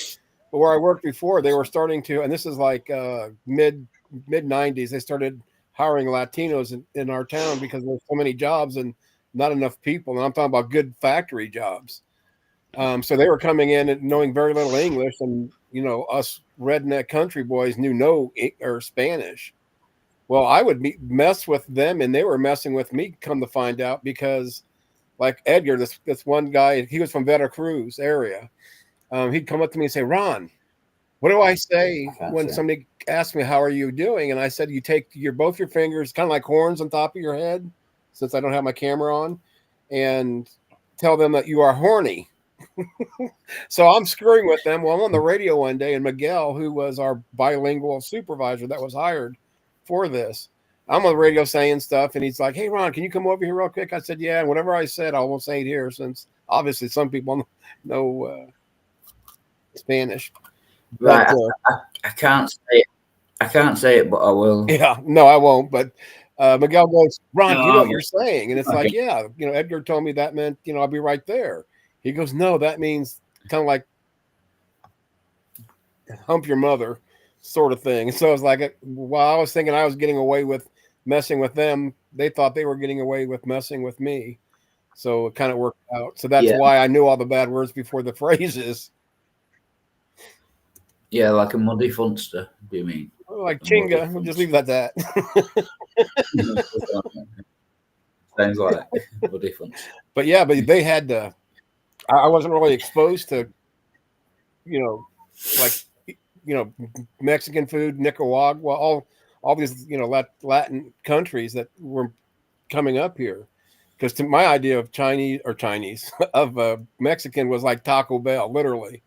But where I worked before, they were starting to, and this is like mid '90s. They started hiring Latinos in our town because there's so many jobs and not enough people. And I'm talking about good factory jobs. So they were coming in and knowing very little English, and us redneck country boys knew no Spanish. Well, I would mess with them, and they were messing with me. Come to find out, because like Edgar, this one guy, he was from Veracruz area. He'd come up to me and say, "Ron, what do I say when somebody asks me how are you doing?" And I said, "You take both your fingers, kind of like horns on top of your head, since I don't have my camera on, and tell them that you are horny." So I'm screwing with them. Well, I'm on the radio one day, and Miguel, who was our bilingual supervisor that was hired for this, I'm on the radio saying stuff, and he's like, "Hey, Ron, can you come over here real quick?" I said, "Yeah." And whatever I said, I won't say it here, since obviously some people know Spanish. Right. But, I can't say it. I can't say it, but I will. Yeah, no, I won't. But Miguel goes, "Ron, do you know what you're saying?" And it's like, "Yeah, Edgar told me that meant, I'll be right there." He goes, "No, that means kind of like hump your mother sort of thing." And so I was like, while I was thinking I was getting away with messing with them, they thought they were getting away with messing with me. So it kind of worked out. So that's why I knew all the bad words before the phrases. Yeah, like a muddy funster, do you mean? Like chinga. We'll just leave it at that. Sounds like muddy funster. But yeah, but they had to. I wasn't really exposed to, Mexican food, Nicaragua, all these, Latin countries that were coming up here. Because to my idea of Chinese of Mexican was like Taco Bell, literally.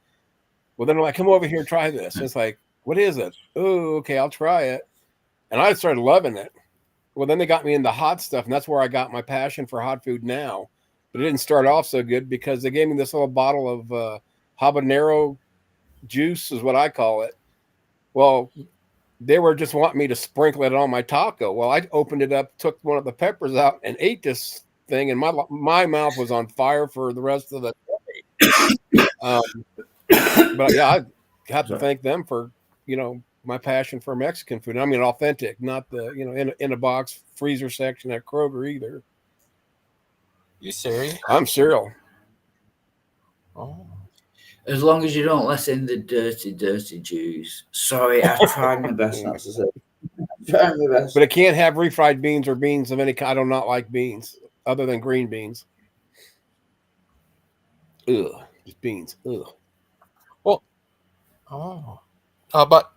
Well, then I'm like, "Come over here and try this." And it's like, "What is it?" "Oh, okay, I'll try it." And I started loving it. Well, then they got me into hot stuff, and that's where I got my passion for hot food now. But it didn't start off so good, because they gave me this little bottle of habanero juice, is what I call it. Well, they were just wanting me to sprinkle it on my taco. Well, I opened it up, took one of the peppers out, and ate this thing, and my mouth was on fire for the rest of the day. But yeah, I have to thank them for, my passion for Mexican food. I mean, authentic, not the, in a box freezer section at Kroger either. You serious? I'm cereal. Oh. As long as you don't let in the dirty, dirty Jews. Sorry, I tried my best not to say. Trying my best. But it can't have refried beans or beans of any kind. I do not like beans other than green beans. Ugh, just beans. Ugh. Well, but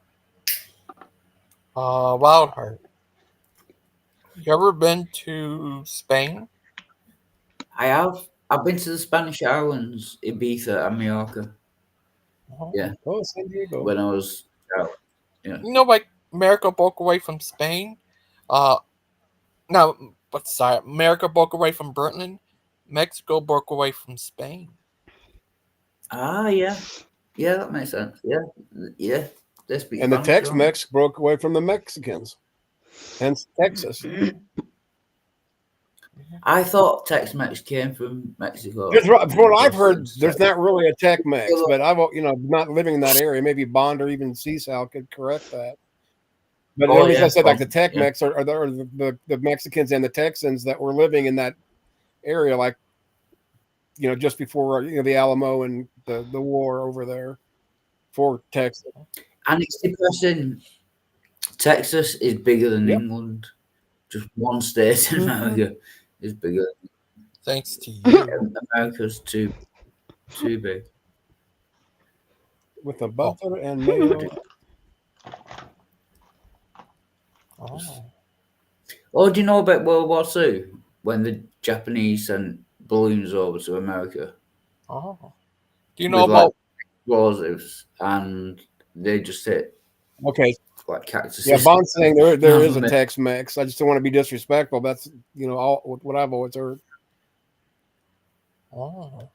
Wildheart, you ever been to Spain? I have. I've been to the Spanish islands, Ibiza and Mallorca. Yeah. Oh, San Diego. When I was out. Yeah. You know, like America broke away from Spain. America broke away from Britain. Mexico broke away from Spain. Ah, yeah. Yeah, that makes sense. Yeah. Yeah. And the Tex-Mex broke away from the Mexicans. Hence Texas. I thought Tex-Mex came from Mexico. From what I've heard, there's not really a Tex-Mex, but I've not living in that area. Maybe Bond or even Seasal could correct that. But the reason I said like the Tex-Mex are the Mexicans and the Texans that were living in that area, like just before the Alamo and the war over there for Texas. And it's depressing. Texas is bigger than England. Just one state in America is bigger. Thanks to you. America's too big. With the butter and mayo. Oh, do you know about World War II when the Japanese sent balloons over to America? Oh, do you know about explosives and they just hit? Okay. Like cactuses. Yeah, Bond's saying there is a Tex-Mex. I just don't want to be disrespectful. That's all what I've always heard. Oh.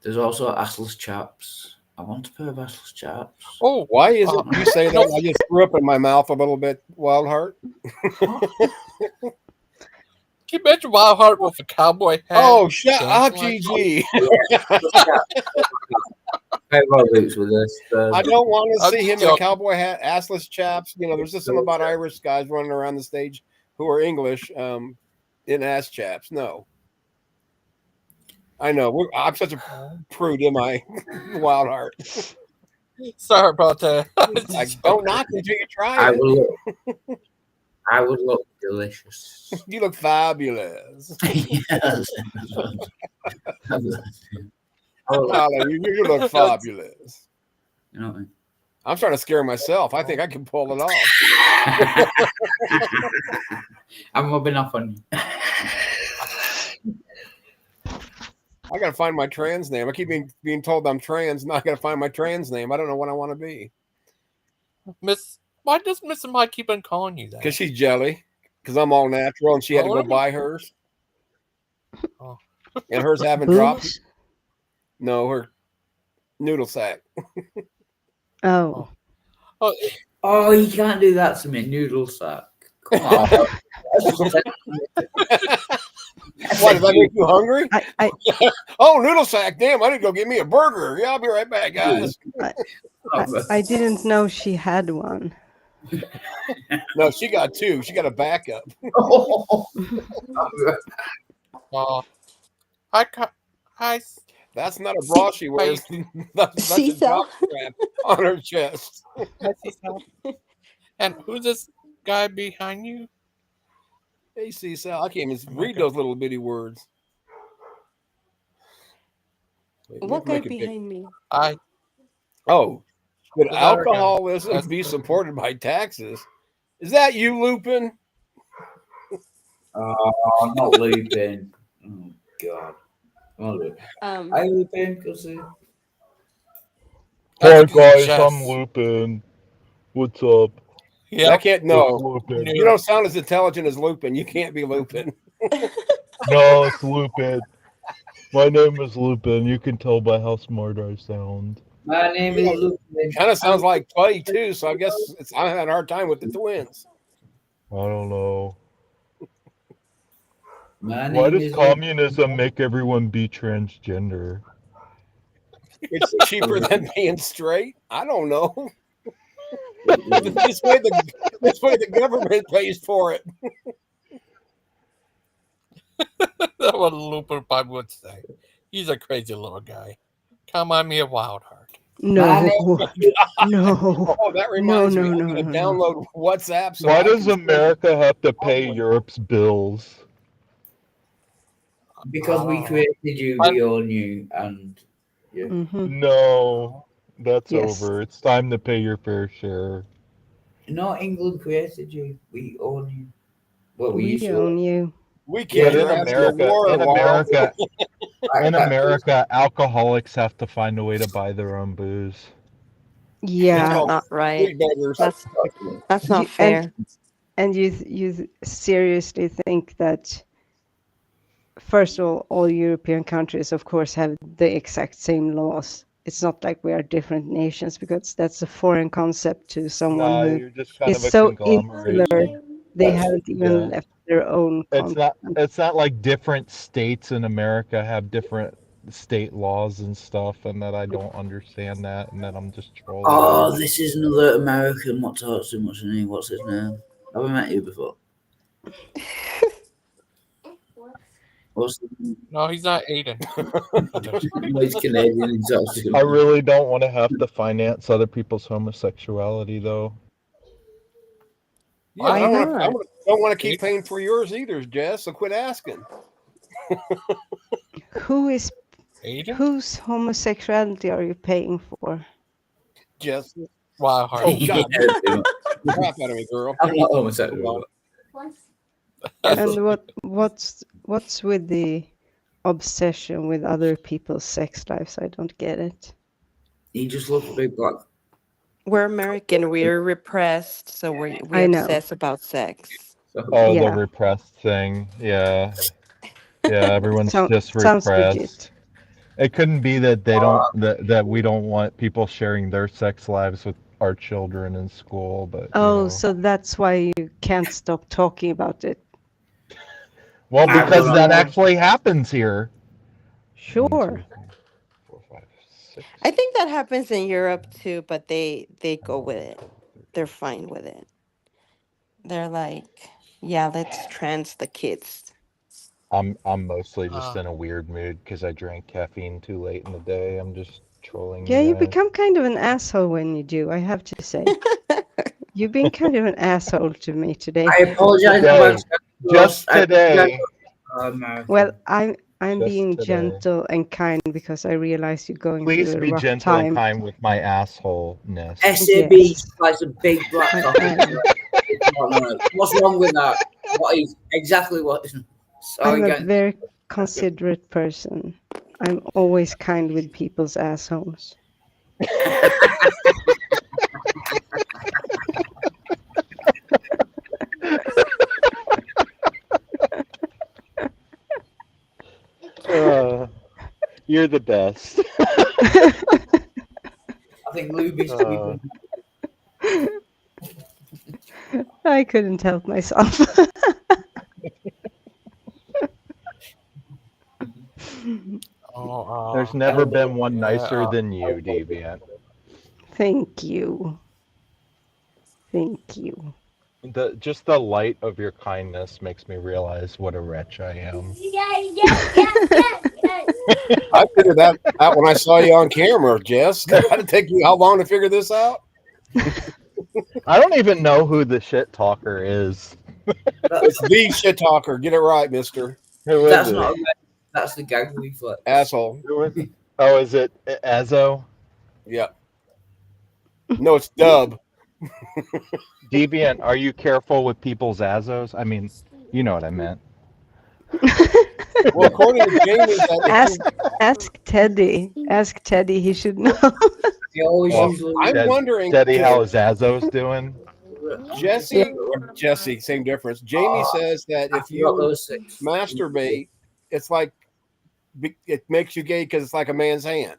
There's also assless chaps. I want a pair of assless chaps. Oh, why is it you say that? I just threw up in my mouth a little bit, Wildheart. Can you imagine Wildheart with a cowboy hat? Oh, shut up, GG. I don't want to see him in a cowboy hat, assless chaps. There's just something about Irish guys running around the stage who are English in ass chaps. No. I know. I'm such a prude, am I? Wildheart. Sorry about that. Don't knock until you try it. I would look delicious. You look fabulous. Yes. You look fabulous. You know what I mean? I'm trying to scare myself. I think I can pull it off. I'm rubbing off on you. I gotta find my trans name. I keep being told I'm trans. Now I gotta find my trans name. I don't know what I want to be. Why does Miss Mike keep on calling you that? Because she's jelly. Because I'm all natural, and she had to go buy hers. Oh. And hers haven't dropped. No, her noodle sack. Oh, you can't do that to me, noodle sack. Come on. What, did that make you hungry? Oh, noodle sack. Damn, I need to go get me a burger. Yeah, I'll be right back, guys. I didn't know she had one. No, she got two. She got a backup. That's not a bra she wears. That's a jock strap on her chest. And who's this guy behind you? Hey, Sal, I can't even read those little bitty words. Wait, what guy behind me? Should alcoholism be supported by taxes? Is that you, Lupin? Not Lupin. Oh, God. Hi, Lupin. Go see. Hi, guys. I'm Lupin. What's up? Yeah, I can't know. You don't sound as intelligent as Lupin. You can't be Lupin. No, it's Lupin. My name is Lupin. You can tell by how smart I sound. My name is Lupin. Kind of sounds like Clay too, so I guess I had a hard time with the twins. I don't know. Why does communism make everyone be transgender? It's cheaper than being straight. I don't know. This way the government pays for it. That's what Lupin Bob would say. He's a crazy little guy. Come on me a Wildheart. No, no, Oh, that no, reminds no, me. I'm no, going to no, no. download WhatsApp. So Why I does can America have to pay Europe's bills? Because we created you, we own you, and yeah. No, that's Yes. over. It's time to pay your fair share. No, England created you. We own you. Well, we We used to own own you. We Yeah, But kicked in your ass in the America, war, in Wild. America, in Back- America, alcoholics have to find a way to buy their own booze. Yeah. That's not right. Street beggars. That's not You- fair. And you seriously think that, first of all European countries, of course, have the exact same laws. It's not like we are different nations, because that's a foreign concept to someone Nah, who you're just kind is of a so conglomeration. insular they haven't even Yeah. left their own It's not. continent. It's not like different states in America have different state laws and stuff, and that I don't understand that, and that I'm just trolling. Oh, this is another American. What talks too much to me? What's his name? Have I met you before? What's the name? No, he's not Aiden. No, he's Canadian. He talks too I much. really don't want to have to finance other people's homosexuality, though. Yeah, I Why not? don't want to keep paying for yours either, Jess. So quit asking. Whose homosexuality are you paying for? Jess. Wow, Oh God, Yeah, crap out of me, girl. I'm not homosexual. And what's with the obsession with other people's sex lives? I don't get it. He just loves big black. We're American. We're repressed, so we I know. obsess about sex. Oh, Yeah. the repressed thing. Yeah. Yeah, everyone's just Sounds repressed. legit. It couldn't be that they don't that we don't want people sharing their sex lives with our children in school, but Oh, so that's why you can't stop talking about it. well, because that actually happens here. Sure. I think that happens in Europe too, but they go with it. They're fine with it. They're like, yeah, let's trans the kids. I'm mostly just in a weird mood because I drank caffeine too late in the day. I'm just trolling. Yeah, you guys. become kind of an asshole when you do, I have to say. You've been kind of an asshole to me today. I apologize. Today. Just today. Well, I'm Just being today. gentle and kind because I realize you're going Please through a be rough gentle time. and kind with my assholeness. SAB Yes. supplies a big black I cock. am. What's wrong with that? What is exactly what? Sorry, I'm a guys. very considerate person. I'm always kind with people's assholes. You're the best. I think Luby's I couldn't help myself. There's never been one nicer than you, Deviant. Thank you. Thank you. Just the light of your kindness makes me realize what a wretch I am. I figured that out when I saw you on camera, Jess. How did it take you how long to figure this out? I don't even know who the shit talker is. It's the shit talker. Get it right, mister. Who is That's it? not. That's the gag reflex. Asshole. Who is it? Oh, is it Azo? Yep. No, it's Dub. Deviant, are you careful with people's Azos? I mean, you know what I meant. Well, according to Jamie, Ask Teddy. Ask Teddy. He should know. He always Well, usually. I'm wondering, Teddy, how is Azos doing? Jesse, same difference. Jamie says that if you masturbate, it's like it makes you gay because it's like a man's hand.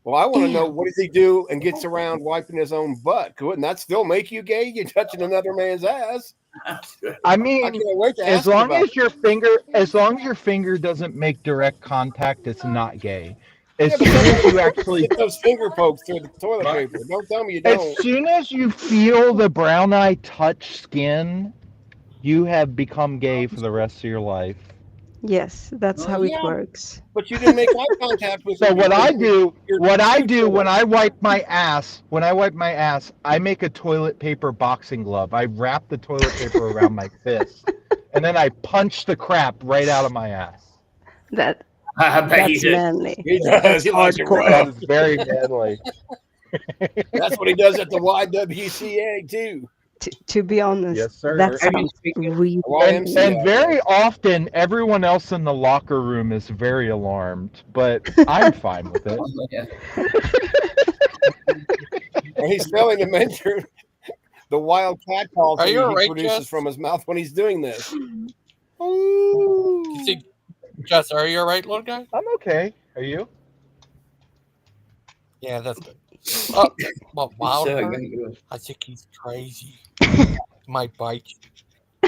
Well, I want to know, what does he do and gets around wiping his own butt? Wouldn't that still make you gay? You're touching another man's ass. I mean, I can't wait to as ask long about as your finger doesn't make direct contact, it's not gay. As soon as you actually get those finger pokes through the toilet paper. Don't tell me you don't. As soon as you feel the brown eye touch skin, you have become gay for the rest of your life. Yes, that's how it Yeah, works. but you didn't make eye contact with So her. what I do, You're what I too do when short. I wipe my ass, I make a toilet paper boxing glove. I wrap the toilet paper around my fist, and then I punch the crap right out of my ass. I bet That's you manly. He do. does. He likes it Hardcore. That rough. is very manly. That's what he does at the YWCA too. To be honest, Yes, sir. that I mean, sounds really And YMCA. very often, everyone else in the locker room is very alarmed, but I'm fine with it. yeah. And he's failing to mention the wild cat calls Are you he alright, produces Jess? from his mouth when he's doing this. You see, Jess, are you alright, little guy? I'm okay. Are you? Yeah, that's good. Oh, well, Wild So Heart? good. I think he's crazy. Might bite you.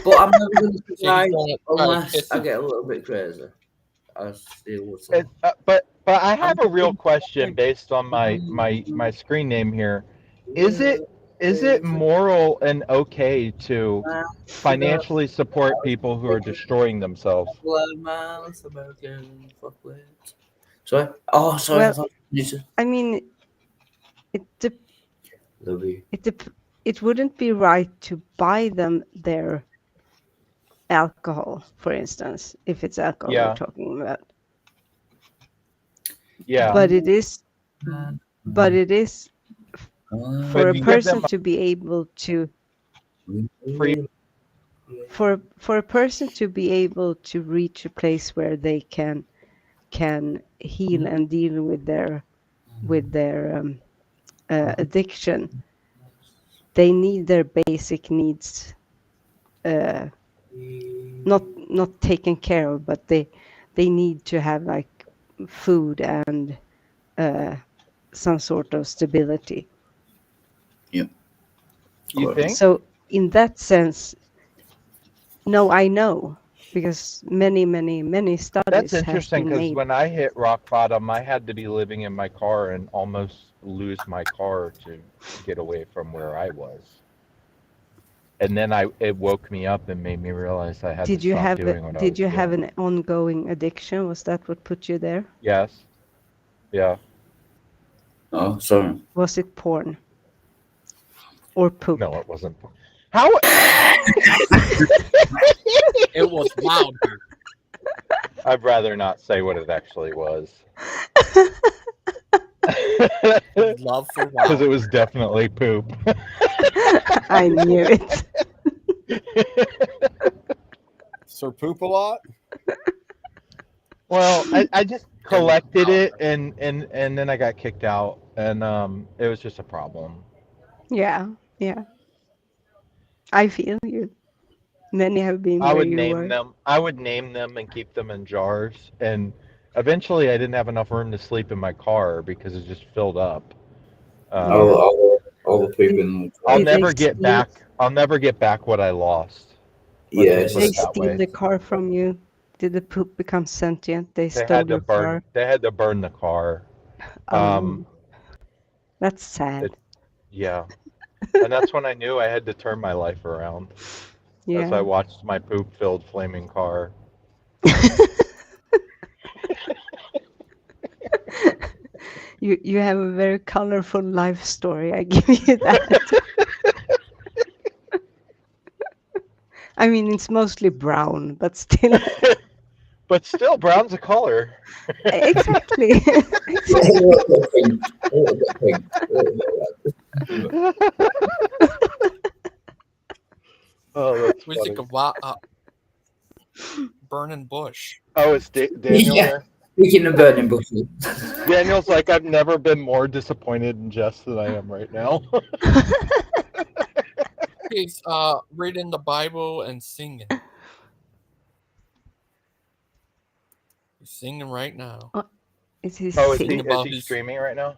But I'm never going to So he's survive gonna try to unless kiss I him. get a little bit crazy. I still would say. But I have a real question based on my screen name here. Is it moral and okay to financially support people who are destroying themselves? Sorry. Oh, sorry. Well, I mean, it Love you. it wouldn't be right to buy them their alcohol, for instance, if it's alcohol Yeah. we're talking about. Yeah. But it is for a you give person them to be able to free. For a person to be able to reach a place where they can heal and deal with their addiction, they need their basic needs not taken care of, but they need to have like food and some sort of stability. Yep. You think? So in that sense, no, I know, because many studies That's has interesting been because made. when I hit rock bottom, I had to be living in my car and almost lose my car to get away from where I was. And then it woke me up and made me realize I had Did to you stop have doing what I was did you doing. have an ongoing addiction? Was that what put you there? Yes. Yeah. Oh, sorry. Was it porn or poop? No, it wasn't. How? It was Wild Heart. I'd rather not say what it actually was. Love for Wild Because it was definitely poop. I knew it. Sir Poop a lot? Well, I just collected it and then I got kicked out and it was just a problem. Yeah. I feel you. Many have been I where would you name were. them. I would name them and keep them in jars. And eventually, I didn't have enough room to sleep in my car because it just filled up. All the people. I'll Did they never get steal? back. I'll never get back what I lost. Yeah, Let's Did just put they it that steal way. the car from you? Did the poop become sentient? They They stole had to your burn. car. They had to burn the car. That's sad. Yeah, and that's when I knew I had to turn my life around. As I Yeah. watched my poop-filled flaming car. You have a very colorful life story. I give you that. I mean, it's mostly brown, but still. But still, brown's a color. Exactly. Oh, that's Who's funny. Burning Bush. Oh, it's Daniel Yeah. there? Speaking of burning bushes. Daniel's like, I've never been more disappointed in Jess than I am right now. He's reading the Bible and singing. He's singing right now. Is he Is singing? he streaming right now?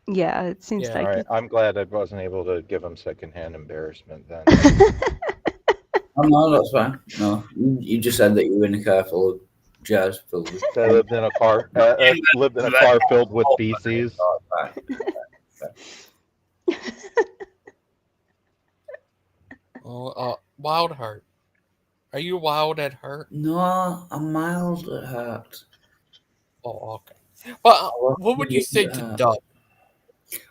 Yeah, it seems Yeah. like All right, it. I'm glad I wasn't able to give him secondhand embarrassment then. Oh, no, that's fine. No, you just said that you were in a car full of jazz filled with. I lived in a car. Lived in a car filled with feces. Wild Heart. Are you wild at heart? No, I'm mild at heart. Oh, okay. Well, what would you say to heart. Dub?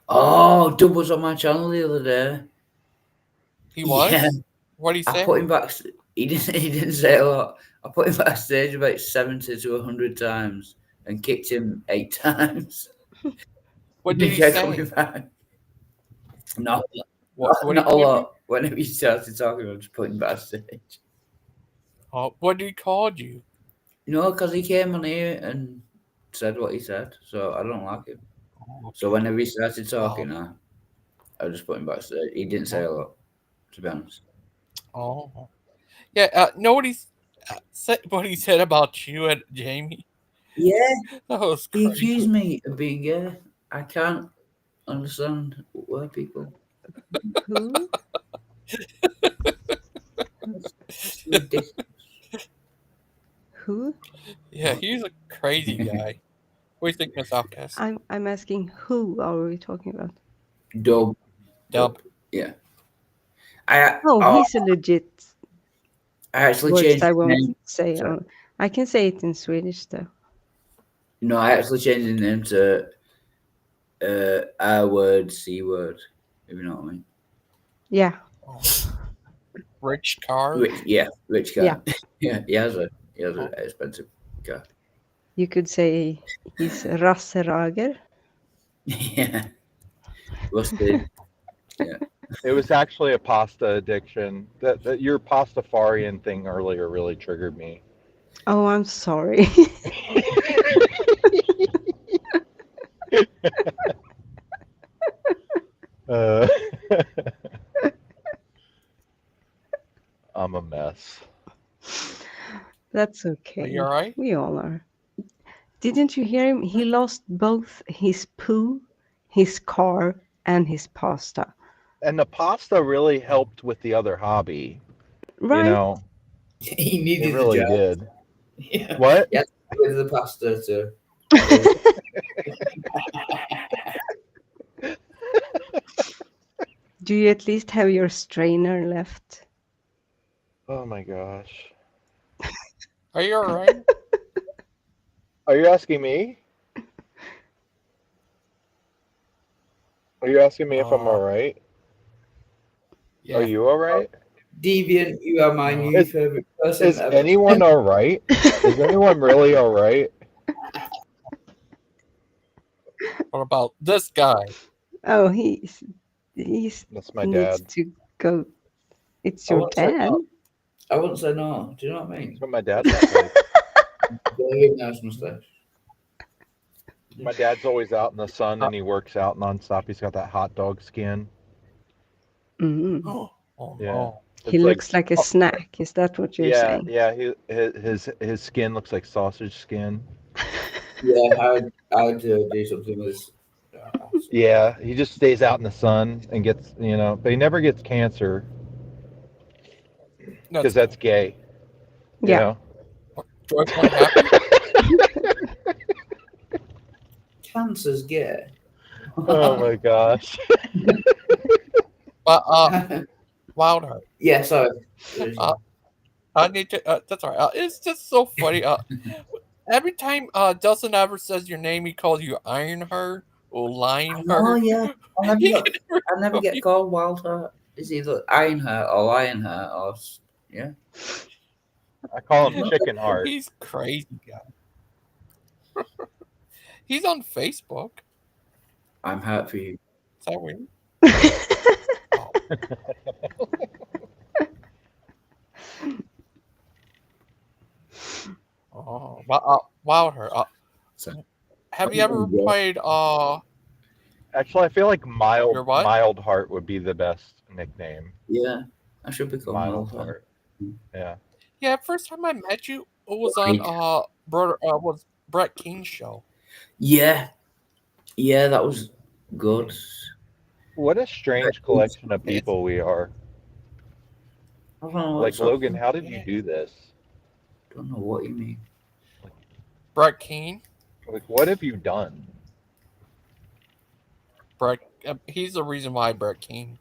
Oh, Dub was on my channel the other day. He was? Yeah. What did he say? I put him back. He didn't say a lot. I put him backstage about 70 to 100 times and kicked him 8 times. What did he kept say? coming back. Not a What lot. did he give lot. Whenever he started talking, I just put him backstage. Oh, what did he call you? No, because he came on here and said what he said, so I don't like him. Oh, okay. So whenever he started talking, I just put him backstage. He didn't say a lot, to be honest. Oh, yeah. Know what he said about you and Jamie? Yeah, that was he crazy. accused me of being gay. I can't understand why people. Who? That's ridiculous. Who? Yeah, he's a crazy guy. What do you think, Miss Outcast? I'm asking who are we talking about? Dub. Yeah. He's a legit. I actually words changed I his won't name. say. Sorry. I can say it in Swedish though. No, I actually changed his name to I word, C word, if you know what I mean. Yeah. Rich car? Rich car. Yeah. Yeah, he has an expensive car. You could say he's Rasserager. Yeah. Rusted. Yeah. It was actually a pasta addiction. That your pastafarian thing earlier really triggered me. Oh, I'm sorry. I'm a mess. That's okay. Are you all right? We all are. Didn't you hear him? He lost both his poo, his car, and his pasta. And the pasta really helped with the other hobby. Right? You know, He needed it really the job. did. Yeah. What? Yeah, with the pasta too. Do you at least have your strainer left? Oh my gosh. Are you all right? Are you asking me? Are you asking me if I'm all right? Yeah. Are you all right? Deviant, you are my new favorite person Is ever. anyone all right? Is anyone really all right? What about this guy? Oh, he's That's my needs dad. to go. It's I your wouldn't say dad. no. I wouldn't say no. Do you know what I mean? That's what my dad looks like. Very nice mustache. My dad's always out in the sun and he works out nonstop. He's got that hot dog skin. Mm. Oh, Yeah. no. He looks like a snack. Is that what you're saying? Yeah. His skin looks like sausage skin. Yeah, I would do something with this. Yeah, he just stays out in the sun and gets, but he never gets cancer because that's gay. You Yeah. know? Joyful and happy? Cancer's gay. Oh my gosh. Wilder. Yeah, sorry. I need to. That's all right. It's just so funny. Every time Dustin ever says your name, he calls you Ironheart or Lionheart. Oh yeah, I never get called Wildheart. It's either Ironheart or Lionheart or yeah. I call him Chicken Heart. He's crazy guy. He's on Facebook. I'm hurt for you. Is that weird? Oh, Wilder. Have you ever played? Actually, I feel like Your what? Mild Heart would be the best nickname. Yeah, I should be called Mild Heart. Yeah. Yeah, first time I met you, it was on was Brett King's show. Yeah, that was good. What a strange collection of people we are. I don't know Like Logan, how did you do this? Don't know what you mean. Brett King. Like, what have you done? Brett, he's the reason why Brett King.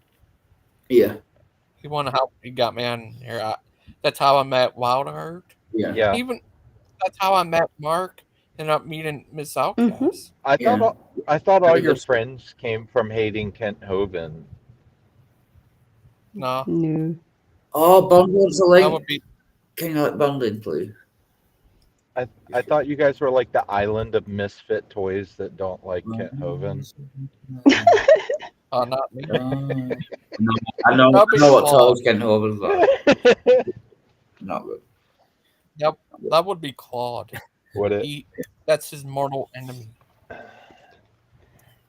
Yeah. He wanted to help. He got me on here. That's how I met Wilderheart. Yeah. Yeah. Even that's how I met Mark. Ended up meeting Miss Mm-hmm. Outcast. I thought Yeah. I thought all Pretty your good. friends came from hating Kent Hovind. No, No. Oh, Bond wants a that link. would be Can you let Bond in, please? I thought you guys were like the island of misfit toys that don't like Kent Hovind. not me. No, I know That'd be what Claude. toys can hold like. Not good. Yep, that would be Claude. Would it? That's his mortal enemy.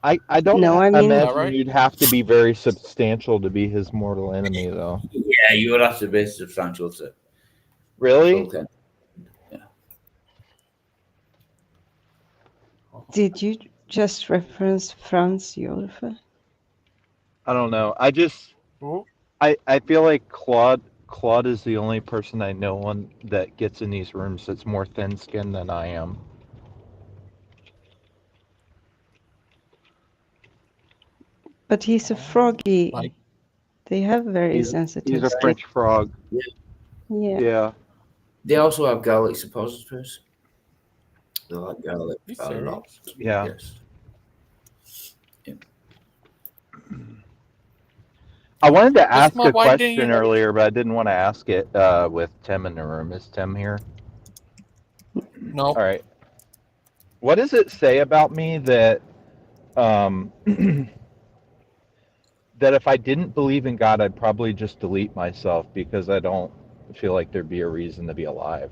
I don't No, I mean, imagine right? you'd have to be very substantial to be his mortal enemy, though. Yeah, you would have to be substantial to. Really? Okay. did you just reference Franz Josef? I don't know. I feel like Claude is the only person I know on that gets in these rooms that's more thin-skinned than I am. But he's a froggy. Like, they have very sensitive He's a skin. French frog. Yeah. Yeah. They also have garlic suppositories. They like garlic a lot. Yeah. Yes. Yeah. I wanted to ask my a wife didn't question even- earlier, but I didn't want to ask it with Tim in the room. Is Tim here? No. All right. What does it say about me that that if I didn't believe in God, I'd probably just delete myself because I don't feel like there'd be a reason to be alive?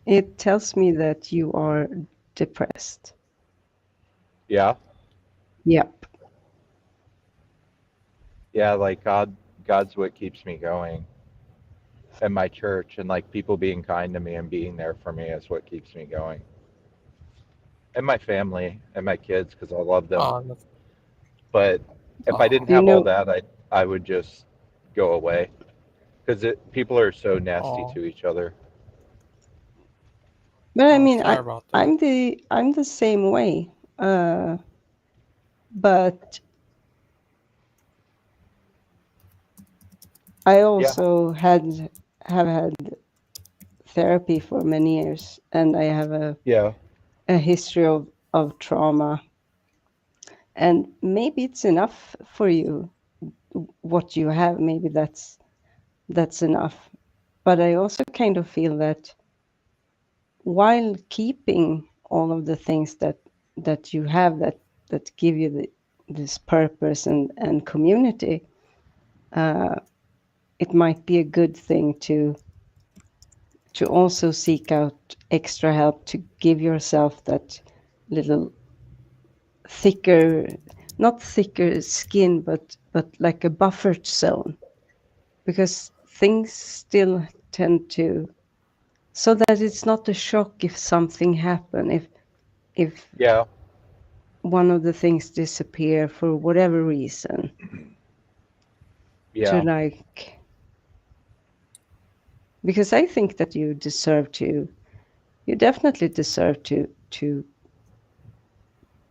It tells me that you are depressed. Yeah. Yep. Yeah, like God's what keeps me going. And my church and like people being kind to me and being there for me is what keeps me going. And my family and my kids because I love them. But if I didn't have all that, I would just go away because people are so nasty to each other. But I mean, sorry about that. I'm the same way. But I also have had therapy for many years, and I have a history of trauma. And maybe it's enough for you, what you have. Maybe that's enough. But I also kind of feel that while keeping all of the things that you have that give you this purpose and community, it might be a good thing to also seek out extra help to give yourself that little thicker, not thicker skin, but like a buffer zone, because things still tend to, so that it's not a shock if something happen, if one of the things disappear for whatever reason. To like, because I think that you definitely deserve to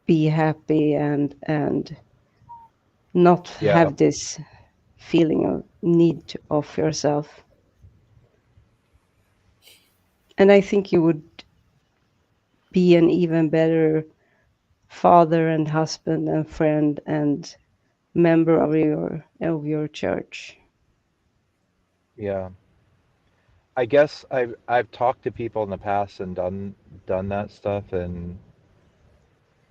be happy and not have this feeling of need of yourself. And I think you would be an even better father and husband and friend and member of your church. Yeah. I guess I've talked to people in the past and done that stuff, and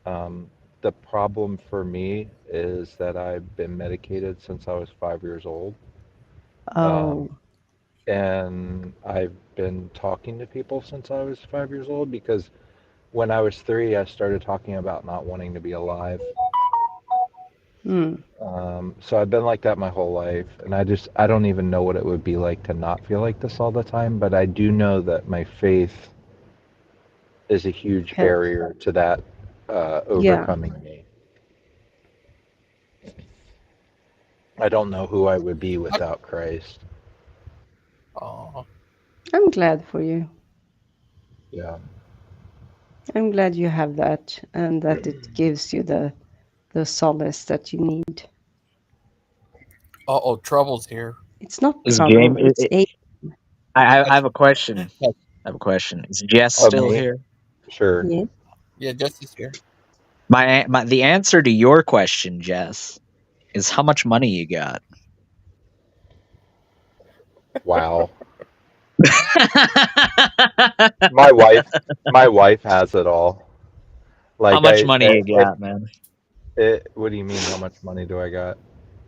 the problem for me is that I've been medicated since I was 5 years old. And I've been talking to people since I was 5 years old because when I was 3, I started talking about not wanting to be alive. So I've been like that my whole life, and I don't even know what it would be like to not feel like this all the time, but I do know that my faith is a huge barrier to that overcoming me. I don't know who I would be without Christ. I'm glad for you. Yeah. I'm glad you have that, and that it gives you the solace that you need. Trouble's here. It's not trouble. I have a question. I have a question. Is Jess still me? here? Sure. Yeah. Yeah, Jesse's here. The answer to your question, Jess, is how much money you got. Wow. my wife has it all. Like How much money you got, man? What do you mean? How much money do I got?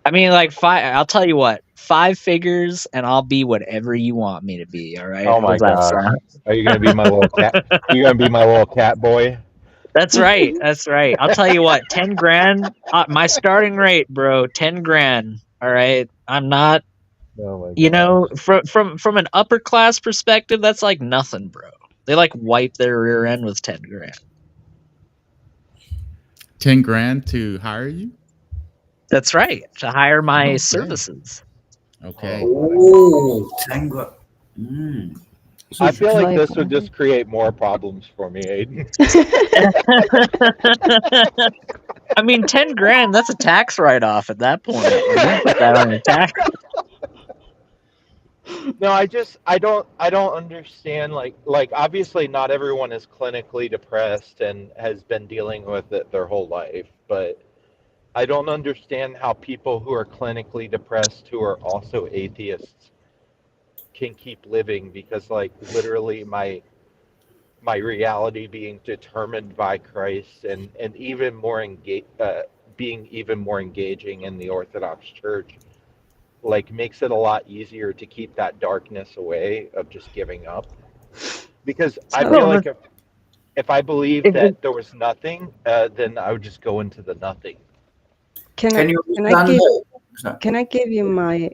I mean, like I'll tell you what, 5 figures, and I'll be whatever you want me to be. All right? Oh my How's that gosh. sound? Are you gonna be my little cat? You gonna be my little cat boy? That's right. That's right. I'll tell you what, 10 grand, my starting rate, bro, 10 grand. All right. I'm not, Oh my you know, gosh. from an upper class perspective, that's like nothing, bro. They like wipe their rear end with 10 grand. 10 grand to hire you? That's right. To hire my Okay. services. Okay. Oh, 10 grand. Mm. I feel like this would just create more problems for me, Aiden. I mean, 10 grand, that's a tax write-off at that point. You can put that on your tax. No, I don't understand like obviously not everyone is clinically depressed and has been dealing with it their whole life, but I don't understand how people who are clinically depressed who are also atheists can keep living, because like literally my reality being determined by Christ and even more being even more engaging in the Orthodox Church like makes it a lot easier to keep that darkness away of just giving up, because I feel like if I believed that there was nothing, then I would just go into the nothing. Can I give you my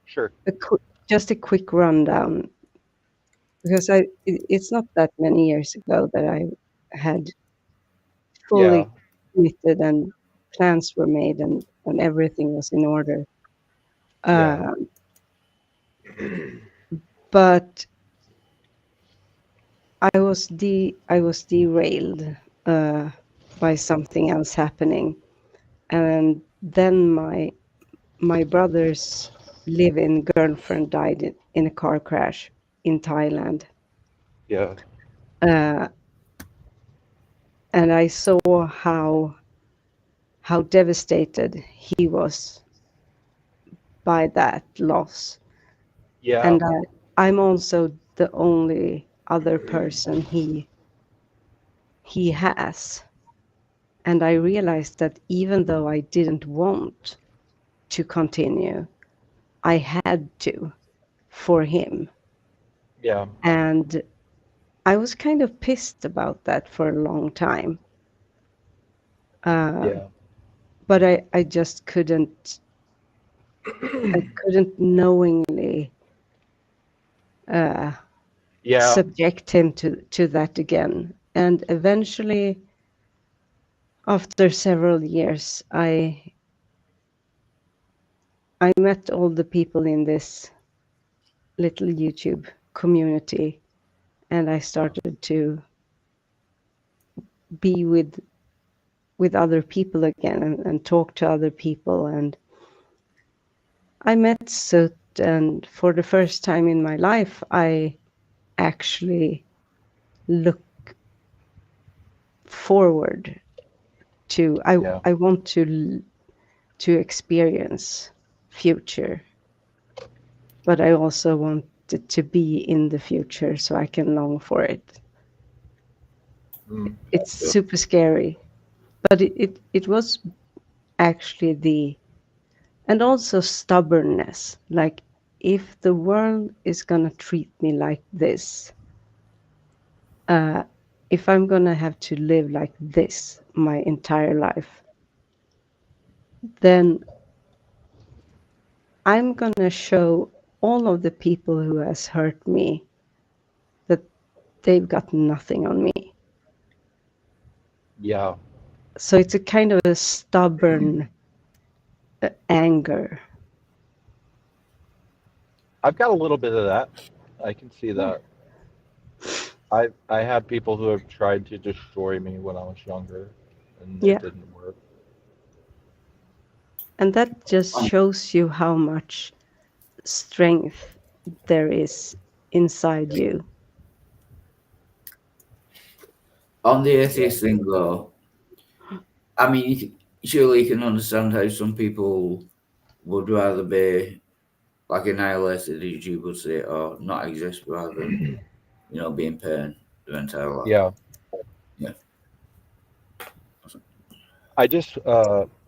Sure. Just a quick rundown, because it's not that many years ago that I had fully committed and plans were made and everything was in order. But I was derailed by something else happening, and then my brother's live-in girlfriend died in a car crash in Thailand. Yeah. And I saw how devastated he was by that loss. Yeah. And I'm also the only other person he has. And I realized that even though I didn't want to continue, I had to for him. Yeah. And I was kind of pissed about that for a long time. But I just couldn't knowingly subject him to that again. And eventually, after several years, I met all the people in this little YouTube community, and I started to be with other people again and talk to other people. And I met Sut, and for the first time in my life, I actually look forward to I want to experience future, but I also want it to be in the future so I can long for it. It's super scary, but it was actually and also stubbornness. Like, if the world is gonna treat me like this, if I'm gonna have to live like this my entire life, then I'm gonna show all of the people who has hurt me that they've got nothing on me. Yeah. So it's a kind of a stubborn anger. I've got a little bit of that. I can see that. I have people who have tried to destroy me when I was younger, and it didn't work. And that just shows you how much strength there is inside you. On the atheist thing, though, I mean, surely you can understand how some people would rather be like annihilated, as you would say, or not exist rather than, be in pain their entire life. Yeah. Yeah. I just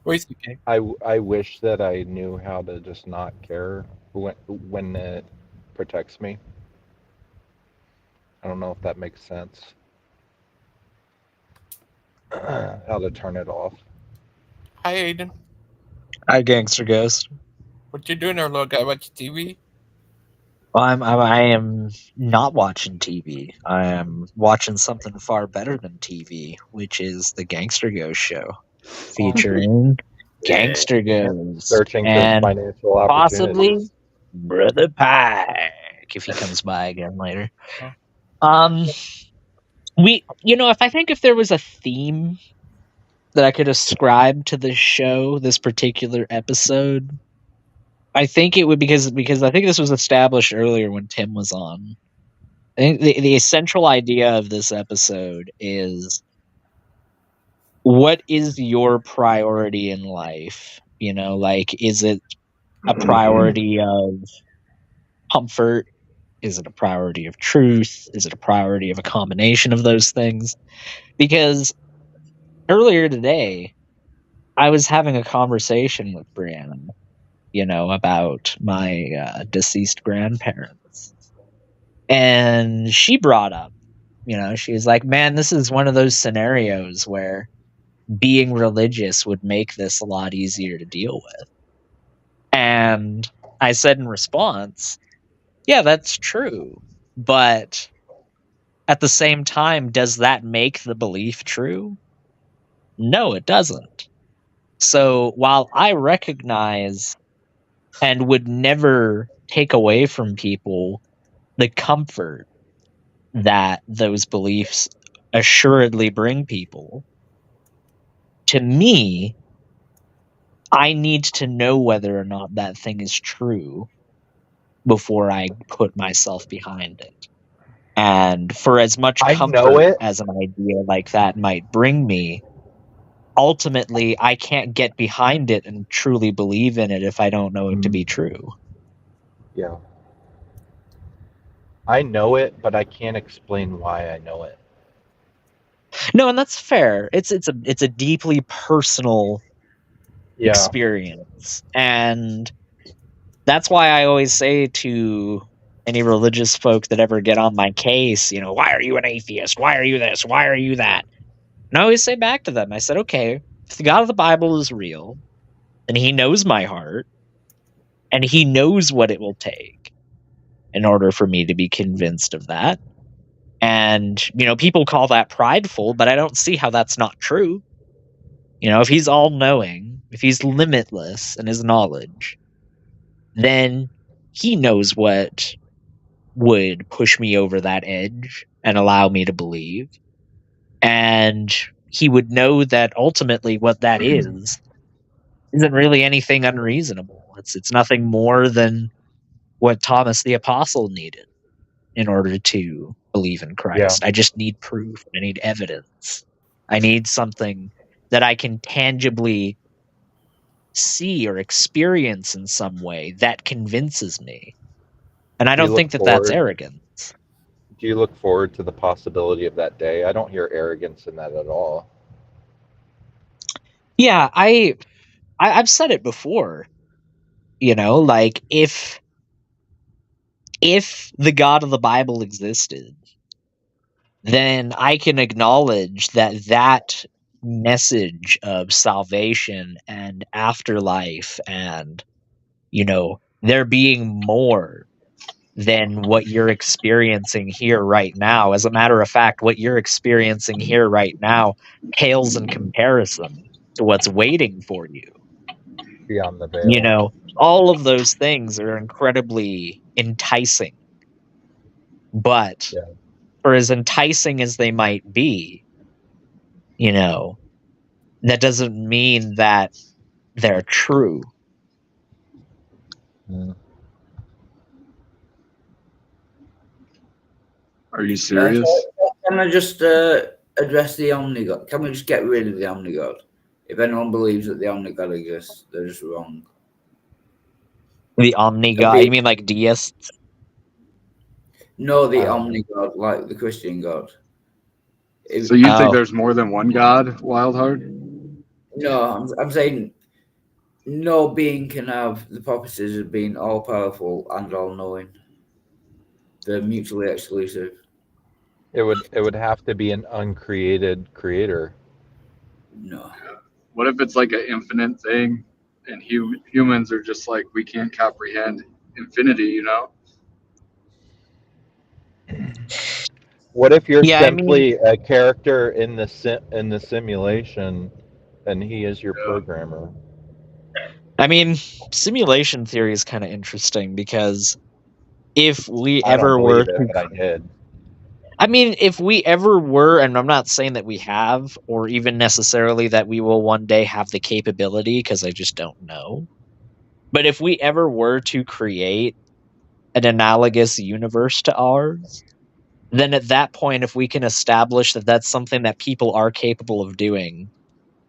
Okay. I wish that I knew how to just not care when it protects me. I don't know if that makes sense. How to turn it off. Hi, Aiden. Hi, Gangster Ghost. What you doing there, little guy? Watching TV? Well, I am not watching TV. I am watching something far better than TV, which is the Gangster Ghost show, featuring Gangster Ghost Searching for and financial possibly opportunities. Brother Pike if he comes by again later. If there was a theme that I could ascribe to this show, this particular episode, I think it would because I think this was established earlier when Tim was on. I think the central idea of this episode is, what is your priority in life? Is it a priority of comfort? Is it a priority of truth? Is it a priority of a combination of those things? Because earlier today, I was having a conversation with Brianna, about my deceased grandparents. And she brought up, she was like, man, this is one of those scenarios where being religious would make this a lot easier to deal with. And I said in response, yeah, that's true. But at the same time, does that make the belief true? No, it doesn't. So while I recognize and would never take away from people the comfort that those beliefs assuredly bring people, to me, I need to know whether or not that thing is true before I put myself behind it. And for as much comfort as an idea like that might bring me, ultimately I can't get behind it and truly believe in it if I don't know it to be true. Yeah. I know it, but I can't explain why I know it. No, and that's fair. It's a deeply personal experience. And that's why I always say to any religious folk that ever get on my case, why are you an atheist? Why are you this? Why are you that? And I always say back to them, I said, okay, if the God of the Bible is real, and he knows my heart, and he knows what it will take in order for me to be convinced of that. And, people call that prideful, but I don't see how that's not true. If he's all-knowing, if he's limitless in his knowledge, then he knows what would push me over that edge and allow me to believe. And he would know that ultimately what that isn't really anything unreasonable. It's nothing more than what Thomas the Apostle needed in order to believe in Christ. I just need proof. I need evidence. I need something that I can tangibly see or experience in some way that convinces me. And I don't think that that's arrogant. Do you look forward to the possibility of that day? I don't hear arrogance in that at all. Yeah, I've said it before. Like if the God of the Bible existed, then I can acknowledge that message of salvation and afterlife and, there being more than what you're experiencing here right now. As a matter of fact, what you're experiencing here right now pales in comparison to what's waiting for you. Beyond the veil. All of those things are incredibly enticing. But for as enticing as they might be, that doesn't mean that they're true. Are you serious? Can I just address the omnigod? Can we just get rid of the omnigod? If anyone believes that the omnigod exists, they're just wrong. The omnigod? You mean like deists? No, the omnigod, like the Christian God. So you think there's more than one God, Wildheart? No, I'm saying no being can have the properties of being all powerful and all knowing. They're mutually exclusive. It would have to be an uncreated creator. No. What if it's like an infinite thing, and humans are just like, we can't comprehend infinity, you know? What if you're Yeah, I mean- simply a character in the simulation, and he is your programmer? I mean, simulation theory is kind of interesting because if we I don't ever were believe it, but I did. I mean, if we ever were, and I'm not saying that we have, or even necessarily that we will one day have the capability, because I just don't know. But if we ever were to create an analogous universe to ours, then at that point, if we can establish that that's something that people are capable of doing,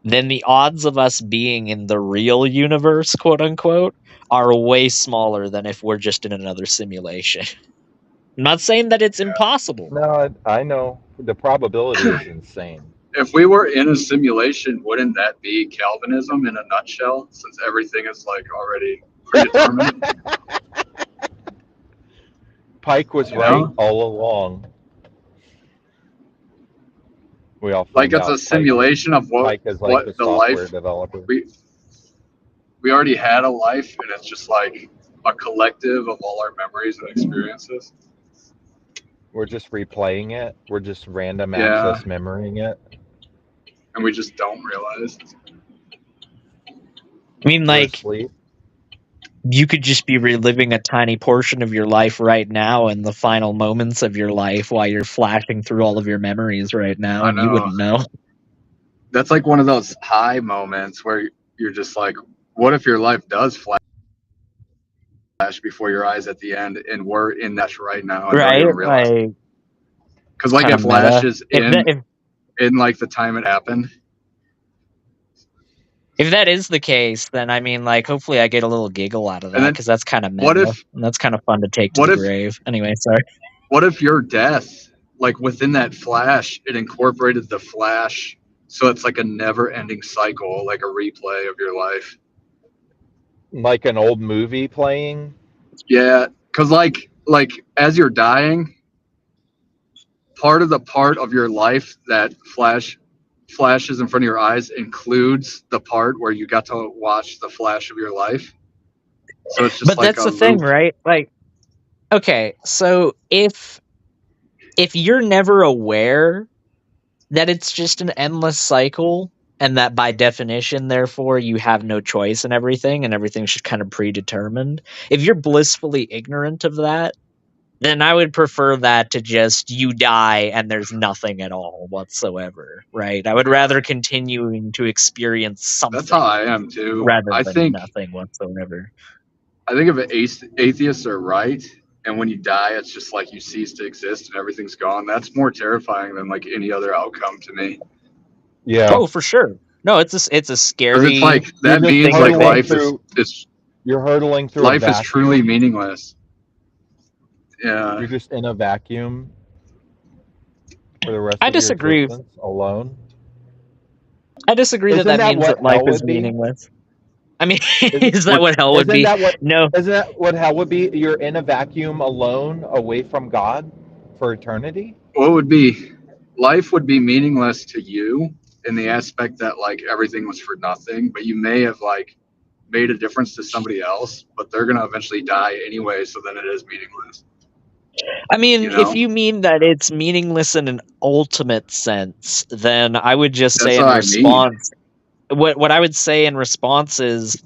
then the odds of us being in the real universe, quote unquote, are way smaller than if we're just in another simulation. I'm not saying that it's impossible. No, I know. The probability is insane. If we were in a simulation, wouldn't that be Calvinism in a nutshell, since everything is like already predetermined? Pike was right all along. We all Like find it's out a simulation of Pike is like the the software life developer. we already had a life, and it's just like a collective of all our memories and experiences. We're just replaying it. We're just random Yeah. access memorying it. And we just don't realize. I mean, like, you could just be reliving a tiny portion of your life right now in the final moments of your life while you're flashing through all of your memories right now, I and you know. wouldn't know. That's like one of those high moments where you're just like, what if your life does flash before your eyes at the end, and we're in that right now and don't Right? even realize? Like, Because like kinda it flashes meta. in like the time it happened. If that is the case, then I mean, like, hopefully I get a little giggle out of that, then because that's kind of meta, what if- and that's kind of fun to take to what the if- grave. Anyway, sorry. What if your death, like within that flash, it incorporated the flash, so it's like a never-ending cycle, like a replay of your life? Like an old movie playing? Yeah, because like as you're dying, part of your life that flashes in front of your eyes includes the part where you got to watch the flash of your life. So it's just But like that's a the thing, loop. right? Like, okay, so if you're never aware that it's just an endless cycle, and that by definition, therefore, you have no choice in everything, and everything's just kind of predetermined, if you're blissfully ignorant of that, then I would prefer that to just you die and there's nothing at all whatsoever, right? I would rather continuing to experience something. That's how I am too. Rather I than think nothing whatsoever. I think if atheists are right, and when you die, it's just like you cease to exist and everything's gone. That's more terrifying than like any other outcome to me. Yeah. Oh, for sure. No, it's a scary. Because it's like that You're means just like hurtling life through- is You're hurtling through life a is vacuum. truly meaningless. Yeah. You're just in a vacuum for the rest I of your disagree. existence alone. I disagree Isn't that that means what that life hell is would be? meaningless. I mean, is that what hell would Isn't be? that what? No. Isn't that what hell would be? You're in a vacuum alone, away from God, for eternity. What would be life would be meaningless to you in the aspect that like everything was for nothing, but you may have like made a difference to somebody else, but they're gonna eventually die anyway, so then it is meaningless. I mean, You know? if you mean that it's meaningless in an ultimate sense, then I would just That's say in what I response, what I would say in response is,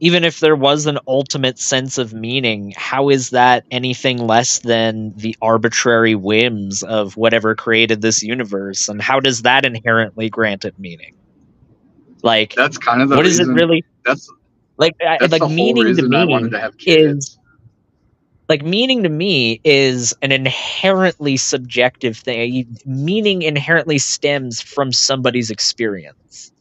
even if there was an ultimate sense of meaning, how is that anything less than the arbitrary whims of whatever created this universe? And how does that inherently grant it meaning? Like, that's kind of the what reason. is it really? That's Like the whole meaning to reason I wanted me to have kids. Like, meaning to me is an inherently subjective thing. Meaning inherently stems from somebody's experience.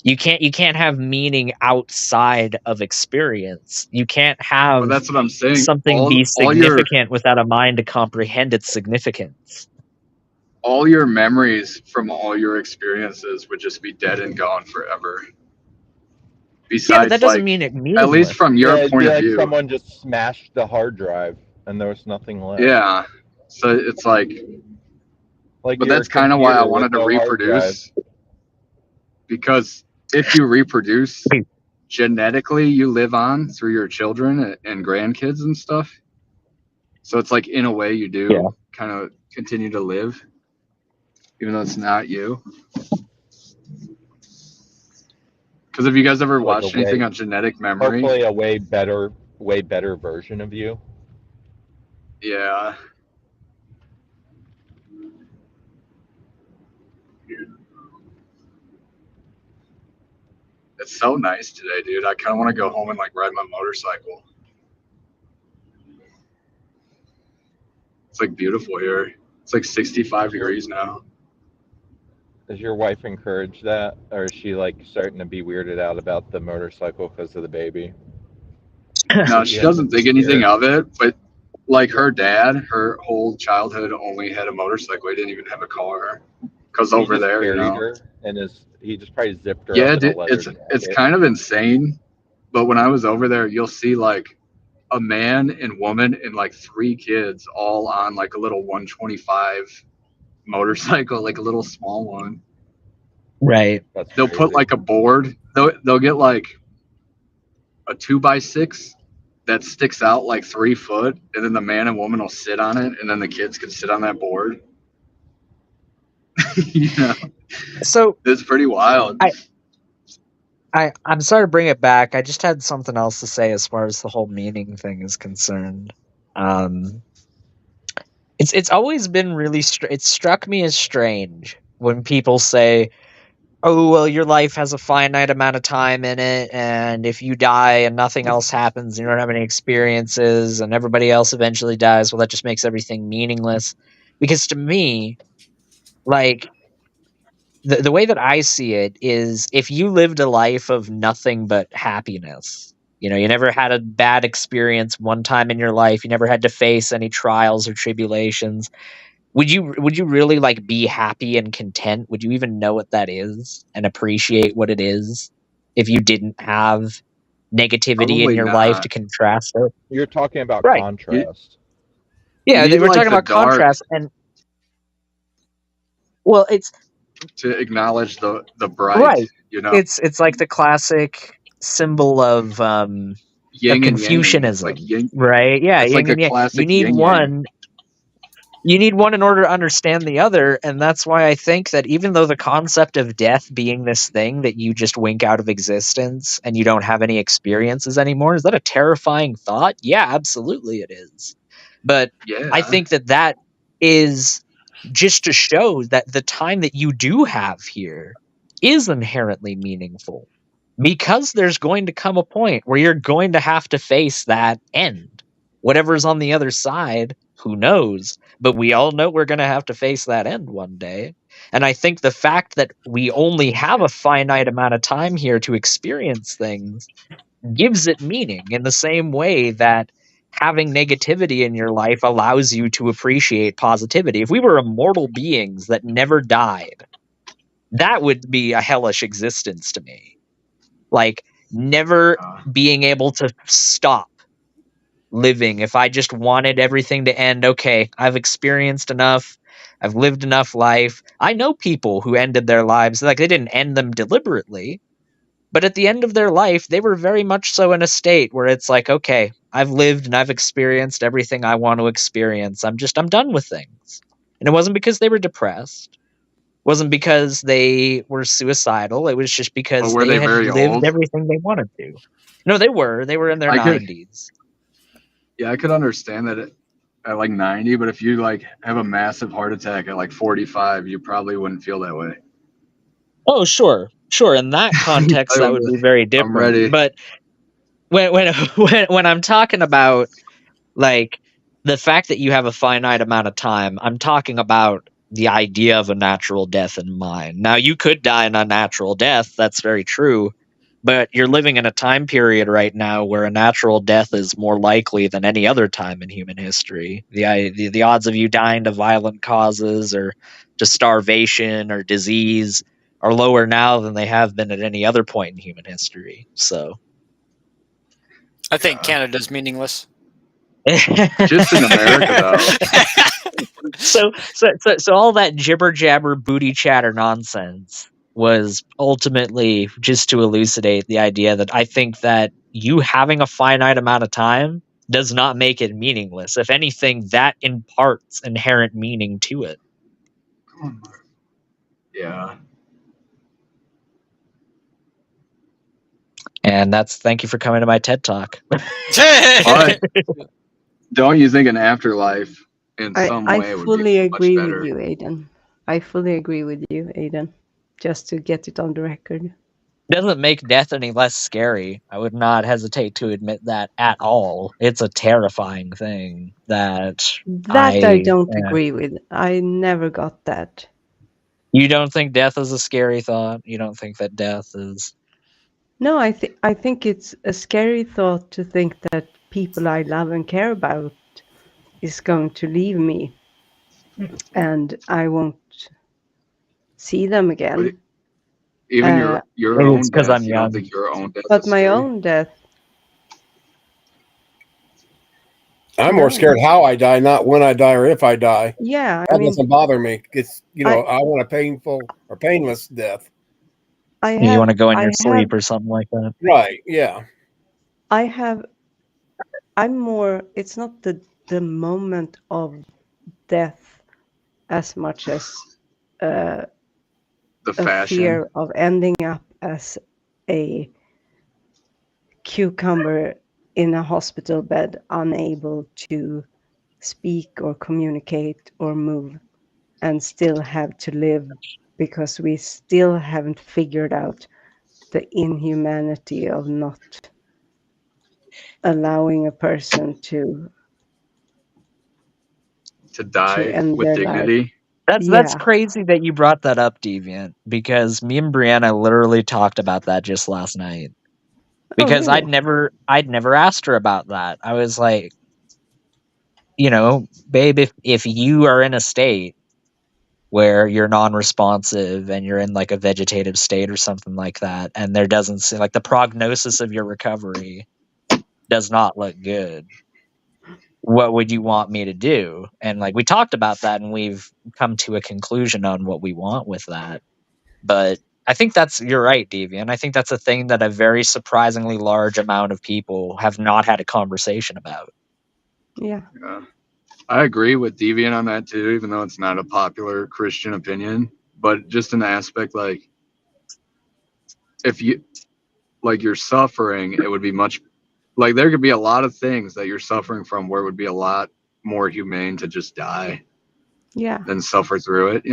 You can't have meaning outside of experience. You can't have Well, that's what I'm saying. something be All your significant without a mind to comprehend its significance. all your memories from all your experiences would just be dead and gone forever. Besides, Yeah, but that doesn't like, mean it at meaningless. least from your it'd point be of like view. someone just smashed the hard drive and there was nothing left. Yeah. So it's like Like but your that's kind of why I computer with wanted to no hard drive. reproduce. Because if you reproduce genetically, you live on through your children and grandkids and stuff. So it's like, in a way, you do kind of continue to live, even though it's not you. Because have you guys ever Like watched anything on genetic memory? Hopefully a way better version of you. Yeah. It's so nice today, dude. I kind of want to go home and like ride my motorcycle. It's like beautiful here. It's like 65 degrees now. Does your wife encourage that, or is she like starting to be weirded out about the motorcycle because of the baby? No, she doesn't think anything of it, but like her dad, her whole childhood only had a motorcycle. He didn't even have a car. Because He over just there, you carried know. her and he just probably zipped her Yeah, up in a dude, leather it's jacket. kind of insane. But when I was over there, you'll see like a man and woman and like 3 kids all on like a little 125 motorcycle, like a little small one. Right. They'll put like a board. They'll get like a 2x6 that sticks out like 3 foot, and then the man and woman will sit on it, and then the kids can sit on that board. You know, So it's pretty wild. I'm sorry to bring it back. I just had something else to say as far as the whole meaning thing is concerned. It's always been really it struck me as strange when people say, "Oh, well, your life has a finite amount of time in it, and if you die and nothing else happens, and you don't have any experiences, and everybody else eventually dies, well, that just makes everything meaningless." Because to me, like, the way that I see it is, if you lived a life of nothing but happiness, you never had a bad experience one time in your life, you never had to face any trials or tribulations, would you really like be happy and content? Would you even know what that is and appreciate what it is if you didn't have negativity in Probably your life to not. contrast it? You're talking about Right. contrast. Yeah, You need, we're like, talking the about dark contrast, and well, it's to acknowledge the bright, right. you know. It's like the classic symbol of Yin and yang. Confucianism, Like yin. right? Yeah, It's yin like a and yang. classic You need yin yang. one. You need one in order to understand the other, and that's why I think that even though the concept of death being this thing that you just wink out of existence and you don't have any experiences anymore, is that a terrifying thought? Yeah, absolutely it is. But Yeah. I think that is just to show that the time that you do have here is inherently meaningful, because there's going to come a point where you're going to have to face that end. Whatever's on the other side, who knows? But we all know we're going to have to face that end one day. And I think the fact that we only have a finite amount of time here to experience things gives it meaning, in the same way that having negativity in your life allows you to appreciate positivity. If we were immortal beings that never died, that would be a hellish existence to me. Like, never being able to stop living. If I just wanted everything to end, okay, I've experienced enough, I've lived enough life. I know people who ended their lives, like, they didn't end them deliberately, but at the end of their life, they were very much so in a state where it's like, okay, I've lived and I've experienced everything I want to experience. I'm done with things. And it wasn't because they were depressed. It wasn't because they were suicidal. It was just because were they had very lived old? everything they wanted to. No, they were. They were in their 90s. Yeah, I could understand that at like 90, but if you like have a massive heart attack at like 45, you probably wouldn't feel that way. Oh, sure. In that context, that would be very different. ready. But when I'm talking about, like, the fact that you have a finite amount of time, I'm talking about the idea of a natural death in mind. Now, you could die an unnatural death. That's very true. But you're living in a time period right now where a natural death is more likely than any other time in human history. The odds of you dying to violent causes or to starvation or disease are lower now than they have been at any other point in human history. So I think Canada's meaningless. Just in America, though. So all that jibber jabber booty chatter nonsense was ultimately just to elucidate the idea that I think that you having a finite amount of time does not make it meaningless. If anything, that imparts inherent meaning to it. Yeah. And thank you for coming to my TED Talk. But don't you think an afterlife in some I way would fully be much agree with better? you, Aiden. I fully agree with you, Aiden. Just to get it on the record. Doesn't make death any less scary. I would not hesitate to admit that at all. It's a terrifying thing that I don't agree with. I never got that. You don't think death is a scary thought? You don't think that death is... No, I think it's a scary thought to think that people I love and care about is going to leave me and I won't see them again. Even your Maybe own it's 'cause death. I'm You young. don't think your own death But is my scary? own death. I'm more scared how I die, not when I die or if I die. Yeah, That doesn't bother me. It's I want a painful or painless death. You want to go in your sleep or something like that? Right, yeah. I'm more, it's not the moment of death as much as The a fashion. fear of ending up as a cucumber in a hospital bed, unable to speak or communicate or move, and still have to live because we still haven't figured out the inhumanity of not allowing a person to die end with their dignity. life. That's Yeah. crazy that you brought that up, Deviant, because me and Brianna literally talked about that just last night. Because really? I'd never asked her about that. I was like, babe, if you are in a state where you're non-responsive and you're in like a vegetative state or something like that, and there doesn't seem like the prognosis of your recovery does not look good, what would you want me to do? And like we talked about that, and we've come to a conclusion on what we want with that. But I think you're right, Deviant. I think that's a thing that a very surprisingly large amount of people have not had a conversation about. Yeah. I agree with Deviant on that too, even though it's not a popular Christian opinion. But just an aspect like, if you like you're suffering, it would be much like there could be a lot of things that you're suffering from where it would be a lot more humane to just die. Yeah. Than suffer through it,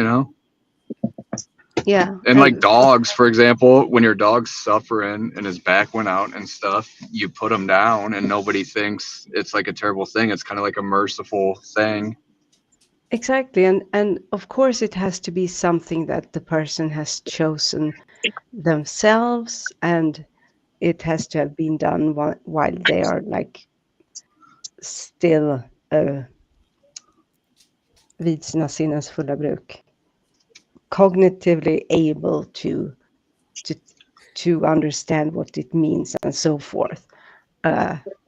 Yeah. And like dogs, for example, when your dog's suffering and his back went out and stuff, you put him down and nobody thinks it's like a terrible thing. It's kind of like a merciful thing. Exactly. And of course it has to be something that the person has chosen themselves, and it has to have been done while they are like still vid sina sinnens fulla bruk, cognitively able to understand what it means and so forth.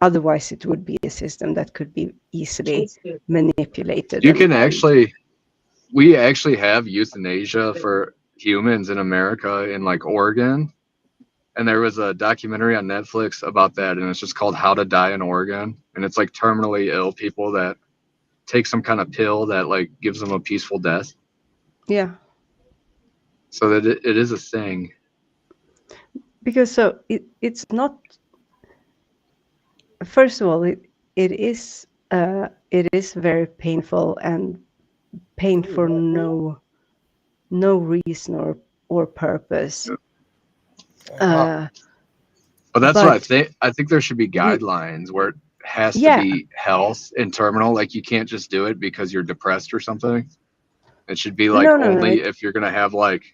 Otherwise it would be a system that could be easily manipulated. We actually have euthanasia for humans in America, in like Oregon. And there was a documentary on Netflix about that, and it's just called How to Die in Oregon. And it's like terminally ill people that take some kind of pill that like gives them a peaceful death. Yeah. So that it is a thing. Because it's not. First of all, it is very painful, and pain for no reason or purpose. But that's what I think. I think there should be guidelines where it has to Yeah. be health and terminal. Like you can't just do it because you're depressed or something. It should be like No, no, no. only if you're gonna have like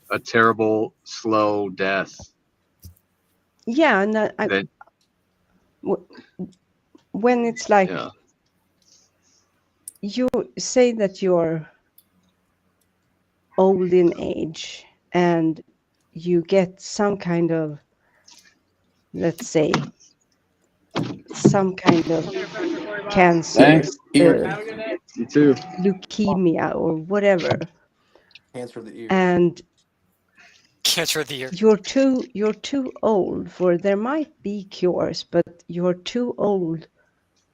a terrible slow death. Yeah, and That when it's like yeah. you say that you're old in age and you get some kind of, let's say, some kind of cancer, Thanks. You too. leukemia or whatever, Cancer of the ear. and Cancer of the ear. you're too old for, there might be cures, but you're too old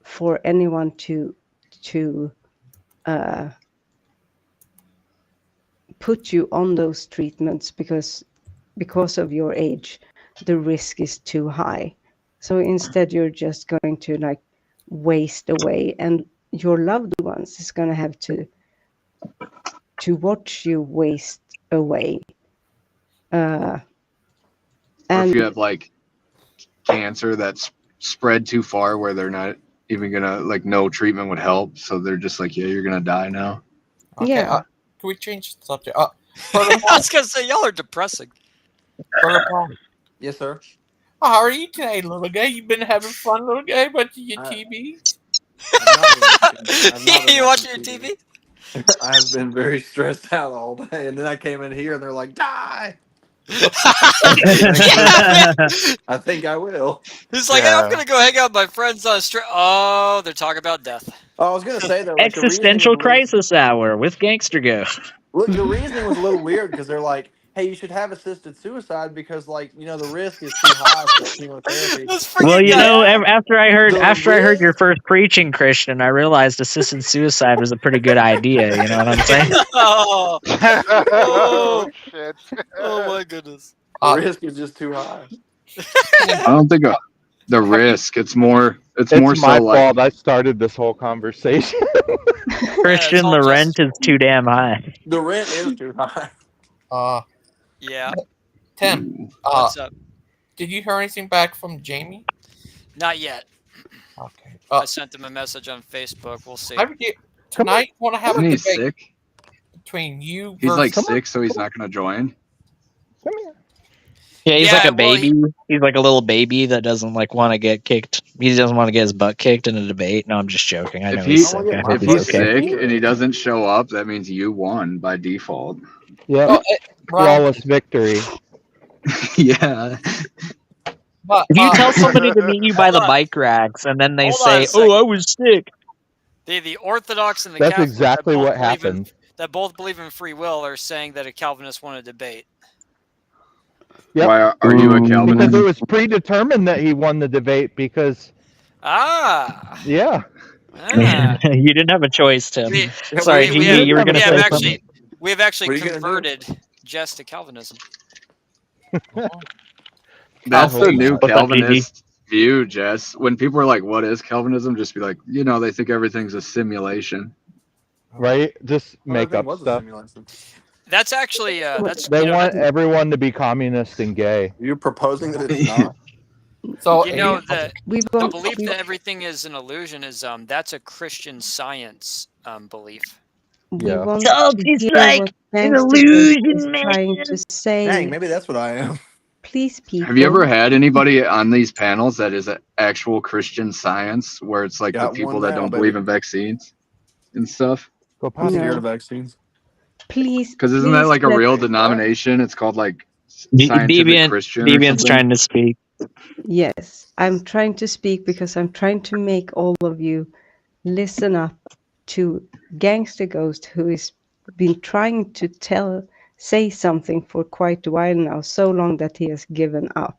for anyone to put you on those treatments because of your age, the risk is too high. So instead you're just going to like waste away, and your loved ones is going to have to watch you waste away. Or And if you have like cancer that's spread too far where they're not even gonna like no treatment would help, so they're just like, yeah, you're gonna die now. Okay, yeah. can we change the subject? I was gonna say y'all are depressing. Yes, sir. Oh, how are you today, little guy? You been having fun, little guy, watching your TV? You watching your TV? I've been very stressed out all day, and then I came in here and they're like, "Die!" I think I will. He's like, hey, I'm gonna go hang out with my friends on a street. Oh, they're talking about death. Oh, I was gonna say though, like the reasoning Existential was a little- crisis hour with Gangster Ghost. Look, the reasoning was a little weird because they're like, "Hey, you should have assisted suicide because, like, you know, the risk is too high for chemotherapy." Well, you know, after I heard The your first preaching, Christian, I realized assisted suicide was a pretty good idea. You know what I'm saying? Oh, Oh, shit. Oh my goodness. The risk is just too high. I don't think the risk. It's more my so like fault. I started this whole conversation. Christian, the rent is too damn high. The rent is too high. Yeah. Tim, What's up? Did you hear anything back from Jamie? Not yet. Okay. I sent him a message on Facebook. We'll see. Tonight, want to have a Isn't he debate sick? between you He's like versus... sick, so he's not gonna join. Yeah, he's Yeah, like a well, baby. He's like a little baby that doesn't like want to get kicked. He doesn't want to get his butt kicked in a debate. No, I'm just joking. I know If he's sick. I hope if he's okay. sick and he doesn't show up, that means you won by default. Yeah, flawless victory. Yeah. But, If you tell somebody to meet you by the bike racks and then they Hold on a say, "Oh, I was sick," The Orthodox and the That's Catholic exactly that both what believe happened. that both believe in free will are saying that a Calvinist won a debate. Yep. Why are you a Calvinist? Because it was predetermined that he won the debate. Because yeah. you didn't have a choice, Tim. Sorry, we GG, you were going to say something. we have What are actually you gonna do? converted Jess to Calvinism. That's the new What's up, GG? Calvinist view, Jess. When people are like, "What is Calvinism?" Just be like, you know, they think everything's a simulation. Right? Just Well, make everything up was a stuff. simulation. That's actually that's They you know, want everyone to be communist and gay. You're proposing that it's not. So you know the We the won't- belief we- that everything is an illusion is that's a Christian Science belief. We Yeah. want So to it's hear like what an Gangster Ghost illusion, is trying to say. Dang, maybe that's what I am. Please, people. Have you ever had anybody on these panels that is actual Christian Science, where it's like Got the people one that now, don't baby. believe in vaccines and stuff? Go I'm scared No. of vaccines. Please, Because isn't that please like a let- real denomination? It's called like Scientific Deviant, Christian or Deviant's something. trying to speak. Yes, I'm trying to speak because I'm trying to make all of you listen up to Gangster Ghost, who has been trying to say something for quite a while now, so long that he has given up.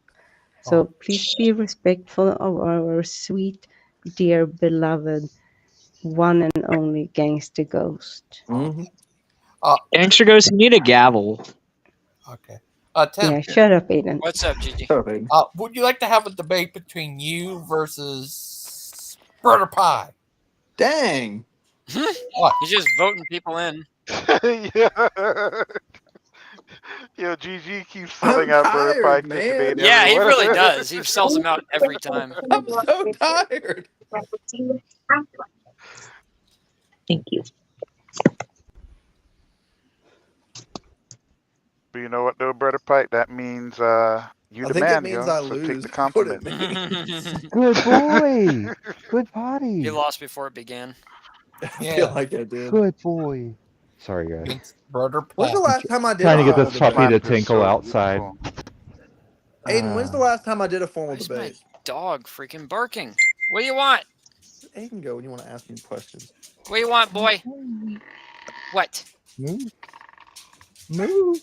So please be respectful of our sweet, dear, beloved, one and only Gangster Ghost. Mm-hmm. Gangster Ghost, you need a gavel. Okay. Tim. Yeah, shut up, Aiden. What's up, Gigi? Would you like to have a debate between you versus Brother Pie? Dang. What? He's just voting people in. Yeah. Yo, GG keeps selling out Brother Pike to debate Yeah, he everyone. really does. He sells them out every time. I'm so tired. Thank you. But you know what, though, Brother Pike? That means you I the think it man, means yo. I So take lose. the That's what it compliment. means. Good boy. Good potty. You lost before it began. I feel like I did. Good boy. Sorry, guys. Brother When's the Pat. last time I did Trying a to get formal this puppy debate? to tinkle outside. Aiden, when's the last time I did a formal Where's my debate? dog freaking barking? What do you want? Aiden, go when you want to ask me questions. What do you want, boy? What? Move. Move.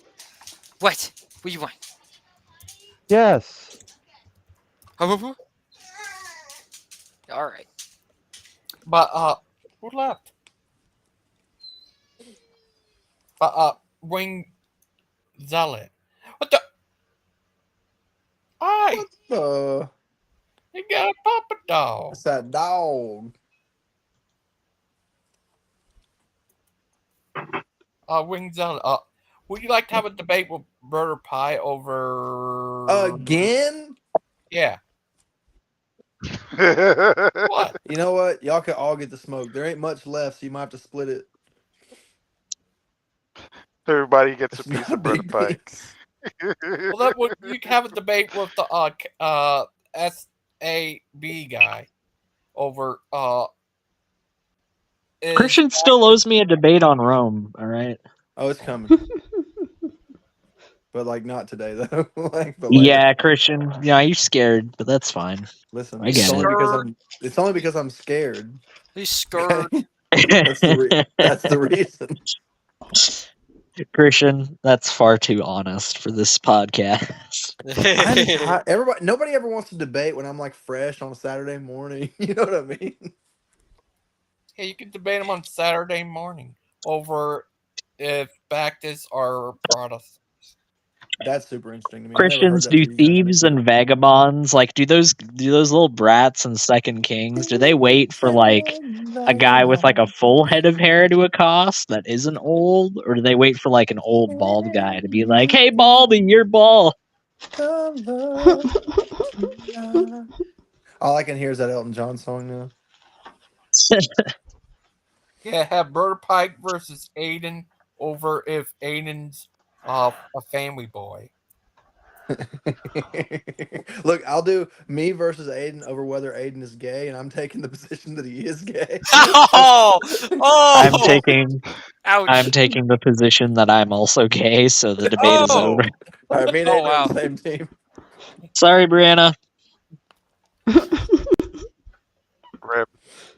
What? What do you want? Yes. All right. But who left? But Wing Zealot. What the? Aye. What You got a papa dog. It's that dog. Wing Zealot. Would you like to have a debate with Brother Pie over Again? Yeah. What? You know what? Y'all can all get the smoke. There ain't much left, so you might have to split it. Everybody gets It's a piece not a of Brother big Pike. Well, that would you can have a debate with the SAB guy over Christian still owes me a debate on Rome. All right. Oh, it's coming. But like not today though. But later. Yeah, Christian. Yeah, you're scared, but that's fine. Listen, I it's get only it. because I'm scared. He's scared. That's the reason. Christian, that's far too honest for this podcast. Nobody ever wants to debate when I'm like fresh on a Saturday morning. You know what I mean? Yeah, you can debate them on Saturday morning over if Baptists are Protestants. That's super interesting to me. Christians, do thieves and vagabonds do those little brats in Second Kings? Do they wait for a guy with a full head of hair to accost that isn't old, or do they wait for an old bald guy to be like, "Hey, Baldy, you're bald"? All I can hear is that Elton John song now. Yeah, have Brother Pike versus Aiden over if Aiden's a family boy. Look, I'll do me versus Aiden over whether Aiden is gay, and I'm taking the position that he is gay. I'm taking Ouch. the position that I'm also gay, so the debate is over. All right, me and Aiden are on the same team. Sorry, Brianna. Rip.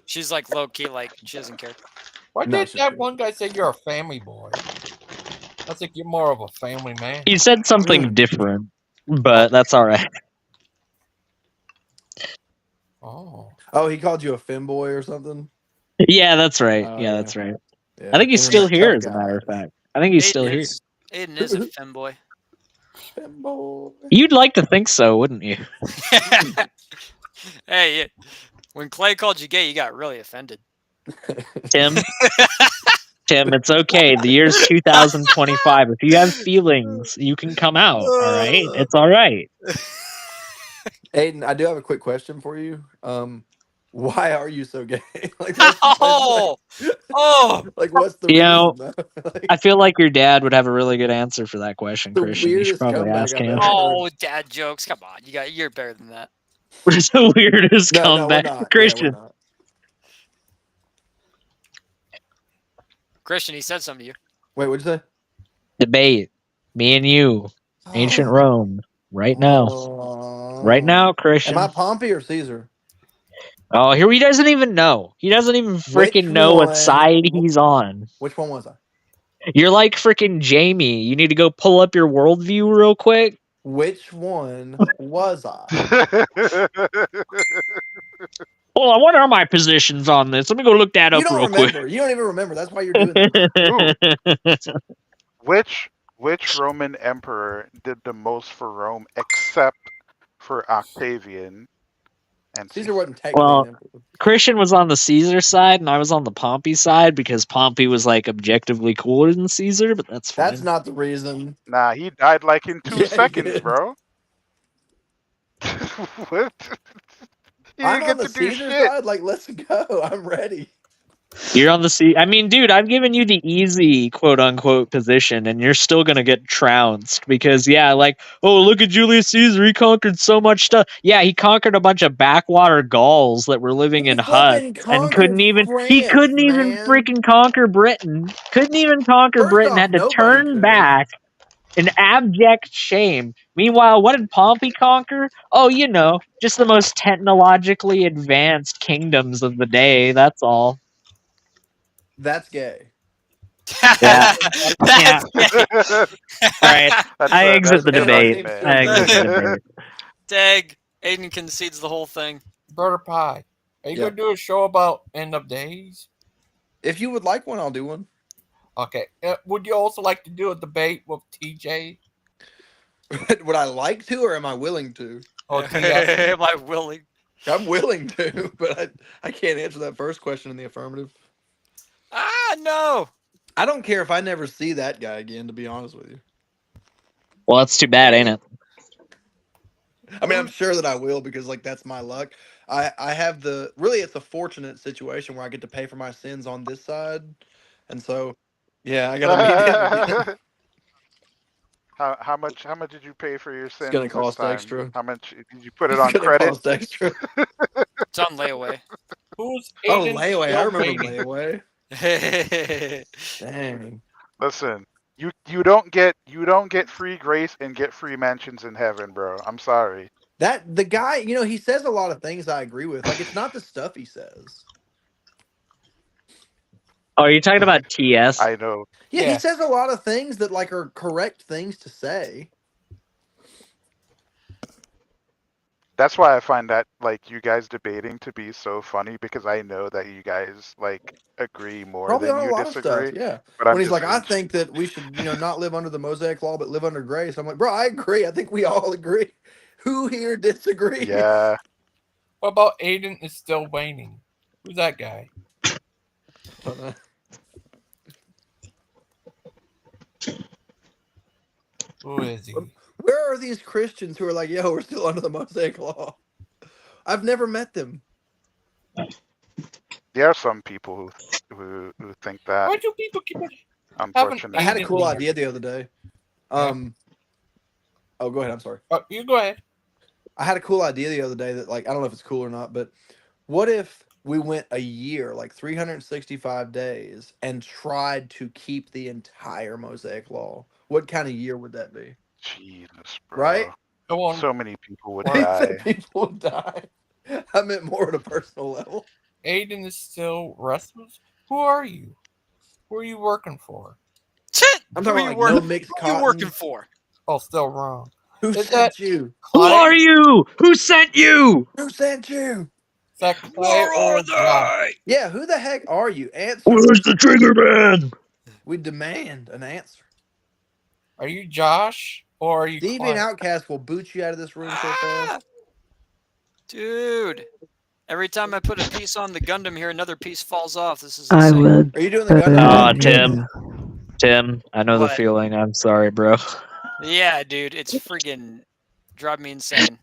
She's low key, she doesn't care. Why did that one guy say you're a family boy? I think you're more of a family man. He said something different, but that's all right. Oh, he called you a femboy or something? Yeah, that's right. Yeah. That's right. Yeah, I think he's still internet here, tough as a matter of guys. fact. I think he's still here. Aiden is a femboy. You'd like to think so, wouldn't you? Hey, when Clay called you gay, you got really offended. Tim, it's okay. The year's 2025. If you have feelings, you can come out. All right, it's all right. Aiden, I do have a quick question for you. Why are you so gay? What's the reason? I feel like your dad would have a really good answer for that question, The Christian. You should weirdest probably comeback ask I've him. ever Oh, dad jokes. Come on, you're better than that. What's the weirdest No, we're comeback, not. Christian? Yeah, we're not. Christian, he said something to you. Wait, what'd you say? Debate. Me and you. Ancient Rome. Right now. Right now, Christian. Am I Pompey or Caesar? Oh, here he doesn't even know. He doesn't even freaking know what side he's on. Which one was I? You're like freaking Jamie. You need to go pull up your worldview real quick. Which one was I? Well, what are my positions on this? Let me go look that up real quick. You don't even remember. That's why you're doing this. Which Roman emperor did the most for Rome except for Octavian? And Caesar wasn't technically Well, an emperor. Christian was on the Caesar side, and I was on the Pompey side because Pompey was objectively cooler than Caesar. But that's fine. That's not the reason. Nah, he died in 2 seconds, bro. What? didn't on get the to do Caesar shit. side. Like, let's go. I'm ready. You're on the sea. I mean, dude, I've given you the easy quote unquote position, and you're still gonna get trounced because, yeah, like, oh, look at Julius Caesar. He conquered so much stuff. Yeah, he conquered a bunch of backwater Gauls that were living He in huts fucking and conquered he France, couldn't even man. freaking conquer Britain. Couldn't even conquer First Britain. off, Had to nobody turn could. back in abject shame. Meanwhile, what did Pompey conquer? Oh, you know, just the most technologically advanced kingdoms of the day. That's all. That's gay. Yeah. Yeah. That's gay. All right. I exit That's the And it all debate. seems so I exit the good. debate. Dag. Aiden concedes the whole thing. Brother Pie, are you Yeah. gonna do a show about end of days? If you would like one, I'll do one. Okay. Would you also like to do a debate with TJ? Would I like to, or am I willing to? Or TS? Am I willing? I'm willing to, but I can't answer that first question in the affirmative. Ah, no. I don't care if I never see that guy again, to be honest with you. Well, that's too bad, ain't it? I mean, I'm sure that I will because, like, that's my luck. I have it's a fortunate situation where I get to pay for my sins on this side. And so, yeah, I got to meet him again. How much did you pay for your It's sins going to this cost time? extra. How much did you put it It's on going to credit? cost extra. It's on layaway. Who's Oh, Aiden layaway. I still remember waiting? layaway. Dang. Listen, you don't get free grace and get free mansions in heaven, bro. I'm sorry. That the guy, you know, he says a lot of things I agree with. Like, it's not the stuff he says. Oh, are you talking about TS? I know. Yeah, he Yeah. says a lot of things that like are correct things to say. That's why I find that like you guys debating to be so funny because I know that you guys like agree more Probably than on a you lot of disagree. stuff, yeah. But I'm When he's just like, I think that we should, you know, not live under the Mosaic law, but live under grace. I'm like, bro, I agree. I think we all agree. Who here disagrees? yeah. What about Aiden is still waiting? Who's that guy? Who is he? Where are these Christians who are like, yo, we're still under the Mosaic law? I've never met them. There are some people who think that. Why do people keep Unfortunately. I had a cool idea the other day. Oh, go ahead. I'm sorry. You go ahead. I had a cool idea the other day that, like, I don't know if it's cool or not, but what if we went a year, like 365 days, and tried to keep the entire Mosaic law? What kind of year would that be? Jesus, bro. Right? Go on. So many people would He die. said people would die. I meant more at a personal level. Aiden is still restless. Who are you? Who are you working for? I'm Who talking are about you like no working? mixed Who are you cotton. working for? Oh, still wrong. Who Is sent that you? Who are you? Who sent you? Who sent you? Is that Clay or Josh? Yeah, who the heck are you? Answer. Where's the trigger man? We demand an answer. Are you Josh or are you Deviant Clay? Outcast will boot you out of this room so fast. Dude. Every time I put a piece on the Gundam here, another piece falls off. This is I insane. would. Are you doing the Gundam? Tim, I know the What? feeling. I'm sorry, bro. Yeah, dude, it's freaking driving me insane.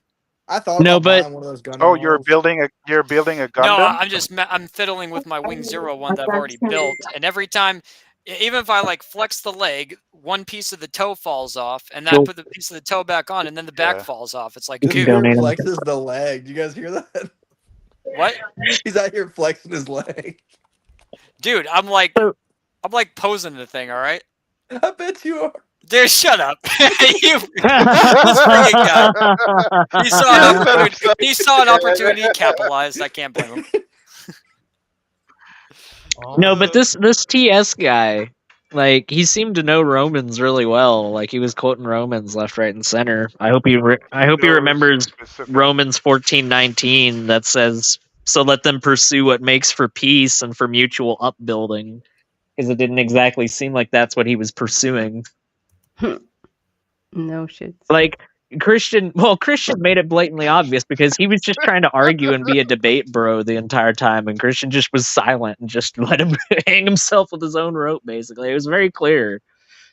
I thought No, about but- buying one of those Gundam. Oh, you're models. building a Gundam? No, I'm fiddling with my Wing Zero one that I've already built, and every time, even if I like flex the leg, one piece of the toe falls off, and then I put the piece of the toe back on, and then the back falls off. It's like, This dude, dude flexes the leg. Do you guys hear that? what? He's out here flexing his leg. Dude, I'm like posing the thing. All right. I bet you are. Dude, shut up. This freaking guy. He saw an opportunity. He saw an opportunity, capitalized. I can't blame him. No, but this TS guy, like, he seemed to know Romans really well. Like, he was quoting Romans left, right, and center. I hope he remembers Romans 14:19 that says, "So let them pursue what makes for peace and for mutual upbuilding," because it didn't exactly seem like that's what he was pursuing. No shit. Like, Christian made it blatantly obvious because he was just trying to argue and be a debate bro the entire time, and Christian just was silent and just let him hang himself with his own rope, basically. It was very clear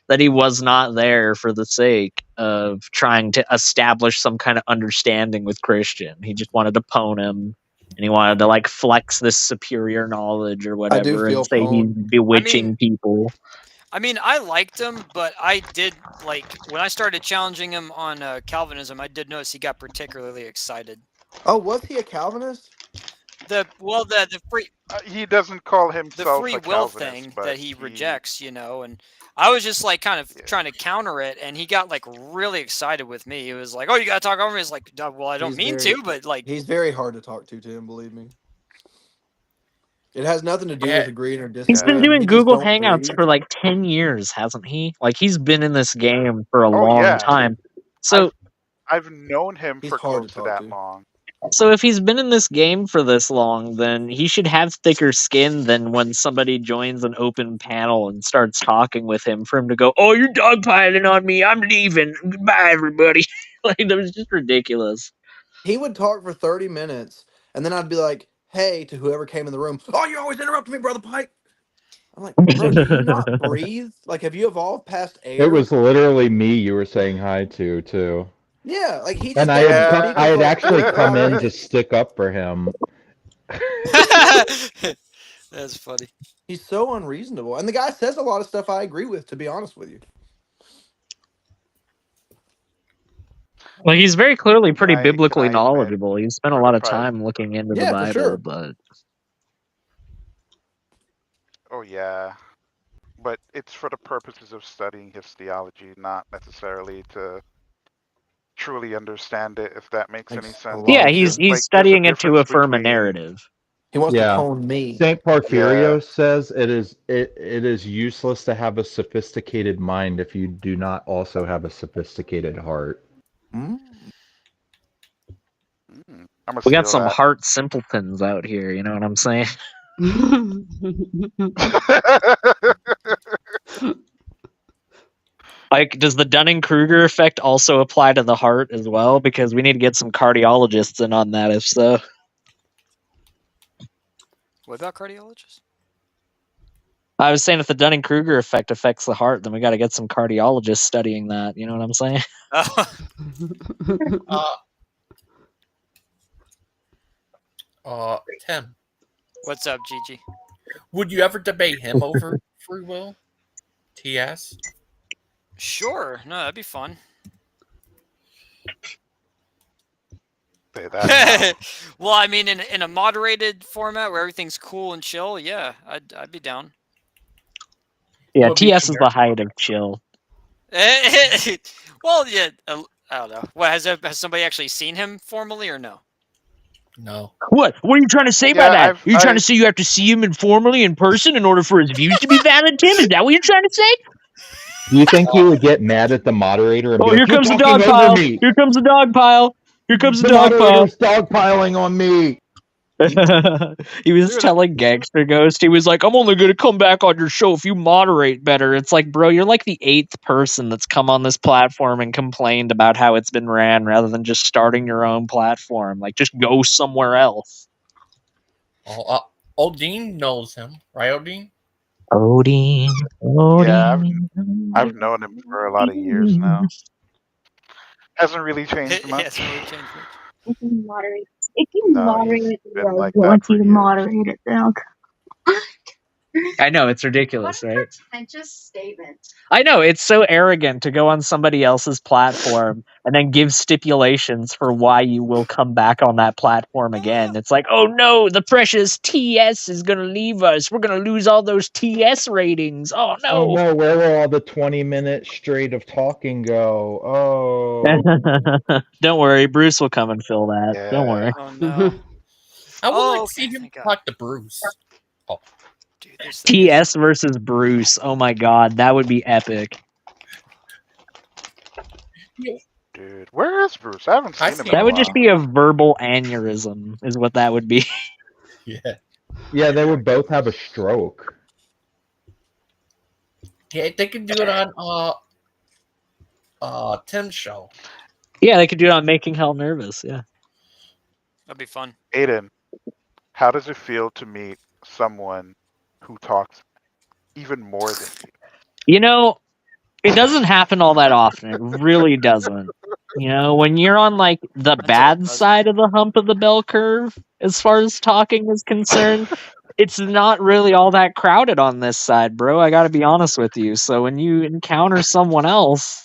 that he was not there for the sake of trying to establish some kind of understanding with Christian. He just wanted to pwn him. and he wanted to like flex this superior knowledge or I do whatever feel and say he's pwned. bewitching people. I mean, I liked him, but I did like when I started challenging him on Calvinism. I did notice he got particularly excited. Oh, was he a Calvinist? The free He doesn't call the himself free a will Calvinist, thing but that he rejects, you know, and I was just like kind of trying to counter it, and he got like really excited with me. He was like, "Oh, you gotta talk over me." It's like, well, I don't He's mean very- to, but like, he's very hard to talk to, Tim. Believe me. It has nothing to do Yeah. with agreeing or He's been disagreeing. doing We just Google don't Hangouts agree. for like 10 years, hasn't he? Like he's been in this game for a Oh long yeah, time. So I've known him He's for hard close to to talk that to. long. So if he's been in this game for this long, then he should have thicker skin than when somebody joins an open panel and starts talking with him for him to go, "Oh, you're dogpiling on me. I'm leaving. Goodbye, everybody." Like that was just ridiculous. He would talk for 30 minutes, and then I'd be like, "Hey," to whoever came in the room. "Oh, you always interrupt me, brother Pike." I'm like, "Bro, do you not breathe? Like, have you evolved past air?" It was literally me you were saying hi to too. Yeah, like he And just doesn't speak I with had like actually any come in to moderation. stick up for him. that's funny. He's so unreasonable, and the guy says a lot of stuff I agree with. To be honest with you, Well, he's very clearly pretty Can biblically I admit, knowledgeable. He spent a lot of time looking into the yeah, for Bible, sure. but Oh yeah, but it's for the purposes of studying his theology, not necessarily to truly understand it. If that makes any sense. yeah, Because, he's like, there's a studying it to difference affirm a between narrative. He wants Yeah. to pwn me. Saint Porphyrio says it is useless to have a sophisticated mind if you do not also have a sophisticated heart. I'm gonna We got steal some that. heart simpletons out here, you know what I'm saying? Like, does the Dunning-Kruger effect also apply to the heart as well? Because we need to get some cardiologists in on that, if so. What about cardiologists? I was saying if the Dunning-Kruger effect affects the heart, then we got to get some cardiologists studying that. You know what I'm saying? Tim. What's up, Gigi? Would you ever debate him over free will? TS? Sure. No, that'd be fun. Say that. Well, I mean, in a moderated format where everything's cool and chill, yeah, I'd be down. Yeah, TS is the height of chill. Well, yeah, I don't know. What has somebody actually seen him formally or no? No. What? What are you trying to say by that? Are you trying to say you have to see him informally in person in order for his views to be valid, Tim? Is that what you're trying to say? Do you think he would get mad at the moderator and Oh, be here like, "You're comes the talking dog over pile. me. Here comes the dog pile. Here comes the The dog pile." moderator's dogpiling on me." He was telling Gangster Ghost, he was like, "I'm only going to come back on your show if you moderate better." It's like, bro, you're like the 8th person that's come on this platform and complained about how it's been ran rather than just starting your own platform. Like, just go somewhere else. Odin knows him, right, Odin? Odin. Yeah, I've known him for a lot of years now. Hasn't really changed much. If you moderate, if you No, moderate he's it, been like I that want for you to years. moderate it now. I know, it's ridiculous, right? Pretentious statement. I know, it's so arrogant to go on somebody else's platform and then give stipulations for why you will come back on that platform again. It's like, oh no, the precious TS is going to leave us. We're going to lose all those TS ratings. Oh no. Oh no, where will all the 20-minute straight of talking go? Oh. Don't worry, Bruce will come and fill that. Don't worry. Oh no. I would like to okay, see him talk to Bruce. Oh. Dude, this thing is... TS versus Bruce. Oh my god, that would be epic. Dude, where is Bruce? I haven't seen him in a That would while. just be a verbal aneurysm, is what that would be. Yeah. Yeah, they would both have a stroke. Yeah, they could do it on Tim's show. Yeah, they could do it on Making Hell Nervous, yeah. That'd be fun. Aiden, how does it feel to meet someone who talks even more than you? You know, it doesn't happen all that often. It really doesn't. You know, when you're on like the bad side of the hump of the bell curve, as far as talking is concerned, it's not really all that crowded on this side, bro. I gotta be honest with you. So when you encounter someone else,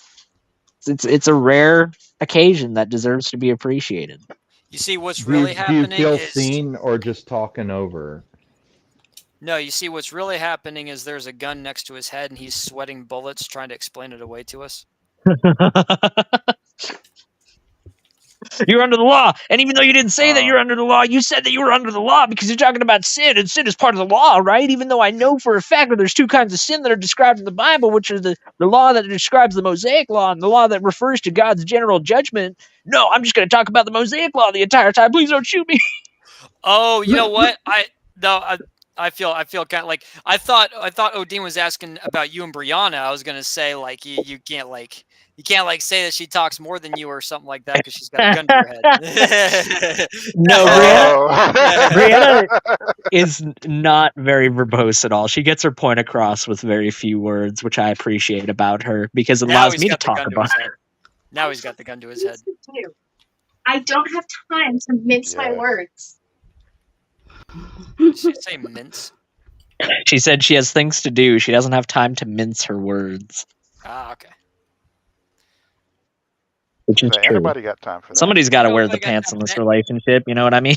it's a rare occasion that deserves to be appreciated. You see, what's Do really you happening feel is seen or just talking over? no. You see, what's really happening is there's a gun next to his head, and he's sweating bullets trying to explain it away to us. You're under the law, and even though you didn't say that you're under the law, you said that you were under the law because you're talking about sin, and sin is part of the law, right? Even though I know for a fact that there's two kinds of sin that are described in the Bible, which are the law that describes the Mosaic law and the law that refers to God's general judgment. No, I'm just going to talk about the Mosaic law the entire time. Please don't shoot me. Oh, you know what? I feel kind of like I thought Odin was asking about you and Brianna. I was gonna say like you can't say that she talks more than you or something like that because she's got a gun to your head. No, Brianna is not very verbose at all. She gets her point across with very few words, which I appreciate about her because it allows me to talk about her. Now he's got the gun to his head. I don't have time to mince my words. Did she say mince? She said she has things to do. She doesn't have time to mince her words. Ah, okay. Which is true. Anybody got time for that? Somebody's got to wear the pants in this relationship. You know what I mean?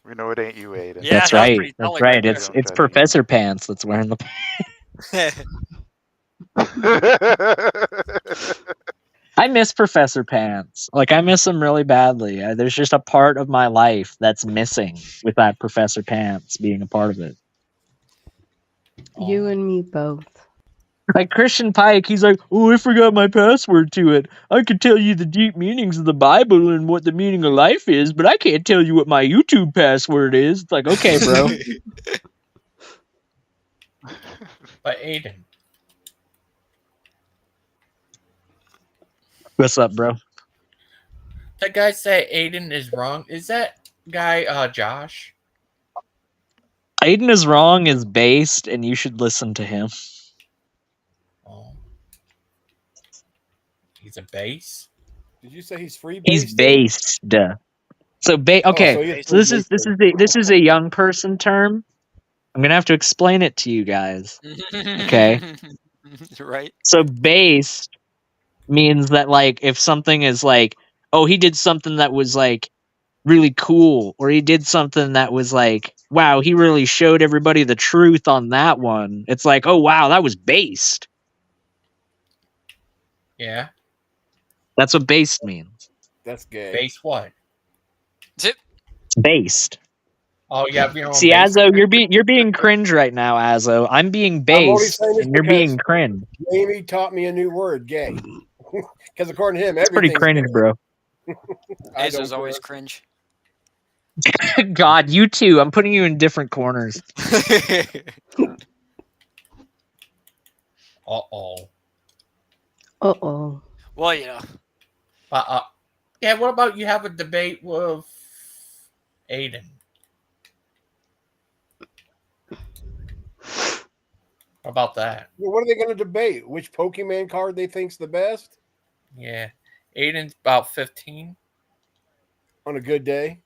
We know it ain't you, Aiden. Yeah, that's right. That's right. It's Professor Pants that's wearing the pants. I miss Professor Pants. Like, I miss him really badly. There's just a part of my life that's missing without Professor Pants being a part of it. You and me both. Like Christian Pike, he's like, oh, I forgot my password to it. I could tell you the deep meanings of the Bible and what the meaning of life is, but I can't tell you what my YouTube password is. It's like, okay, bro. But Aiden. What's up, bro? That guy said Aiden is wrong. Is that guy Josh? Aiden is wrong is based, and you should listen to him. Oh. He's a base? Did you say he's free based? He's based. So okay, so this is a young person term. I'm gonna have to explain it to you guys. Okay. Right. So based means that like if something is like, oh, he did something that was like really cool, or he did something that was like, wow, he really showed everybody the truth on that one. It's like, oh wow, that was based. Yeah. That's what based means. That's gay. Base what? Based. Oh yeah. See, Azzo, you're being cringe right now, Azzo. I'm being based, and you're being cringe. Jamie taught me a new word, gay. Because according to him, It's pretty cringe, bro. Azzo's always cringe. God, you too. I'm putting you in different corners. Uh-oh. Uh-oh. Well, you know. Yeah, what about you have a debate with Aiden? How about that? Well, what are they going to debate? Which Pokemon card they think's the best? Yeah. Aiden's about 15. On a good day?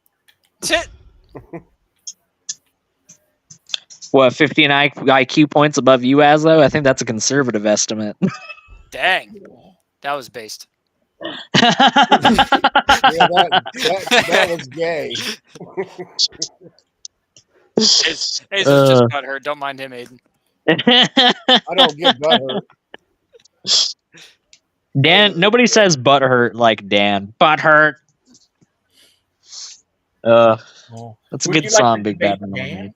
What, 15 IQ points above you, Azzo? I think that's a conservative estimate. Dang. That was based. Yeah, that was gay. Azzo's just butthurt. Don't mind him, Aiden. I don't get butthurt. Dan, nobody says butthurt like Dan. Butthurt. That's a good song, Big Bad Mama.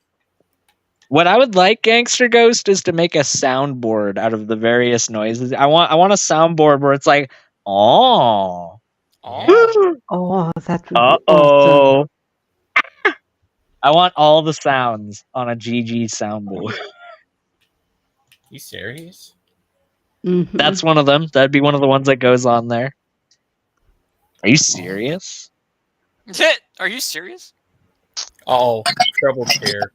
What I would like, Gangster Ghost, is to make a soundboard out of the various noises. I want a soundboard where it's like, oh, Oh, that would be awesome. I want all the sounds on a GG soundboard. You serious? Mm-hmm. That's one of them. That'd be one of the ones that goes on there. Are you serious? Are you serious? Oh, trouble chair.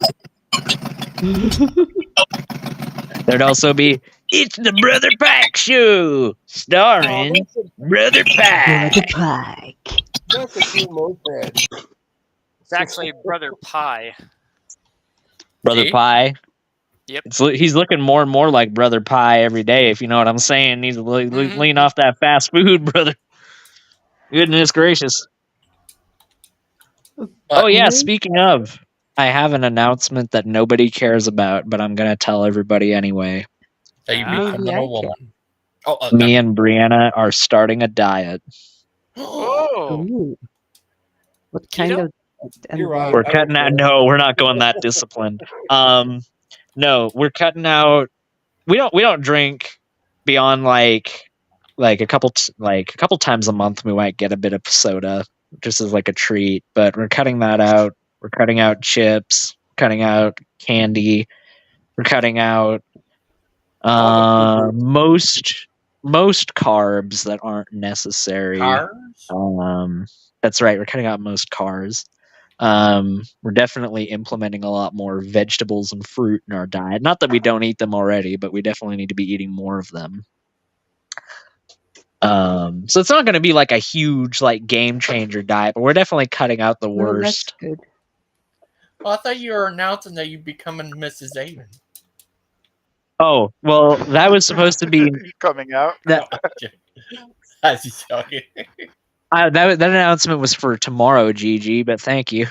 There'd also be It's the Brother Pike Show, starring Brother Pike. Brother Pike. That's a cool moped. It's actually Brother Pie. Brother See? Pie. Yep. He's looking more and more like Brother Pie every day, if you know what I'm saying. He's lean off that fast food, brother. Goodness gracious. Oh, yeah, speaking of, I have an announcement that nobody cares about, but I'm going to tell everybody anyway. That you become a woman. Me and Brianna are starting a diet. Oh. Ooh. What kind of? You're right. We're cutting out. No, we're not going that disciplined. No, we're cutting out. We don't drink beyond like a couple times a month. We might get a bit of soda just as like a treat, but we're cutting that out. We're cutting out chips, cutting out candy. We're cutting out most carbs that aren't necessary. That's right. We're cutting out most carbs. We're definitely implementing a lot more vegetables and fruit in our diet. Not that we don't eat them already, but we definitely need to be eating more of them. So it's not going to be like a huge like game changer diet, but we're definitely cutting out the worst. That's good. Well, I thought you were announcing that you're becoming Mrs. Aiden. Oh, well, that was supposed to be coming out. That that announcement was for tomorrow, Gigi, but thank you.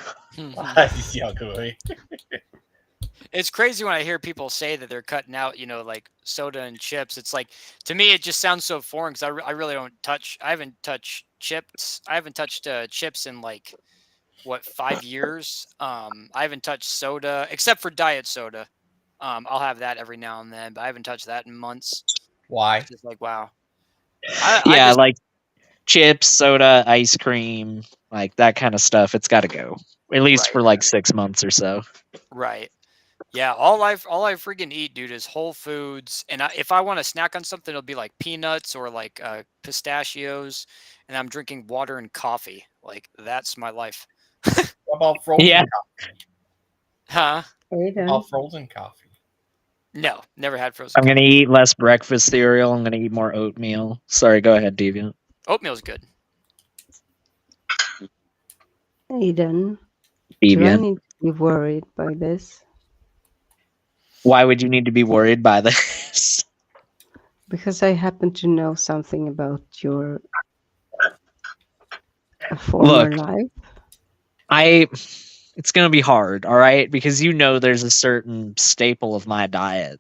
It's crazy when I hear people say that they're cutting out, like soda and chips. It's like, to me, it just sounds so foreign because I really don't touch. I haven't touched chips. I haven't touched chips in like, 5 years? I haven't touched soda except for diet soda. I'll have that every now and then, but I haven't touched that in months. Why? It's just like, wow. Like chips, soda, ice cream, like that kind of stuff. It's got to go at least for like 6 months or so. Right. Yeah, all I freaking eat, dude, is Whole Foods, and if I want to snack on something, it'll be like peanuts or like pistachios, and I'm drinking water and coffee. Like that's my life. What about frozen coffee? Huh? What about frozen coffee? No, never had frozen. I'm going to eat less breakfast cereal. I'm going to eat more oatmeal. Sorry, go ahead, Deviant. Oatmeal's good. Aiden, do I Deviant. need to be worried by this? Why would you need to be worried by this? Because I happen to know something about your former life. It's going to be hard, all right? Because there's a certain staple of my diet.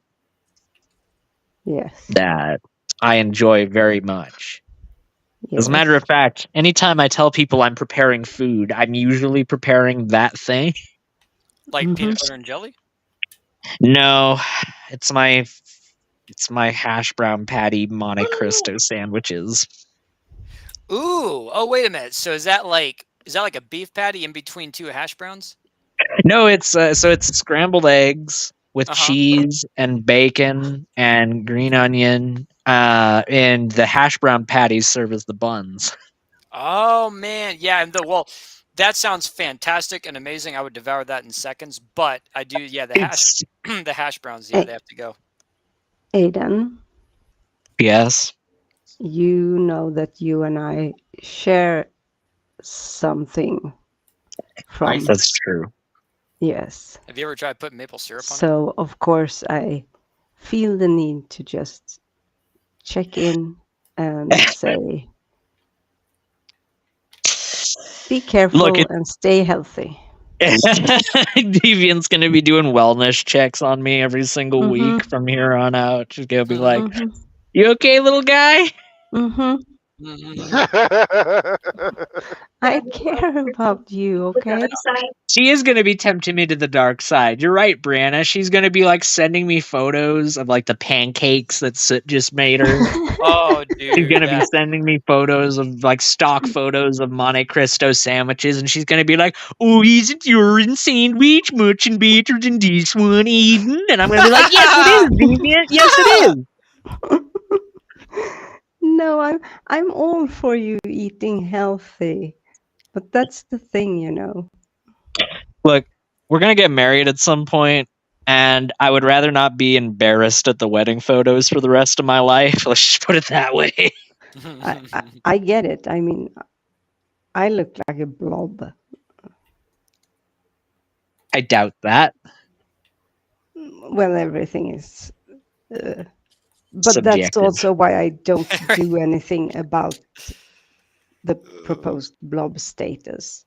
Yes. That I enjoy very much. Yes. As a matter of fact, anytime I tell people I'm preparing food, I'm usually preparing that thing. Like peanut butter and jelly? No, it's my hash brown patty Monte Cristo sandwiches. Ooh. Oh, wait a minute. So is that like a beef patty in between two hash browns? No, it's scrambled eggs with cheese and bacon and green onion, and the hash brown patties serve as the buns. Oh man, yeah, and that sounds fantastic and amazing. I would devour that in seconds. But I do, the hash browns, they have to go. Aiden. Yes. You know that you and I share something from. That's true. Yes. Have you ever tried putting maple syrup on it? So of course I feel the need to just check in and say, be careful and stay healthy. Deviant's gonna be doing wellness checks on me every single week from here on out. She's gonna be like, "You okay, little guy?" I care about you, okay? She is going to be tempting me to the dark side. You're right, Brianna. She's going to be like sending me photos of like the pancakes that Soot just made her. Oh, dude. She's going to be sending me photos of like stock photos of Monte Cristo sandwiches. And she's going to be like, "Oh, isn't your sandwich much better than this one, Eden?" And I'm going to be like, "Yes, it is, Deviant. Yes, it is." No, I'm all for you eating healthy. But that's the thing, Look, we're going to get married at some point. and I would rather not be embarrassed at the wedding photos for the rest of my life. Let's just put it that way. I get it. I mean, I look like a blob. I doubt that. Well, everything is. But Subjective. that's also why I don't do anything about the proposed blob status.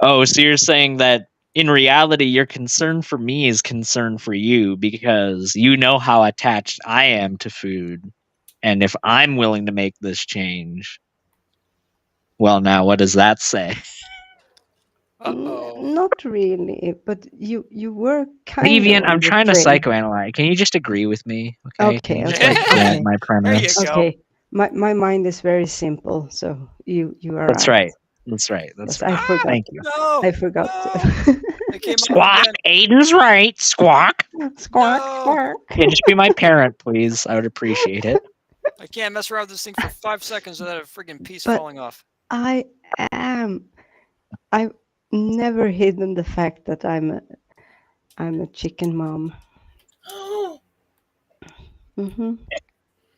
Oh, so you're saying that in reality, your concern for me is concern for you because you know how attached I am to food. And if I'm willing to make this change, well, now what does that say? Not really, but you were kind Deviant, of. I'm trying to betrayed. psychoanalyze. Can you just agree with me? Okay. Can you just, Okay. like, grant my premise? Okay. My mind is very simple, so you are That's right. right. That's right. That's Yes, right. I forgot. Thank you. I forgot. to- Squawk. Aiden's right. Squawk. Squawk, squawk. Yeah, just be my parent, please. I would appreciate it. I can't mess around with this thing for 5 seconds without a freaking piece But falling off. I've never hidden the fact that I'm a chicken mom. Mm-hmm.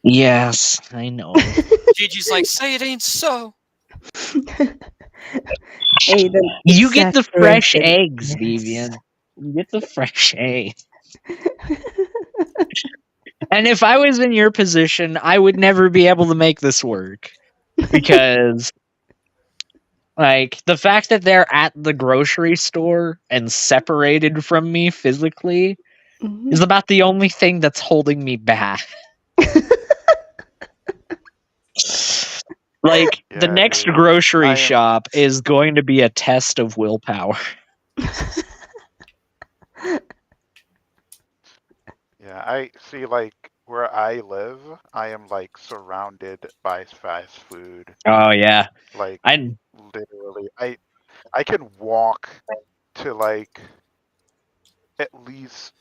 Yes, I know. Gigi's like, say it ain't so. Aiden, You get the fresh exaggerated. eggs, Deviant. You get the fresh eggs. And if I was in your position, I would never be able to make this work. Because, like, the fact that they're at the grocery store and separated from me physically is about the only thing that's holding me back. Like, the next grocery shop is going to be a test of willpower. Yeah, I see, like, where I live, I am, like, surrounded by fast food. Oh, yeah. Like, literally. I can walk to, like, at least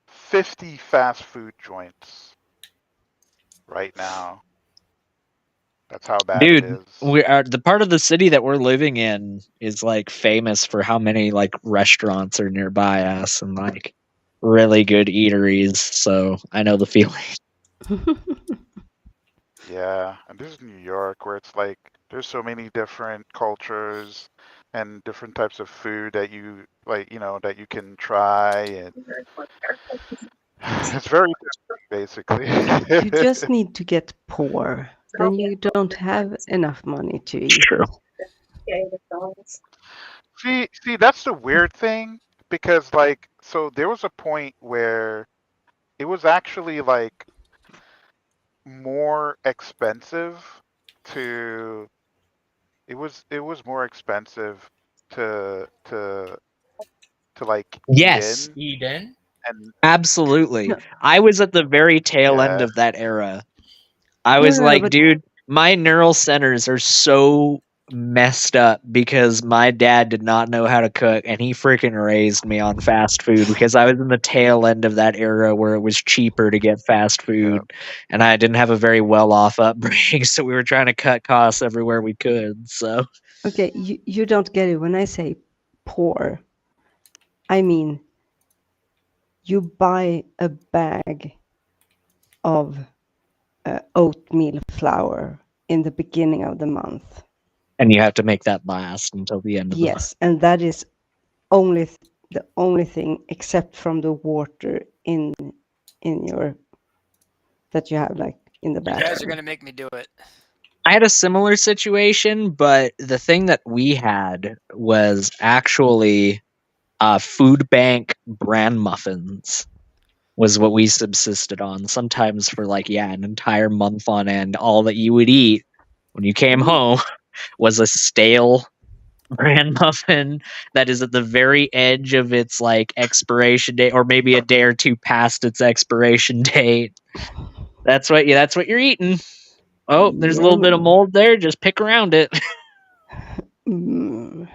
50 fast food joints right now. That's how bad it Dude, is. we are the part of the city that we're living in is like famous for how many like restaurants are nearby us and like really good eateries. So I know the feeling. Yeah, and this is New York, where it's like there's so many different cultures and different types of food that you like, you know, that you can try, and it's very different, basically. You just need to get poor. Then you don't have enough money to eat. True. See, that's the weird thing, because like, so there was a point where it was actually like more expensive to it was more expensive to like Yes. eat in. And Absolutely. I was at the very tail end of that era. I was No, like, but- dude, my neural centers are so messed up because my dad did not know how to cook and he freaking raised me on fast food because I was in the tail end of that era where it was cheaper to get fast food and I didn't have a very well off upbringing, so we were trying to cut costs everywhere we could. So Okay, you don't get it. When I say poor, I mean you buy a bag of oatmeal flour in the beginning of the month. and you have to make that last until the end of the month. Yes, and that is only the only thing except from the water in your that you have like in the You bathroom. guys are gonna make me do it. I had a similar situation, but the thing that we had was actually food bank bran muffins was what we subsisted on. Sometimes for like, an entire month on end, all that you would eat when you came home was a stale bran muffin that is at the very edge of its like expiration date, or maybe a day or two past its expiration date. That's what you're eating. Oh, there's a little bit of mold there. Just pick around it. Yum.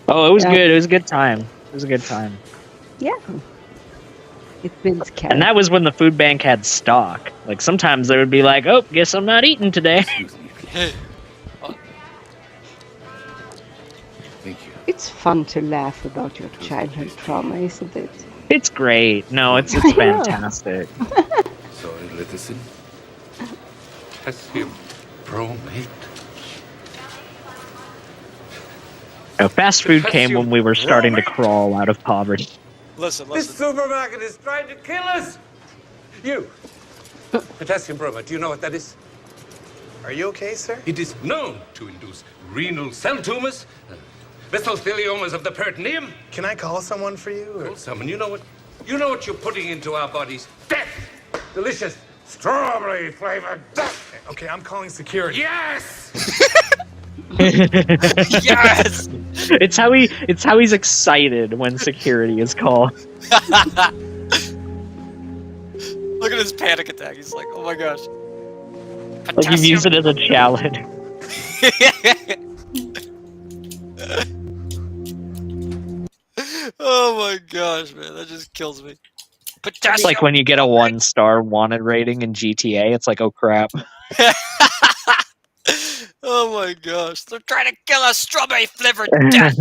Oh, it was Yeah. good. It was a good time. It was a good time. Yeah. It builds character. And that was when the food bank had stock. Like sometimes they would be like, "Oh, guess I'm not eating today." It's it's fun to laugh about your childhood trauma, isn't it? It's great. No, it's I know. fantastic. So, listen. Potassium bromate. Fast food came when we were starting to crawl out of poverty. Listen. This supermarket is trying to kill us. You. Potassium bromate, do you know what that is? Are you okay, sir? It is known to induce renal cell tumors, mesotheliomas of the peritoneum. Can I call someone for you? Call someone. You know what you're putting into our bodies? Death. Delicious strawberry flavored death. Okay, I'm calling security. Yes. Yes. It's how he's excited when security is called. Look at his panic attack. He's like, oh my gosh. Like you've used it as a challenge. Oh my gosh, man, that just kills me. It's like when you get a 1-star wanted rating in GTA. It's like, oh crap. Oh my gosh, they're trying to kill us. Strawberry flavored death.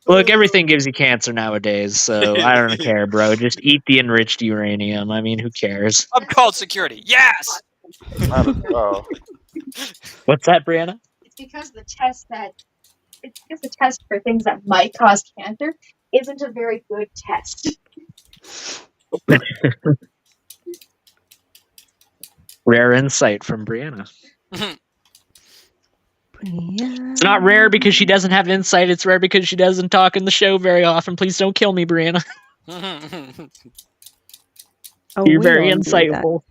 Look, everything gives you cancer nowadays, so I don't care, bro. Just eat the enriched uranium. I mean, who cares? I'm called security. Yes. What's that, Brianna? It's because the test for things that might cause cancer isn't a very good test. Rare insight from Brianna. It's not rare because she doesn't have insight. It's rare because she doesn't talk in the show very often. Please don't kill me, Brianna. You're very insightful.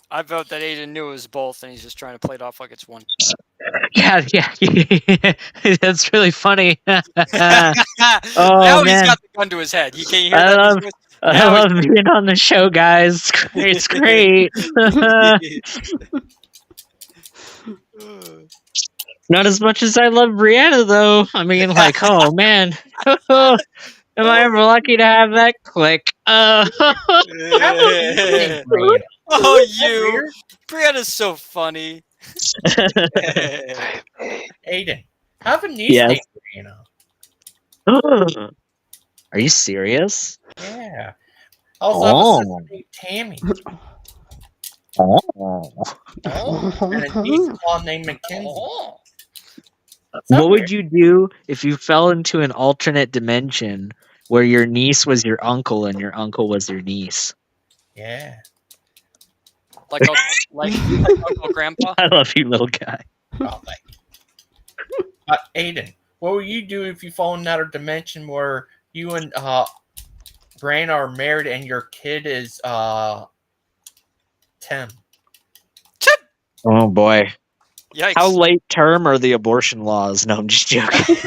I vote that Aiden knew it was both, and he's just trying to play it off like it's one. Yeah. That's really funny. Now Oh, he's man. got the gun to his head. You can't hear that. I love being on the show, guys. It's great. Not as much as I love Brianna, though. I mean, like, oh man, am I ever lucky to have that click? Oh, you. Brianna's so funny. Aiden, have a niece Yes. named Brianna. Are you serious? Yeah. Also, have a Oh. sister named Tammy. Oh. And a niece called named Mackenzie. What would you do if you fell into an alternate dimension where your niece was your uncle and your uncle was your niece? Yeah. Like Uncle Grandpa? I love you, little guy. Oh, thank you. Aiden, what would you do if you fall in another dimension where you and Brianna are married and your kid is Tim? Oh boy. Yikes. How late term are the abortion laws? No, I'm just joking.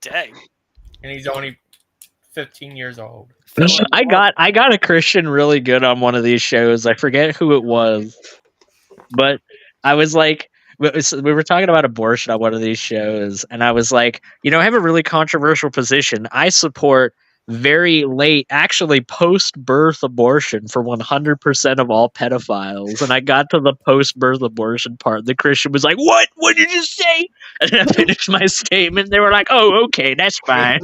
Dang. And he's only 15 years old. I got a Christian really good on one of these shows. I forget who it was, but I was like, we were talking about abortion on one of these shows, and I was like, I have a really controversial position. I support very late, actually post-birth abortion for 100% of all pedophiles. And I got to the post-birth abortion part. The Christian was like, "What? What did you just say?" And then I finished my statement. They were like, "Oh, okay, that's fine."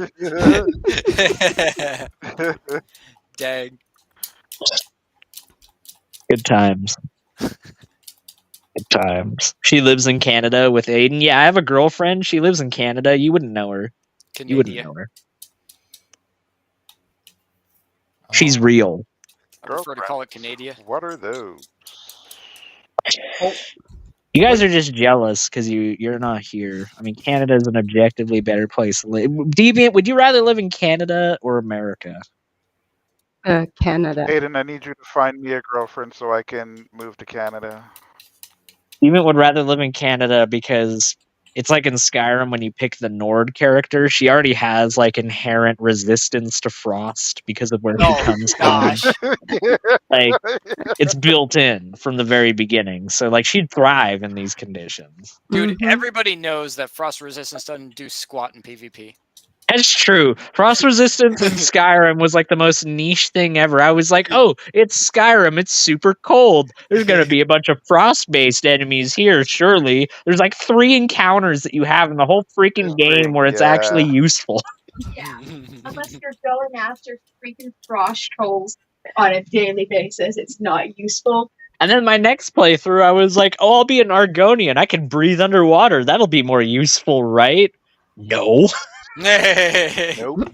Dang. Good times. Good times. She lives in Canada with Aiden. Yeah, I have a girlfriend. She lives in Canada. You wouldn't know her. You wouldn't know her. She's real. I prefer to call it Canada. What are those? You guys are just jealous because you're not here. I mean, Canada is an objectively better place to live. Deviant, would you rather live in Canada or America? Canada. Aiden, I need you to find me a girlfriend so I can move to Canada. Deviant would rather live in Canada because it's like in Skyrim when you pick the Nord character, she already has like inherent resistance to frost because of where she comes from. Like it's built in from the very beginning. So like she'd thrive in these conditions. Dude, everybody knows that frost resistance doesn't do squat in PvP. That's true. Frost resistance in Skyrim was like the most niche thing ever. I was like, oh, it's Skyrim. It's super cold. There's going to be a bunch of frost-based enemies here, surely. There's like 3 encounters that you have in the whole freaking game where it's actually useful. Yeah. Unless you're going after freaking frost trolls on a daily basis, it's not useful. And then my next playthrough, I was like, oh, I'll be an Argonian. I can breathe underwater. That'll be more useful, right? No. Nope.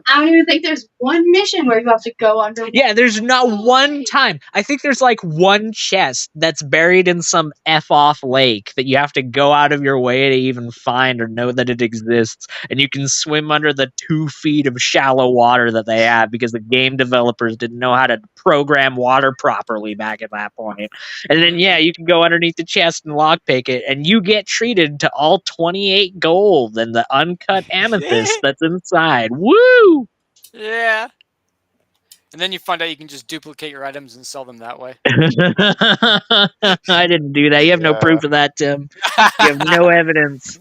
I don't even think there's one mission where you have to go under. Yeah, there's not one time. I think there's like one chest that's buried in some F-off lake that you have to go out of your way to even find or know that it exists. And you can swim under the 2 feet of shallow water that they have because the game developers didn't know how to program water properly back at that point. And then, yeah, you can go underneath the chest and lockpick it, and you get treated to all 28 gold and the uncut amethyst that's inside. Woo! Yeah. And then you find out you can just duplicate your items and sell them that way. I didn't do that. You have no proof of that, Tim. You have no evidence.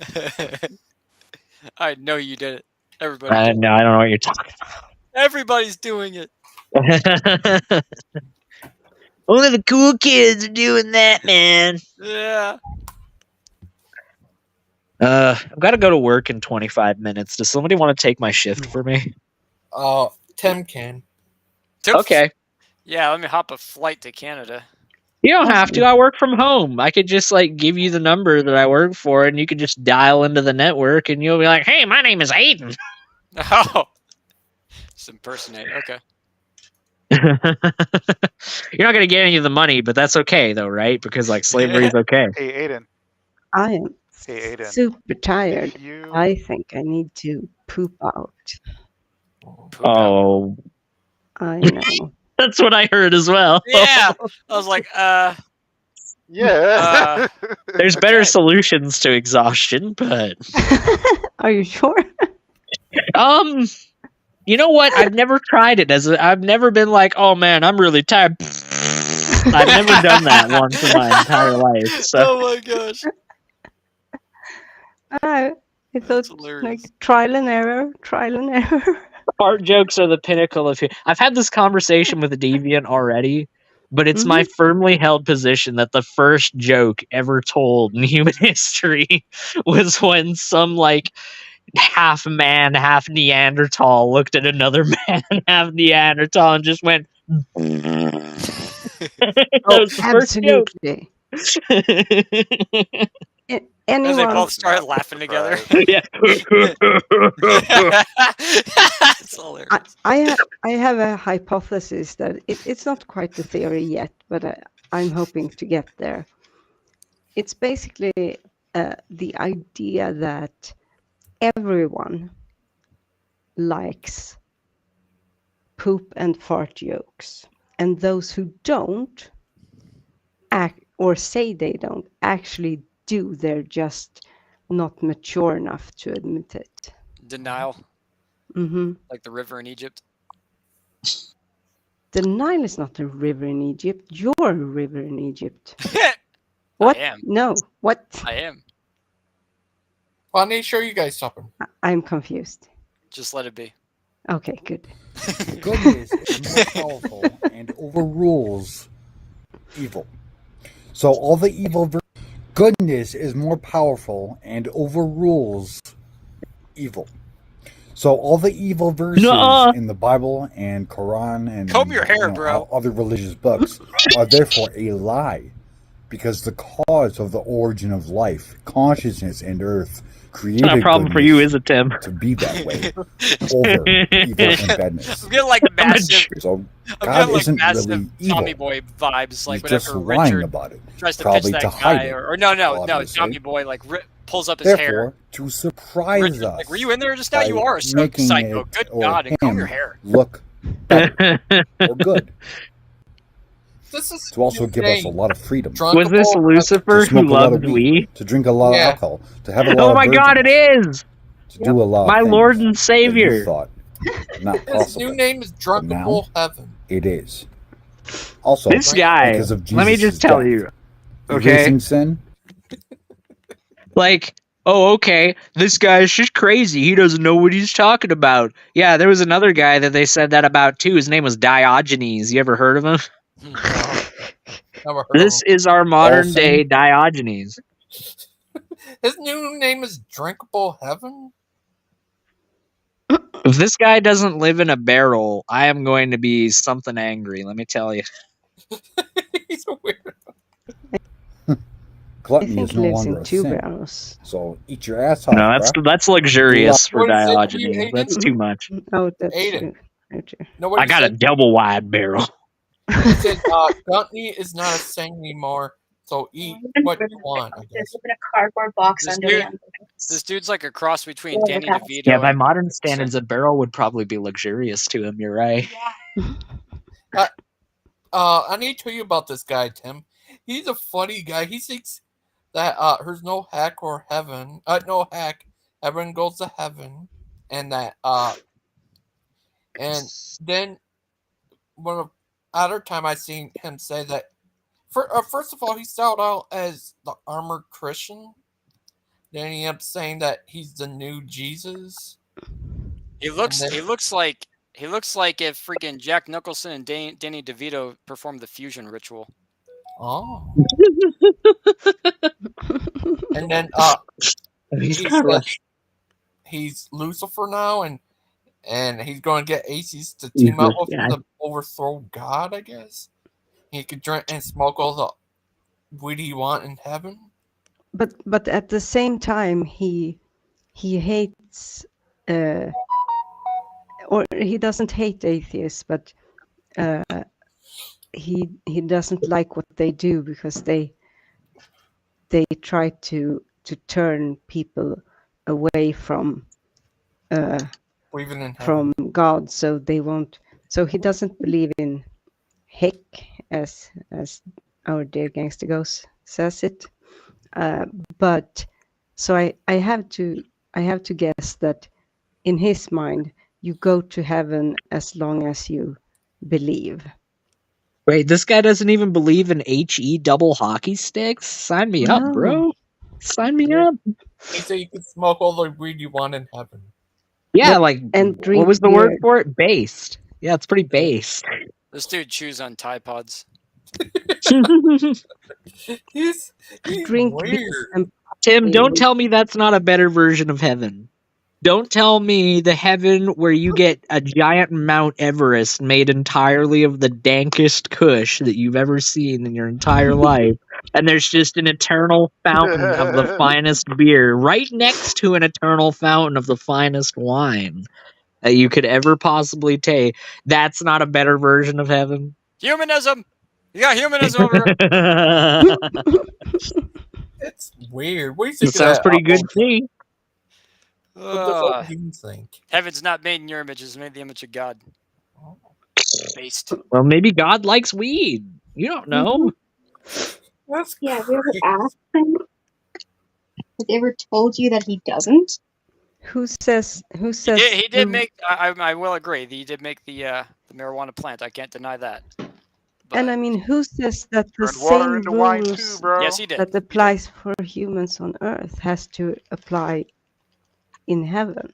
I know you did it. Everybody. No, I don't know what you're talking about. Everybody's doing it. Only the cool kids are doing that, man. Yeah. I've got to go to work in 25 minutes. Does somebody want to take my shift for me? Tim can. Okay. Yeah, let me hop a flight to Canada. You don't have to. I work from home. I could just like give you the number that I work for, and you could just dial into the network, and you'll be like, "Hey, my name is Aiden." Oh, just impersonate. Okay. You're not gonna get any of the money, but that's okay though, right? Because like slavery is okay. Hey, Aiden. I am Hey, Aiden. super tired. I think I need to poop out. Oh, I know. That's what I heard as well. Yeah. I was like, Yeah. There's better solutions to exhaustion, but Are you sure? You know what? I've never tried it. I've never been like, oh man, I'm really tired. I've never done that once in my entire life. So. Oh my gosh. I thought like trial and error. Fart jokes are the pinnacle of here. I've had this conversation with a deviant already, but it's my firmly held position that the first joke ever told in human history was when some like half man, half Neanderthal looked at another man, half Neanderthal, and just went. Oh, absolutely. As they Anyone? both started laughing together. Yeah. That's hilarious. I have a hypothesis that it's not quite the theory yet, but I'm hoping to get there. It's basically the idea that everyone likes poop and fart jokes, and those who don't act or say they don't actually do. They're just not mature enough to admit it. Denial. Mm-hmm. Like the river in Egypt. The Nile is not a river in Egypt. You're a river in Egypt. What? I am. No. What? I am. Well, I need to show you guys something. I'm confused. Just let it be. Okay, good. Goodness is more powerful and overrules evil. So all the evil goodness is more powerful and overrules evil. So all the evil verses in the Bible and Quran and comb your hair, bro. Other religious books are therefore a lie, because the cause of the origin of life, consciousness, and earth created not a problem for you, is it, Tim? To be that way over evil and badness. I'm getting like massive. So I'm God getting like isn't massive really evil. Tommy Boy vibes, like He's just whenever lying Richard about it, tries to probably pitch that to hide guy, it, or no, obviously. Tommy Boy like pulls up his hair. Therefore, to surprise Richard, us, like, were you in there just now? by You are a making psycho. it Good or God, and comb him your hair. look better or good. This is To also give us a lot of freedom. Was this Lucifer to smoke who a lot of loved weed, weed? to drink a lot of alcohol, to have a lot Oh of my God, it is! to do a lot My of things Lord and that you Savior. thought not His possible. new name is Drunkable Heaven. It is. Also, This guy, because of let me Jesus' just tell death, you, erasing sin. like, oh, okay, this guy's just crazy. He doesn't know what he's talking about. Yeah, there was another guy that they said that about too. His name was Diogenes. You ever heard of him? Never heard This of him. is our modern day Diogenes. His new name is Drinkable Heaven. If this guy doesn't live in a barrel, I am going to be something angry, let me tell you. He's a weirdo. Gluttony I think is he no lives longer in a 2 sin. barrels. So eat your ass off, No, bruh. that's luxurious for What is it for you, Diogenes. Aiden? That's too much. Oh, that's Aiden. true. Very true. Nobody I got a said double wide barrel. he said gluttony is not a sin anymore. So eat what you want, I guess. There's a cardboard box This under dude, the underpants. this dude's like a cross between Yeah, Danny that's- DeVito. Yeah, by and modern Mel Gibson. standards, a barrel would probably be luxurious to him. You're right. I need to tell you about this guy, Tim. He's a funny guy. He thinks that there's no hack or heaven. No hack. Everyone goes to heaven, and that and then one of other time I seen him say that. First of all, he started out as the armored Christian. Then he ended up saying that he's the new Jesus. He looks like if freaking Jack Nicholson and Danny DeVito performed the fusion ritual. Oh. And then he's Lucifer now, and he's going to get Aces to team up with him to overthrow God, I guess. He could drink and smoke all the weed he want in heaven. But at the same time, he hates, or he doesn't hate atheists, but he doesn't like what they do because they try to turn people away from Believing in from God, so they won't. So he doesn't believe in heck, as our dear Gangster Ghost says it. But so I have to guess that in his mind you go to heaven as long as you believe. Wait, this guy doesn't even believe in HE double hockey sticks? Sign me up, bro. Sign me up. He said you could smoke all the weed you want in heaven. Yeah, and what was the word for it? Based. Yeah, it's pretty based. This dude chews on Tide Pods. He's Drink weird. Tim, don't tell me that's not a better version of heaven. Don't tell me the heaven where you get a giant Mount Everest made entirely of the dankest kush that you've ever seen in your entire life. And there's just an eternal fountain of the finest beer right next to an eternal fountain of the finest wine that you could ever possibly take. That's not a better version of heaven. Humanism! You got humanism over here. It's weird. What do you think It sounds pretty good to me. What do you think? Heaven's not made in your image, it's made in the image of God. Based. Well, maybe God likes weed. You don't know. That's yeah, have you ever asked him? Have they ever told you that he doesn't? Who says? He did make. I will agree. He did make the marijuana plant. I can't deny that. And I mean, who says that the Turned water same into wine too, rules bro. Yes, he did. that applies for humans on Earth has to apply in heaven?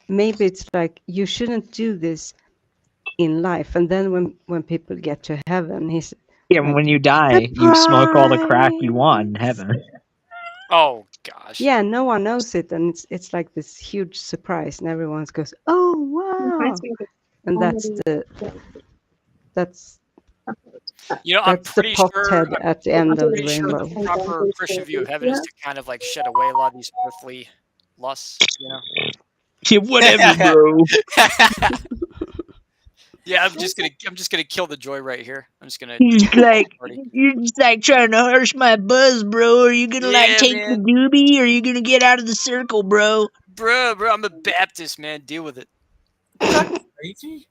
Maybe it's like you shouldn't do this in life, and then when people get to heaven, he's Yeah, like, when you die, you smoke all the crack you want in heaven. Oh gosh. yeah, no one knows it, and it's like this huge surprise, and everyone goes, "Oh wow!" And that's You know, I'm that's the pretty pot sure. head at the end of the Pretty sure rainbow. the proper Christian view of heaven is to kind of like shed away a lot of these earthly lusts. You know. Yeah, whatever, bro. Yeah, I'm just gonna kill the joy right here. I'm just gonna. You're just like trying to harsh my buzz, bro. Are you gonna Yeah, take man. the doobie, or are you gonna get out of the circle, bro? Bro, I'm a Baptist, man. Deal with it. Crazy.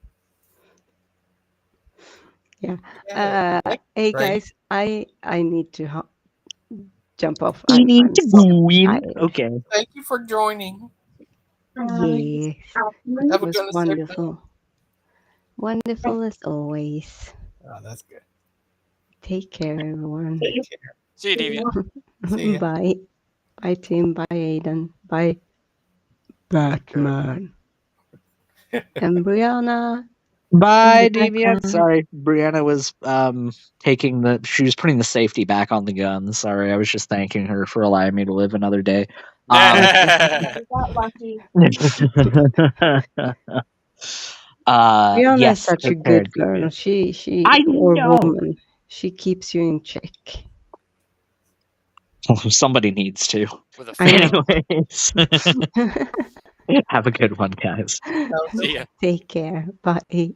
Yeah. Hey guys, I need to jump off. You need to so go in. tired. Okay. Thank you for joining. Yes, Have it a was good wonderful. Wonderful as always. Oh, that's good. Take care, everyone. Take care. See you, Deviant. See ya. Bye. Team. Bye, Aiden. Bye, Batman. And Brianna. Bye, Bye, Deviant. Batman. Sorry, Brianna was she was putting the safety back on the gun. Sorry, I was just thanking her for allowing me to live another day. You got lucky. Brianna is Yes, such a prepared, good girl. Deviant. She I or know. woman. She keeps you in check. Somebody needs to. With a Anyways, have a good one, guys. See ya. Take care. Bye.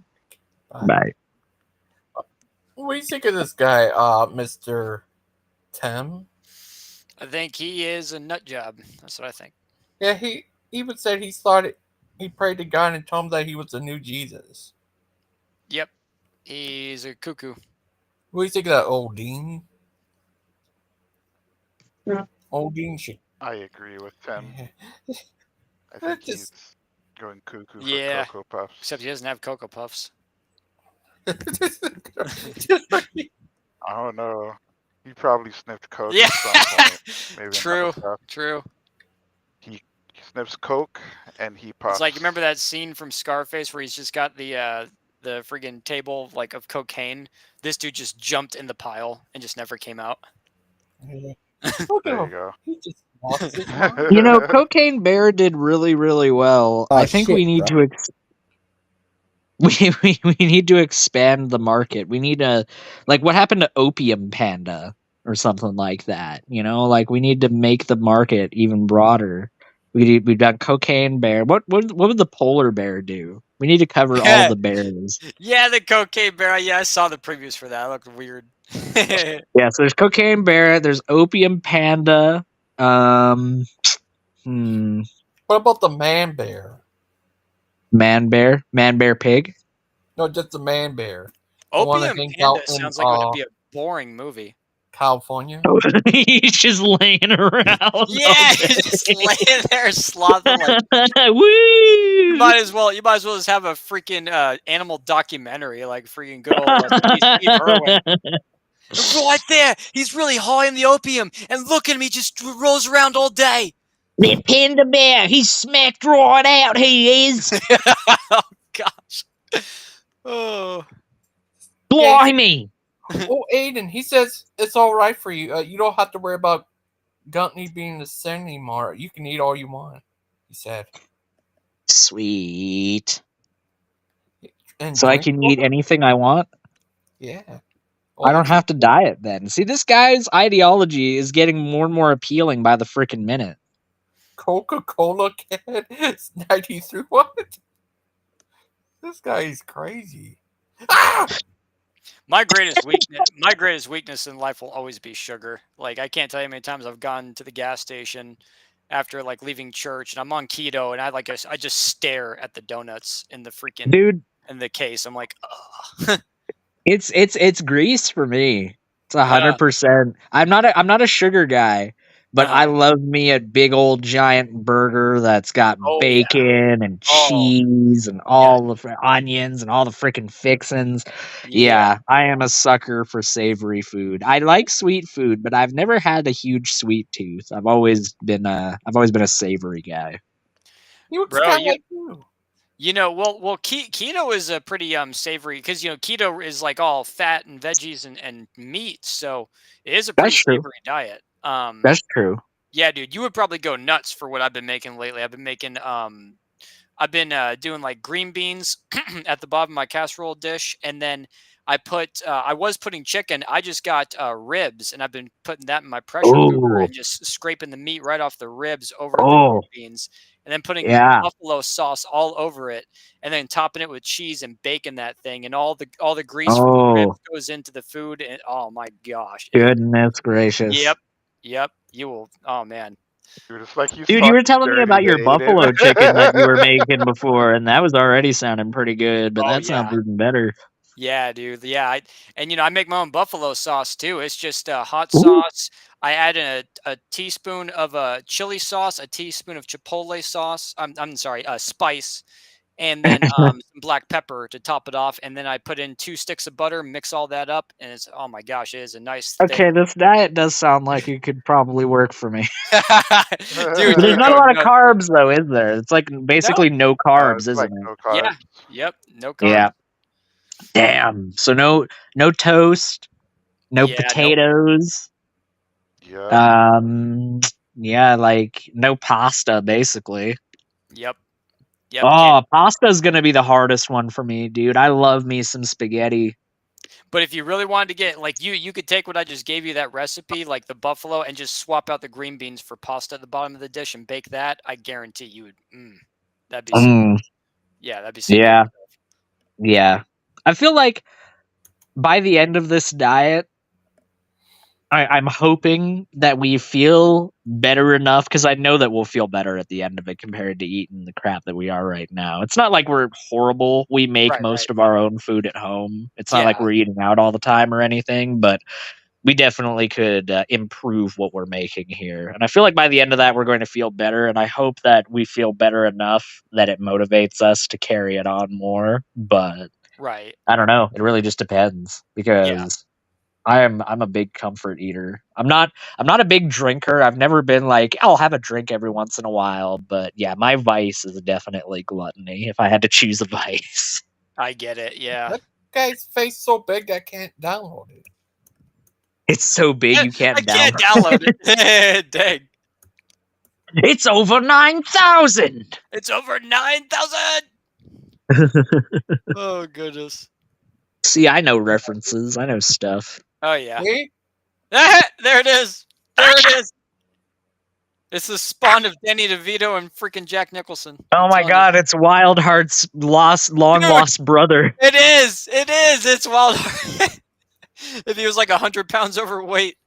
Bye. What do you think of this guy, Mr. Tim? I think he is a nut job. That's what I think. Yeah, he even said he prayed to God and told him that he was the new Jesus. Yep. He's a cuckoo. What do you think of that old Dean? Old Dean should. I agree with Tim. I think he's going cuckoo for Yeah. Cocoa Puffs. Except he doesn't have Cocoa Puffs. I don't know. He probably sniffed coke Yeah. at some point. Maybe True. not enough. True. He sniffs coke and he puffs. It's like, you remember that scene from Scarface where he's just got the friggin' table like of cocaine? This dude just jumped in the pile and just never came out. There you go. He just lost his mind. You know, Cocaine Bear did really, really well. I think we need to we need to expand the market. We need to, like, what happened to Opium Panda or something like that? You know, like, we need to make the market even broader. We've done Cocaine Bear. What would the Polar Bear do? We need to cover all the bears. Yeah, the Cocaine Bear. Yeah, I saw the previews for that. It looked weird. Yeah, so there's Cocaine Bear, there's Opium Panda. What about the Man Bear? Man Bear Pig. No, just the Man Bear. Opium Panda sounds like it would be a boring movie. California. He's just laying around. Yeah, he's just laying there slothing like. Woo! You might as well just have a freaking animal documentary, like freaking good old Steve Irwin. Right there, he's really high in the opium, and look at him, he just rolls around all day. That Panda Bear, he's smacked right out. He is. Oh gosh. Oh. Blimey. Oh, Aiden, he says it's all right for you. You don't have to worry about Guntney being the sin anymore. You can eat all you want, he said. Sweet. And so I can eat anything I want? Yeah. I don't have to diet then. See, this guy's ideology is getting more and more appealing by the freaking minute. Coca-Cola kid? 93 what? This guy is crazy. Ah! My greatest weakness in life will always be sugar. Like, I can't tell you how many times I've gone to the gas station after like leaving church and I'm on keto and I just stare at the donuts in the freaking in the case. I'm like, ugh. It's grease for me. It's 100%. I'm not a sugar guy, but I love me a big old giant burger that's got bacon and cheese and all the onions and all the freaking fixins. Yeah, I am a sucker for savory food. I like sweet food, but I've never had a huge sweet tooth. I've always been a savory guy. You know, well, keto is a pretty savory because keto is like all fat and veggies and meat, so it is a pretty savory diet. That's true. Yeah, dude, you would probably go nuts for what I've been making lately. I've been making doing like green beans at the bottom of my casserole dish, and then I was putting chicken. I just got ribs, and I've been putting that in my pressure cooker and just scraping the meat right off the ribs over the green beans, and then putting buffalo sauce all over it, and then topping it with cheese and baking that thing, and all the grease from the ribs goes into the food, and oh my gosh! Goodness gracious! Yep. You will. Oh man. Dude, it's like Dude, you were telling me about your buffalo chicken that you were making before, and that was already sounding pretty good, but that sounds even better. Yeah, dude. Yeah, I make my own buffalo sauce too. It's just hot sauce. I add in a teaspoon of chili sauce, a teaspoon of chipotle sauce. I'm sorry, spice, and then some black pepper to top it off, and then I put in 2 sticks of butter, mix all that up, and it's, oh my gosh, it is a nice thick. Okay, this diet does sound like it could probably work for me. Dude, But there's not a lot of carbs, though, is there? It's like basically no carbs, isn't it? No carbs. Yeah. Yep. No carbs. Yeah. Damn. So no toast, no Yeah, potatoes. Yeah. Yeah, like no pasta, basically. Yep. Yep. Oh, pasta's gonna be the hardest one for me, dude. I love me some spaghetti. But if you really wanted to get, like, you could take what I just gave you, that recipe, like the buffalo, and just swap out the green beans for pasta at the bottom of the dish and bake that. I guarantee you would. That'd be so. Yeah, that'd be so. Yeah. Yeah. I feel like by the end of this diet, I'm hoping that we feel better enough, because I know that we'll feel better at the end of it compared to eating the crap that we are right now. It's not like we're horrible. We make most of our own food at home. It's not like we're eating out all the time or anything, but we definitely could improve what we're making here. And I feel like by the end of that, we're going to feel better. And I hope that we feel better enough that it motivates us to carry it on more. But right. I don't know. It really just depends, because I'm a big comfort eater. I'm not a big drinker. I've never been like, I'll have a drink every once in a while, but yeah, my vice is definitely gluttony if I had to choose a vice. I get it. Yeah. That guy's face so big I can't download it. It's so big you can't I can't download it. Dang. It's over 9,000. It's over 9,000. Oh goodness. See, I know references. I know stuff. Oh yeah. There it is. There it is. It's the spawn of Danny DeVito and freaking Jack Nicholson. Oh my God! It's Wildheart's long lost brother. It is. It is. It's Wildheart. If he was like 100 pounds overweight.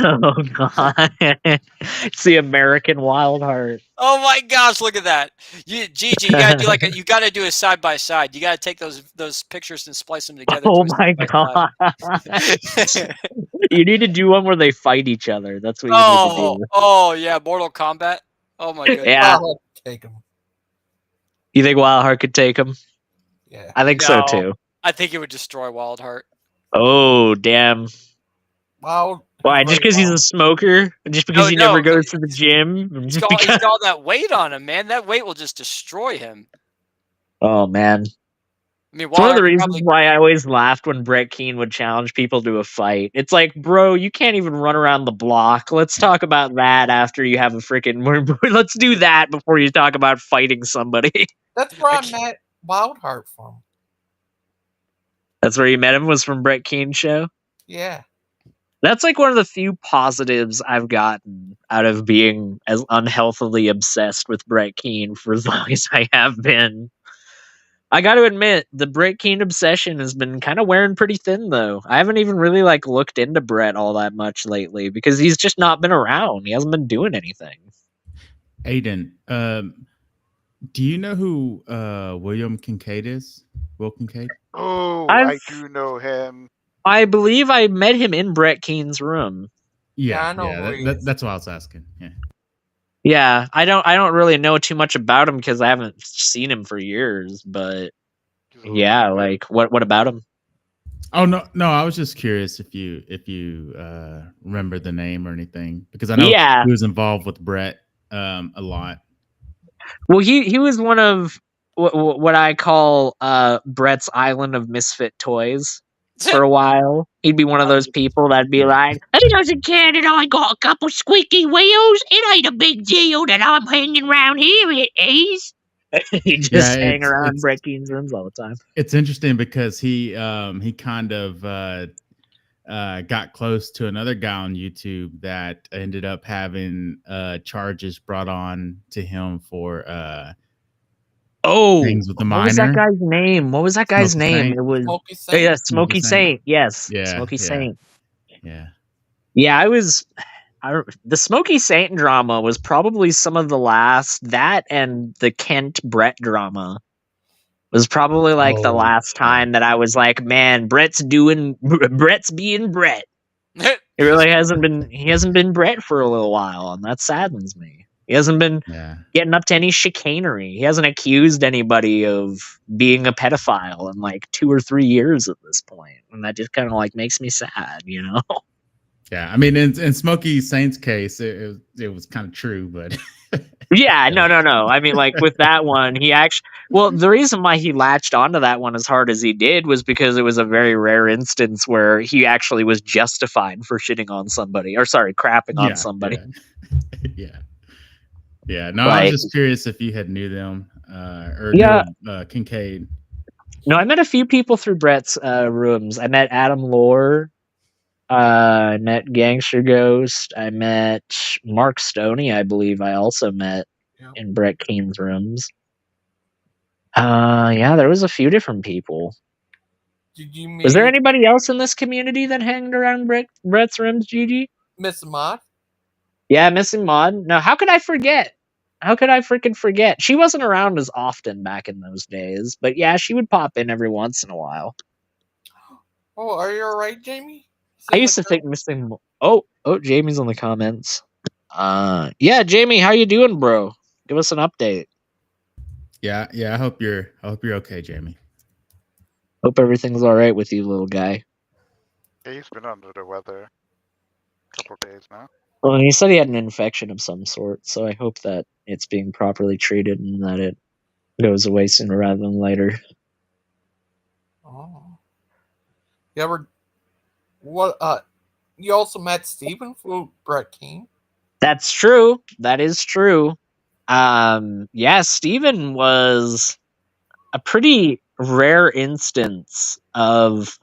Oh God! It's the American Wildheart. Oh my gosh! Look at that, Gigi. You gotta do you gotta do a side by side. You gotta take those pictures and splice them together. Oh my God! You need to do one where they fight each other. That's what you need to do. Oh yeah, Mortal Kombat. Oh my goodness. Yeah. Take him. You think Wildheart could take him? Yeah. I think so too. I think it would destroy Wildheart. Oh damn! Wow. Why? Just because he's a smoker? Just because he never goes to the gym? He's got all that weight on him, man. That weight will just destroy him. Oh man. I mean, it's one of the reasons why I always laughed when Brett Keane would challenge people to a fight. It's like, bro, you can't even run around the block. Let's talk about that after you have a freaking. Let's do that before you talk about fighting somebody. That's where I met Wildheart from. That's where you met him, was from Brett Keane's show? Yeah. That's like one of the few positives I've gotten out of being as unhealthily obsessed with Brett Keane for as long as I have been. I got to admit, the Brett Keane obsession has been kind of wearing pretty thin, though. I haven't even really looked into Brett all that much lately because he's just not been around. He hasn't been doing anything. Aiden, do you know who William Kincaid is? Will Kincaid? Oh, I do know him. I believe I met him in Brett Keane's room. Yeah, I know. That's what I was asking. Yeah. Yeah, I don't really know too much about him because I haven't seen him for years. But yeah, what about him? Oh no, I was just curious if you remember the name or anything, because I know he was involved with Brett a lot. Well, he was one of what I call Brett's island of misfit toys. For a while, he'd be one of those people that'd be like, "He doesn't care that I got a couple squeaky wheels. It ain't a big deal that I'm hanging around here. It is." He just hang around Brett Keane's rooms all the time. It's interesting because he kind of got close to another guy on YouTube that ended up having charges brought on to him for things with the minor. What was that guy's name? What was that guy's name? Saint. It was Smokey Saint. Yeah, Smokey Saint. Yes, Yeah, Smokey Saint. Yeah. The Smokey Saint drama was probably some of the last. That and the Kent Brett drama was probably the last time that I was like, man, Brett's being Brett. It really hasn't been. He hasn't been Brett for a little while, and that saddens me. He hasn't been getting up to any chicanery. He hasn't accused anybody of being a pedophile in like 2 or 3 years at this point, and that just kind of like makes me sad, you know. Yeah, I mean, in Smokey Saint's case, it was kind of true, but Yeah, no. I mean, like with that one, he actually. Well, the reason why he latched onto that one as hard as he did was because it was a very rare instance where he actually was justified for shitting on somebody, or sorry, crapping on somebody. Yeah. No, I Like- was just curious if you had knew them or Yeah. knew Kincaid. No, I met a few people through Brett's rooms. I met Adam Lore. I met Gangster Ghost. I met Mark Stoney, I believe I also met in Brett Keene's rooms. Yeah, there was a few different people. Did you meet Was there anybody else in this community that hanged around Brett's rooms, Gigi? Miss Mott? Yeah, Missing Maud. No, how could I forget? How could I freaking forget? She wasn't around as often back in those days, but yeah, she would pop in every once in a while. Oh, are you alright, Jamie? I used to think Missing. Oh, Jamie's in the comments. Yeah, Jamie, how you doing, bro? Give us an update. Yeah. I hope you're okay, Jamie. Hope everything's all right with you, little guy. Yeah, he's been under the weather a couple days now. Well, he said he had an infection of some sort, so I hope that it's being properly treated and that it goes away sooner rather than later. Oh. You ever you also met Stephen through Brett Keene? That's true. That is true. Yeah, Stephen was a pretty rare instance of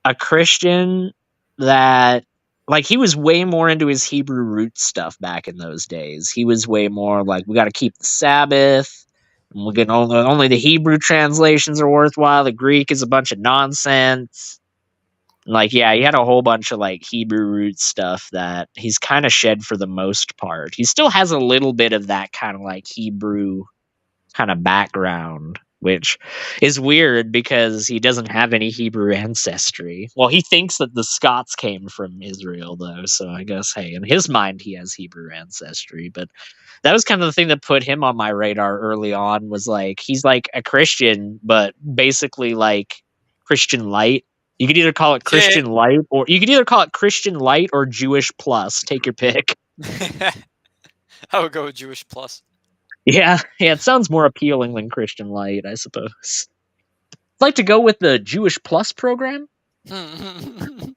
a Christian that, like, he was way more into his Hebrew roots stuff back in those days. He was way more like, we got to keep the Sabbath. And we get only the Hebrew translations are worthwhile. The Greek is a bunch of nonsense. Like, yeah, he had a whole bunch of like Hebrew roots stuff that he's kind of shed for the most part. He still has a little bit of that kind of like Hebrew kind of background, which is weird because he doesn't have any Hebrew ancestry. Well, he thinks that the Scots came from Israel, though, so I guess, hey, in his mind, he has Hebrew ancestry. But that was kind of the thing that put him on my radar early on, was like, he's like a Christian, but basically like Christian light. You could either call it Christian light, or you could either call it Christian light or Jewish plus. Take your pick. I would go with Jewish plus. Yeah, it sounds more appealing than Christian light, I suppose. I'd like to go with the Jewish plus program. To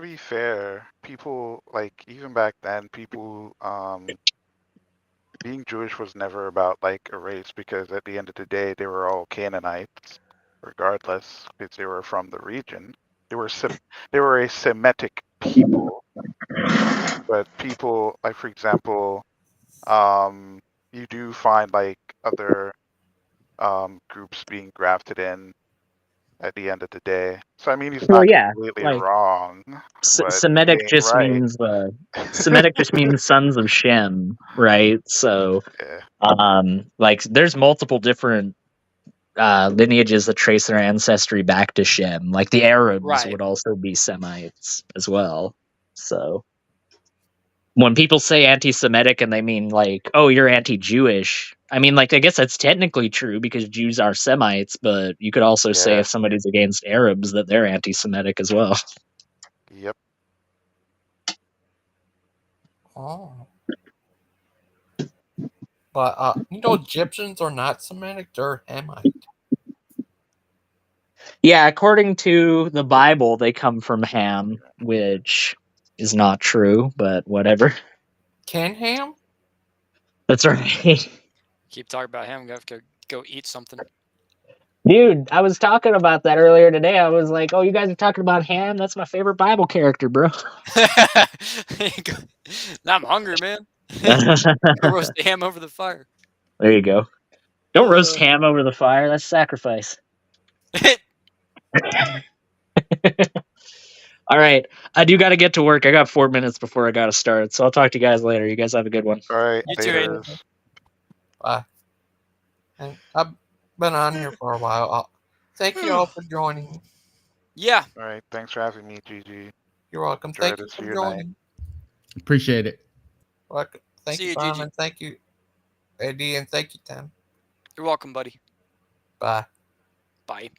be fair, people, like, even back then, people being Jewish was never about like a race, because at the end of the day, they were all Canaanites, regardless, because they were from the region. They were a Semitic people. But people, like, for example, you do find like other groups being grafted in at the end of the day. So I mean, he's not completely like, wrong. But Semitic he ain't just right. means Semitic just means sons of Shem, right? So, like, there's multiple different lineages that trace their ancestry back to Shem. Like the Arabs would also be Semites as well. So when people say anti-Semitic and they mean like, oh, you're anti-Jewish, I mean, like, I guess that's technically true because Jews are Semites, but you could also say if somebody's against Arabs that they're anti-Semitic as well. Yep. Oh. But Egyptians are not Semitic, they're Hamite. Yeah, according to the Bible, they come from Ham, which is not true, but whatever. Can Ham? That's right. Keep talking about him. Go eat something. Dude, I was talking about that earlier today. I was like, oh, you guys are talking about Ham? That's my favorite Bible character, bro. Now I'm hungry, man. Go roast the ham over the fire. There you go. Don't roast ham over the fire. That's sacrifice. All right. I do got to get to work. I got 4 minutes before I got to start. So I'll talk to you guys later. You guys have a good one. All right. You too, Aiden. Bye. And I've been on here for a while. Thank you all for joining. Yeah. All right. Thanks for having me, Gigi. You're welcome. Enjoy Thank you this for your joining. night. Appreciate it. Thank See you, you, Simon. Gigi. Thank you, Eddie, and thank you, Tim. You're welcome, buddy. Bye. Bye.